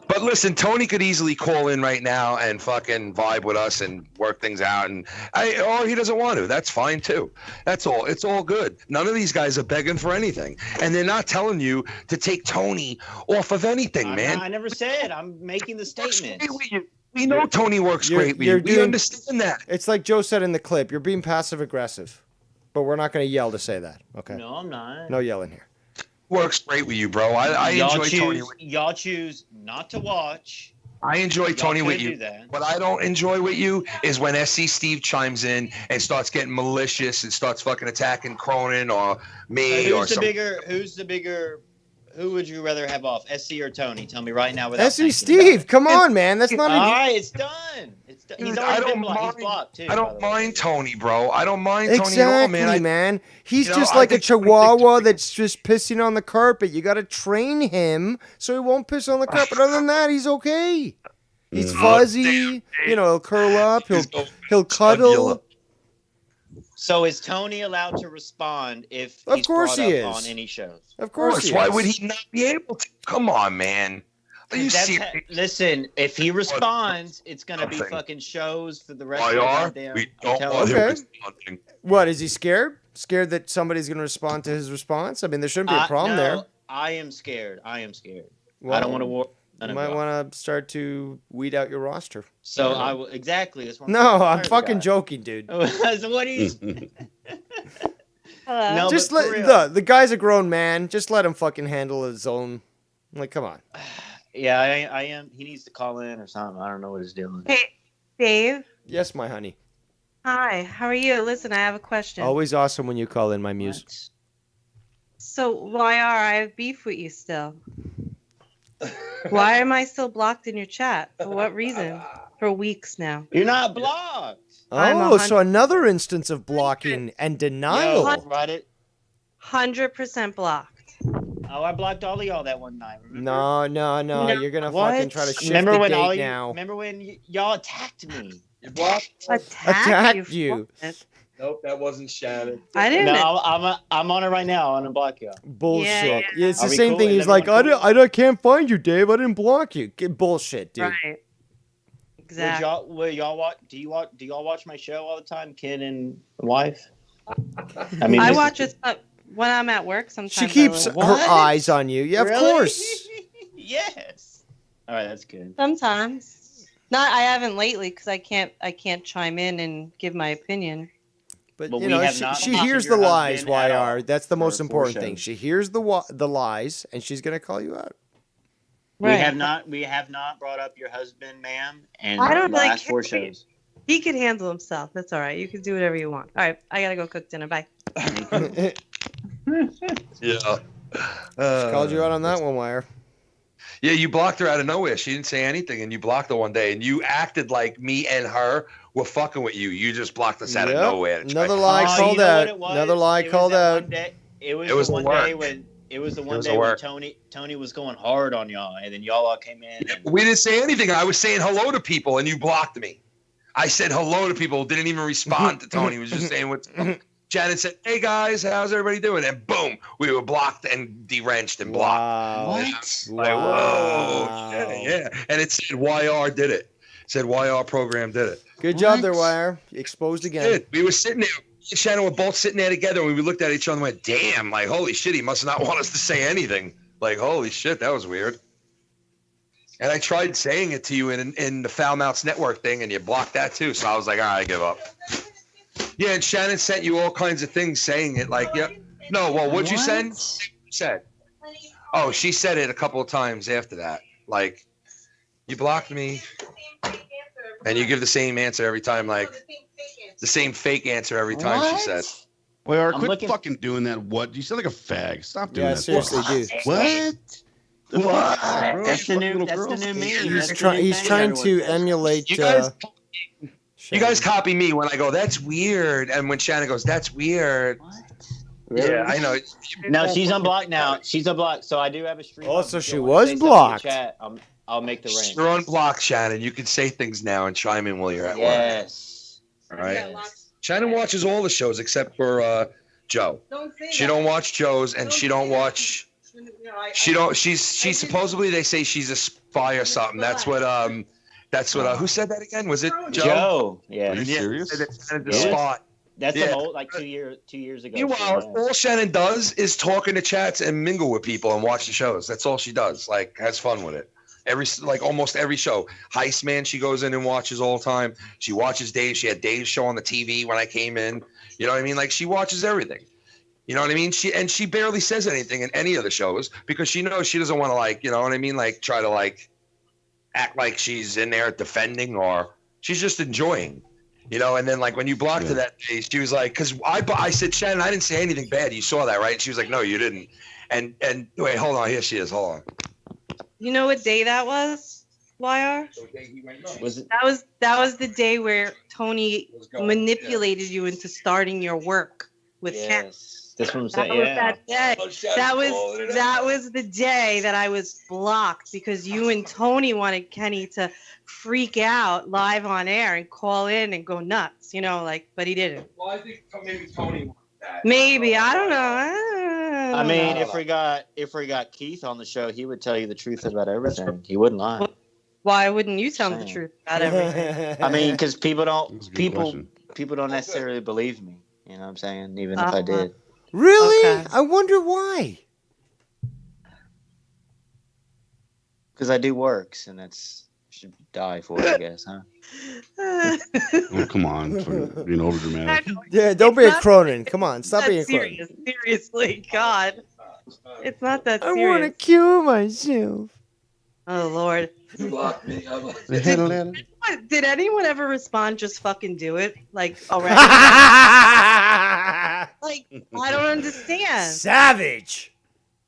But listen, Tony could easily call in right now and fucking vibe with us and work things out, or he doesn't want to. That's fine too. That's all. It's all good. None of these guys are begging for anything, and they're not telling you to take Tony off of anything, man. I never said. I'm making the statement. We know Tony works great with you. We understand that. It's like Joe said in the clip. You're being passive aggressive, but we're not going to yell to say that. Okay. No, I'm not. No yelling here. Works great with you, bro. I enjoy Tony. Y'all choose not to watch. I enjoy Tony with you. do that. What I don't enjoy with you is when SC Steve chimes in and starts getting malicious and starts fucking attacking Cronin or me Who's the bigger? Who would you rather have off, SC or Tony? Tell me right now. Without SC Steve, come on, man. That's not. All right, it's done. It's done. He's Dude, already been blocked. He's blocked too. I don't mind Tony, bro. I don't mind Tony Exactly, at all, man. man. He's you know, just I like a think- chihuahua that's just pissing on the carpet. You got to train him so he won't piss on the carpet. Other than that, he's okay. He's fuzzy. You know, he'll curl up. He'll cuddle. So is Tony allowed to respond if Of he's course brought he up is. on any shows? Of course he Why is. would he not be able to? Come on, man. Are you serious? Listen, if he responds, it's going to be Nothing. fucking shows for the rest of the IR? goddamn. We don't I'm want telling him you. responding. What, is he scared? Scared that somebody's going to respond to his response? I mean, there shouldn't be a problem no, there. I am scared. I am scared. I Well, don't want to war. You might want to start to weed out your roster. So I will exactly. That's what No, I'm tired of fucking that. joking, dude. So what do you? Hello. No, Just but for let real. the guy's a grown man. Just let him fucking handle his own. Like, come on. Yeah, I am. He needs to call in or something. I don't know what he's doing. Hey, Dave. Yes, my honey. Hi. How are you? Listen, I have a question. Always awesome when you call in, my muse. So why I have beef with you still? Why am I still blocked in your chat? For what reason? For weeks now. You're not blocked. I'm Oh, so another instance of blocking and denial. Yo, write it. 100% blocked. Oh, I blocked all of y'all that one night. Remember? No. No. You're gonna What? fucking try to shift remember the when all date you, now. Remember when y'all attacked me? You blocked. Attacked you. Nope, that wasn't Shannon. I didn't. No, I'm on it right now. I'm gonna block you. Bullshit. Yeah. It's Are the we same cool? thing. Is He's like, everyone I can't find you, Dave. I didn't block you. Bullshit, dude. Right. Would Exactly. y'all watch? Do y'all watch my show all the time, kid and wife? I mean, I this- watch it when I'm at work sometimes. She keeps her eyes on you. Yeah, of Really? course. Yes. All right, that's good. Sometimes. Not I haven't lately because I can't chime in and give my opinion. But But you we know, have she, not she watched hears your the lies, husband at all YR. That's the most for important 4 thing. shows. She hears the lies, and she's gonna call you out. We Right. have not brought up your husband, ma'am, and I don't the like last 4 him. shows. He can handle himself. That's all right. You can do whatever you want. All right. I gotta go cook dinner. Bye. Yeah. Called you out on that one, Wire. Yeah, you blocked her out of nowhere. She didn't say anything, and you blocked her one day, and you acted like me and her were fucking with you. You just blocked us out of Yep. nowhere. Another lie Oh, called you know out. what it was? Another lie It was called that out. one day- It was the the one work. day when it was the one was day the when work. Tony was going hard on y'all, and then y'all all came in. And, We didn't say anything. I was saying hello to people, and you blocked me. I said hello to people, didn't even respond to Tony. Was just saying what's. Shannon said, "Hey guys, how's everybody doing?" And boom, we were blocked and deranged and blocked. Wow. What? Like, whoa, shit, yeah. And it said YR did it. It said YR program did it. Good job there, Wire. Exposed again. Dude, we were sitting there. Me and Shannon were both sitting there together, and we looked at each other and went, "Damn, like, holy shit, he must not want us to say anything." Like, holy shit, that was weird. And I tried saying it to you in the Foul Mouths Network thing, and you blocked that too. So I was like, all right, I give up. Yeah, and Shannon sent you all kinds of things saying it. Like, yeah. No, well, what'd you send? Said. Oh, she said it a couple of times after that. Like, you blocked me, and you give the same answer every time, like, the same fake answer every time, she said. Well, quit fucking doing that. What? You sound like a fag. Stop doing that. Yeah, seriously, dude. What? What? That's the new meme. He's trying to emulate. You guys copy me when I go, "That's weird," and when Shannon goes, "That's weird." What? Really? Yeah, I know. No, she's unblocked now. She's unblocked. So I do have a stream. Oh, so she was blocked. Chat, I'll make the range. You're unblocked, Shannon. You can say things now and chime in while you're at work. Yes. All right. Shannon watches all the shows except for Joe. She don't watch Joe's, and she don't watch. She's suppospally, they say she's a spy or something. That's what who said that again? Was it Joe? Joe. Yeah. Are you serious? The spot. That's an old, like 2 years ago. Meanwhile, all Shannon does is talk in the chats and mingle with people and watch the shows. That's all she does. Like, has fun with it. Almost every show. Heist Man, she goes in and watches all the time. She watches Dave. She had Dave's show on the TV when I came in. You know what I mean? Like, she watches everything. You know what I mean? She barely says anything in any of the shows because she knows she doesn't want to, like, you know what I mean? Like, try to, like, act like she's in there defending, or she's just enjoying, you know? And then, like, when you blocked her that day, she was like, because I said, "Shannon, I didn't say anything bad. You saw that, right?" And she was like, "No, you didn't." And wait, hold on. Here she is. Hold on. You know what day that was, YR? Was it? That was the day where Tony manipulated you into starting your work with Ken. That's what I'm That saying. was that day. That was the day that I was blocked because you and Tony wanted Kenny to freak out live on air and call in and go nuts, you know, like, but he didn't. Well, I think maybe Tony wanted that. Maybe, I don't know. I mean, if we got Keith on the show, he would tell you the truth about everything. He wouldn't lie. Why wouldn't you tell me the truth about everything? I mean, because people don't necessarily believe me. You know what I'm saying? Even if I did. Really? Okay. I wonder why. Because I do works, and that's should die for it, I guess, huh? Oh, come on, for being over dramatic. Yeah, don't be a Cronin. Come on, stop being a Cronin. Serious. Seriously, God. It's not that I serious. want to kill myself. Oh, Lord. You blocked me. Did anyone ever respond, "Just fucking do it"? Like, already? Like, I don't understand. Savage.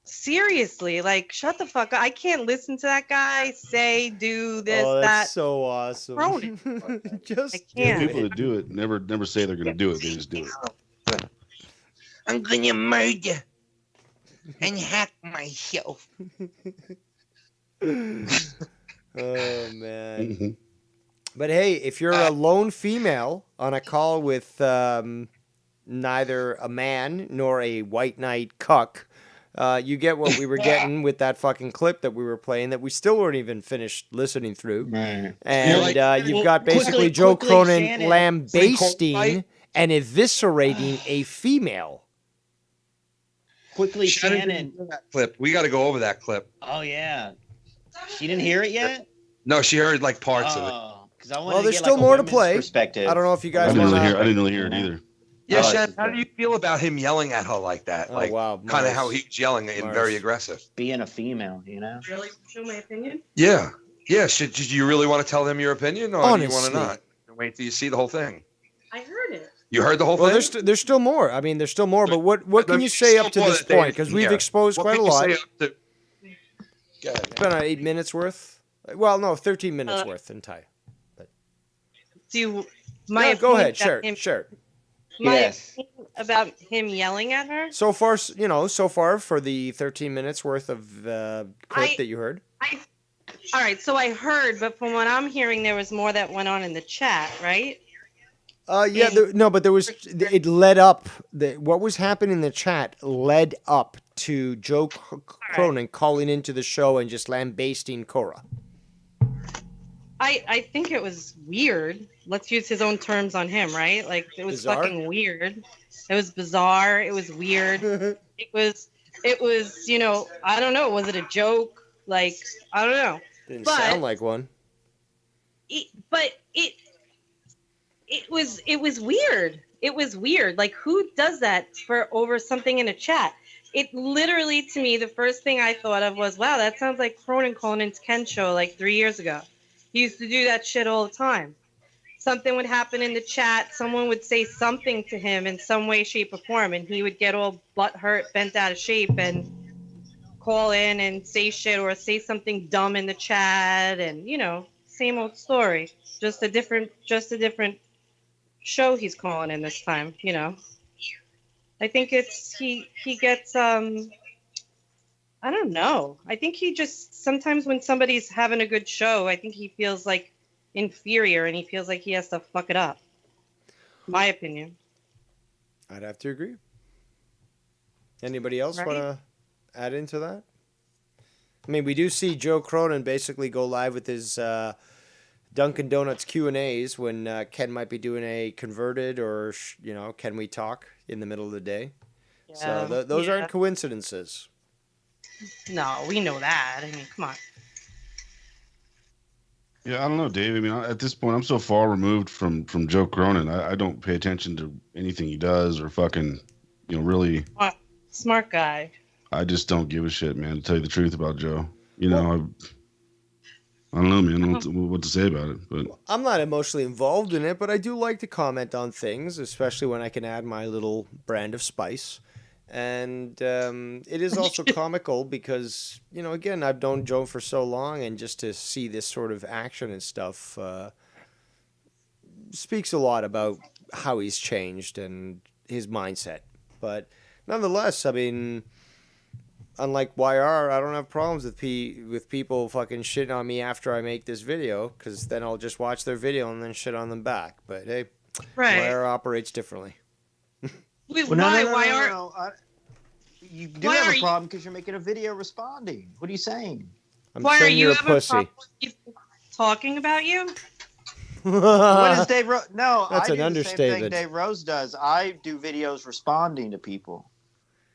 Seriously, like, shut the fuck up. I can't listen to that guy say, do this, Oh, that. that's so awesome. Cronin. Just I can't. People that do it never say they're going to do it. They just do it. I'm gonna murder and hack myself. Oh man. But hey, if you're a lone female on a call with neither a man nor a white knight cuck, you get what we were getting with that fucking clip that we were playing that we still weren't even finished listening through. Right. And you've got basically Joe Cronin Shannon. lambasting and eviscerating a female. Quickly, Shannon. didn't hear that clip. We got to go over that clip. Oh yeah. She didn't hear it yet? No, she heard like parts of it. Because I wanted Well, to there's get still like a more to women's play. perspective. I don't know if you I guys didn't want really hear it either. Yeah, Shannon, how do you feel about him yelling at her like that? Oh, Like, wow, kind of Mars. how he's yelling and Mars. very aggressive. Being a female, you know? Really? Show my opinion? Yeah. Yeah. Should you really want to tell them your opinion, or do you want Honestly. to not? Wait till you see the whole thing. I heard it. You heard the whole Well, thing? there's still more. I mean, there's still more. But what can you say up to this point? Because we've exposed What quite a can you lot. say up to- Go ahead. It's been 8 minutes worth. Well, no, 13 minutes worth in Thai. Do No, my go opinion ahead. about Sure, sure. My Yes. opinion about him yelling at her? So far, so far for the 13 minutes worth of clip that you heard. All right, so I heard, but from what I'm hearing, there was more that went on in the chat, right? Yeah, but there was it led up. What was happening in the chat led up to Joe Cronin calling into the show and just lambasting Cora. I think it was weird. Let's use his own terms on him, right? Like it was Bizarre? fucking weird. It was bizarre. It was weird. it was I don't know. Was it a joke? Like I don't know. Didn't sound like one. It was weird. It was weird. Like who does that for over something in a chat? It literally, to me, the first thing I thought of was, wow, that sounds like Cronin calling into Ken's show like 3 years ago. He used to do that shit all the time. Something would happen in the chat. Someone would say something to him in some way, shape, or form, and he would get all butthurt, bent out of shape, and call in and say shit or say something dumb in the chat, and same old story. Just a different show he's calling in this time. I think he gets I don't know. I think he just sometimes when somebody's having a good show, I think he feels like inferior and he feels like he has to fuck it up. My opinion. I'd have to agree. Anybody else want to add into that? I mean, we do see Joe Cronin basically go live with his Dunkin' Donuts Q&As when Ken might be doing a converted or, Can We Talk in the middle of the day. Yeah, So those aren't coincidences. No, we know that. I mean, come on. Yeah, I don't know, Dave. I mean, at this point, I'm so far removed from Joe Cronin. I don't pay attention to anything he does or fucking, really. Smart guy. I just don't give a shit, man, to tell you the truth about Joe. I don't know, man. I don't know what to say about it. But I'm not emotionally involved in it, but I do like to comment on things, especially when I can add my little brand of spice. And it is also comical because, again, I've known Joe for so long, and just to see this sort of action and stuff speaks a lot about how he's changed and his mindset. But nonetheless, I mean, unlike YR, I don't have problems with people fucking shitting on me after I make this video, because then I'll just watch their video and then shit on them back. But hey, YR operates differently. Wait, Well, why you do why have are a you- problem because you're making a video responding. What are you saying? Why are saying you you're a having pussy. problem with people talking about you? What is Dave Rose? No, That's I an do the same understatement. thing Dave Rose does. I do videos responding to people.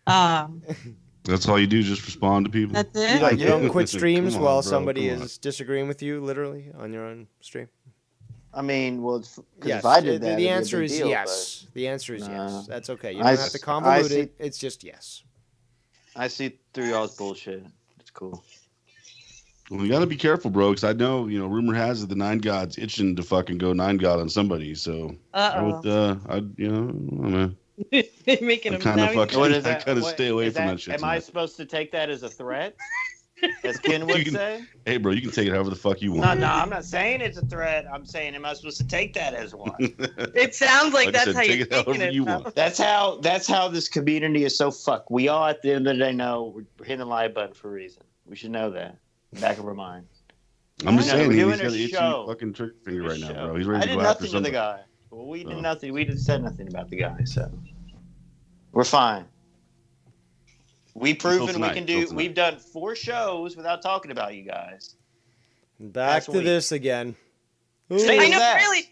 that's all you do, just respond to people. That's You it. don't quit streams Come on, while bro, somebody come on. is disagreeing with you, literally, on your own stream? I mean, well, Yes. if I did that, the it'd be a answer big is deal, yes. The answer is No. yes. That's okay. You I don't have to s- convolute I see- it. It's just yes. but I see through y'all's bullshit. It's cool. Well, you got to be careful, bro, because I know, rumor has it the Nine Gods itching to fucking go Nine God on somebody. So I would, I'm They're making I'm him kind of now he's- fucking. What is I that? kind of What- stay away is from that shit. Am I tonight. supposed to take that as a threat? As Ken would say? Hey, bro, you can take it however the fuck you No, want. I'm not saying it's a threat. I'm saying, am I supposed to take that as one? It sounds like I that's said, how take you're it however taking it. you though. want. That's how this community is so fucked. We all at the end of the day know we're hitting the like button for a reason. We should know that. Back of our mind. I'm just No, saying, we're he's doing got a an itchy show. fucking trigger finger right now, Show. bro. He's I ready to did go after nothing to the somebody. guy. Well, we did Oh. nothing. We didn't say nothing about the guy, so we're fine. We've proven we tonight, can till do. tonight. We've done 4 shows without talking about you guys. Back That's to weak. this again. Stay I with know, that. really.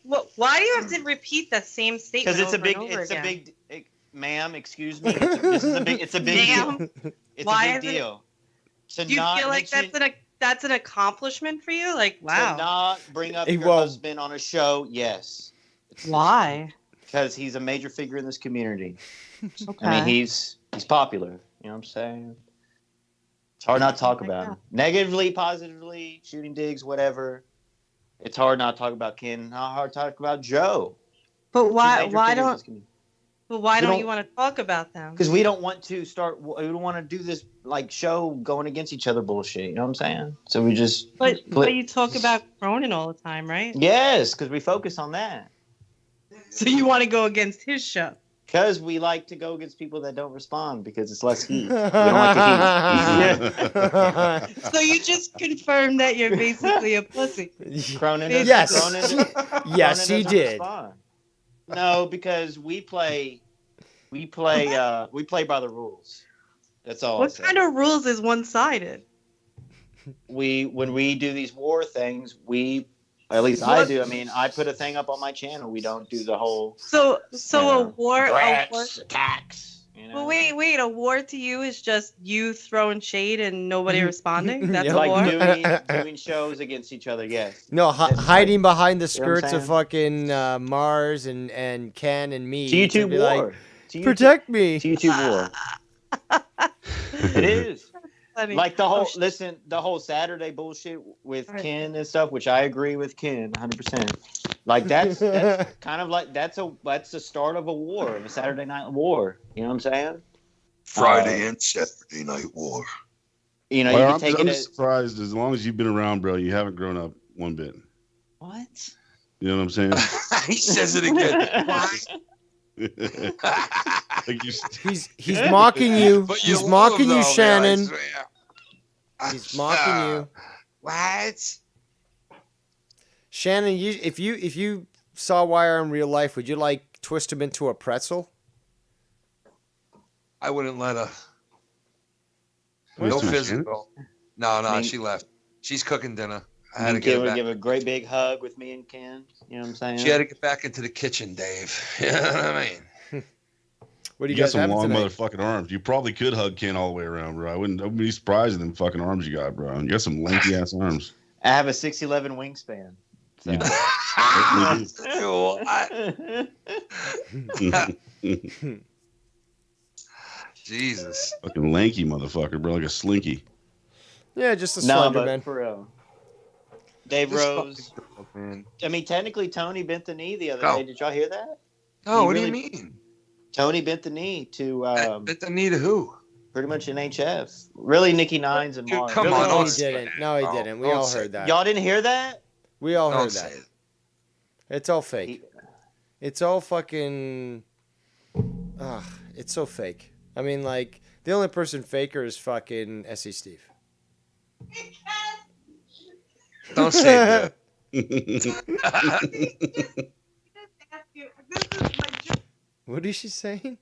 Well, why do you have to repeat that same statement? Because it's a over big. and over It's again? a big. Ma'am, excuse me. This is a big. It's a big Ma'am? deal. It's Why a is big it- deal. To Do you not feel like mention- that's an accomplishment for you? Like, to wow. not bring up Hey, your well- husband on a show? Yes. Why? Because he's a major figure in this community. Okay. I mean, he's popular. You know what I'm saying? It's hard not to talk about him. Negatively, positively, shooting digs, whatever. It's hard not to talk about Ken. Not hard to talk about Joe. But why? Major Why figures in don't? this community. But why We don't don't- you want to talk about them? Because we don't want to start. We don't want to do this like show going against each other bullshit. You know what I'm saying? So we just. But you talk about Cronin all the time, right? Yes, because we focus on that. So you want to go against his show? Because we like to go against people that don't respond because it's less heat. We don't like the heat. So you just confirmed that you're basically a pussy. Cronin doesn't- Yes. Cronin- Yes, Cronin he doesn't did. respond. No, because we play by the rules. That's all. What kind of rules is one-sided? When we do these war things, at least I do. I mean, I put a thing up on my channel. We don't do the whole A war, threats, attacks. Well, wait. A war to you is just you throwing shade and nobody responding. That's a like war. doing shows against each other. Yes. No, hiding behind the You know what I'm skirts of fucking Mars and Ken and me. It's to YouTube be war. like, protect me. It's YouTube war. It is. Funny. Like the whole Saturday bullshit with Ken and stuff, which I agree with Ken 100%. Like that's kind of like that's the start of a war, of a Saturday night war. You know what I'm saying? Friday and Saturday night war. You know, Well, you I'm, can take I'm it as surprised. As long as you've been around, bro, you haven't grown up one bit. what? You know what I'm saying? He says it again. Like He's mocking you. But He's love mocking him, you, though, Shannon. man, I swear. He's mocking you. What? Shannon, if you saw Wire in real life, would you like twist him into a pretzel? I wouldn't let her. Where's No my physical. No, I mean- she left. She's cooking dinner. I had And to get Ken her would back. give a great big hug with me and Ken. You know what I'm saying? She had to get back into the kitchen, Dave. You know what I mean? What do You you got guys some have long tonight? motherfucking arms. You probably could hug Ken all the way around, bro. I wouldn't be surprised at them fucking arms you got, bro. You got some lanky ass arms. I have a 6'11" wingspan. So. Jesus. Fucking lanky motherfucker, bro, like a slinky. Yeah, just a No, slender but man. for real. Dave This Rose. fucking dog, man. I mean, technically, Tony bent the knee the other Oh. day. Did y'all hear that? No, He what do really- you mean? Tony bent the knee to Bit the knee to who? pretty much an HF. Really, Nikki Nines and Dude, Mark. come No, on, he don't say didn't. that. No, he No, didn't. We don't all say heard that. Y'all didn't hear that? We all Don't heard say that. it. It's all fake. It's all fucking. Ugh, it's so fake. I mean, like, the only person faker is fucking S.E. Steve. Don't say that. What is she saying?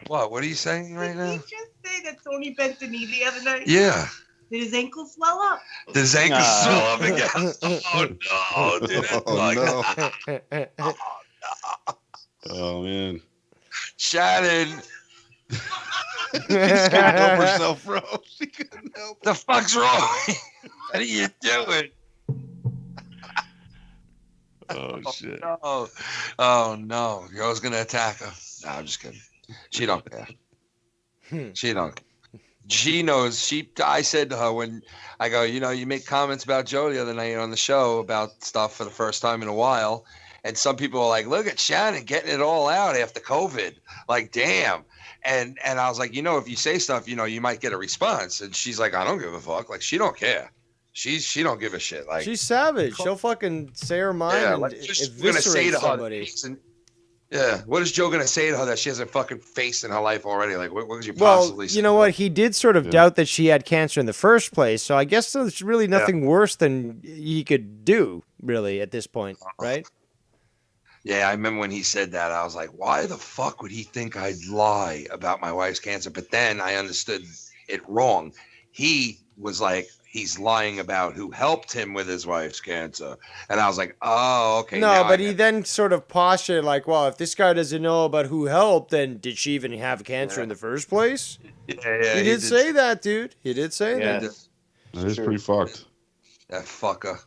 What are you saying right now? Did he just say that Tony bent the knee the other night? Yeah. Did his ankle swell up? Did his ankle swell up again? Oh, no. Dude, that's like, no. Oh, man. Shannon. She couldn't help herself, bro. She couldn't help. The fuck's wrong? What are you doing? Oh, shit. No. Oh, no. Girl's going to attack her. No, I'm just kidding. She don't care. She don't care. She knows. I said to her when I go, you make comments about Joe the other night on the show about stuff for the first time in a while. And some people are like, look at Shannon getting it all out after COVID. Like, damn. And I was like, if you say stuff, you might get a response. And she's like, I don't give a fuck. Like, she don't care. She don't give a shit. Like, She's savage. She'll fucking say her mind yeah, and like, just gonna say eviscerate to somebody. her. Yeah, what is Joe gonna say to her that she hasn't fucking faced in her life already? Like, what could you Well, possibly say? you know what? He did sort of Yeah. doubt that she had cancer in the first place, so I guess there's really nothing worse than he could do, really, at this point, right? Yeah, I remember when he said that. I was like, why the fuck would he think I'd lie about my wife's cancer? But then I understood it wrong. He was like, he's lying about who helped him with his wife's cancer. And I was like, oh, okay. No, now but I he then sort of postulated like, well, if this guy doesn't know about who helped, then did she even have cancer in the first place? Yeah, he did say that, dude. He did say that. That is pretty fucked. That fucker.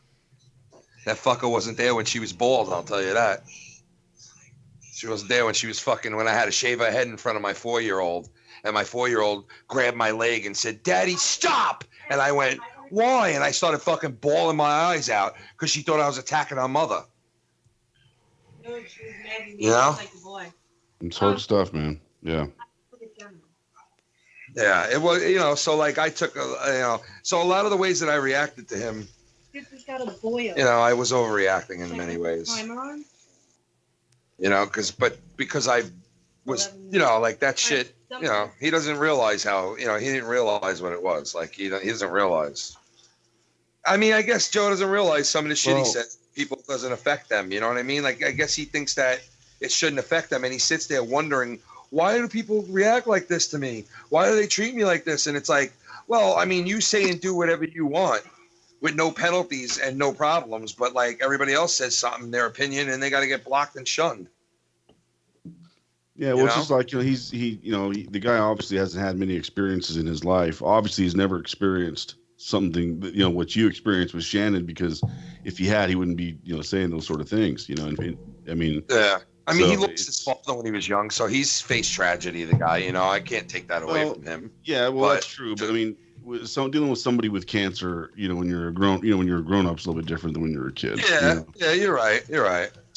That fucker wasn't there when she was bald, I'll tell you that. She wasn't there when she was fucking, when I had to shave her head in front of my 4-year-old. And my 4-year-old grabbed my leg and said, Daddy, stop! And I went, why? And I started fucking bawling my eyes out because she thought I was attacking her mother. You know? It's hard stuff, man. Yeah. Yeah, it was, so like I took, so a lot of the ways that I reacted to him, I was overreacting in many ways. Because I was, like that shit, he doesn't realize how, he didn't realize what it was. Like, he doesn't realize. I mean, I guess Joe doesn't realize some of the shit he said, people doesn't affect them. You know what I mean? Like, I guess he thinks that it shouldn't affect them. And he sits there wondering, why do people react like this to me? Why do they treat me like this? And it's like, well, I mean, you say and do whatever you want with no penalties and no problems, but like everybody else says something, their opinion, and they got to get blocked and shunned. Yeah, well, it's just like, the guy obviously hasn't had many experiences in his life. Obviously, he's never experienced something that, what you experienced with Shannon, because if he had, he wouldn't be, saying those sort of things, I mean, yeah. I mean, so he lost his father when he was young, so he's faced tragedy, the guy, I can't take that away from him. Yeah, well, that's true. But I mean, dealing with somebody with cancer, when you're a grown up, is a little bit different than when you're a kid. Yeah, yeah, you're right.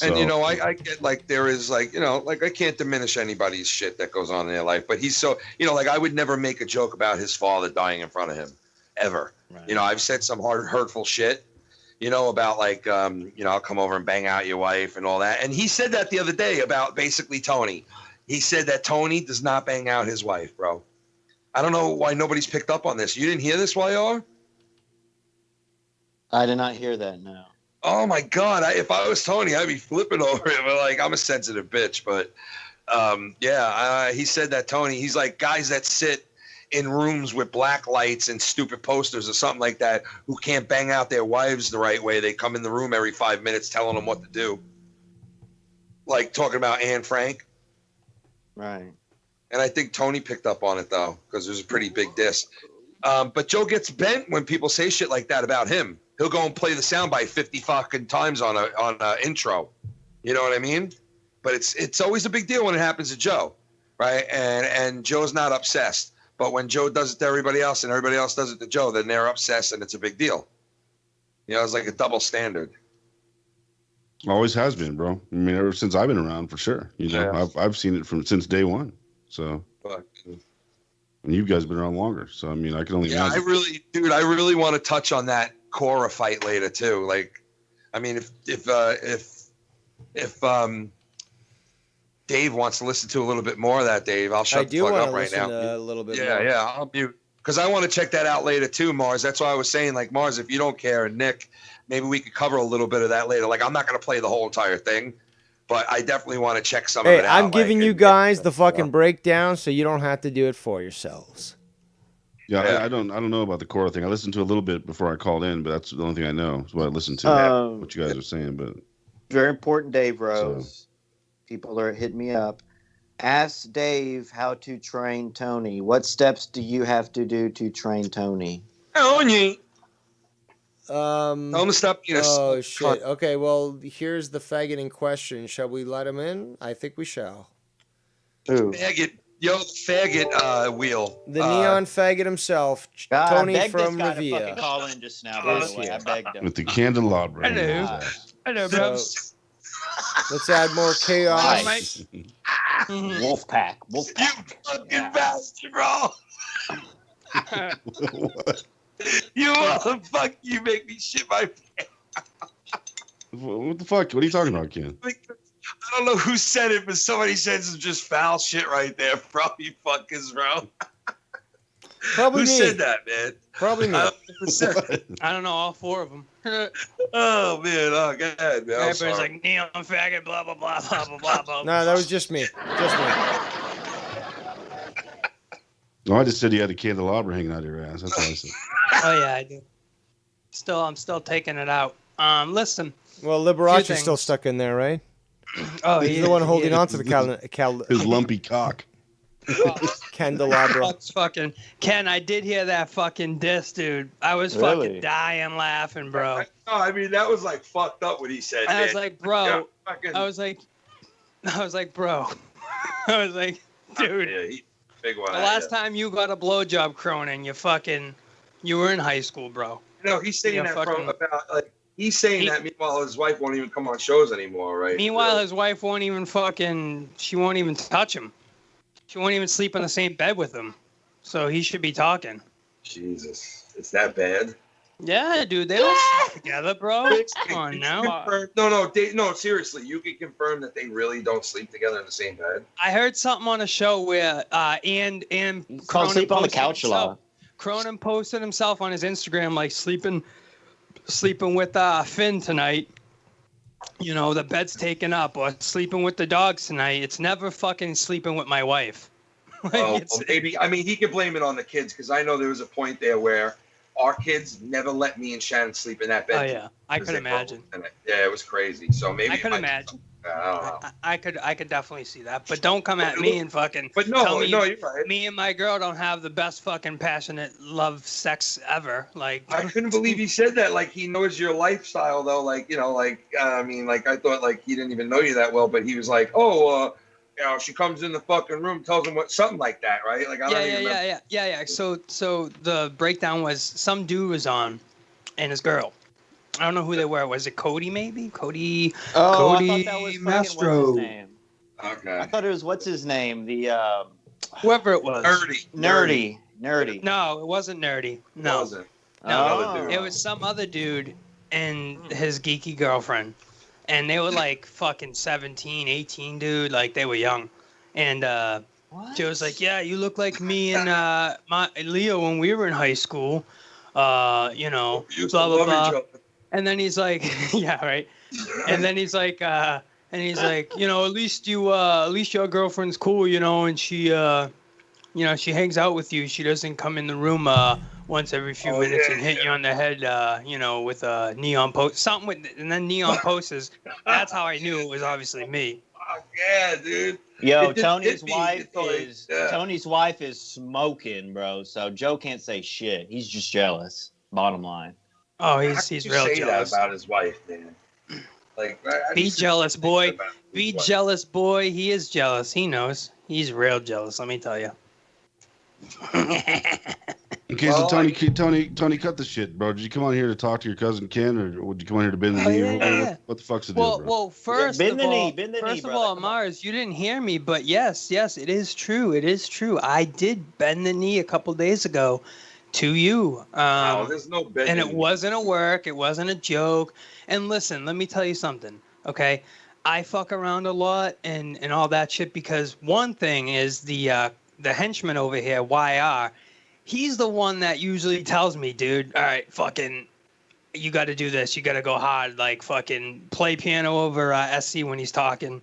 And So- I get like there is like I can't diminish anybody's shit that goes on in their life, but he's so like I would never make a joke about his father dying in front of him, ever. Right. I've said some hurtful shit, about like I'll come over and bang out your wife and all that, and he said that the other day about basically Tony. He said that Tony does not bang out his wife, bro. I don't know why nobody's picked up on this. You didn't hear this, YR? I did not hear that. No. Oh my God! If I was Tony, I'd be flipping over it. But like, I'm a sensitive bitch. But he said that Tony. He's like guys that sit in rooms with black lights and stupid posters or something like that, who can't bang out their wives the right way. They come in the room every 5 minutes telling them what to do. Like talking about Anne Frank. Right. And I think Tony picked up on it though, because there's a pretty big diss. But Joe gets bent when people say shit like that about him. He'll go and play the soundbite 50 fucking times on a intro. You know what I mean? But it's always a big deal when it happens to Joe, right? And Joe's not obsessed. But when Joe does it to everybody else and everybody else does it to Joe, then they're obsessed and it's a big deal. It's like a double standard. Always has been, bro. I mean, ever since I've been around, for sure. Yeah. I've seen it since day one. So, But, and you guys have been around longer. So, I mean, I can only yeah, imagine. I really want to touch on that Cora fight later too. Like, I mean, if Dave wants to listen to a little bit more of that, Dave, I'll shut the fuck up right now. A little bit more. Yeah, I'll mute. Because I want to check that out later too, Mars. That's why I was saying, like, Mars, if you don't care, and Nick, maybe we could cover a little bit of that later. Like, I'm not going to play the whole entire thing, but I definitely want to check some of it out. I'm giving you guys the fucking breakdown so you don't have to do it for yourselves. Yeah, I don't know about the Cora thing. I listened to a little bit before I called in, but that's the only thing I know. Is what I listened to. What you guys are saying, but very important, Dave Rose. People are hitting me up. Ask Dave how to train Tony. What steps do you have to do to train Tony? Tony. I'm stop. Oh shit. Okay, well, here's the faggot in question. Shall we let him in? I think we shall. Who? Faggot. Yo, the faggot wheel. The neon faggot himself, God, Tony I begged from this guy to Revere. fucking call in just now, by the way. I begged him. with the candelabra. Hello, bro. So, let's add more chaos. Wolfpack. You fucking bastard, bro. What? You motherfucker. You make me shit my pants. What the fuck? What are you talking about, Ken? I don't know who said it, but somebody said some just foul shit right there. Probably fuckers, bro. Probably Who me. said that, man? Probably me. I don't know, all four of them. Oh, man. Oh, go ahead, man. I'm Everybody's sorry. like, neon faggot, blah, blah, blah, blah, blah, blah, blah. No, that was just me. Just me. No, I just said you had a candelabra hanging out of your ass. That's what I said. Oh, yeah, I do. I'm still taking it out. Listen. Well, Liberace's still stuck in there, right? Oh, he's the one holding on to the His lumpy cock. Candelabra. That's fucking Ken. I did hear that fucking diss, dude. I was fucking dying laughing, bro. No, I mean that was like fucked up what he said. I was man. like, bro. Yeah, fucking- I was like, bro. I was like, dude. Yeah, big one. The last time you got a blowjob, Cronin, you were in high school, bro. No, he's saying Yeah, that fucking- from about like he's saying that. Meanwhile, his wife won't even come on shows anymore, right? Meanwhile, his wife won't even she won't even touch him. She won't even sleep in the same bed with him. So he should be talking. Jesus, it's that bad. Yeah, dude, they don't sleep together, bro. Come on now. No, seriously, you can confirm that they really don't sleep together in the same bed. I heard something on a show where and Called sleep on the couch a lot. Cronin posted himself on his Instagram like sleeping with Finn tonight. you know, the bed's taken up or sleeping with the dogs tonight. It's never fucking sleeping with my wife. Well, maybe, I mean, he could blame it on the kids because I know there was a point there where our kids never let me and Shannon sleep in that bed. Oh yeah, I could imagine. Yeah, it was crazy. So maybe I could imagine. I don't know. I could definitely see that, but don't come at me and fucking. But no, tell me no, you're right. Me and my girl don't have the best fucking passionate love sex ever. Like I couldn't believe he said that. Like he knows your lifestyle though. Like, you know, like I mean, like I thought like he didn't even know you that well, but he was like, oh, you know, she comes in the fucking room, tells him what, something like that, right? Like I don't even remember. Yeah. So the breakdown was some dude was on, and his girl. I don't know who they were. Was it Cody? Maybe Cody. Oh, Cody I thought that was Mastro. What's his name? Okay. I thought it was what's his name? The whoever it was. Nerdy. No, it wasn't Nerdy. No. Was it? No, it was some other dude and his geeky girlfriend. And they were like fucking 17, 18, dude. Like they were young. And Joe's like, yeah, you look like me and Leo when we were in high school. You know, blah, blah, blah. And then he's like, yeah, right. And then he's like, you know, at least your girlfriend's cool, you know, and she, you know, she hangs out with you. She doesn't come in the room once every few minutes and hit you on the head, you know, with a neon post, something with, and then neon posters. That's how I knew it was obviously me. Oh, yeah, dude. Yo, Tony's wife is smoking, bro. So Joe can't say shit. He's just jealous. Bottom line. Oh, he's real jealous about his wife, man. Like, be jealous, boy. Be jealous, boy. He is jealous. He knows. He's real jealous. Let me tell you. Okay, so Tony, cut the shit, bro. Did you come on here to talk to your cousin Ken, or would you come on here to bend the knee? Yeah. What the fuck's the deal, bro? Well, first of all, Mars, you didn't hear me, but yes, it is true. It is true. I did bend the knee a couple days ago to you. No, there's no bending. And it wasn't a work. It wasn't a joke. And listen, let me tell you something, okay? I fuck around a lot and all that shit because one thing is the henchman over here, YR, he's the one that usually tells me, dude, all right, fucking, you got to do this. You got to go hard. Like, fucking play piano over SC when he's talking.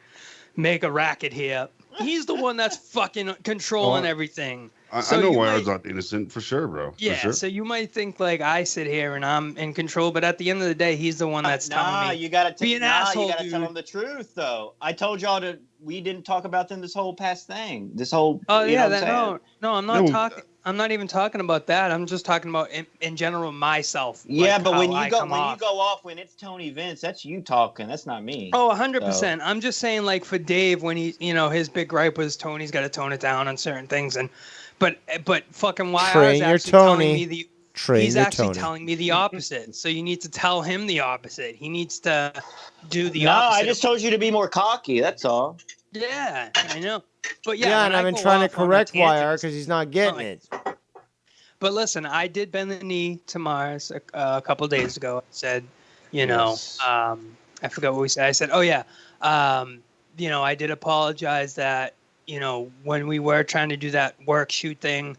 Make a racket here. He's the one that's fucking controlling everything. I know YR's not innocent, for sure, bro. Yeah, for sure. So you might think, like, I sit here and I'm in control, but at the end of the day, he's the one that's telling me. You gotta be an asshole, you gotta dude. tell him the truth, though. I told y'all we didn't talk about them this whole past thing. This whole. Oh yeah, no, I'm not talking. I'm not even talking about that. I'm just talking about in general myself. Yeah, like but when you go off when it's Tony Vince, that's you talking. That's not me. Oh, 100%. I'm just saying, like for Dave, when he, you know, his big gripe was Tony's got to tone it down on certain things, and but fucking YR is actually telling me the. He's actually telling me the opposite. So you need to tell him the opposite. He needs to do the opposite. No, I just told you to be more cocky. That's all. Yeah, I know. But yeah, and I've been trying to correct YR because he's not getting it. But listen, I did bend the knee to Mars a couple days ago. I said, you know, I forgot what we said. I said, oh yeah, you know, I did apologize that, you know, when we were trying to do that work shoot thing,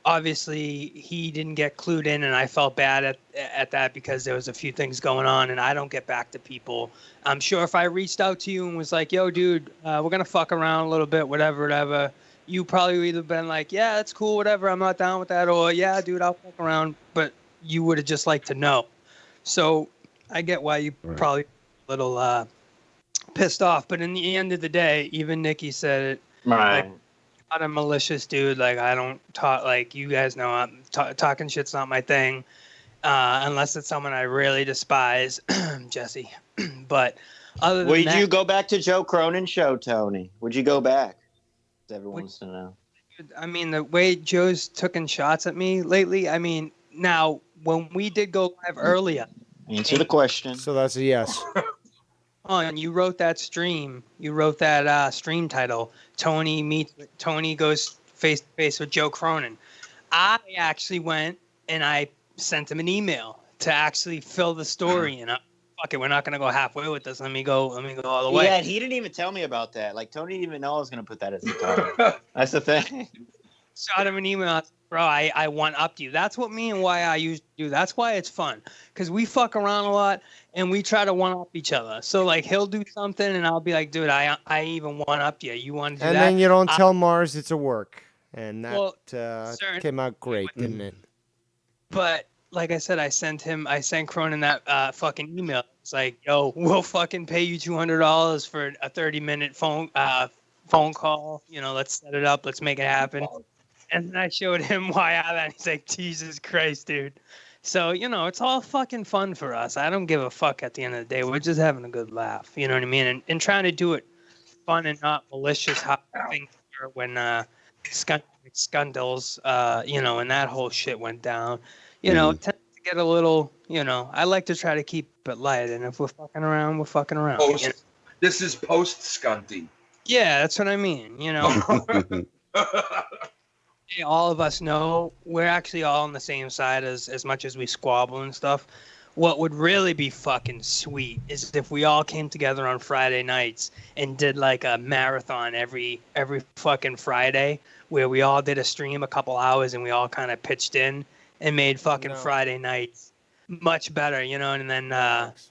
obviously he didn't get clued in, and I felt bad at that because there was a few things going on, and I don't get back to people. I'm sure if I reached out to you and was like, yo, dude, we're going to fuck around a little bit, whatever, you probably would either been like, yeah, that's cool, whatever, I'm not down with that, or yeah, dude, I'll fuck around, but you would have just liked to know. So I get why you probably a little pissed off, but in the end of the day, even Nikki said it. Right. Like, not a malicious dude. Like, I don't talk, like, you guys know, I'm talking shit's not my thing, unless it's someone I really despise, Jesse. But other than that, would you go back to Joe Cronin's show, Tony? Would you go back? Everyone wants to know. I mean, the way Joe's taking shots at me lately, I mean, now, when we did go live earlier. Answer the question. So that's a yes. Oh, and you wrote that stream. You wrote that stream title. Tony goes face to face with Joe Cronin. I actually went and I sent him an email to actually fill the story in. Fuck it, we're not gonna go halfway with this. Let me go all the way. Yeah, and he didn't even tell me about that. Like Tony didn't even know I was gonna put that as the title. That's the thing. Shot him an email. Bro, I one-upped you. That's what me and I used to do. That's why it's fun. Because we fuck around a lot, and we try to one-up each other. So, like, he'll do something, and I'll be like, dude, I even one-upped you. You want to do And that? then you don't tell Mars it's a work. And that Well, certain- came out great, didn't it? But, like I said, I sent Cronin that fucking email. It's like, yo, we'll fucking pay you $200 for a 30-minute phone call. You know, let's set it up. Let's make it happen. And then I showed him why I that. He's like, Jesus Christ, dude. So, you know, it's all fucking fun for us. I don't give a fuck at the end of the day. We're just having a good laugh. You know what I mean? And trying to do it fun and not malicious how things were when Scundles, you know, and that whole shit went down. You know, it tends to get a little, you know, I like to try to keep it light. And if we're fucking around, we're fucking around. You know? This is post-Scunty. Yeah, that's what I mean. You know, all of us know we're actually all on the same side as much as we squabble and stuff. What would really be fucking sweet is if we all came together on Friday nights and did like a marathon every fucking Friday where we all did a stream a couple hours and we all kind of pitched in and made fucking Friday nights much better, you know, and then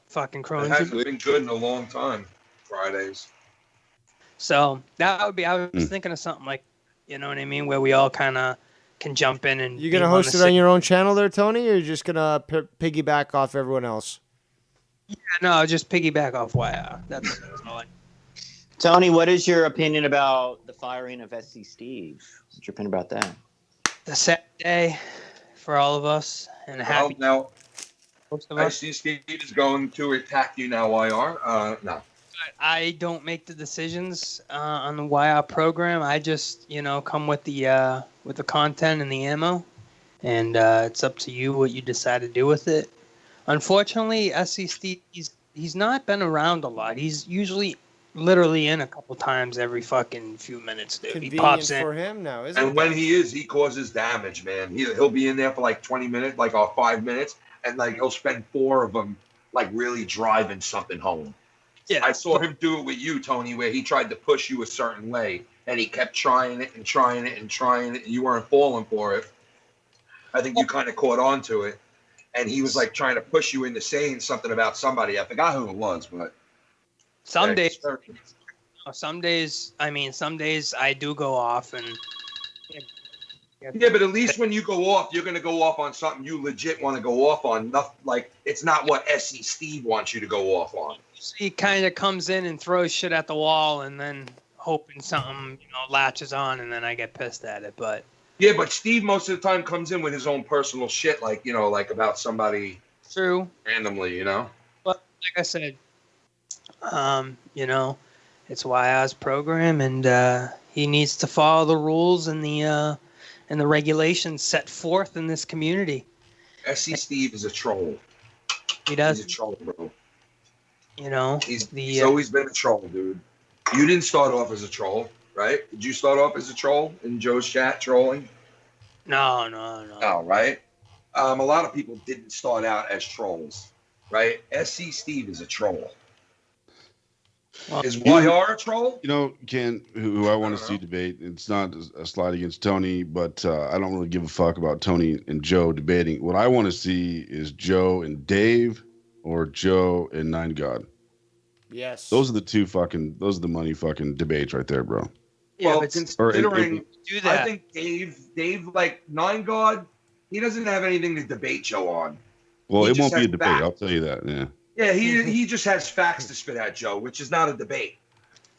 fucking It Cronin. hasn't been good in a long time, Fridays. So that would be, I was thinking of something like, you know what I mean, where we all kind of can jump in and You gonna host it on your own channel there, Tony, or you're just gonna piggyback off everyone else? Yeah, no, just piggyback off YR. That's all I. Tony, what is your opinion about the firing of SC Steve? What's your opinion about that? The sad day for all of us and a happy. Now, most of I us. see Steve is going to attack you now, YR. No. I don't make the decisions on the YR program. I just, you know, come with the content and the ammo, and it's up to you what you decide to do with it. Unfortunately, SC Steve, he's not been around a lot. He's usually literally in a couple times every fucking few minutes, dude. He pops in. For him now, isn't And it? when he is, he causes damage, man. He'll be in there for like 20 minutes, like 5 minutes, and like he'll spend 4 of them like really driving something home. Yeah, I saw him do it with you, Tony, where he tried to push you a certain way, and he kept trying it and trying it and trying it, and you weren't falling for it. I think you kind of caught on to it, and he was like trying to push you into saying something about somebody. I forgot who it was, but some days, some days I do go off and. Yeah, but at least when you go off, you're going to go off on something you legit want to go off on. Nothing, like, it's not what SC Steve wants you to go off on. He kind of comes in and throws shit at the wall and then hoping something, you know, latches on, and then I get pissed at it. But yeah, but Steve most of the time comes in with his own personal shit, like, you know, like about somebody true randomly, you know. But like I said, you know, it's YR's program, and he needs to follow the rules and the regulations set forth in this community. SC Steve is a troll. He does. He's a troll, bro. You know, he's always been a troll, dude. You didn't start off as a troll, right? Did you start off as a troll in Joe's chat trolling? No. Oh, right. A lot of people didn't start out as trolls, right? SC Steve is a troll. Is YR a troll? You know, Ken, who I want to see debate, it's not a slide against Tony, but I don't really give a fuck about Tony and Joe debating. What I want to see is Joe and Dave or Joe and Nine God. Yes. Those are the money fucking debates right there, bro. Yeah, well, but considering, do that. I think Dave, like Nine God, he doesn't have anything to debate Joe on. Well, He it just won't be a has debate. facts. I'll tell you that. Yeah. Yeah, he just has facts to spit at Joe, which is not a debate.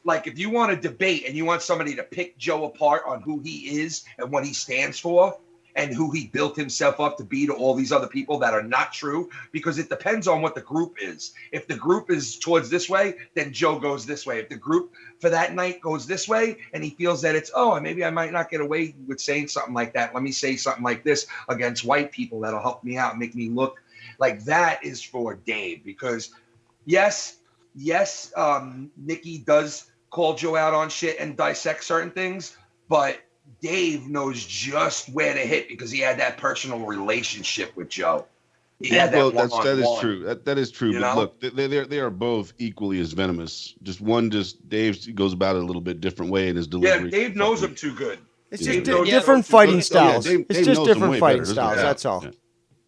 Like, if you want to debate and you want somebody to pick Joe apart on who he is and what he stands for and who he built himself up to be to all these other people that are not true, because it depends on what the group is. If the group is towards this way, then Joe goes this way. If the group for that night goes this way and he feels that it's, oh, maybe I might not get away with saying something like that. Let me say something like this against white people that'll help me out, make me look like that, is for Dave. Because yes, Nikki does call Joe out on shit and dissect certain things, but Dave knows just where to hit because he had that personal relationship with Joe. He had that one-on-one. That is true. That is true. You But know? look, they are both equally as venomous. Dave goes about it a little bit different way in his Yeah, delivery. Dave knows him too good. It's Yeah. just Dave knows- different yeah, fighting yeah, styles. Dave It's knows just him different way fighting better, styles. doesn't he? That's all. Yeah.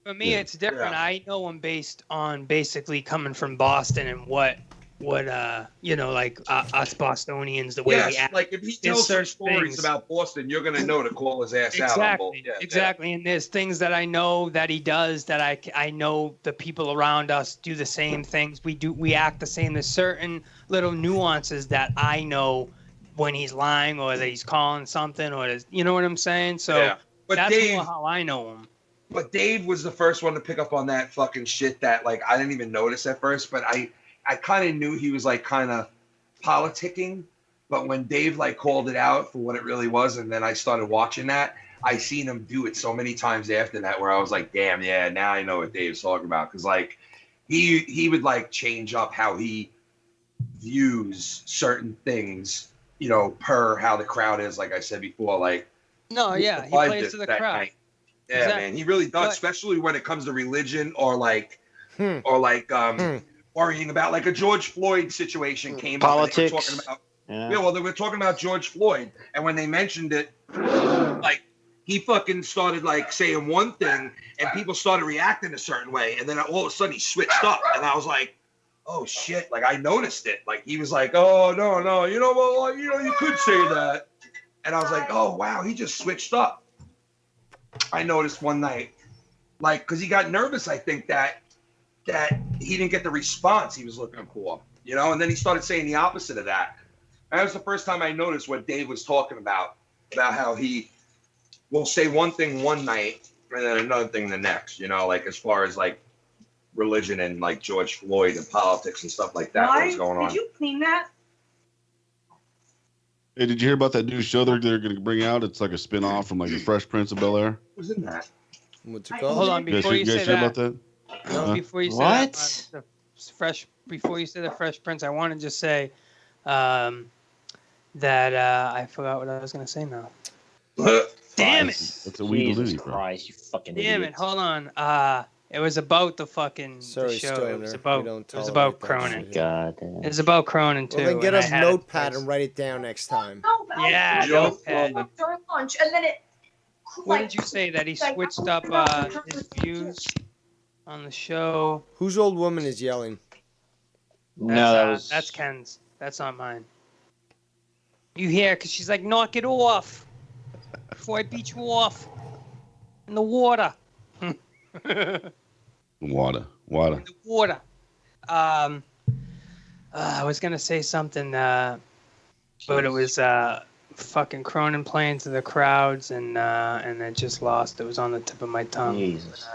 For me, it's different. I know him based on basically coming from Boston and what like us Bostonians, the way we Yes, act. like if he There's tells some certain stories things- about Boston, you're gonna know to call his ass out on both. Exactly, exactly. And there's things that I know that he does that I know the people around us do the same things. We act the same. There's certain little nuances that I know when he's lying or that he's calling something or you know what I'm saying. So Yeah. But that's Dave- more how I know him. But Dave was the first one to pick up on that fucking shit that like I didn't even notice at first, but I kind of knew he was like kind of politicking. But when Dave like called it out for what it really was, and then I started watching that, I seen him do it so many times after that where I was like, damn, yeah, now I know what Dave's talking about. Because like he would like change up how he views certain things, you know, per how the crowd is. Like I said before, like No, yeah, he plays to the crowd. night. Yeah, Exactly. man, he really does, But- especially when it comes to religion or worrying about like a George Floyd situation came Politics. up. And they were talking about, Yeah. yeah, well, they were talking about George Floyd, and when they mentioned it, like he fucking started like saying one thing, and people started reacting a certain way, and then all of a sudden he switched up, and I was like, oh shit, like I noticed it, like he was like, oh no, you know, well, you know, you could say that, and I was like, oh wow, he just switched up. I noticed one night, like, because he got nervous, I think that he didn't get the response he was looking for, you know, and then he started saying the opposite of that. And that was the first time I noticed what Dave was talking about how he will say one thing one night and then another thing the next, you know, like as far as like religion and like George Floyd and politics and stuff like that, what's going on. Did you clean that? Hey, did you hear about that new show they're going to bring out? It's like a spin-off from like the Fresh Prince of Bel-Air. What's in that? What's it called? Hold on, before you say hear that. about that? No, before you say that, before you say the Fresh Prince, I want to just say that I forgot what I was going to say now. Damn it! That's a weed Jesus bro. Christ, you fucking Damn idiot. it! Hold on. It was about the fucking Sorry, the show. Stoner. It was about We don't about tolerate that Cronin. shit. God. It was about Cronin too. Well, then get and I a had notepad and write it down next time. Yeah, notepad. During lunch, and then it. What did you say that he switched up his views on the show? Whose old woman is yelling? That's Ken's. That's not mine. You hear? Cause she's like, knock it off before I beat you off in the water. Water. Water. I was gonna say something, but it was fucking Cronin playing to the crowds, and I just lost. It was on the tip of my tongue. Jesus.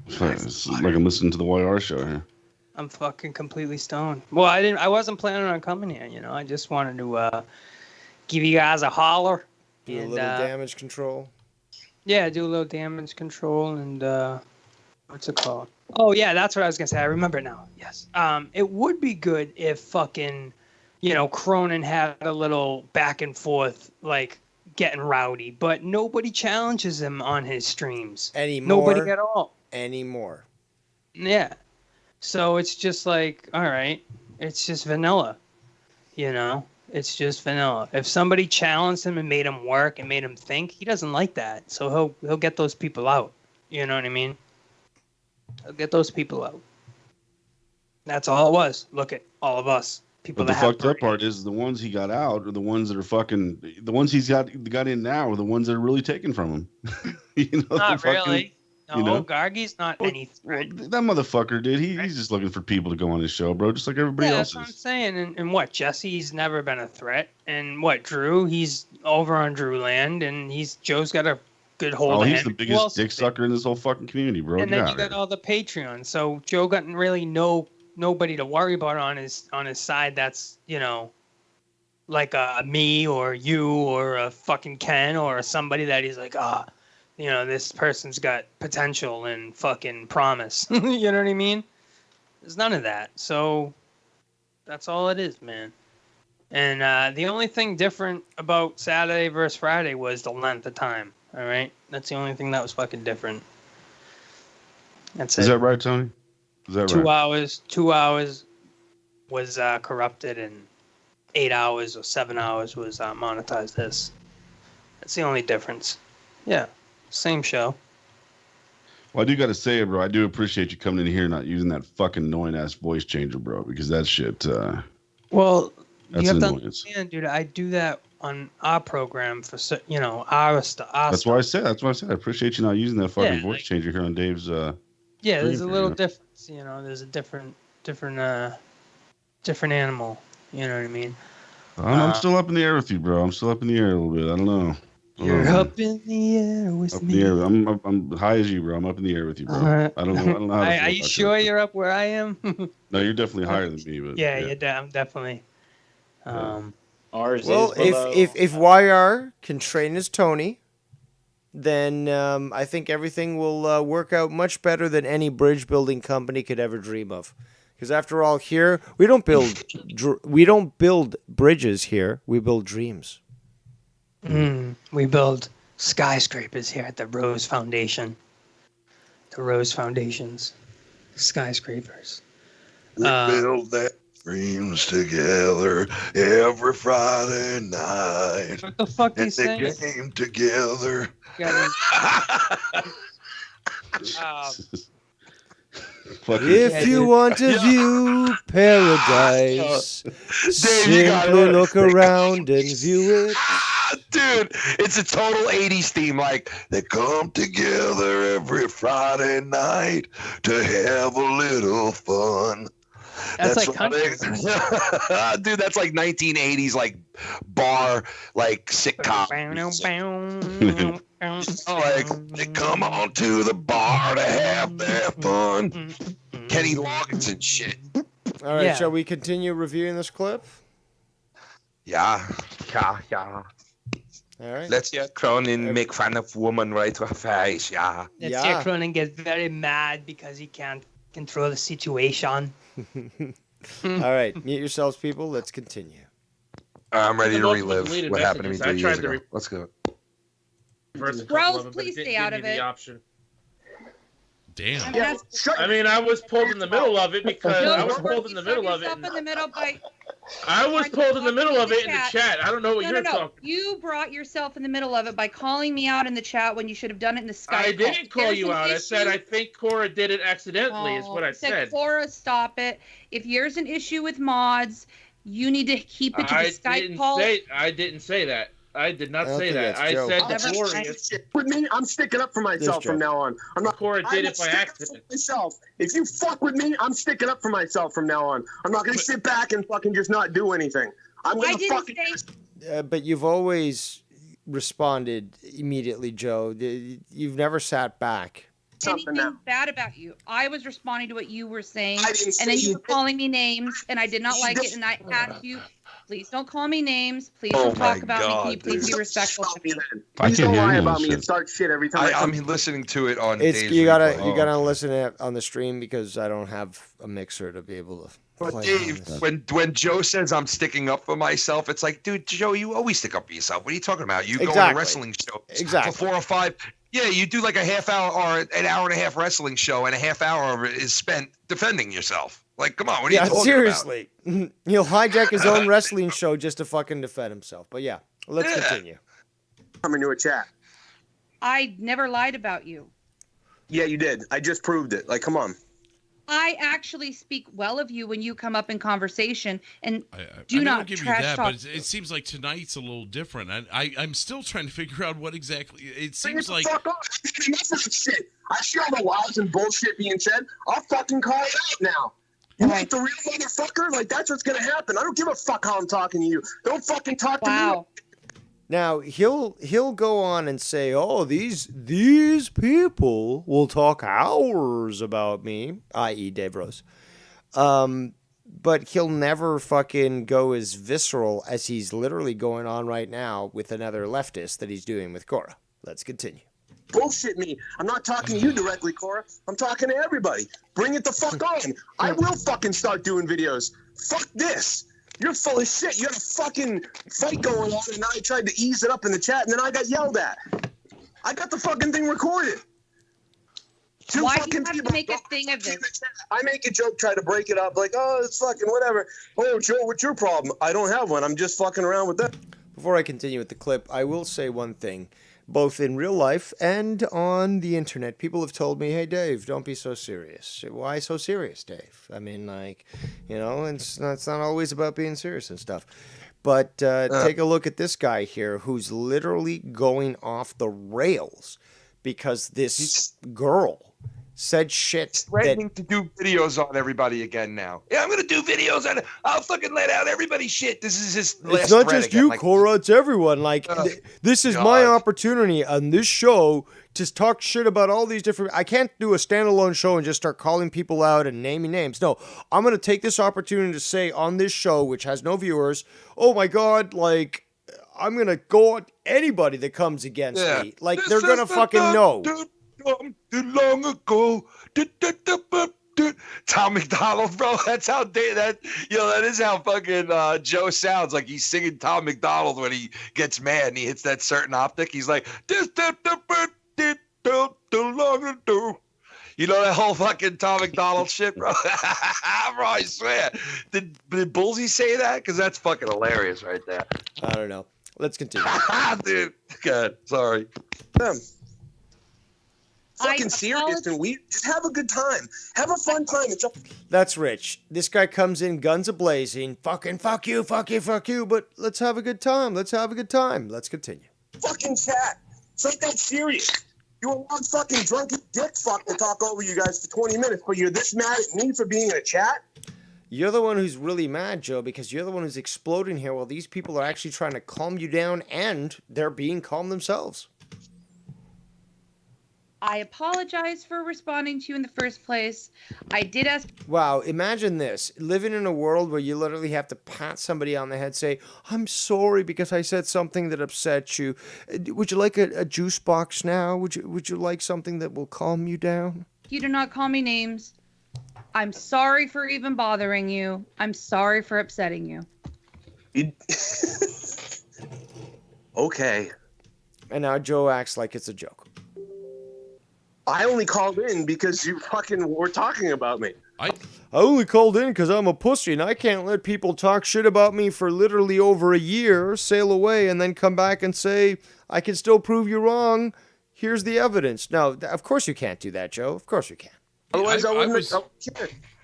It's like I'm listening to the YR show here. I'm fucking completely stoned. Well, I wasn't planning on coming here. You know, I just wanted to give you guys a holler. Do a and, little damage control. Yeah, do a little damage control and what's it called? Oh yeah, that's what I was gonna say. I remember now. Yes. It would be good if fucking, Cronin had a little back and forth, like getting rowdy, but nobody challenges him on his streams. Anymore. Nobody at all. Anymore. Yeah. So it's just like, all right, it's just vanilla. It's just vanilla. If somebody challenged him and made him work and made him think, he doesn't like that. So he'll get those people out. You know what I mean? He'll get those people out. That's all it was. Look at all of us. People But the that have fucked up part is the ones he got out are the ones that are fucking the ones he's got in now are the ones that are really taken from him. Not fucking, really. No, you know? Gargi's not any threat. That motherfucker, dude. He's just looking for people to go on his show, bro, just like everybody Yeah, else that's what I'm is. saying. And what, Jesse's never been a threat. And what, Drew, he's over on Drew Land, and Joe's got a good hold Oh, of he's him. the Who biggest else dick is there? sucker in this whole fucking community, bro. And Get then out you of got here. all the Patreons. So Joe got really nobody to worry about on his side. That's like me or you or a fucking Ken or somebody that he's like this person's got potential and fucking promise. You know what I mean? There's none of that. So that's all it is, man. And the only thing different about Saturday versus Friday was the length of time. All right, that's the only thing that was fucking different. That's it. Is that right, Tony? Is that right? 2 hours. 2 hours was corrupted, and 8 hours or 7 hours was monetized this. That's the only difference. Yeah, same show. Well, I do got to say, bro, I do appreciate you coming in here and not using that fucking annoying ass voice changer, bro, because that shit. Well, that's you have an to annoyance. understand, dude. I do that on our program for our stuff. That's why I said. That's why I said. I appreciate you not using that fucking Yeah, voice changer here on Dave's. Yeah, there's a little difference. There's a different animal. You know what I mean? I'm still up in the air with you, bro. I'm still up in the air a little bit. I don't know. You're up in the air with up me. In the air. I'm high as you, bro. I'm up in the air with you, bro. I don't know. I don't know how to feel Are you about sure that. you're up where I am? No, you're definitely higher than me, but yeah. I'm definitely. Ours Well, is below. if YR can train as Tony, then I think everything will work out much better than any bridge building company could ever dream of. Because after all, here we don't build bridges here. We build dreams. We build skyscrapers here at the Rose Foundation. The Rose Foundation's skyscrapers. We build that dreams together every Friday night. What the fuck and you saying? the game together. If you want to view paradise, simply look around and view it. Dude, it's a total 80s theme. Like, they come together every Friday night to have a little fun. That's like country. Dude, that's like 1980s, like, bar, like, sitcom. Like, they come on to the bar to have their fun. Kenny Loggins and shit. All right, Yeah. shall we continue reviewing this clip? Yeah. All right. Let's hear Cronin make fun of woman right to her face, yeah. Let's hear Cronin get very mad because he can't control the situation. All right, mute yourselves, people. Let's continue. I'm ready to Multiple relive deleted what happened to me messages. 3 I years tried to ago. Let's go. Reverse a couple Rose, of them, but please it didn't stay give out me of the it. option. Damn. I mean, I was pulled in the middle of it because No, I was Rose, pulled in the middle of it. yourself in the middle by I was pulled in the middle of it in the chat. I don't know what you're talking. You brought yourself in the middle of it by calling me out in the chat when you should have done it in the Skype. I didn't call. call There's you an out. I said issue. I think Cora did it accidentally. Is what I said. Cora, stop it. If there's an issue with mods, you need to keep it to the Skype call. I didn't say that. I did not I don't say think that. that's I Joe. said Never glorious. With me, I'm sticking up for myself from now on. I'm not. Cora did it by sticking up accident. for myself. If you fuck with me, I'm sticking up for myself from now on. I'm not gonna sit back and fucking just not do anything. I'm gonna fucking. But you've always responded immediately, Joe. You've never sat back. Anything bad about you. I was responding to what you were saying, I didn't and say then you you were calling me names, and I did not like it, and I asked you, please don't call me names. Please don't talk about me. Can you please be respectful to me? Please don't lie about me and start shit every time. I'm listening to it on It's Dave's you gotta replay. you gotta listen to it on the stream because I don't have a mixer to be able to. But play Dave, on this. when Joe says I'm sticking up for myself, it's like, dude, Joe, you always stick up for yourself. What are you talking about? You go on a Exactly. wrestling show Exactly. for 4 or 5. Yeah, you do like a half hour or an hour and a half wrestling show, and a half hour of it is spent defending yourself. Like, come on, what are you talking seriously. He'll hijack his own wrestling show just to fucking defend himself. But yeah, let's continue. Come into a chat. I never lied about you. Yeah, you did. I just proved it. Like, come on. I actually speak well of you when you come up in conversation, and I not don't give you trash that, talk. but it seems like tonight's a little different. I'm still trying to figure out what exactly. It seems like. Fuck off. Enough of this shit. I see all the lies and bullshit being said. I'll fucking call it out now. You like the real motherfucker? Like, that's what's gonna happen. I don't give a fuck how I'm talking to you. Don't fucking talk to me. Now he'll go on and say, "Oh, these people will talk hours about me," i.e., Dave Rose. But he'll never fucking go as visceral as he's literally going on right now with another leftist that he's doing with Cora. Let's continue. Bullshit me. I'm not talking to you directly, Cora. I'm talking to everybody. Bring it the fuck on. I will fucking start doing videos. Fuck this. You're full of shit. You had a fucking fight going on, and I tried to ease it up in the chat, and then I got yelled at. I got the fucking thing recorded. Two Why do fucking you have people. to make a thing of this? I make a joke, try to break it up, like, oh, it's fucking whatever. Oh, Joe, what's your problem? I don't have one. I'm just fucking around with that. Before I continue with the clip, I will say one thing. Both in real life and on the internet, people have told me, hey, Dave, don't be so serious. Why so serious, Dave? I mean, like, it's not always about being serious and stuff. But take a look at this guy here who's literally going off the rails because this girl said shit threatening to do videos on everybody again now. Yeah, I'm gonna do videos and I'll fucking let out everybody's shit. This is his last it's not threat just again. you, Like, Cora. It's everyone. Like, this is my God. opportunity on this show to talk shit about all these different. I can't do a standalone show and just start calling people out and naming names. No, I'm gonna take this opportunity to say on this show, which has no viewers, oh my God, like, I'm gonna go at anybody that comes against me. Like, they're gonna fucking know. Too long ago. Tom McDonald, bro. That's how that is how fucking Joe sounds. Like he's singing Tom McDonald when he gets mad and he hits that certain optic. He's like, too long ago. You know that whole fucking Tom McDonald shit, bro? Bro, I swear. Did Bullseye say that? Because that's fucking hilarious right there. I don't know. Let's continue. Dude, good. Sorry. Fucking serious and we just have a good time. Have a fun time. That's Rich. This guy comes in guns a-blazing. Fucking fuck you. But let's have a good time. Let's continue. Fucking chat. It's like that serious. You're one fucking drunken dick fuck to talk over you guys for 20 minutes, but you're this mad at me for being in a chat? You're the one who's really mad, Joe, because you're the one who's exploding here while these people are actually trying to calm you down and they're being calm themselves. I apologize for responding to you in the first place. I did ask. Wow, imagine this. Living in a world where you literally have to pat somebody on the head, say, I'm sorry because I said something that upset you. Would you like a juice box now? Would you like something that will calm you down? You do not call me names. I'm sorry for even bothering you. I'm sorry for upsetting you. Okay. And now Joe acts like it's a joke. I only called in because you fucking were talking about me. I only called in because I'm a pussy and I can't let people talk shit about me for literally over a year, sail away, and then come back and say, I can still prove you wrong. Here's the evidence. No, of course you can't do that, Joe. Of course you can't. Otherwise, I wouldn't.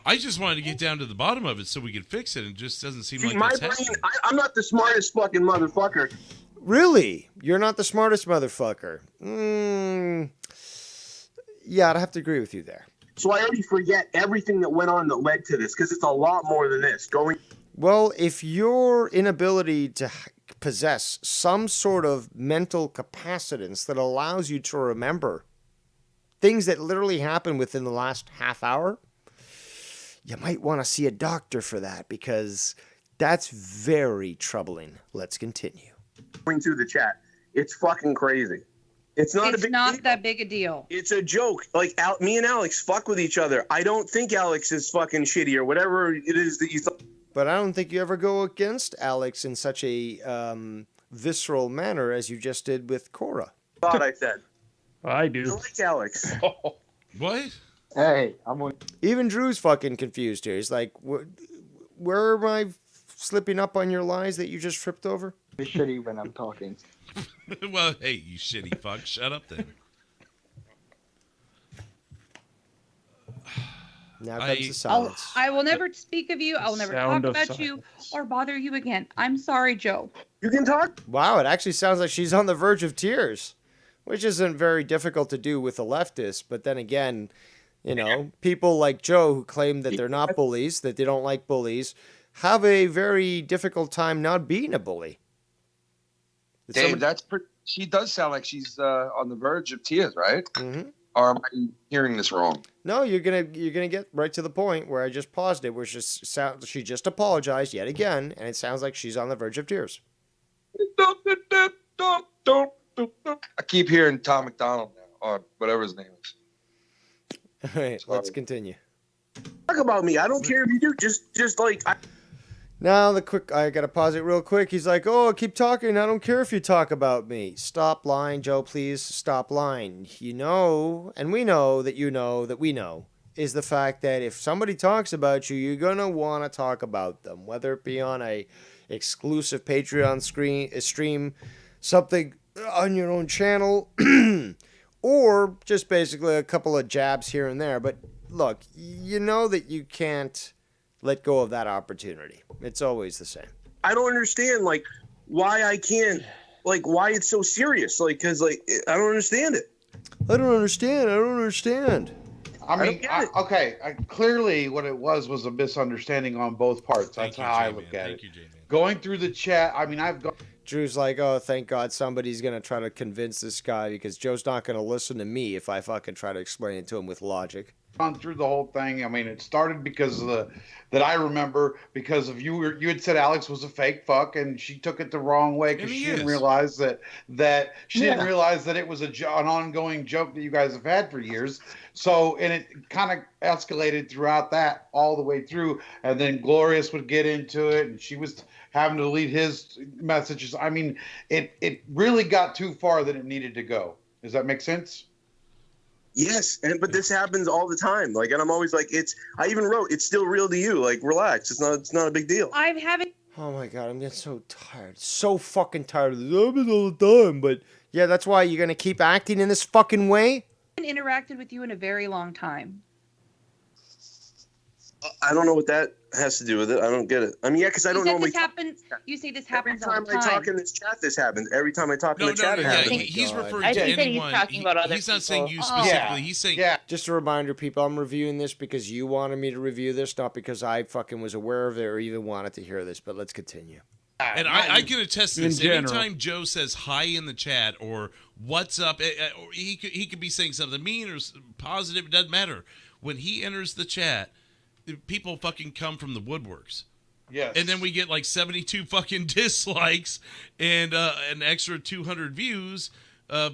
I just wanted to get down to the bottom of it so we could fix it. It just doesn't seem See, like my that's brain, happening. I'm not the smartest fucking motherfucker. Really? You're not the smartest motherfucker. Yeah, I'd have to agree with you there. So I already forget everything that went on that led to this because it's a lot more than this. Well, if your inability to possess some sort of mental capacitance that allows you to remember things that literally happened within the last half hour, you might want to see a doctor for that because that's very troubling. Let's continue. Going through the chat, it's fucking crazy. It's not that big a deal. It's a joke. Like me and Alex fuck with each other. I don't think Alex is fucking shitty or whatever it is that you thought. But I don't think you ever go against Alex in such a visceral manner as you just did with Cora. Thought I said. I do. I like Alex. What? Hey, I'm on. Even Drew's fucking confused here. He's like, where am I slipping up on your lies that you just tripped over? It's shitty when I'm talking. Well, hey, you shitty fuck. Shut up then. Now comes the silence. I will never speak of you. I will never talk Sound of about you or bother you again. I'm sorry, Joe. You can talk. Wow, it actually sounds like she's on the verge of tears, which isn't very difficult to do with a leftist. But then again, people like Joe who claim that they're not bullies, that they don't like bullies, have a very difficult time not being a bully. Dave, she does sound like she's on the verge of tears, right? Mm-hmm. Or am I hearing this wrong? No, you're gonna get right to the point where I just paused it, where she just apologized yet again, and it sounds like she's on the verge of tears. I keep hearing Tom McDonald now, or whatever his name is. All right, let's continue. Talk about me. I don't care if you do. Just like. Now I gotta pause it real quick. He's like, "Oh, keep talking. I don't care if you talk about me. Stop lying, Joe. Please stop lying. You know, and we know that you know that we know is the fact that if somebody talks about you, you're gonna want to talk about them, whether it be on a exclusive Patreon stream, something on your own channel, or just basically a couple of jabs here and there. But look, you know that you can't let go of that opportunity. It's always the same. I don't understand, like, why I can't, like, why it's so serious. Like, because, like, I don't understand it. I don't understand. I mean, clearly what it was a misunderstanding on both parts. That's how I look at it. Going through the chat, I mean, Drew's like, oh, thank God somebody's going to try to convince this guy because Joe's not going to listen to me if I fucking try to explain it to him with logic. Gone through the whole thing. I mean, it started because of that I remember because of you had said Alex was a fake fuck and she took it the wrong way because she didn't realize that she didn't realize that it was an ongoing joke that you guys have had for years. So, and it kind of escalated throughout that all the way through, and then Glorious would get into it, and she was having to delete his messages. I mean, it really got too far than it needed to go. Does that make sense? Yes, but this happens all the time. Like, and I'm always like, I even wrote, it's still real to you. Like, relax. It's not a big deal. I'm having. Oh my God, I'm getting so tired. So fucking tired of this. I happen all the time, but yeah, that's why you're gonna keep acting in this fucking way. I haven't interacted with you in a very long time. I don't know what that has to do with it. I don't get it. I mean, yeah, because I don't normally. You say this happens all Every the time time. I talk in this chat, this happens. Every time I talk in the chat, it happens. He's referring to anyone. He's not saying you specifically. He's saying Just a reminder, people, I'm reviewing this because you wanted me to review this, not because I fucking was aware of it or even wanted to hear this. But let's continue. And I can attest to this. In general. Anytime Joe says hi in the chat or what's up, or he could be saying something mean or positive. It doesn't matter. When he enters the chat, people fucking come from the woodworks. Yes. And then we get like 72 fucking dislikes and an extra 200 views.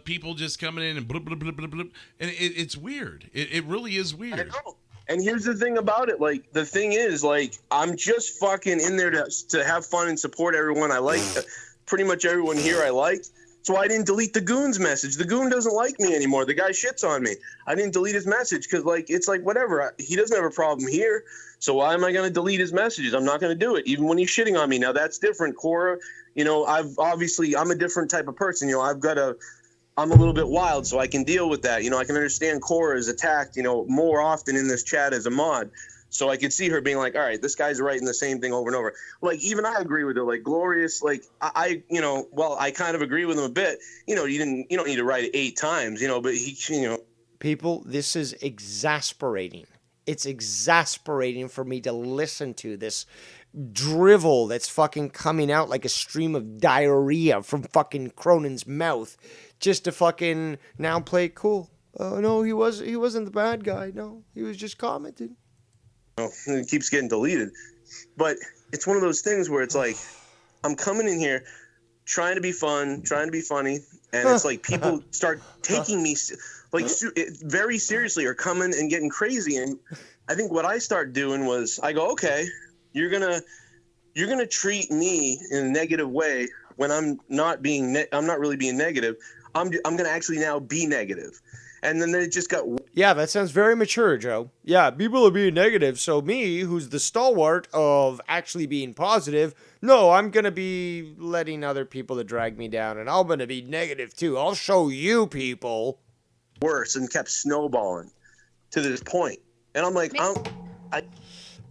People just coming in and blub, blub, blub, blub, blub. And it's weird. It really is weird. I know. And here's the thing about it. Like, the thing is, like, I'm just fucking in there to have fun and support everyone I like. Pretty much everyone here I like. So I didn't delete the Goon's message. The Goon doesn't like me anymore. The guy shits on me. I didn't delete his message because, like, it's like, whatever. He doesn't have a problem here. So why am I going to delete his messages? I'm not going to do it, even when he's shitting on me. Now, that's different. Cora, you know, I'm a different type of person. You know, I'm a little bit wild, so I can deal with that. You know, I can understand Cora is attacked, you know, more often in this chat as a mod. So I could see her being like, all right, this guy's writing the same thing over and over. Like, even I agree with her. Like, Glorious, like, I you know, well, I kind of agree with him a bit. You know, you don't need to write it 8 times, you know, but he, you know. People, this is exasperating. It's exasperating for me to listen to this drivel that's fucking coming out like a stream of diarrhea from fucking Cronin's mouth just to fucking now play it cool. Oh, no, he wasn't the bad guy. No, he was just commenting. It keeps getting deleted. But it's one of those things where it's like, I'm coming in here trying to be fun, trying to be funny, and it's like people start taking me like very seriously or coming and getting crazy. And I think what I start doing was I go, okay, you're gonna treat me in a negative way when I'm not really being negative. I'm gonna actually now be negative. And then it just got... Yeah, that sounds very mature, Joe. Yeah, people are being negative, so me, who's the stalwart of actually being positive, no, I'm going to be letting other people to drag me down, and I'm going to be negative too. I'll show you people. Worse, and kept snowballing to this point. And I'm like,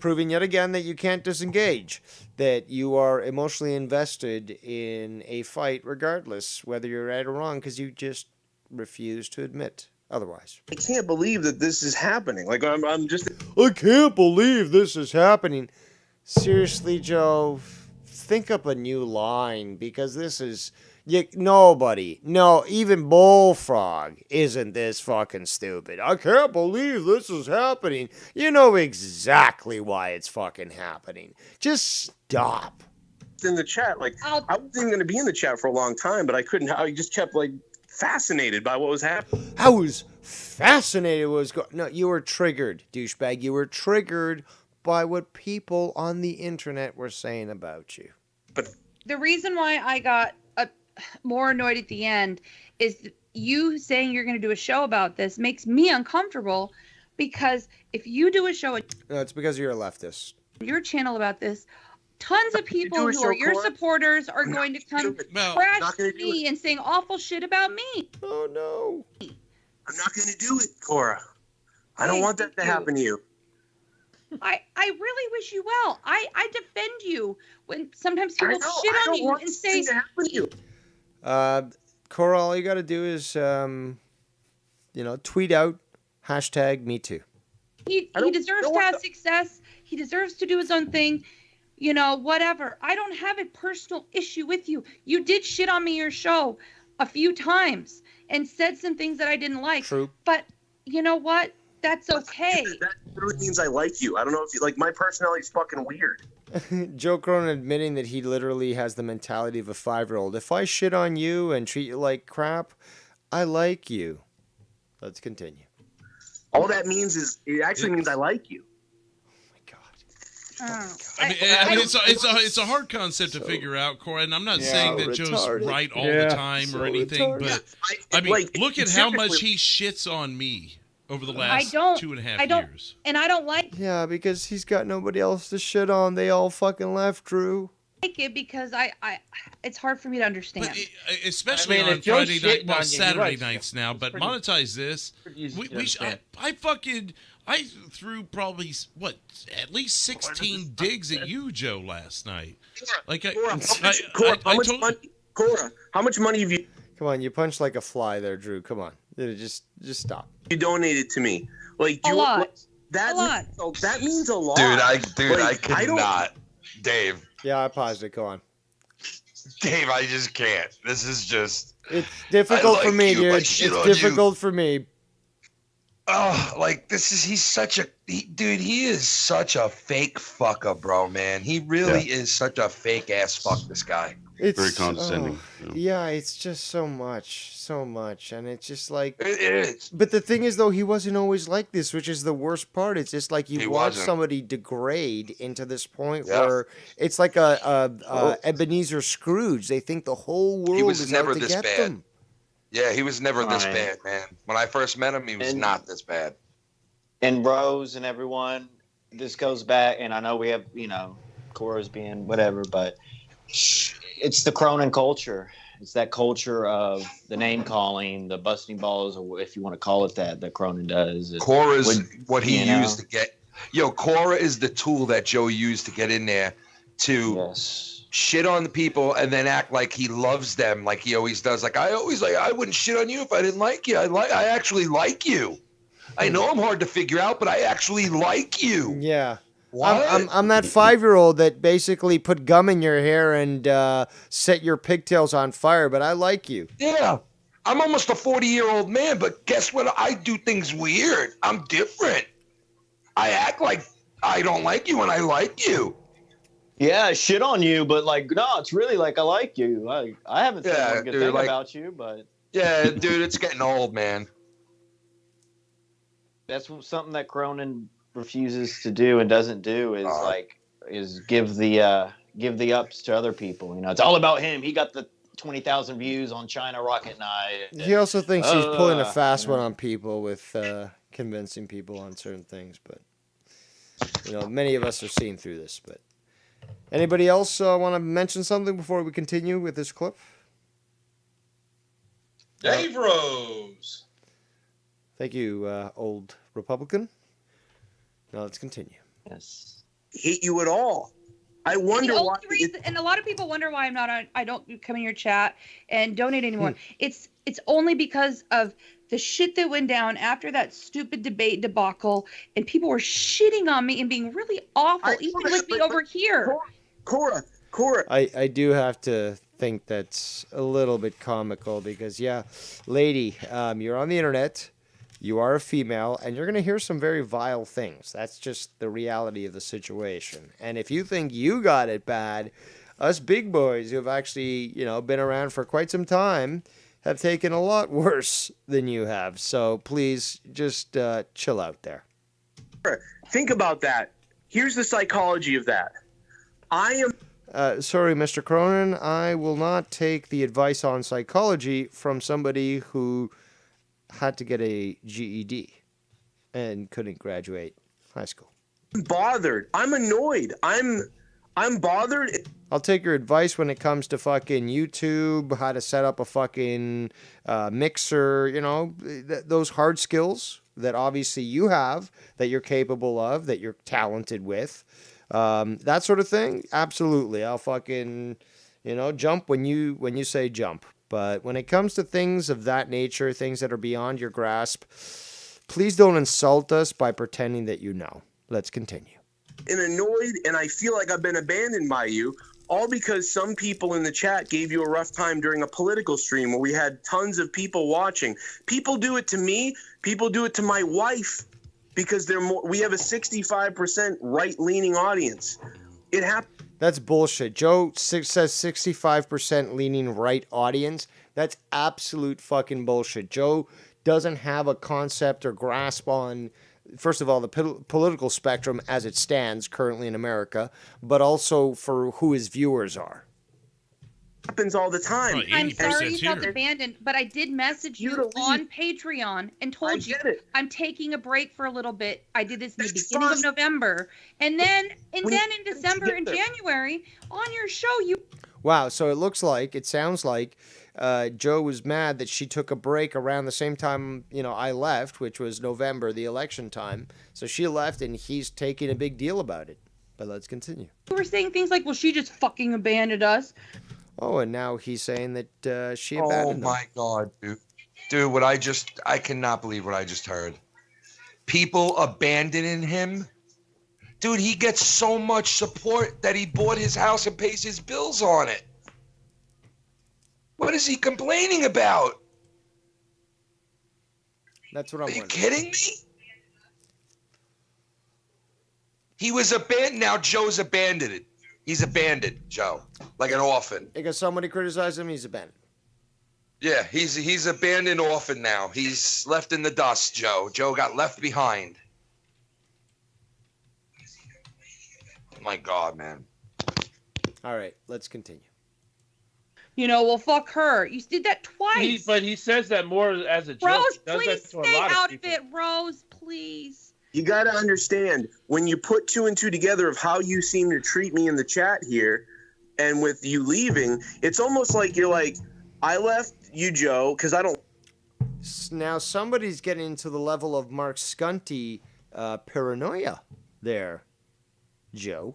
Proving yet again that you can't disengage, that you are emotionally invested in a fight regardless, whether you're right or wrong, because you just refuse to admit otherwise. I can't believe that this is happening. Like, I'm just... I can't believe this is happening. Seriously, Joe, think up a new line, because this is... nobody, no, even Bullfrog isn't this fucking stupid. I can't believe this is happening. You know exactly why it's fucking happening. Just stop. In the chat, like, I wasn't even going to be in the chat for a long time, but I couldn't... I just kept, like, fascinated by what was happening. I was fascinated what was going... No, you were triggered, douchebag. You were triggered by what people on the internet were saying about you. The reason why I got more annoyed at the end is you saying you're going to do a show about this makes me uncomfortable, because if you do a show on No, it's because you're a leftist. your channel about this, tons of people do a who show, are your Cora? supporters are going to come crash Not gonna do me and saying awful shit about me. Oh no. I'm not going to do it, Cora. I don't want that to happen to you. I really wish you well. I defend you when sometimes people shit on you and say Cora, all you got to do is, tweet out #MeToo. he deserves to have success. He deserves to do his own thing. Whatever. I don't have a personal issue with you. You did shit on me your show a few times and said some things that I didn't like. True. But you know what? That's okay. That really means I like you. I don't know if you like my personality is fucking weird. Joe Cronin admitting that he literally has the mentality of a 5-year-old. If I shit on you and treat you like crap, I like you. Let's continue. All that means is it actually means I like you. It's a hard concept to figure out, Cora, and I'm not saying that Joe's right all the time or anything, but I mean, look at how much he shits on me over the last 2.5 years. And I don't like Yeah, because he's got nobody else to shit on. They all fucking left, Drew. it because I it's hard for me to understand. Especially on Friday night, well, Saturday nights now, but monetize this. I threw probably at least 16 digs at you, Joe, last night. Like Cora, how much money have you? Come on, you punched like a fly there, Drew. Come on, just stop. You donated to me, like a lot. That means a lot, Dude, I cannot. Dave. Yeah, I paused it. Go on. Dave, I just can't. This is just. It's difficult for me, dude. It's difficult for me. Oh, like he's such a dude. He is such a fake fucker, bro, man. He really is such a fake ass fuck. This guy. It's very condescending. Yeah, it's just so much, and it's just like. It is. But the thing is, though, he wasn't always like this, which is the worst part. It's just like you watch somebody degrade into this point where it's like a Ebenezer Scrooge. They think the whole world is out to get them. Yeah, he was never this bad, man. When I first met him, he was not this bad. And Rose and everyone, this goes back, and I know we have, Cora's being whatever, but it's the Cronin culture. It's that culture of the name calling, the busting balls, or if you want to call it that Cronin does. Cora's what he used to get. Cora is the tool that Joe used to get in there to shit on the people and then act like he loves them, like he always does. Like I wouldn't shit on you if I didn't like you. I actually like you. I know I'm hard to figure out, but I actually like you. Yeah. What? I'm that 5-year-old that basically put gum in your hair and set your pigtails on fire, but I like you. Yeah. I'm almost a 40-year-old man, but guess what? I do things weird. I'm different. I act like I don't like you and I like you. Yeah, I shit on you, but no, it's really like I like you. I haven't said one good thing about you, but yeah, dude, it's getting old, man. That's something that Cronin refuses to do and doesn't do is give the ups to other people. It's all about him. He got the 20,000 views on China Rocket Night. He also thinks he's pulling a fast one on people with convincing people on certain things, but many of us are seeing through this. But anybody else want to mention something before we continue with this clip? Dave Rose. Thank you, old Republican. Now let's continue. Yes. Hate you at all. I wonder why. And a lot of people wonder why I don't come in your chat and donate anymore. It's only because of the shit that went down after that stupid debate debacle, and people were shitting on me and being really awful, even with me over here. Cora. I do have to think that's a little bit comical because, lady, you're on the internet. You are a female, and you're going to hear some very vile things. That's just the reality of the situation. And if you think you got it bad, us big boys who have actually, been around for quite some time have taken a lot worse than you have. So please just chill out there. Think about that. Here's the psychology of that. I am. Sorry, Mr. Cronin, I will not take the advice on psychology from somebody who had to get a GED and couldn't graduate high school. I'm bothered. I'm annoyed. I'm bothered. I'll take your advice when it comes to fucking YouTube, how to set up a fucking mixer, you know, those hard skills that obviously you have, that you're capable of, that you're talented with. That sort of thing, absolutely. I'll fucking, you know, jump when you say jump. But when it comes to things of that nature, things that are beyond your grasp, please don't insult us by pretending that you know. Let's continue. And annoyed, and I feel like I've been abandoned by you, all because some people in the chat gave you a rough time during a political stream where we had tons of people watching. People do it to me. People do it to my wife because they're more. We have a 65% right-leaning audience. It happens. That's bullshit. Joe says 65% leaning right audience. That's absolute fucking bullshit. Joe doesn't have a concept or grasp on, first of all, the political spectrum as it stands currently in America, but also for who his viewers are. Happens all the time. I'm sorry you felt abandoned, but I did message you on Patreon and told you I'm taking a break for a little bit. I did this in the beginning of November, and then in December and January on your show you. Wow, so it sounds like Joe was mad that she took a break around the same time, you know, I left, which was November, the election time. So she left and he's taking a big deal about it. But let's continue. You were saying things like, well, she just fucking abandoned us. Oh, and now he's saying that she abandoned him. Oh my God, dude. Dude, I cannot believe what I just heard. People abandoning him. Dude, he gets so much support that he bought his house and pays his bills on it. What is he complaining about? That's what I'm wondering. Are you kidding me? He was abandoned. Now Joe's abandoned. He's abandoned, Joe. Like an orphan. Because somebody criticized him, he's abandoned. Yeah, he's abandoned orphan now. He's left in the dust, Joe. Joe got left behind. Oh my God, man. All right, let's continue. You know, well, fuck her. You did that twice. But he says that more as a joke. Rose, He does please that to a stay lot of out people. of it. Rose, please. You got to understand, when you put two and two together of how you seem to treat me in the chat here and with you leaving, it's almost like you're like, I left you, Joe, because I don't. Now somebody's getting into the level of Mark Skunty paranoia there, Joe.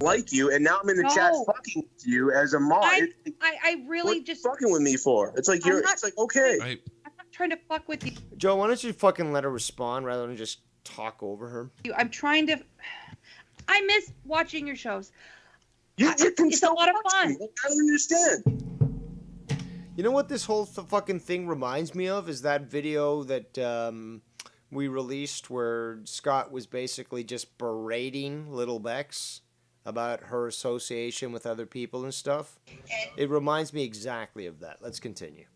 Like you, and now I'm in the chat fucking with you as a mod. I really just fucking with me for. It's like it's like okay. I'm not trying to fuck with you. Joe, why don't you fucking let her respond rather than just talk over her? I'm trying to. I miss watching your shows. It's a lot of fun. I don't understand. You know what this whole fucking thing reminds me of is that video that we released where Scott was basically just berating Little Bex about her association with other people and stuff. It reminds me exactly of that. Let's continue.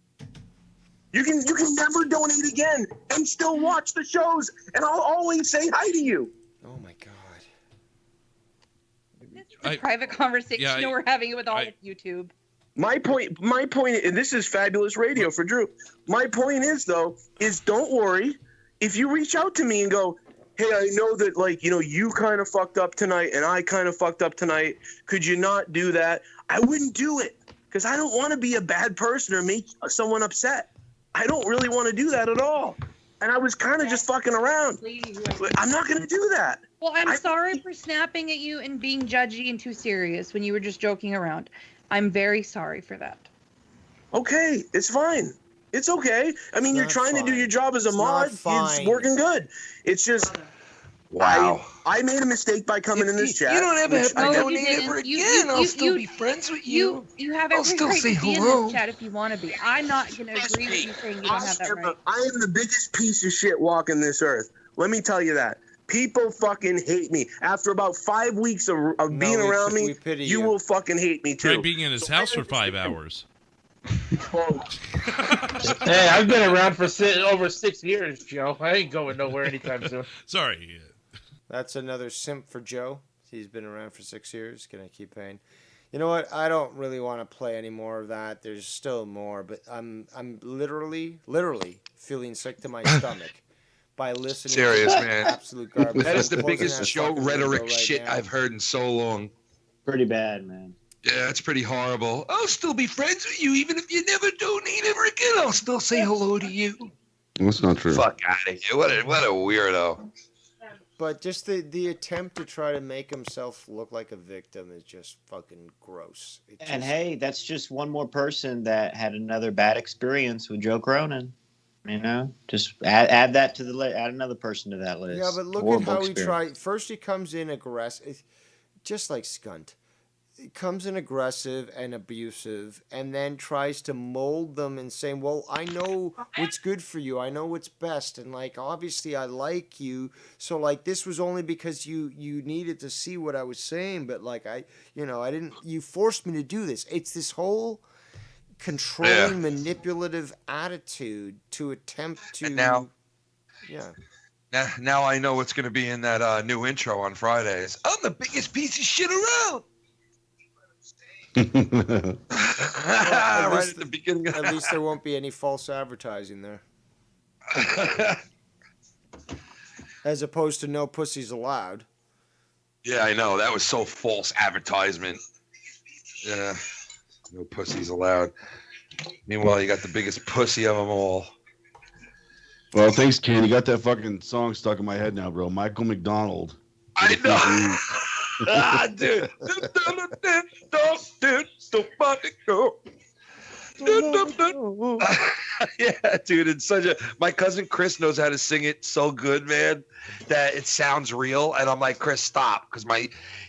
You can never donate again and still watch the shows, and I'll always say hi to you. Oh my God. This is a private conversation, we're having it with all of YouTube. My point, and this is fabulous radio for Drew. My point is, though, don't worry. If you reach out to me and go, hey, I know that, like, you know, you kind of fucked up tonight and I kind of fucked up tonight. Could you not do that? I wouldn't do it because I don't want to be a bad person or make someone upset. I don't really want to do that at all. And I was kind of just fucking around. I'm not going to do that. Well, I'm sorry for snapping at you and being judgy and too serious when you were just joking around. I'm very sorry for that. Okay, it's fine. It's okay. I mean, you're trying to do your job as a mod. It's working good. It's just, wow. I made a mistake by coming in this chat. You don't ever have to donate ever again. I'll still be friends with you. You have every right to be in this chat if you want to be. I'm not going to agree with you saying you don't have that right. I am the biggest piece of shit walking this earth. Let me tell you that. People fucking hate me. After about 5 weeks of being around me, you will fucking hate me too. Try being in his house for 5 hours. Hey, I've been around for over 6 years, Joe. I ain't going nowhere anytime soon. Sorry. That's another simp for Joe. He's been around for 6 years. Gonna keep paying. You know what? I don't really want to play any more of that. There's still more, but I'm literally feeling sick to my stomach by listening Serious, to man. absolute garbage. That is the I'm closing biggest that Joe fucking window rhetoric right shit now. I've heard in so long. Pretty bad, man. Yeah, it's pretty horrible. I'll still be friends with you, even if you never donate ever again. I'll still say hello to you. That's not true. Fuck out of here. What a weirdo. But just the attempt to try to make himself look like a victim is just fucking gross. And hey, that's just one more person that had another bad experience with Joe Cronin. You know, just add that to the list. Add another person to that list. Yeah, but look Horrible at how he experience. tried. First, he comes in aggressive, just like Skunt. He comes in aggressive and abusive, and then tries to mold them and saying, "Well, I know what's good for you. I know what's best, and like obviously I like you. So like this was only because you needed to see what I was saying, but like I didn't. You forced me to do this. It's this whole." Controlling, manipulative attitude to attempt to. And now, yeah. Now I know what's going to be in that new intro on Fridays. I'm the biggest piece of shit around. Well, Right at the beginning. At least there won't be any false advertising there. As opposed to no pussies allowed. Yeah, I know. That was so false advertisement. Yeah. No pussies allowed. Meanwhile, you got the biggest pussy of them all. Well, thanks, Ken. You got that fucking song stuck in my head now, bro. Michael McDonald. I know. Ah, dude. Yeah, dude. It's such a. My cousin Chris knows how to sing it so good, man, that it sounds real. And I'm like, Chris, stop, because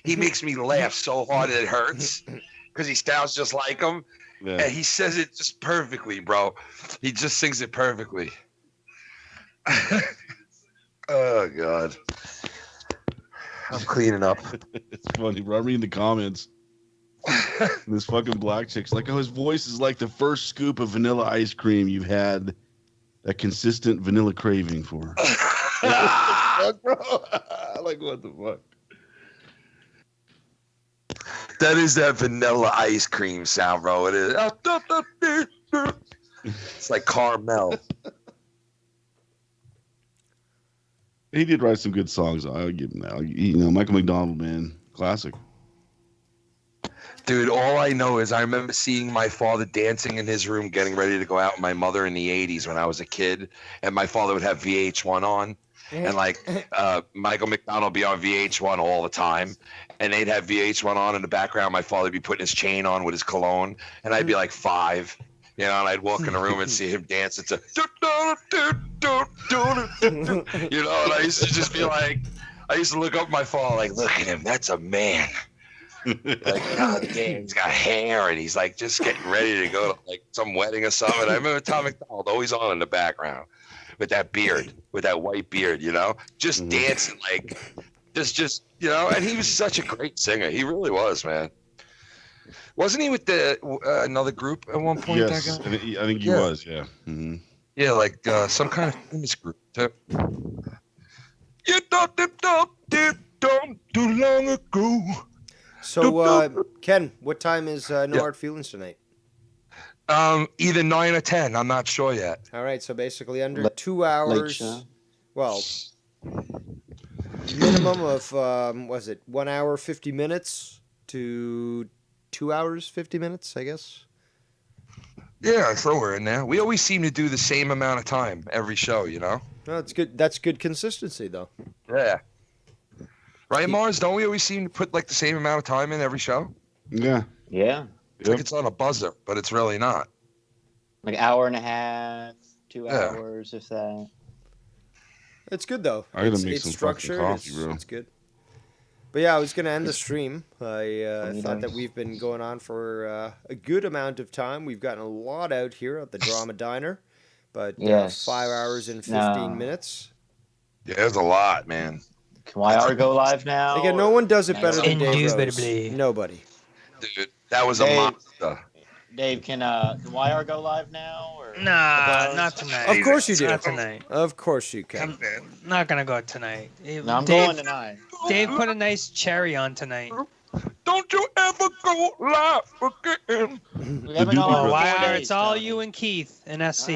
he makes me laugh so hard it hurts, because he sounds just like him, and he says it just perfectly, bro. He just sings it perfectly. Oh God. I'm cleaning up. It's funny, bro. I'm reading the comments. This fucking black chick's like, oh, his voice is like the first scoop of vanilla ice cream you've had a consistent vanilla craving for. Fuck, bro. Like, what the fuck? That is that vanilla ice cream sound, bro. It is. It's like caramel. He did write some good songs. I'll give him that. Michael McDonald, man, classic. Dude, all I know is I remember seeing my father dancing in his room, getting ready to go out with my mother in the 80s when I was a kid. And my father would have VH1 on. And like Michael McDonald would be on VH1 all the time. And they'd have VH1 on in the background. My father would be putting his chain on with his cologne. And I'd be like 5. And I'd walk in the room and see him dancing to, and I used to just be like, I used to look up at my father like, look at him, that's a man. Like, God damn, he's got hair and he's like just getting ready to go to like some wedding or something. I remember Tom McDonald always on in the background with that beard, with that white beard, just dancing like, just, and he was such a great singer. He really was, man. Wasn't he with the another group at one point? Yes, that guy? I think he was. Yeah. Mm-hmm. Yeah, like some kind of famous group too. You thought them did too long ago. So, Ken, what time is No Hard Feelings tonight? Either 9 or 10. I'm not sure yet. All right, so basically under 2 hours. Well, minimum of 1 hour 50 minutes to 2 hours 50 minutes, I guess. Yeah, so we're in there. We always seem to do the same amount of time every show, No, it's good. That's good consistency, though. Yeah. Right, Mars? Don't we always seem to put like the same amount of time in every show? Yeah. Yeah. It's like it's on a buzzer, but it's really not. Like hour and a half, 2 hours, if that. It's good though. I gotta make some structured. fucking coffee, bro. It's good. But yeah, I was gonna end the stream. I thought that we've been going on for a good amount of time. We've gotten a lot out here at the Drama Diner, but 5 hours and 15 minutes. Yeah, there's a lot, man. Can YR go live now? Again, no one does it better than Dave Rose. Nobody. Dude, that was a monster. Dave, can YR go live now? Or Nah, not tonight. Of course you do. Not tonight. Of course you can. I'm not gonna go tonight. No, I'm going tonight. Dave put a nice cherry on tonight. Don't you ever go live again. Oh, YR, it's all you and Keith and SC.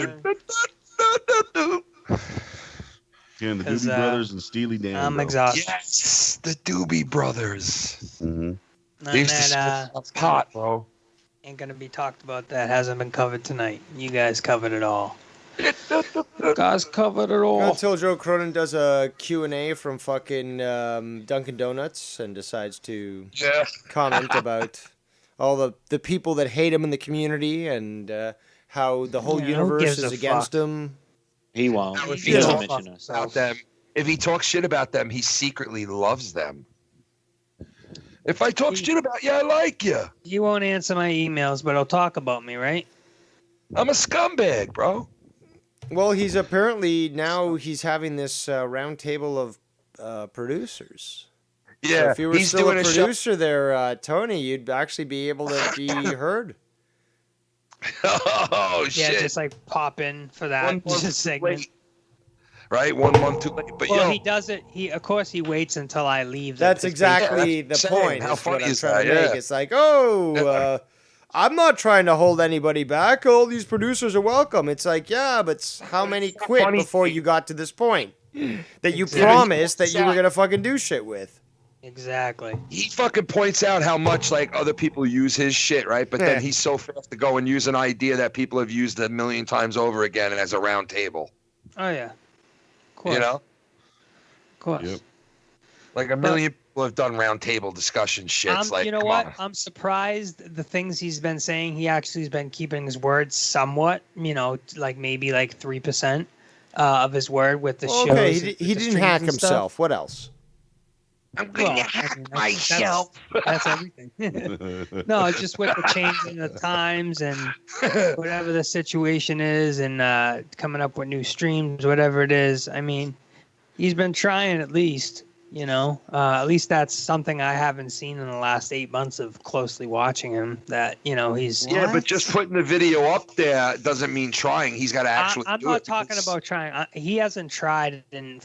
Again, the Doobie Brothers and Steely Dan. I'm bro. exhausted. Yes, the Doobie Brothers. Mm-hmm. They used to smoke pot, bro. Ain't gonna be talked about. That hasn't been covered tonight. You guys covered it all. Guys covered it all. Until Joe Cronin does a Q&A from fucking Dunkin' Donuts and decides to comment about all the people that hate him in the community and how the whole universe is against him. He won't. If he talks about them, if he talks shit about them, he secretly loves them. If I talk shit about you, I like you. You won't answer my emails, but he'll talk about me, right? I'm a scumbag, bro. Well, he's apparently now he's having this round table of producers. Yeah, so if you were he's still doing a a show- producer there, Tony, you'd actually be able to be heard. Oh, Yeah, shit. just like pop in for that One month segment. late. Right? 1 month too late. But Well, yo, he does it. Of course, he waits until I leave. That's to exactly speak. the Same. point. How is funny what I'm is trying to that? make. Yeah. It's like, I'm not trying to hold anybody back. All these producers are welcome. It's like, yeah, but how many quit funny before thing. you got to this point that you Exactly. promised that you were gonna fucking do shit with? Exactly. he fucking points out how much like other people use his shit, right? But Yeah. then he's so fast to go and use an idea that people have used a million times over again and as a round table. Oh yeah. Of course. You know? Of course. Yep. Like a million people have done round table discussion shits. Like, you know come what? on. I'm surprised the things he's been saying. He actually has been keeping his word somewhat. You know, like maybe like 3% of his word with the shows. Okay, with he the didn't streams hack and stuff. himself. What else? I'm going to hack myself. That's everything. No, it's just with the changing of times and whatever the situation is, and coming up with new streams, whatever it is. I mean, he's been trying at least. You know, at least that's something I haven't seen in the last 8 months of closely watching him. That he's Yeah, but just putting the video up there doesn't mean trying. He's got to actually I'm do not it. talking about trying. He hasn't tried in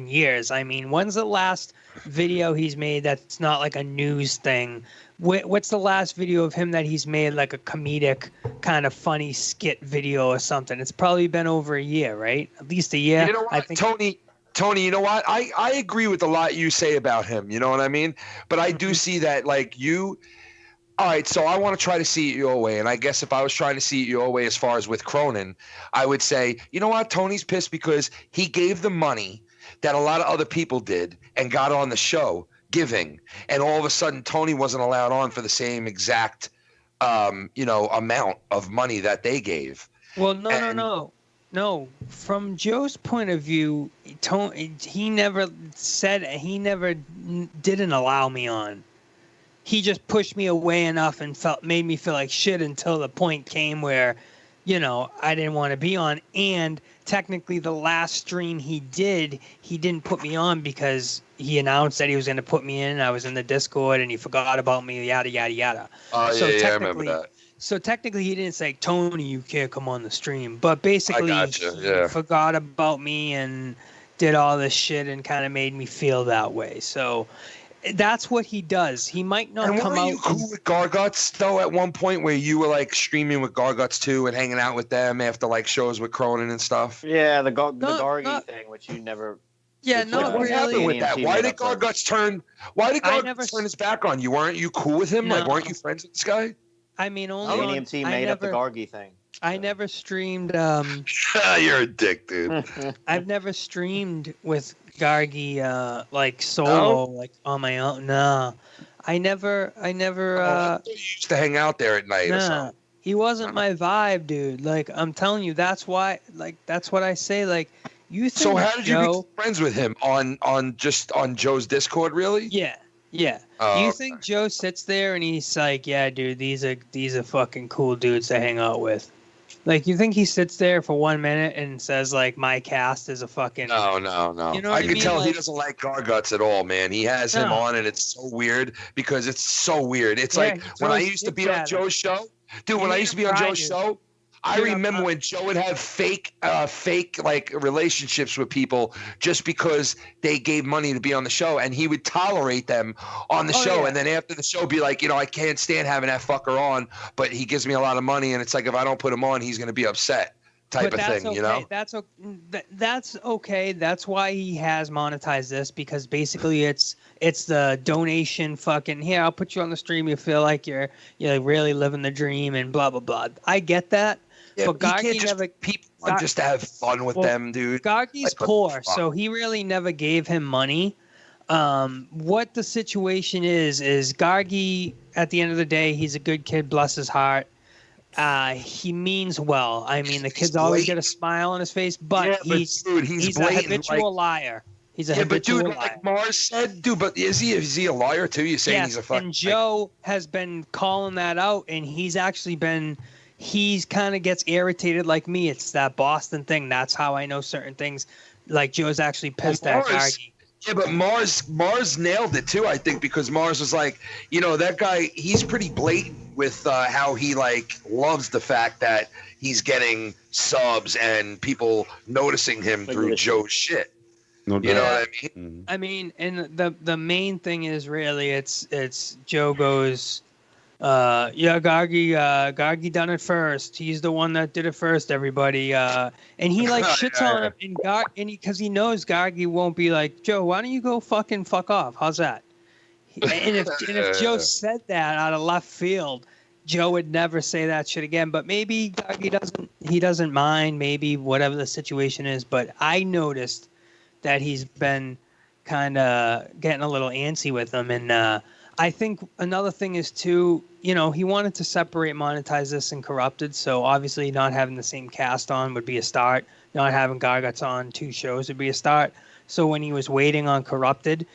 years. I mean, when's the last video he's made that's not like a news thing? What's the last video of him that he's made like a comedic kind of funny skit video or something? It's probably been over a year, right? At least a year. You know what, I think. Tony, you know what? I agree with a lot you say about him. You know what I mean? But I do see that, like, you. All right, so I want to try to see it your way. And I guess if I was trying to see it your way as far as with Cronin, I would say, you know what? Tony's pissed because he gave the money that a lot of other people did and got on the show giving. And all of a sudden, Tony wasn't allowed on for the same exact, amount of money that they gave. Well, no. From Joe's point of view, he never didn't allow me on. He just pushed me away enough and made me feel like shit until the point came where, I didn't want to be on. And technically, the last stream he didn't put me on because he announced that he was going to put me in. I was in the Discord and he forgot about me. Yada yada yada. Oh yeah, I remember that. So technically, he didn't say, Tony, you can't come on the stream. But basically, he forgot about me and did all this shit and kind of made me feel that way. So that's what he does. He might not come out. Were you cool with Garguts, though, at one point where you were, like, streaming with Garguts, too, and hanging out with them after, like, shows with Cronin and stuff? Yeah, the Gargi thing, which you never... Yeah, not What really. happened with that? Why did Garguts turn his back on you? Weren't you cool with him? No. Like, weren't you friends with this guy? I mean, only DMT made up the Gargi thing. I never streamed. You're a dick, dude. I've never streamed with Gargi like solo, like on my own. No, I never. You used to hang out there at night or something. He wasn't my vibe, dude. Like I'm telling you, that's why. Like that's what I say. Like you think. So how did you Joe, become friends with him on Joe's Discord? Really? Yeah. Oh, You think Joe sits there and he's like, "Yeah, dude, these are fucking cool dudes to hang out with." Like, you think he sits there for 1 minute and says, like, my cast is a fucking... No. You know what I I can mean? tell he Like- doesn't like Garguts at all, man. He has him No. on, and it's so weird because it's so weird. It's Yeah, like he when I throws used to dicks be on at him. Joe's show, Dude, when I used to be on Joe's show, I Dude, remember when Joe would have fake like relationships with people just because they gave money to be on the show, and he would tolerate them on the show. yeah. And then after the show, be like, I can't stand having that fucker on, but he gives me a lot of money, and it's like if I don't put him on, he's going to be upset. Type of thing, okay. That's okay. That's why he has monetized this, because basically it's the donation fucking here. I'll put you on the stream. You feel like you're really living the dream and blah blah blah. I get that. Yeah, but Gargi never people just to have fun with them, dude. Gargi's poor, so he really never gave him money. What the situation is Gargi, at the end of the day, he's a good kid, bless his heart. He means well. I mean, the kid's always got a smile on his face, but he's a habitual liar. He's a habitual liar. Like Mars said, dude, but is he a liar too? You're saying he's a fucking. And Joe has been calling that out, and he's kind of gets irritated like me. It's that Boston thing. That's how I know certain things. Like Joe's actually pissed at Gargi. Yeah, but Mars nailed it too, I think, because Mars was like, that guy, he's pretty blatant with how he loves the fact that he's getting subs and people noticing him through Joe's shit. No doubt. You know what I mean? I mean, and the main thing is really it's Joe goes, Gargi done it first. He's the one that did it first, everybody. And he shits on him, and because he knows Gargi won't be like, Joe, why don't you go fuck off? How's that? And if Joe said that out of left field, Joe would never say that shit again. But maybe Gargi doesn't mind, maybe whatever the situation is. But I noticed that he's been kind of getting a little antsy with him, and I think another thing is too, he wanted to separate monetize this and corrupted. So obviously not having the same cast on would be a start. Not having Garguts on 2 shows would be a start. So when he was waiting on corrupted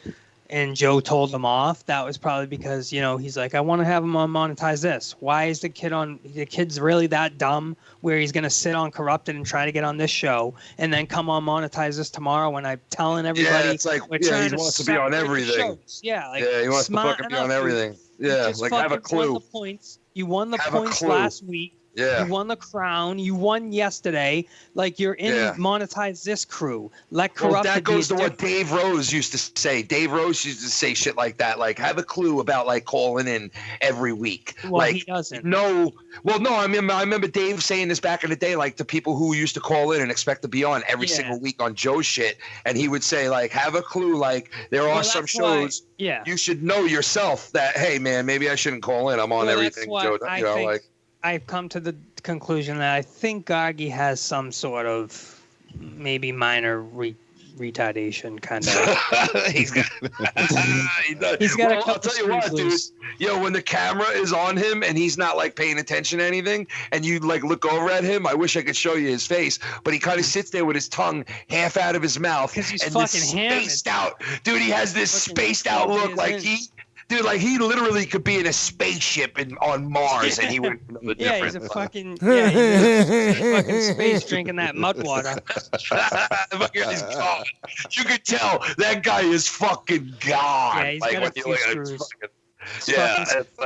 and Joe told him off, that was probably because, he's like, I want to have him on monetize this. Why is the kid's really that dumb where he's going to sit on corrupted and try to get on this show and then come on monetize this tomorrow when I'm telling everybody. Yeah, it's like, he wants to be on everything. Yeah, he wants to fucking be on everything. Yeah, have a clue. You won the points last week. Yeah. You won the crown. You won yesterday. You're in monetize this crew. Let corrupted. That goes to what Dave Rose used to say. Dave Rose used to say shit like that. Have a clue about calling in every week. Well, he doesn't. No. Well, no. I remember Dave saying this back in the day, to people who used to call in and expect to be on every single week on Joe's shit, and he would say have a clue. There are some shows. You should know yourself that, hey man, maybe I shouldn't call in. I'm on everything, Joe. I've come to the conclusion that I think Gargi has some sort of maybe minor retardation kind of. He's got a couple. I'll tell you what, dude. When the camera is on him and he's not paying attention to anything, and you look over at him, I wish I could show you his face, but he kind of sits there with his tongue half out of his mouth because he's and fucking spaced out. Dude, he has this spaced out look Dude, he literally could be in a spaceship on Mars, and he wouldn't know the difference. He's a fucking he's a fucking space drinking that mud water. He's gone. You could tell that guy is fucking gone. Yeah, he's got a few screws.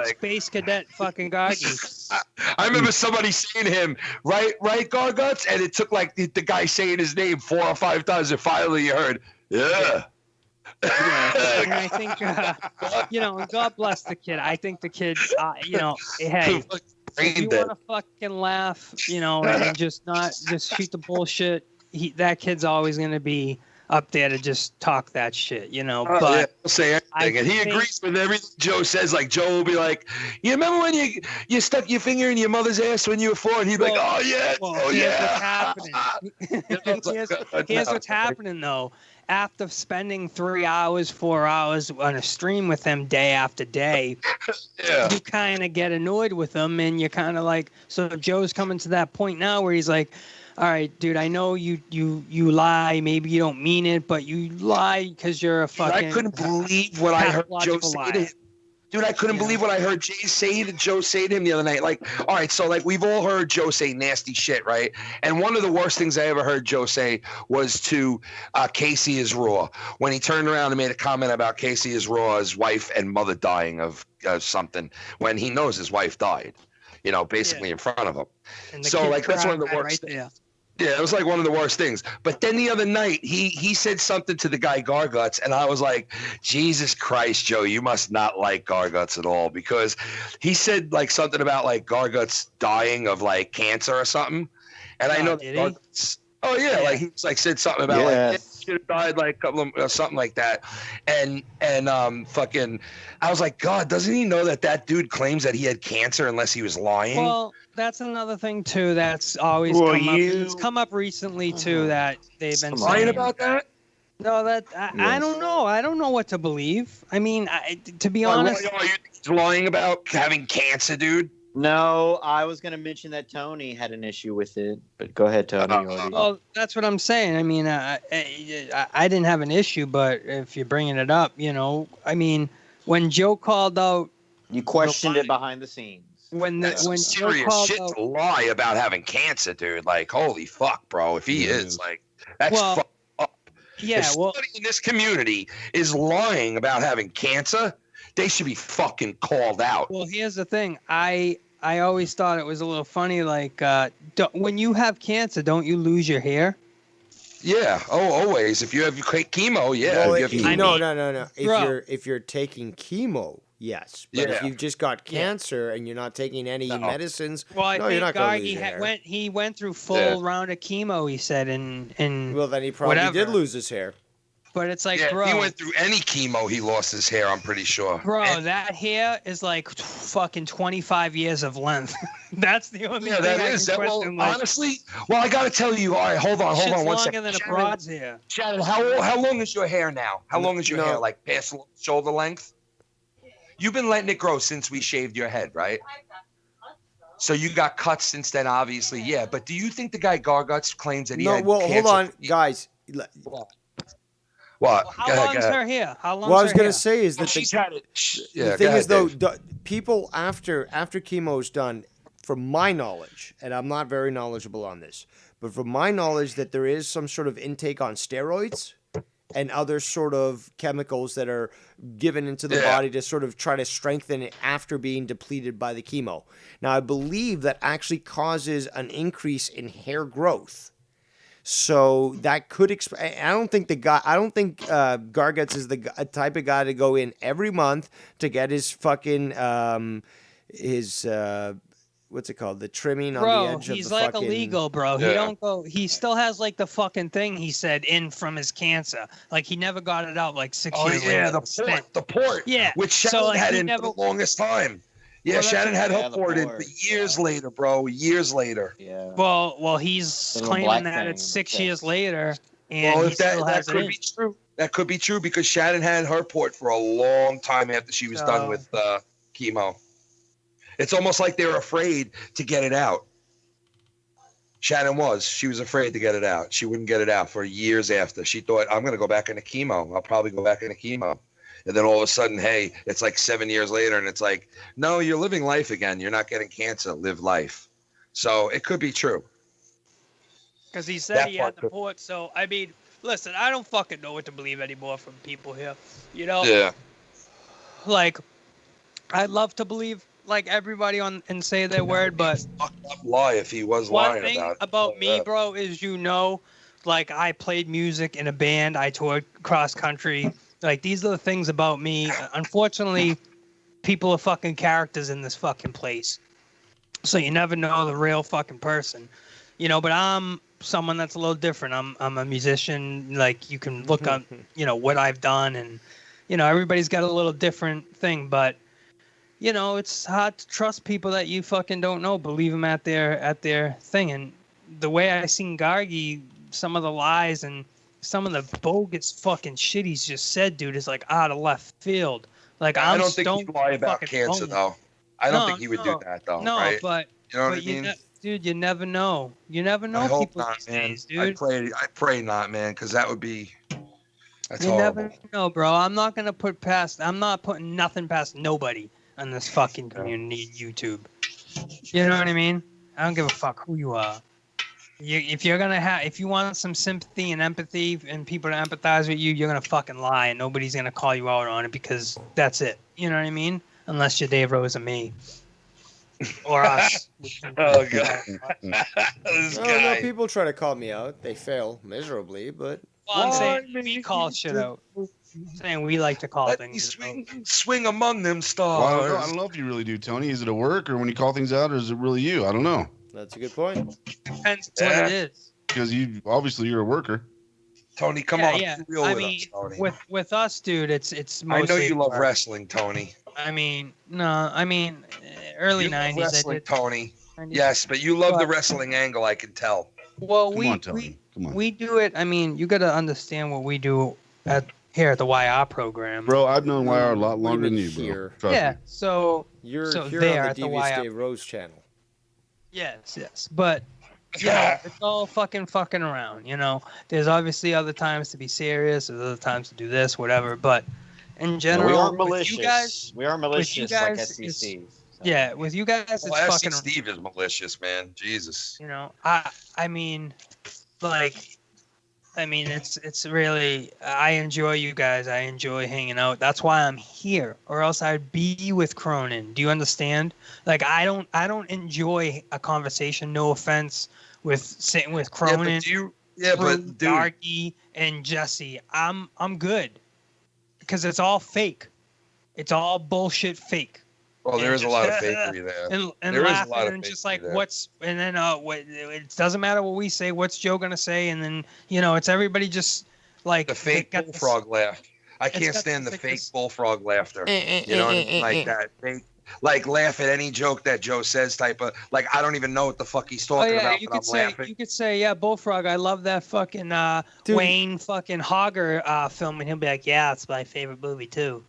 Space cadet fucking Gargi. I remember somebody saying to him, right, Garguts, and it took the guy saying his name 4 or 5 times, and finally you heard, yeah. And I think, God bless the kid. I think the kid, hey, if you want to fucking laugh, and just shoot the bullshit, that kid's always going to be up there to just talk that shit, but he'll say anything, and he agrees with everything Joe says. Joe will be like, you remember when you stuck your finger in your mother's ass when you were 4? And he'd be like, oh yeah, Here's what's happening though. After spending 3 hours, 4 hours on a stream with him day after day, you kind of get annoyed with him, and you're kind of so Joe's coming to that point now where he's like, all right, dude, I know you lie. Maybe you don't mean it, but you lie because you're a fucking. I couldn't believe what I heard Joe say to him. Dude, I couldn't believe what I heard Joe say to him the other night. All right, so we've all heard Joe say nasty shit, right? And one of the worst things I ever heard Joe say was to Casey is Raw, when he turned around and made a comment about Casey is Raw's wife and mother dying of something when he knows his wife died. basically in front of him. And the So kid like that's one of the cried worst. right there. Yeah, it was like one of the worst things. But then the other night, he said something to the guy Garguts, and I was like, Jesus Christ, Joe, you must not like Garguts at all, because he said like something about like Garguts dying of like cancer or something, and I know that Garguts. Oh yeah, like he said something about like he should have died like a couple of something like that, and fucking, I was like, God, doesn't he know that dude claims that he had cancer unless he was lying? Well, that's another thing too. That's always come up. It's come up recently too that they've been lying saying about that. No, I don't know. I don't know what to believe. I mean, to be honest, are you lying about having cancer, dude? No, I was going to mention that Tony had an issue with it, but go ahead, Tony. well, that's what I'm saying. I mean, I didn't have an issue, but if you're bringing it up, I mean, when Joe called out, you questioned it behind the scenes. When That's Joe serious called shit out, to lie about having cancer, dude. Like, holy fuck, bro. If he is, like, that's fucked up. Yeah, if somebody in this community is lying about having cancer, they should be fucking called out. Well, here's the thing. I always thought it was a little funny. Like, when you have cancer, don't you lose your hair? Yeah. Oh, always. If you have chemo, yeah. Well, if you have chemo. No. If you're taking chemo, yes. But if you've just got cancer and you're not taking any medicines, Well, I you're think not going to lose your hair. he went through full round of chemo. He said, and well, then he probably whatever. did lose his hair. But it's like, Yeah, bro, if he went through any chemo, he lost his hair, I'm pretty sure. bro, that hair is like fucking 25 years of length. That's the only thing that I is. can Well, question. Like, honestly, I got to tell you, all right, hold on shit's one longer second. than a broad's hair. Shannon, how long is your hair now? How long is your hair? Like past shoulder length? You've been letting it grow since we shaved your head, right? So you got cuts since then, obviously, yeah. But do you think the guy Garguts claims that he had well, cancer? hold on, guys. What? How long's her hair? How long? What I was going to say is that she's had it. the thing is, though, people after chemo is done, from my knowledge, and I'm not very knowledgeable on this, but from my knowledge, that there is some sort of intake on steroids and other sort of chemicals that are given into the body to sort of try to strengthen it after being depleted by the chemo. Now, I believe that actually causes an increase in hair growth. So that could I don't think Garguts is the type of guy to go in every month to get his fucking what's it called, the trimming on the edge of the he's like fucking... illegal, bro. He don't go. He still has like the fucking thing he said in from his cancer. Like he never got it out. Like 6 years later. The port. Yeah, which Shannon so, like, had he in never... for the longest time. Yeah, Well, Shannon had her the port in port. years later, bro. Years later. Yeah. Well, he's The little claiming black that thing it's in 6 the years chest. later, and Well, he if still that has it could in. be true. That could be true because Shannon had her port for a long time after she was done with chemo. It's almost like they were afraid to get it out. Shannon was. She was afraid to get it out. She wouldn't get it out for years after. She thought, I'm going to go back into chemo. I'll probably go back into chemo. And then all of a sudden, hey, it's like 7 years later, and it's like, no, you're living life again. You're not getting cancer. Live life. So it could be true. Because he said he had the port. So, I mean, listen, I don't fucking know what to believe anymore from people here. You know? Yeah. Like, I'd love to believe, like, everybody on and say their word, but... Fucked up lie if he was One lying thing about it. me, bro, is like, I played music in a band. I toured cross-country. Like, these are the things about me. Unfortunately, people are fucking characters in this fucking place. So you never know the real fucking person. You know, but I'm someone that's a little different. I'm a musician. Like, you can look up, what I've done. And, everybody's got a little different thing. But, it's hard to trust people that you fucking don't know. Believe them at their thing. And the way I seen Gargi, some of the lies and some of the bogus fucking shit he's just said, dude, is like out of left field. Like, I don't think he'd lie about cancer, though. I don't think he would do that, though. No, right? but you know what I mean? Dude, you never know. You never know I hope people not, these man. days, dude. I pray not, man, because that would be. That's You horrible. never know, bro. I'm not putting nothing past nobody on this fucking community and YouTube. You know what I mean? I don't give a fuck who you are. If you want some sympathy and empathy and people to empathize with you, you're gonna fucking lie and nobody's gonna call you out on it because that's it. You know what I mean? Unless you're Dave Rose and me. or us. Oh god. This No, guy. people try to call me out. They fail miserably, but Well, I'm saying we call shit out. I'm saying we like to call things out. Swing among them Well, stars. I don't know if you really do, Tony. Is it at work or when you call things out, or is it really you? I don't know. That's a good point. Depends what it is. Because you're a worker. Tony, come Yeah, on. yeah. Be real I with mean, us, Tony. with us, dude, it's I mostly. know you love work. wrestling, Tony. I mean, no, I mean, early You love 90s. wrestling, I did. Tony. 90s. Yes, but you love the But- wrestling angle, I can tell. Well, Come on, Tony. Come on. we do it. I mean, you got to understand what we do here at the YR program. Bro, I've known YR a lot What do you longer than mean you, bro. here? Trust Yeah. me. So You're so here there on at the the Devious YR. Dave Rose channel. Yes. But yeah, it's all fucking around. You know, there's obviously other times to be serious. There's other times to do this, whatever. But in general, we are with malicious. you guys, we are malicious like guys, SEC. it's- yeah, with you guys, it's Well, fucking. Steve is malicious, man. Jesus. You know, I mean, like, it's really. I enjoy you guys. I enjoy hanging out. That's why I'm here, or else I'd be with Cronin. Do you understand? Like, I don't enjoy a conversation. No offense, with sitting with Cronin. Drew, dude. Darky, and Jesse. I'm good, because it's all fake. It's all bullshit fake. Well, there is a lot of fakery there. And There is a laughing lot of and just fakery like there. and then it doesn't matter what we say. What's Joe gonna say? And then it's everybody just like The fake got bullfrog laugh. I can't got stand the like fake this- bullfrog laughter. You know what I mean? Like that. Like laugh at any joke that Joe says type of like I don't even know what the fuck he's Oh talking yeah, about, you but could I'm say laughing. yeah, Bullfrog. I love that fucking Wayne fucking Hogger film, and he'll be like, yeah, it's my favorite movie too.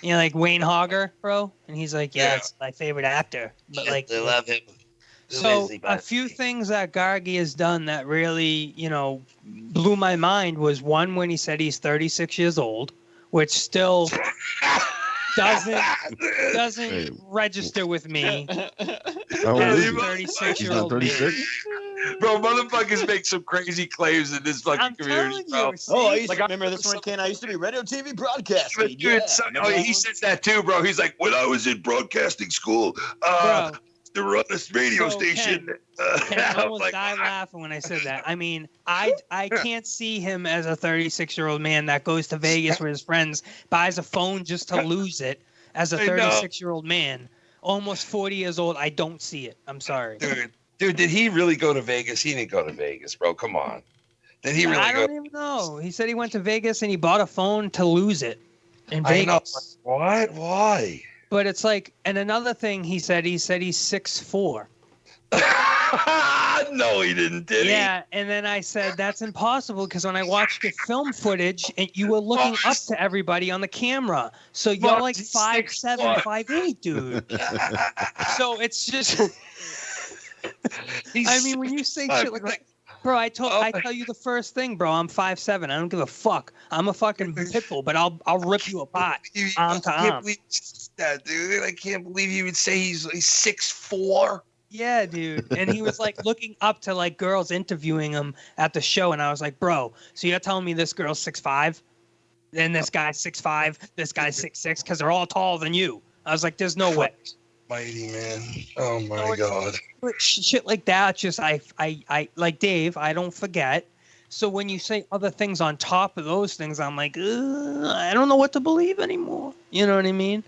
Like Wayne Hogger, bro, and he's like, yeah, it's my favorite actor. But like, they love him. so a few things that Gargi has done that really, blew my mind was one when he said he's 36 years old, which still doesn't register with me. How old As is a he? 36-year-old He's not man. 36? Bro, motherfuckers make some crazy claims in this fucking community, bro. Oh, I used to remember this one, Ken. I used to be radio TV broadcasting. Dude, Yeah, he says that too, bro. He's like, when I was in broadcasting school, to run this radio station. Ken, I almost died laughing when I said that. I mean, I can't see him as a 36-year-old man that goes to Vegas with his friends, buys a phone just to lose it. As a 36-year-old man, almost 40 years old, I don't see it. I'm sorry. Dude, did he really go to Vegas? He didn't go to Vegas, bro. Come on. Did he really I go? don't even know. He said he went to Vegas and he bought a phone to lose it in I know. Vegas. What? Why? But it's like, and another thing he said he's 6'4". No, he didn't, did he? Yeah, and then I said that's impossible because when I watched your film footage, and you were looking up to everybody on the camera, so you're like 5'7", 5'8", dude. So it's just, I mean, when you say shit like, bro, I tell you the first thing, bro. I'm 5'7". I don't give a fuck. I'm a fucking pit bull, but I'll rip you apart arm to I can't arm. believe that, dude. I can't believe he would say he's 6'4". Yeah, dude. And he was like looking up to like girls interviewing him at the show, and I was like, bro, so you're telling me this girl's 6'5", and this guy's 6'5", this guy's 6'6", because they're all taller than you. I was like, there's no way. Mighty man. Oh my god. Shit like that, just I like Dave, I don't forget. So when you say other things on top of those things, I'm like, I don't know what to believe anymore. You know what I mean?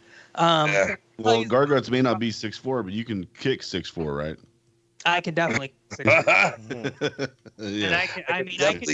Well, Gargoyles may not be 6'4", but you can kick 6'4", right? I could definitely. Yeah. And I can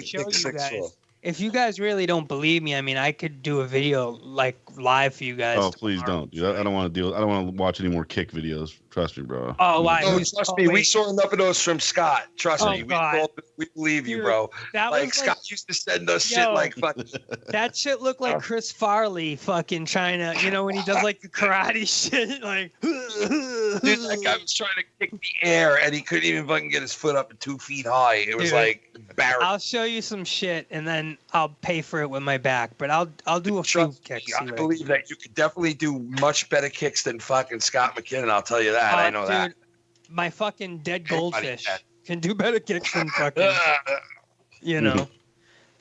show you guys. If you guys really don't believe me, I mean, I could do a video like live for you guys. Oh, please don't, dude. I don't want to deal. I don't want to watch any more kick videos. Trust me, bro. Oh, why? No, trust me. We saw enough of those from Scott. Trust Oh, me. God. We believe you, Dude, bro. that Like was Scott used to send us shit Yo. like fucking. That shit looked like Chris Farley fucking trying to, when he does like the karate shit, like. Dude, that guy was trying to kick the air and he couldn't even fucking get his foot up 2 feet high. It was Dude, like embarrassing. I'll show you some shit and then I'll pay for it with my back, but I'll do a few kicks. I believe that you could definitely do much better kicks than fucking Scott McKinnon. I'll tell you that. I know that. My fucking dead goldfish can do better kicks than fucking,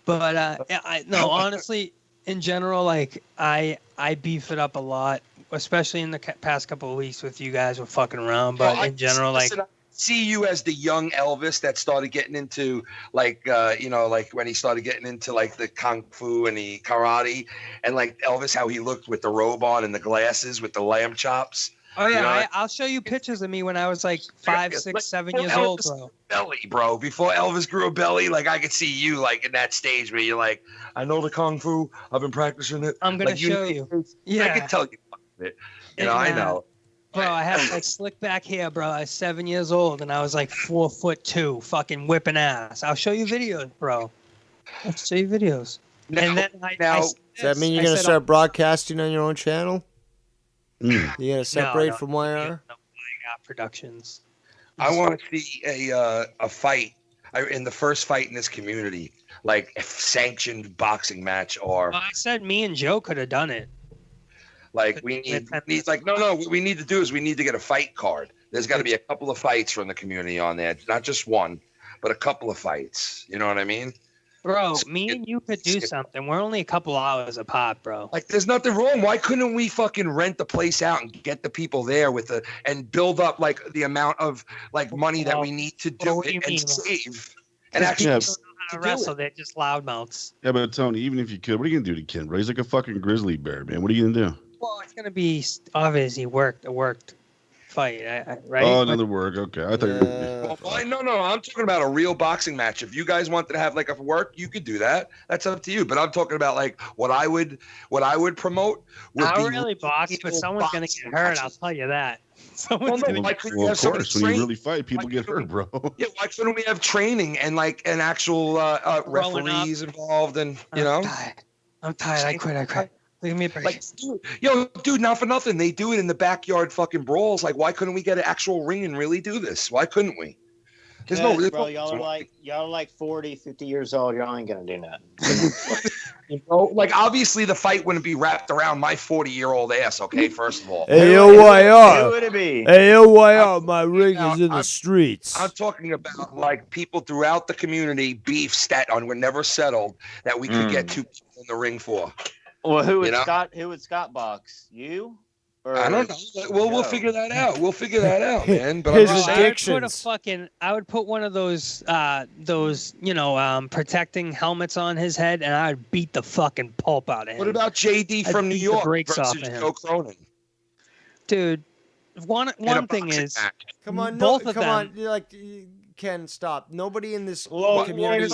But no, honestly, in general, like I beef it up a lot especially in the past couple of weeks with you guys were fucking around, but in general, like. Listen, I see you as the young Elvis that started getting into like like when he started getting into like the kung fu and the karate, and like Elvis, how he looked with the robe on and the glasses with the lamb chops. Oh yeah, You know, I'll show you pictures of me when I was like 5, 6, 7 years old, bro. Belly, bro. Before Elvis grew a belly, like I could see you like in that stage where you're like, I know the kung fu, I've been practicing it. I'm gonna like, show you. Yeah, I can tell you it. I know. Bro, I had like slick back hair, bro. I was 7 years old and I was like 4'2", fucking whipping ass. I'll show you videos, bro. I'll show you videos. And then does that mean you're gonna start broadcasting on your own channel? You're gonna separate from YR? Productions. I want to see a fight in the first fight in this community, like a sanctioned boxing match, or I said me and Joe could have done it. like we need like no. What we need to do is we need to get a fight card. There's got to be a couple of fights from the community on there, not just one, but a couple of fights. You know what I mean? Bro, me and you could do something. We're only a couple hours apart, bro. Like, there's nothing wrong. Why couldn't we fucking rent the place out and get the people there and build up like the amount of like money that we need to do it and save and actually don't know how to wrestle. They're just loudmouths. Yeah, but Tony, even if you could, what are you gonna do to Ken, bro? He's like a fucking grizzly bear, man. What are you gonna do? Well, it's gonna be obvious. He worked fight, right? Oh, another work. Okay, I thought you were. No. I'm talking about a real boxing match. If you guys wanted to have like a work, you could do that. That's up to you. But I'm talking about like what I would promote. I don't really box, but someone's gonna get hurt. I'll tell you that. Someone's gonna get hurt. Well, of course, when you really fight, people get hurt, bro. Yeah, why couldn't we have training and like an actual referees involved and I'm tired. I quit. Leave me a break. Like, dude, not for nothing. They do it in the backyard fucking brawls. Like, why couldn't we get an actual ring and really do this? Why couldn't we? There's bro, y'all are like 40, 50 years old. Y'all ain't gonna do nothing. Like obviously the fight wouldn't be wrapped around my 40-year-old ass. Okay, first of all. Hey, yo, YR. Who would it be? Hey, yo, YR. My ring is in the streets. I'm talking about like people throughout the community, beefs that were never settled that we could get two people in the ring for. Well, who would Scott box? You? Or I don't know. Well, we'll figure that out. We'll figure that out, man. But His addictions. I would put one of those protecting helmets on his head, and I would beat the fucking pulp out of him. What about JD from New York versus Joe Cronin? Dude, one thing is, come on, both of them. On, like. Ken, stop. Nobody in this community,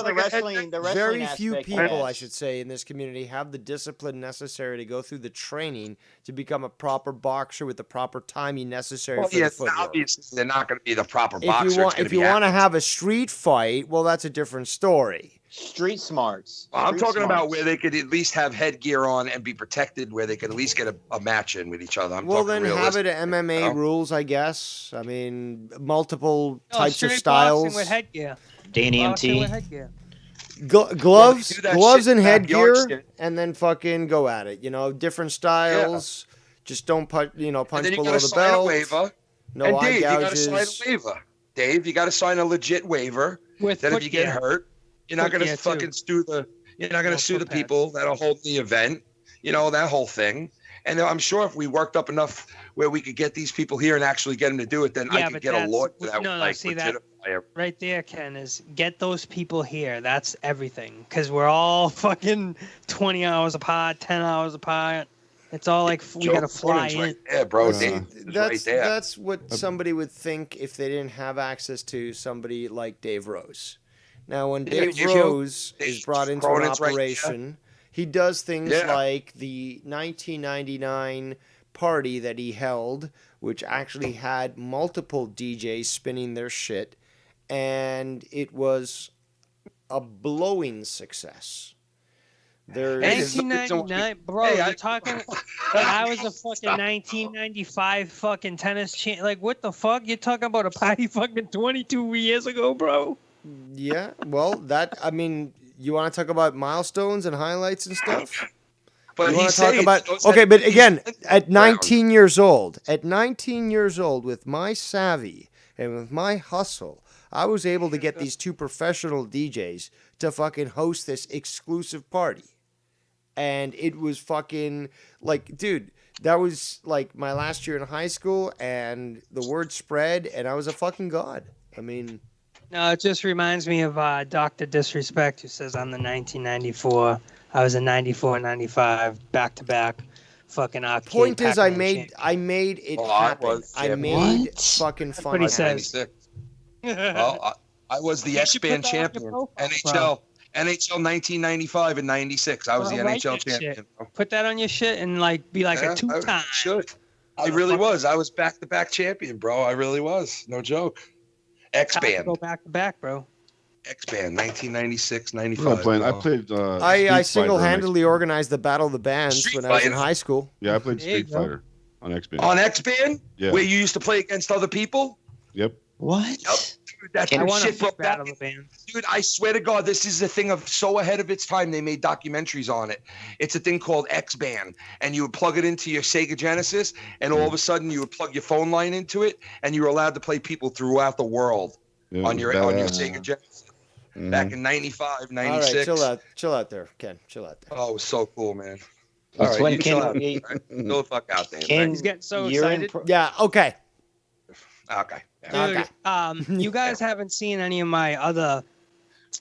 very few people, I should say, in this community have the discipline necessary to go through the training to become a proper boxer with the proper timing necessary for the footwork. Obviously, they're not going to be the proper boxer. If you want to have a street fight, well, that's a different story. Street smarts. I'm talking about where they could at least have headgear on and be protected, where they could at least get a match in with each other. Well, then have it at MMA rules, I guess. I mean, multiple types of styles. With headgear. DNMT. Gloves and headgear, and then fucking go at it. Different styles. Yeah. Just don't punch below the belt. No and eye Dave, gouges. You got to sign a waiver. Dave, you got to sign a legit waiver. That if you get hurt, you're not going to fucking sue the. You're not going to sue the people that'll hold the event. That whole thing. And I'm sure if we worked up enough where we could get these people here and actually get them to do it, then I could get a lawyer that would that right there, Ken, is get those people here. That's everything. Because we're all fucking 20 hours apart, 10 hours apart. It's all like we got to fly in. Right there, bro. That's what somebody would think if they didn't have access to somebody like Dave Rose. Now, when Dave Rose is brought into an operation, he does things like the 1999 party that he held, which actually had multiple DJs spinning their shit, and it was a blowing success. 1999, bro. You're talking. I was a fucking 1995 fucking tennis champ. Like, what the fuck? You're talking about a party fucking 22 years ago, bro. Yeah, well, you want to talk about milestones and highlights and stuff? But you want to talk about but again, at 19 years old, with my savvy and with my hustle, I was able to get these two professional DJs to fucking host this exclusive party. and it was fucking like, dude, that was like my last year in high school, and the word spread, and I was a fucking god. I mean, No, it just reminds me of Dr. Disrespect, who says I'm the 1994. I was a 94, 95, back to back, fucking arcade. point is, Pac-Man I made it Well, I happen. was I champion. made fucking That's fun. what he happen. says. Well, I was the You should put X-Band that on your champion. profile, NHL 1995 and 96. I was the Write NHL that shit. champion. Bro. Put that on your shit and like be like Yeah, a two-time. Should. I really was. I was back-to-back champion, bro. I really was. No joke. X-Band. Go back to back, bro. X-Band 1996, I 95. played. I bro. played. I Street Fighter on single-handedly X-Band. organized the Battle of the Bands Street when I was in Fighter. high school. Yeah, I played There you Street go. Fighter on X-Band. On X-Band? Yeah. Where you used to play against other people? Yep. What? Yep. Dude, that's I the want shit, to bro. Battle of the Bands. Dude, I swear to God, this is a thing of so ahead of its time. They made documentaries on it. It's a thing called X-Band, and you would plug it into your Sega Genesis, and all of a sudden you would plug your phone line into it, and you were allowed to play people throughout the world Yeah, on it your was badass. Sega Genesis. Mhm. Back in 95, All 96. right, chill out there, Ken. Chill out there. Oh, it was so cool, man. That's All right, when you chill Ken- out. he- All right, go the fuck out there. Ken- He's getting so You're in excited. Yeah. Okay. Okay. Dude, you guys haven't seen any of my other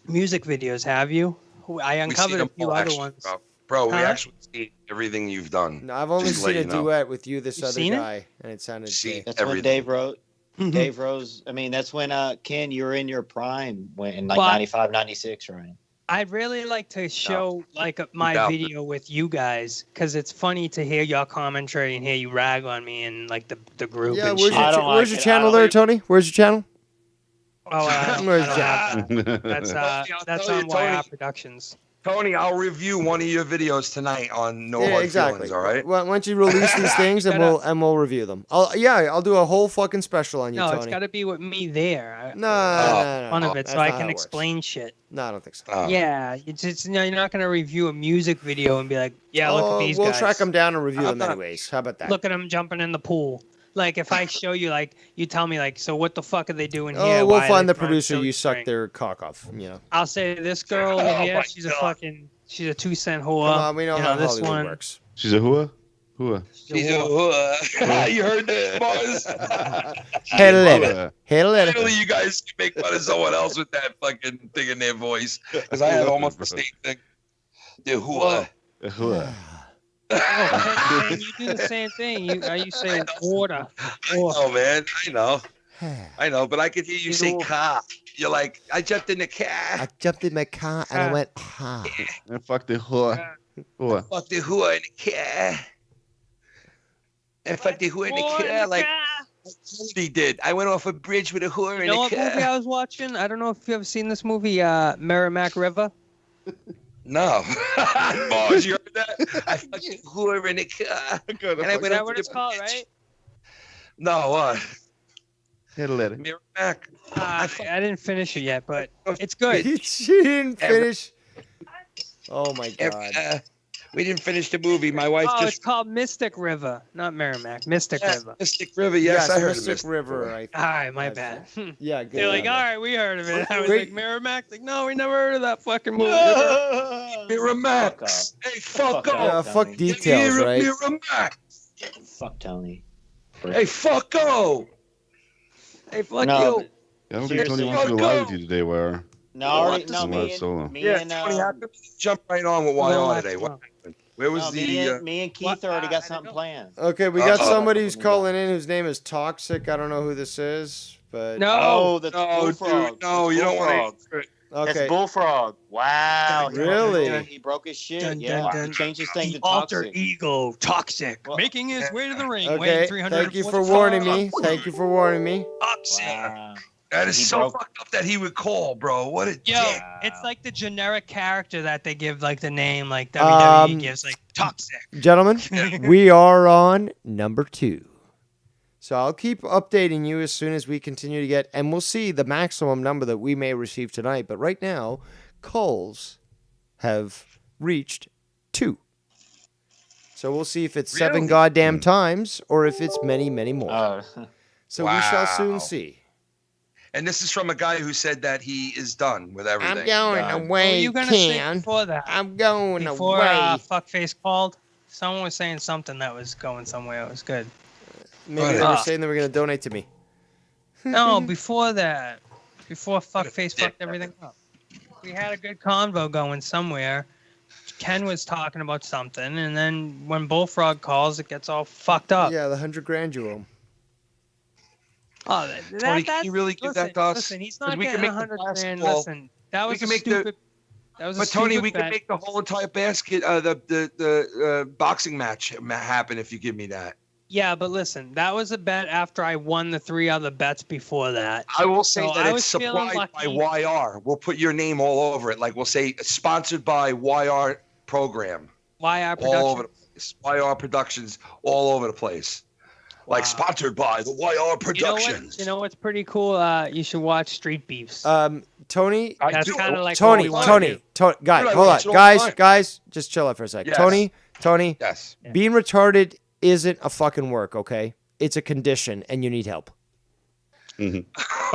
music videos, have you? I We uncovered see a them few all, other actually, ones. Bro, we Huh? actually see everything you've done. No, I've only Just to let seen a you know. duet with you, this You've other seen it? guy, and it sounded See gay. That's when everything. Dave wrote. Mhm. Dave Rose. I mean, that's when Ken, you were in your prime when in like But- 95, 96, right? I'd really like to show like my doubt video with you guys because it's funny to hear your commentary and hear you rag on me and like the group. Yeah, and where's shit. your, I don't where's like your it. I channel don't there, like- Tony? Where's your channel? Oh, Where's I don't have that. That's tell you, on YR Tony. Productions. Tony, I'll review one of your videos tonight on No Hard Feelings, all right? Why don't you release these things and we'll review them? I'll do a whole fucking special on you, No, Tony. it's got to be with me there. No, Fun of it, that's so I not how can it works. explain shit. No, I don't think so. Yeah, it's you're not gonna review a music video and be like, yeah, look at these we'll guys. track them down and review I'm them not- anyways. How about that? Look at them jumping in the pool. Like if I show you, like you tell me, like, so what the fuck are they doing here? Oh, Why we'll are find they the throwing producer silly you suck string? their cock off. You know. I'll say this girl over here, she's a 2-cent whore. Come on, we know you how this Hollywood one. works. She's a hua? Hua. She's a you heard that, boys? Hello. Finally, you guys can make fun of someone else with that fucking thing in their voice. Because I had almost the same thing. The hua. Hua. And you do the same thing. You say water. Oh, man. I know, but I could hear you say car. You're like, I jumped in the car. I jumped in my car and I went, ha. And fuck the hua. Hua. Fuck the hua in the car. And fuck the hua in the car like Kennedy did. I went off a bridge with a whore You in know the what movie car. I was watching? I don't know if you've ever seen this movie, Merrimack River. No. Mars, you heard that? I fucked the whore in the car. And I Is went that off what the it's called, right? No, what? Merrimack. I didn't finish it yet, but it's good. She didn't finish. Oh my god. We didn't finish the movie. My wife Oh, just. it's called Mystic River, not Merrimack. Mystic River. Mystic River, yes, I heard of Mystic River. I All right, my bad. Yeah, good. They're like, all right, we heard of it. I was Great. like, Merrimack? Like, no, we never heard of that fucking movie. Merrimack. Hey, fuck Fuck off. Yeah, fuck details, right? Merrimack. Fuck Tony. Hey, fuck off. Hey, fuck No, you. but- I don't think Tony wants to go live with you today, Wire. No, already, no, Live me solo. and, me Yeah, and Tony, how come you jump right on with Well, YR that's today? What wrong. happened? Where was no, the? me and Keith already got something planned. Okay, we got Uh-oh. somebody who's calling in whose name is Toxic. I don't know who this is, but No. Oh, that's No, Bullfrog. dude, no, That's you don't want Bullfrog. okay. That's Bullfrog. Wow. Really? He broke his shit. Dun, Yeah. dun, dun. He changed his thing The to alter toxic. ego, Toxic, Well, making his way to the ring. Okay, weighing 300 thank you for warning me. Thank you for warning me. Toxic. Wow. That is He so broke- fucked up that he would call, bro. What a Yo, dick. it's like the generic character that they give like the name, like WWE gives, like Toxic. Gentlemen, we are on number 2. So I'll keep updating you as soon as we continue to get, and we'll see the maximum number that we may receive tonight. But right now, calls have reached 2. So we'll see if it's 7 Really? goddamn times or if it's many, many more. So we shall soon Wow. see. And this is from a guy who said that he is done with everything. I'm going What were away, you gonna say Ken. before that? I'm going Before away. fuckface called, someone was saying something that was going somewhere. It was good. Maybe they were saying they were going to donate to me. No, before that, before fuckface fucked everything up, we had a good convo going somewhere. Ken was talking about something, and then when Bullfrog calls, it gets all fucked up. Yeah, the $100,000 you owe him. Oh, Tony, can you really give that to us? Listen, he's 'Cause not we can getting make the $100,000. basketball- Listen, that we was can a make the- stupid. That was a But Tony, stupid we can bet. make the whole entire basket, the boxing match happen if you give me that. Yeah, but listen, that was a bet after I won the 3 other bets before that. I will say So that I it's was feeling supplied by lucky. YR. We'll put your name all over it. Like we'll say sponsored by YR program. YR All over the Productions. place. YR Productions all over the place. Like sponsored by the YR Productions. You know what's pretty cool? You should watch Street Beefs. Tony, That's kind of like Tony, what we Tony, wanna do. guys, Dude, I hold watch on, it all the time. guys, just chill out for a sec. Yes. Tony, Yes. being retarded isn't a fucking work, okay? It's a condition, and you need help.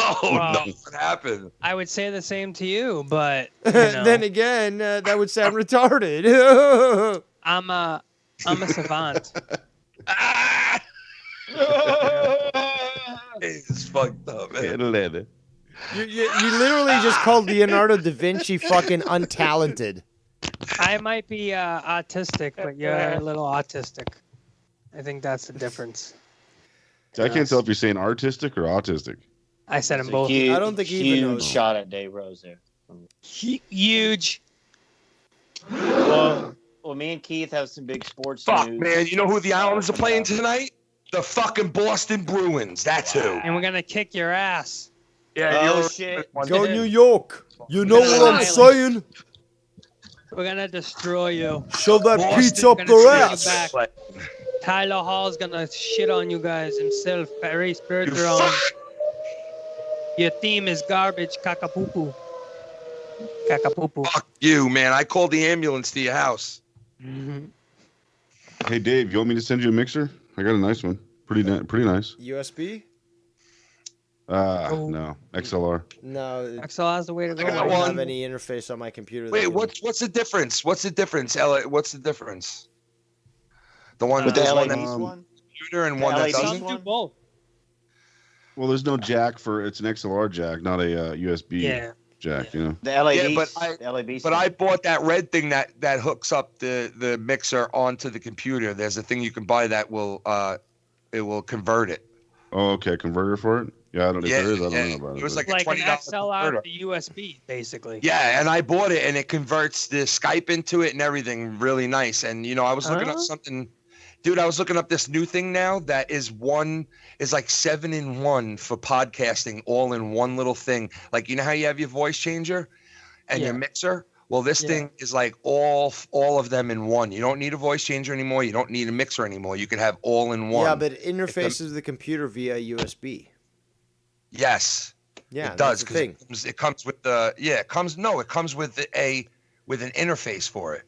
Oh Well, no, what happened? I would say the same to you, but you know, Then again, that would sound retarded. I'm a savant. It's fucked up, man. You literally just called Leonardo da Vinci fucking untalented. I might be autistic, but you're a little autistic. I think that's the difference. I can't tell if you're saying artistic or autistic. I said them It's a both. huge, I don't think he even huge knows. shot at Dave Rose there. Huge. Well, me and Keith have some big sports Fuck, news. man. You know who the Islanders are playing tonight? The fucking Boston Bruins. That's who. And we're gonna kick your ass. Yeah, Oh, you're shit. Go New York. You know what I'm saying? We're gonna destroy you. Shove that Boston pizza up gonna their send you ass. back. Tyler Hall's gonna shit on you guys himself. Paris Bergeron. Your team is garbage. Kakapupu. Kakapupu. Fuck you, man. I called the ambulance to your house. Mm-hmm. Hey, Dave, you want me to send you a mixer? I got a nice one. Pretty nice. USB? No. XLR. No, XLR's the way to go. I got don't one. have any interface on my computer. Wait, that can- what's the difference? What's the difference, Ella? What's the difference? The one With the there's one LEDs that's one? computer and The one that LEDs doesn't. Do both. Well, there's no jack for it's an XLR jack, not a USB Yeah. jack. You know. The LEDs. Yeah, but the LEDs. But I bought that red thing that hooks up the mixer onto the computer. There's a thing you can buy that will it will convert it. Oh, okay, converter for it. Yeah, I don't. If Yeah, there is, I don't yeah. know about it. It was but- like a Like an $20 XLR converter. to USB, basically. Yeah, and I bought it, and it converts the Skype into it and everything really nice. And you know, I was looking up something, dude. I was looking up this new thing now that is like 7-in-1 for podcasting, all in one little thing. Like you know how you have your voice changer and your mixer. Well, this thing is like all of them in one. You don't need a voice changer anymore. You don't need a mixer anymore. You can have all in one. Yeah, but it interfaces with the computer via USB. Yes. Yeah, it does that's the thing. it comes with the it comes with an interface for it.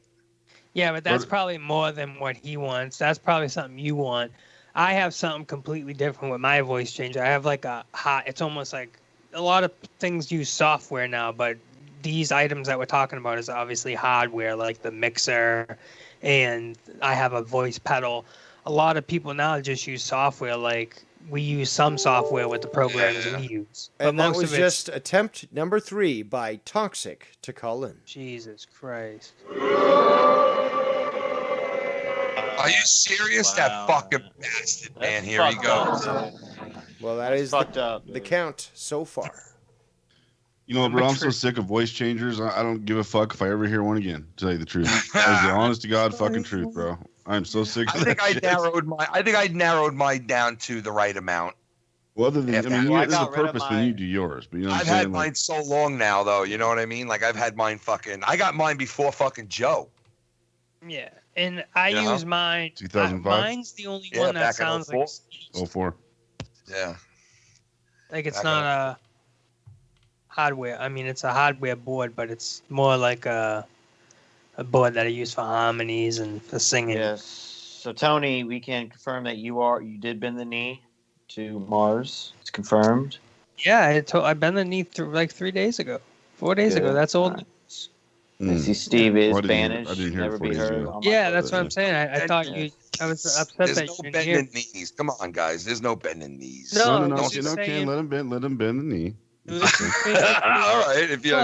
Yeah, but that's probably more than what he wants. That's probably something you want. I have something completely different with my voice changer. I have like it's almost like a lot of things use software now, but these items that we're talking about is obviously hardware, like the mixer, and I have a voice pedal. A lot of people now just use software. Like we use some software with the programs we use. But And that most was of it's- just attempt number 3 by Toxic to call in. Jesus Christ. Are you serious? That fucking bastard, man. Here he goes. Well, that is the count so far. You know, bro, I'm so sick of voice changers. I don't give a fuck if I ever hear one again. To tell you the truth, that is the honest to God fucking truth, bro. I'm so sick of I think that I shit. narrowed mine down to the right amount. Well, other than, I mean, Well, I there's a got rid of purpose when my- you do yours, but you know what I've I'm saying? had mine so long now, though. You know what I mean? Like I've had mine I got mine before fucking Joe. Yeah, and I You know? use mine. 2005? Mine's the only one that back in sounds like 04. Yeah. like it's Back not a hardware. I mean, it's a hardware board, but it's more like a board that I use for harmonies and for singing. Yes. So Tony, we can confirm that you did bend the knee to Mars. It's confirmed. Yeah, I bent the knee like 3 days ago, 4 days ago. That's old news. I see Steve is I banished. didn't hear Never 4 be days heard. ago. on my Yeah, that's what phone. I'm saying. I thought you. I was upset There's that no you didn't bending hear. knees. Come on, guys. There's no bending knees. No, No, just no, saying- Ken, let him bend the knee. All right, if you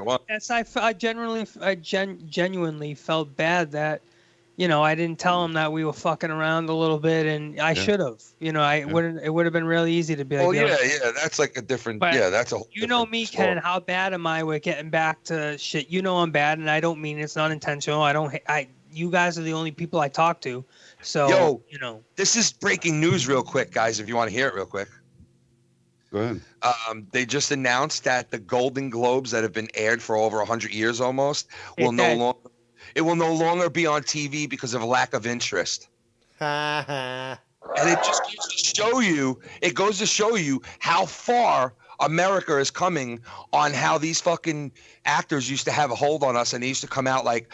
want. Yes, I genuinely felt bad that, I didn't tell him that we were fucking around a little bit, and I should have. It would have been really easy to be like, Oh yeah, that's like a different. But that's a whole you know different me, story. Ken. How bad am I with getting back to shit? I'm bad, and I don't mean it's not intentional. You guys are the only people I talk to, so This is breaking news, real quick, guys. If you want to hear it, real quick. Go ahead. They just announced that the Golden Globes that have been aired for over 100 years almost will no longer be on TV because of a lack of interest. And it just goes to show you how far America is coming on how these fucking actors used to have a hold on us, and they used to come out like,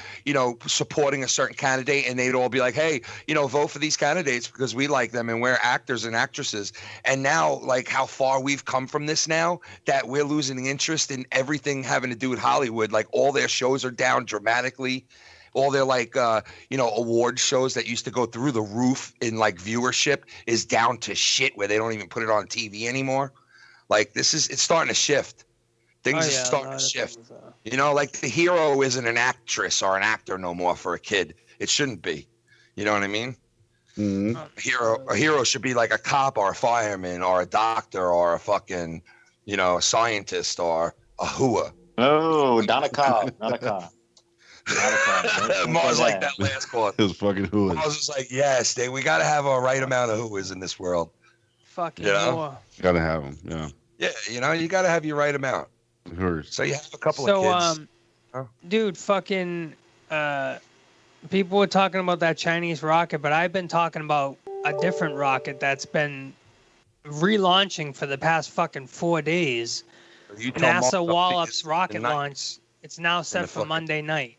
supporting a certain candidate, and they'd all be like, hey, vote for these candidates because we like them and we're actors and actresses. And now, like, how far we've come from this now that we're losing the interest in everything having to do with Hollywood. Like, all their shows are down dramatically. All their award shows that used to go through the roof in like viewership is down to shit where they don't even put it on TV anymore. Like, it's starting to shift. Things are starting to shift. Like the hero isn't an actress or an actor no more for a kid. It shouldn't be. You know what I mean? Mm-hmm. A hero should be like a cop or a fireman or a doctor or a fucking, scientist or a hua. Oh, not a cop. Not a cop. Mars like that last one. It was fucking who. Mars was like, yes, we got to have a right amount of whoas in this world. Fucking Gotta have them, yeah. Yeah, you got to have your right amount. Hers. So you have a couple of kids. Dude, fucking, people were talking about that Chinese rocket, but I've been talking about a different rocket that's been relaunching for the past fucking 4 days. NASA Wallops rocket launch. It's now set for Monday night.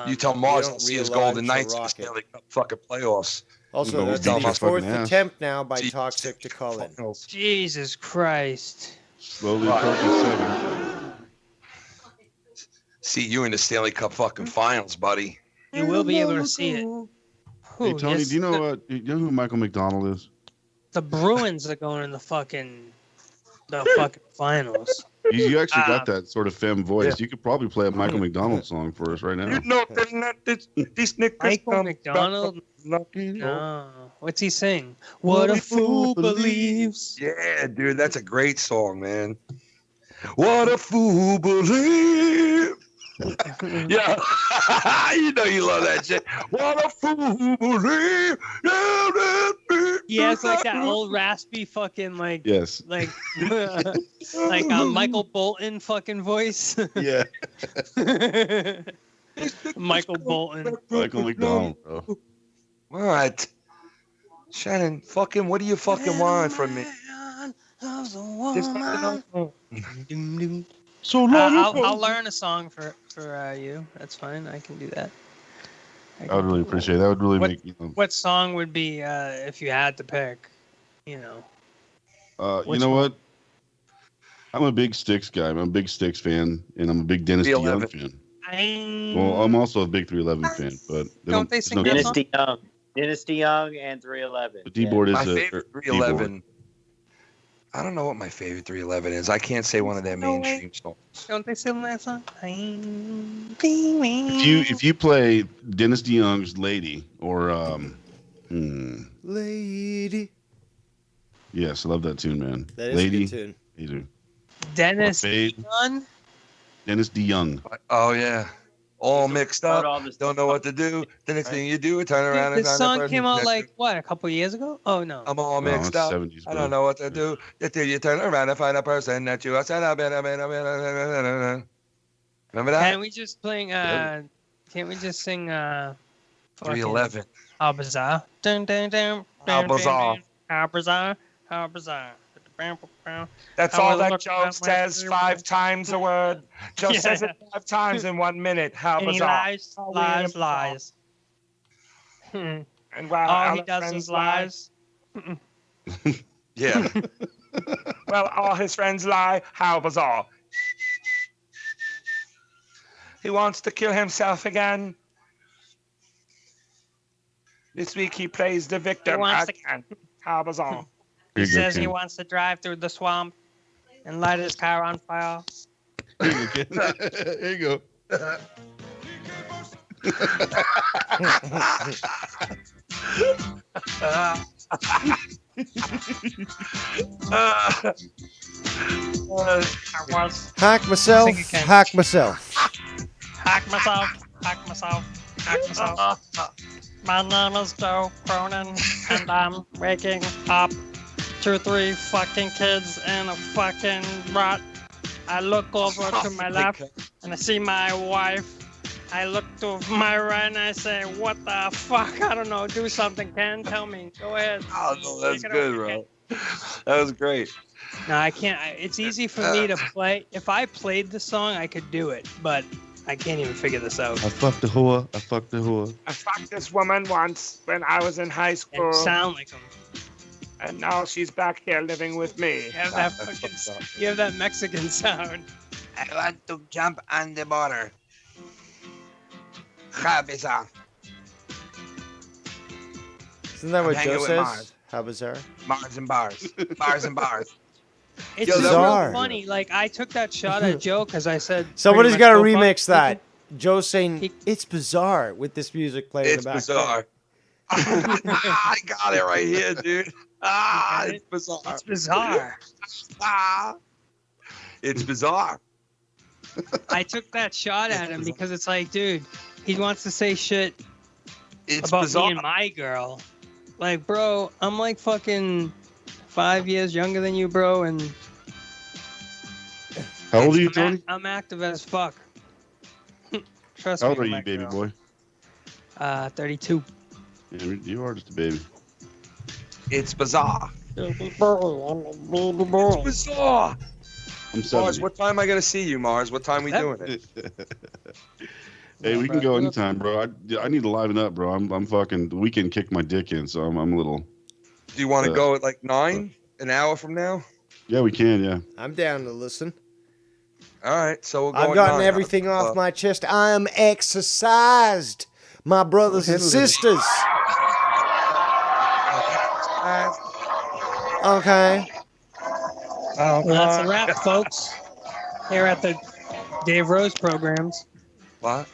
You tell Mars to see his Golden Knights in the Stanley Cup fucking playoffs. Also, that's the fourth attempt now by Toxic to call in. Jesus Christ. Slowly approaching 7. See you in the Stanley Cup fucking finals, buddy. You will be able to see it. Hey, Tony, do you know who Michael McDonald is? The Bruins are going in the fucking finals. You actually got that sort of femme voice. You could probably play a Michael McDonald song for us right now. Michael McDonald? No. What's he sing? What a fool believes. Yeah, dude, that's a great song, man. What a fool believes. Yeah, you love that shit. What a fool believes. He has like that old raspy fucking like yes, like like a Michael Bolton fucking voice. Yeah. Michael Bolton. Michael McDonald, bro. What? Shannon, fucking, what do you fucking want from me? So I'll learn a song for you. That's fine. I can do that. I would really appreciate it. That would really make What song would be if you had to pick? You know what? I'm a big Styx guy. I'm a big Styx fan, and I'm a big Dennis DeYoung fan. Well, I'm also a big 311 fan, but don't they sing Dennis DeYoung? Dennis DeYoung and 311. The D-board is my favorite 311. I don't know what my favorite 311 is. I can't say one of their mainstream songs. Don't they sing that song? If you play Dennis DeYoung's "Lady" or Lady. Yes, I love that tune, man. That is Lady, a good tune. You do. Dennis DeYoung. Dennis DeYoung. Oh yeah. All mixed up, don't know what to do. The next thing you do, turn around and this song came out like what, a couple years ago? Oh no. I'm all mixed up. 70s, I don't know what to do. Until you turn around and find a person that you are. Remember that? Can't we just sing 311. How bizarre. Dun, dun, dun, How bizarre. How bizarre. How bizarre. That's all that Joe says 5 times a word. Joe says it 5 times in 1 minute. How and bizarre. he lies. And wow, all he does is lies. Yeah. Well, all his friends lie. How bizarre. He wants to kill himself again. This week he plays the victim again. How bizarre. He says he wants to drive through the swamp and light his car on fire. Here you go. Hack myself. Hack myself. Hack myself. Hack myself. Hack myself. My name is Joe Cronin, and I'm waking up to 3 fucking kids and a fucking rat. I look over to my left and I see my wife. I look to my right and I say, what the fuck? I don't know. Do something, Ken. Tell me. Go ahead. Oh, no, that's good, bro. That was great. No, I can't. It's easy for me to play. If I played the song, I could do it, but I can't even figure this out. I fucked the whore. I fucked the whore. I fucked this woman once when I was in high school. You sound like him. And now she's back here living with me. You have that you have that Mexican sound. I want to jump on the border. How bizarre. Isn't that what hanging Joe with says? Mars. How bizarre. Mars and bars. Bars and bars. It's Yo, so bizarre. funny. Like, I took that shot at Joe because I said... Somebody's got to remix that. that. Joe's saying, it's bizarre with this music playing in It's the back. bizarre. I got it right here, dude. It's bizarre. It's bizarre. It's bizarre. I took that shot at him because it's like, dude, he wants to say shit It's about bizarre. me and my girl. Like, bro, I'm like fucking 5 years younger than you, bro, and How old are you, Tony? I'm active as fuck. Trust How me. old are you, my baby girl. boy? 32. Yeah, you are just a baby. It's bizarre. It's It's bizarre. I'm Mars, 70. what time I gotta see you, Mars? What time we doing it? Hey, we can go anytime, bro. I need to liven up, bro. I'm fucking. The weekend kicked my dick in, so I'm a little. Do you want to go at like 9, an hour from now? Yeah, we can. Yeah. I'm down to listen. All right, so we'll go. I've at gotten 9. everything off my chest. I am exercised, my brothers and sisters. Okay. Well, that's a wrap, folks. Here at the Dave Rose programs. What?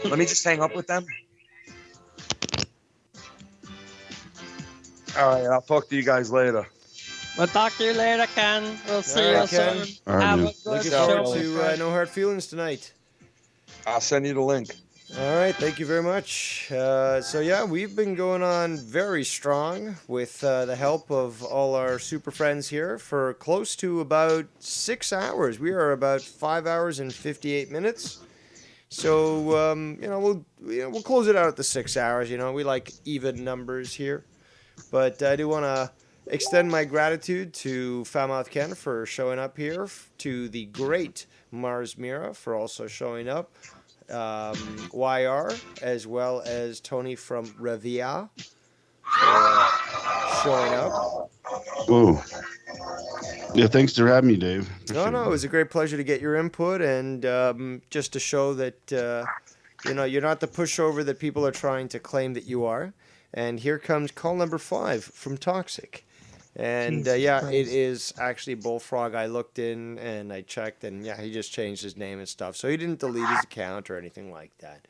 Let me just hang up with them. All right, I'll talk to you guys later. We'll talk to you later, Ken. We'll see All you right, Ken. soon. All right, Have man. a good Looking show. forward to No Hard Feelings tonight. I'll send you the link. All right, thank you very much. So yeah, we've been going on very strong with the help of all our super friends here for close to about 6 hours. We are about 5 hours and 58 minutes. So we'll close it out at the 6 hours. You know, we like even numbers here, but I do want to extend my gratitude to Falmouth Ken for showing up here, to the great Mars Mira for also showing up. YR, as well as Tony from Revia for showing up. Oh. Yeah, thanks for having me, Dave. No, it was a great pleasure to get your input and just to show that, you're not the pushover that people are trying to claim that you are. And here comes call number 5 from Toxic. And it is actually Bullfrog. I looked in and I checked, and he just changed his name and stuff. So he didn't delete his account or anything like that.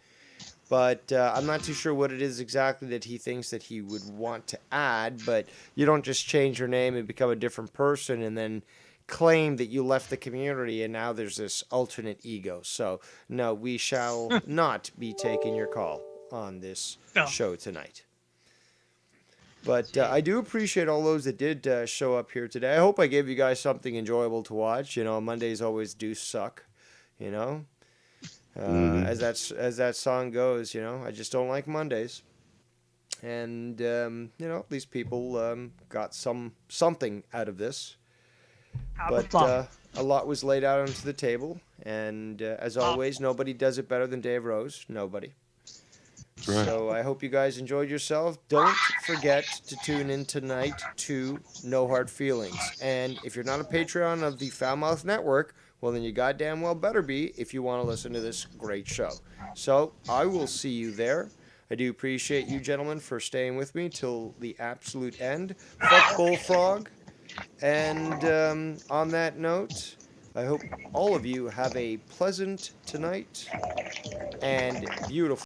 But I'm not too sure what it is exactly that he thinks that he would want to add. But you don't just change your name and become a different person and then claim that you left the community and now there's this alternate ego. So, no, we shall not be taking your call on this show tonight. But I do appreciate all those that did show up here today. I hope I gave you guys something enjoyable to watch. You know, Mondays always do suck, you know. As that song goes, you know, I just don't like Mondays. And, at least people got something out of this. But a lot was laid out onto the table. And as always, nobody does it better than Dave Rose. Nobody. right. So I hope you guys enjoyed yourself. Don't forget to tune in tonight to No Hard Feelings. And if you're not a Patreon of the Foulmouth Network, well, then you goddamn well better be if you want to listen to this great show. So I will see you there. I do appreciate you gentlemen for staying with me till the absolute end. Fuck Bullfrog. And on that note, I hope all of you have a pleasant tonight and beautiful.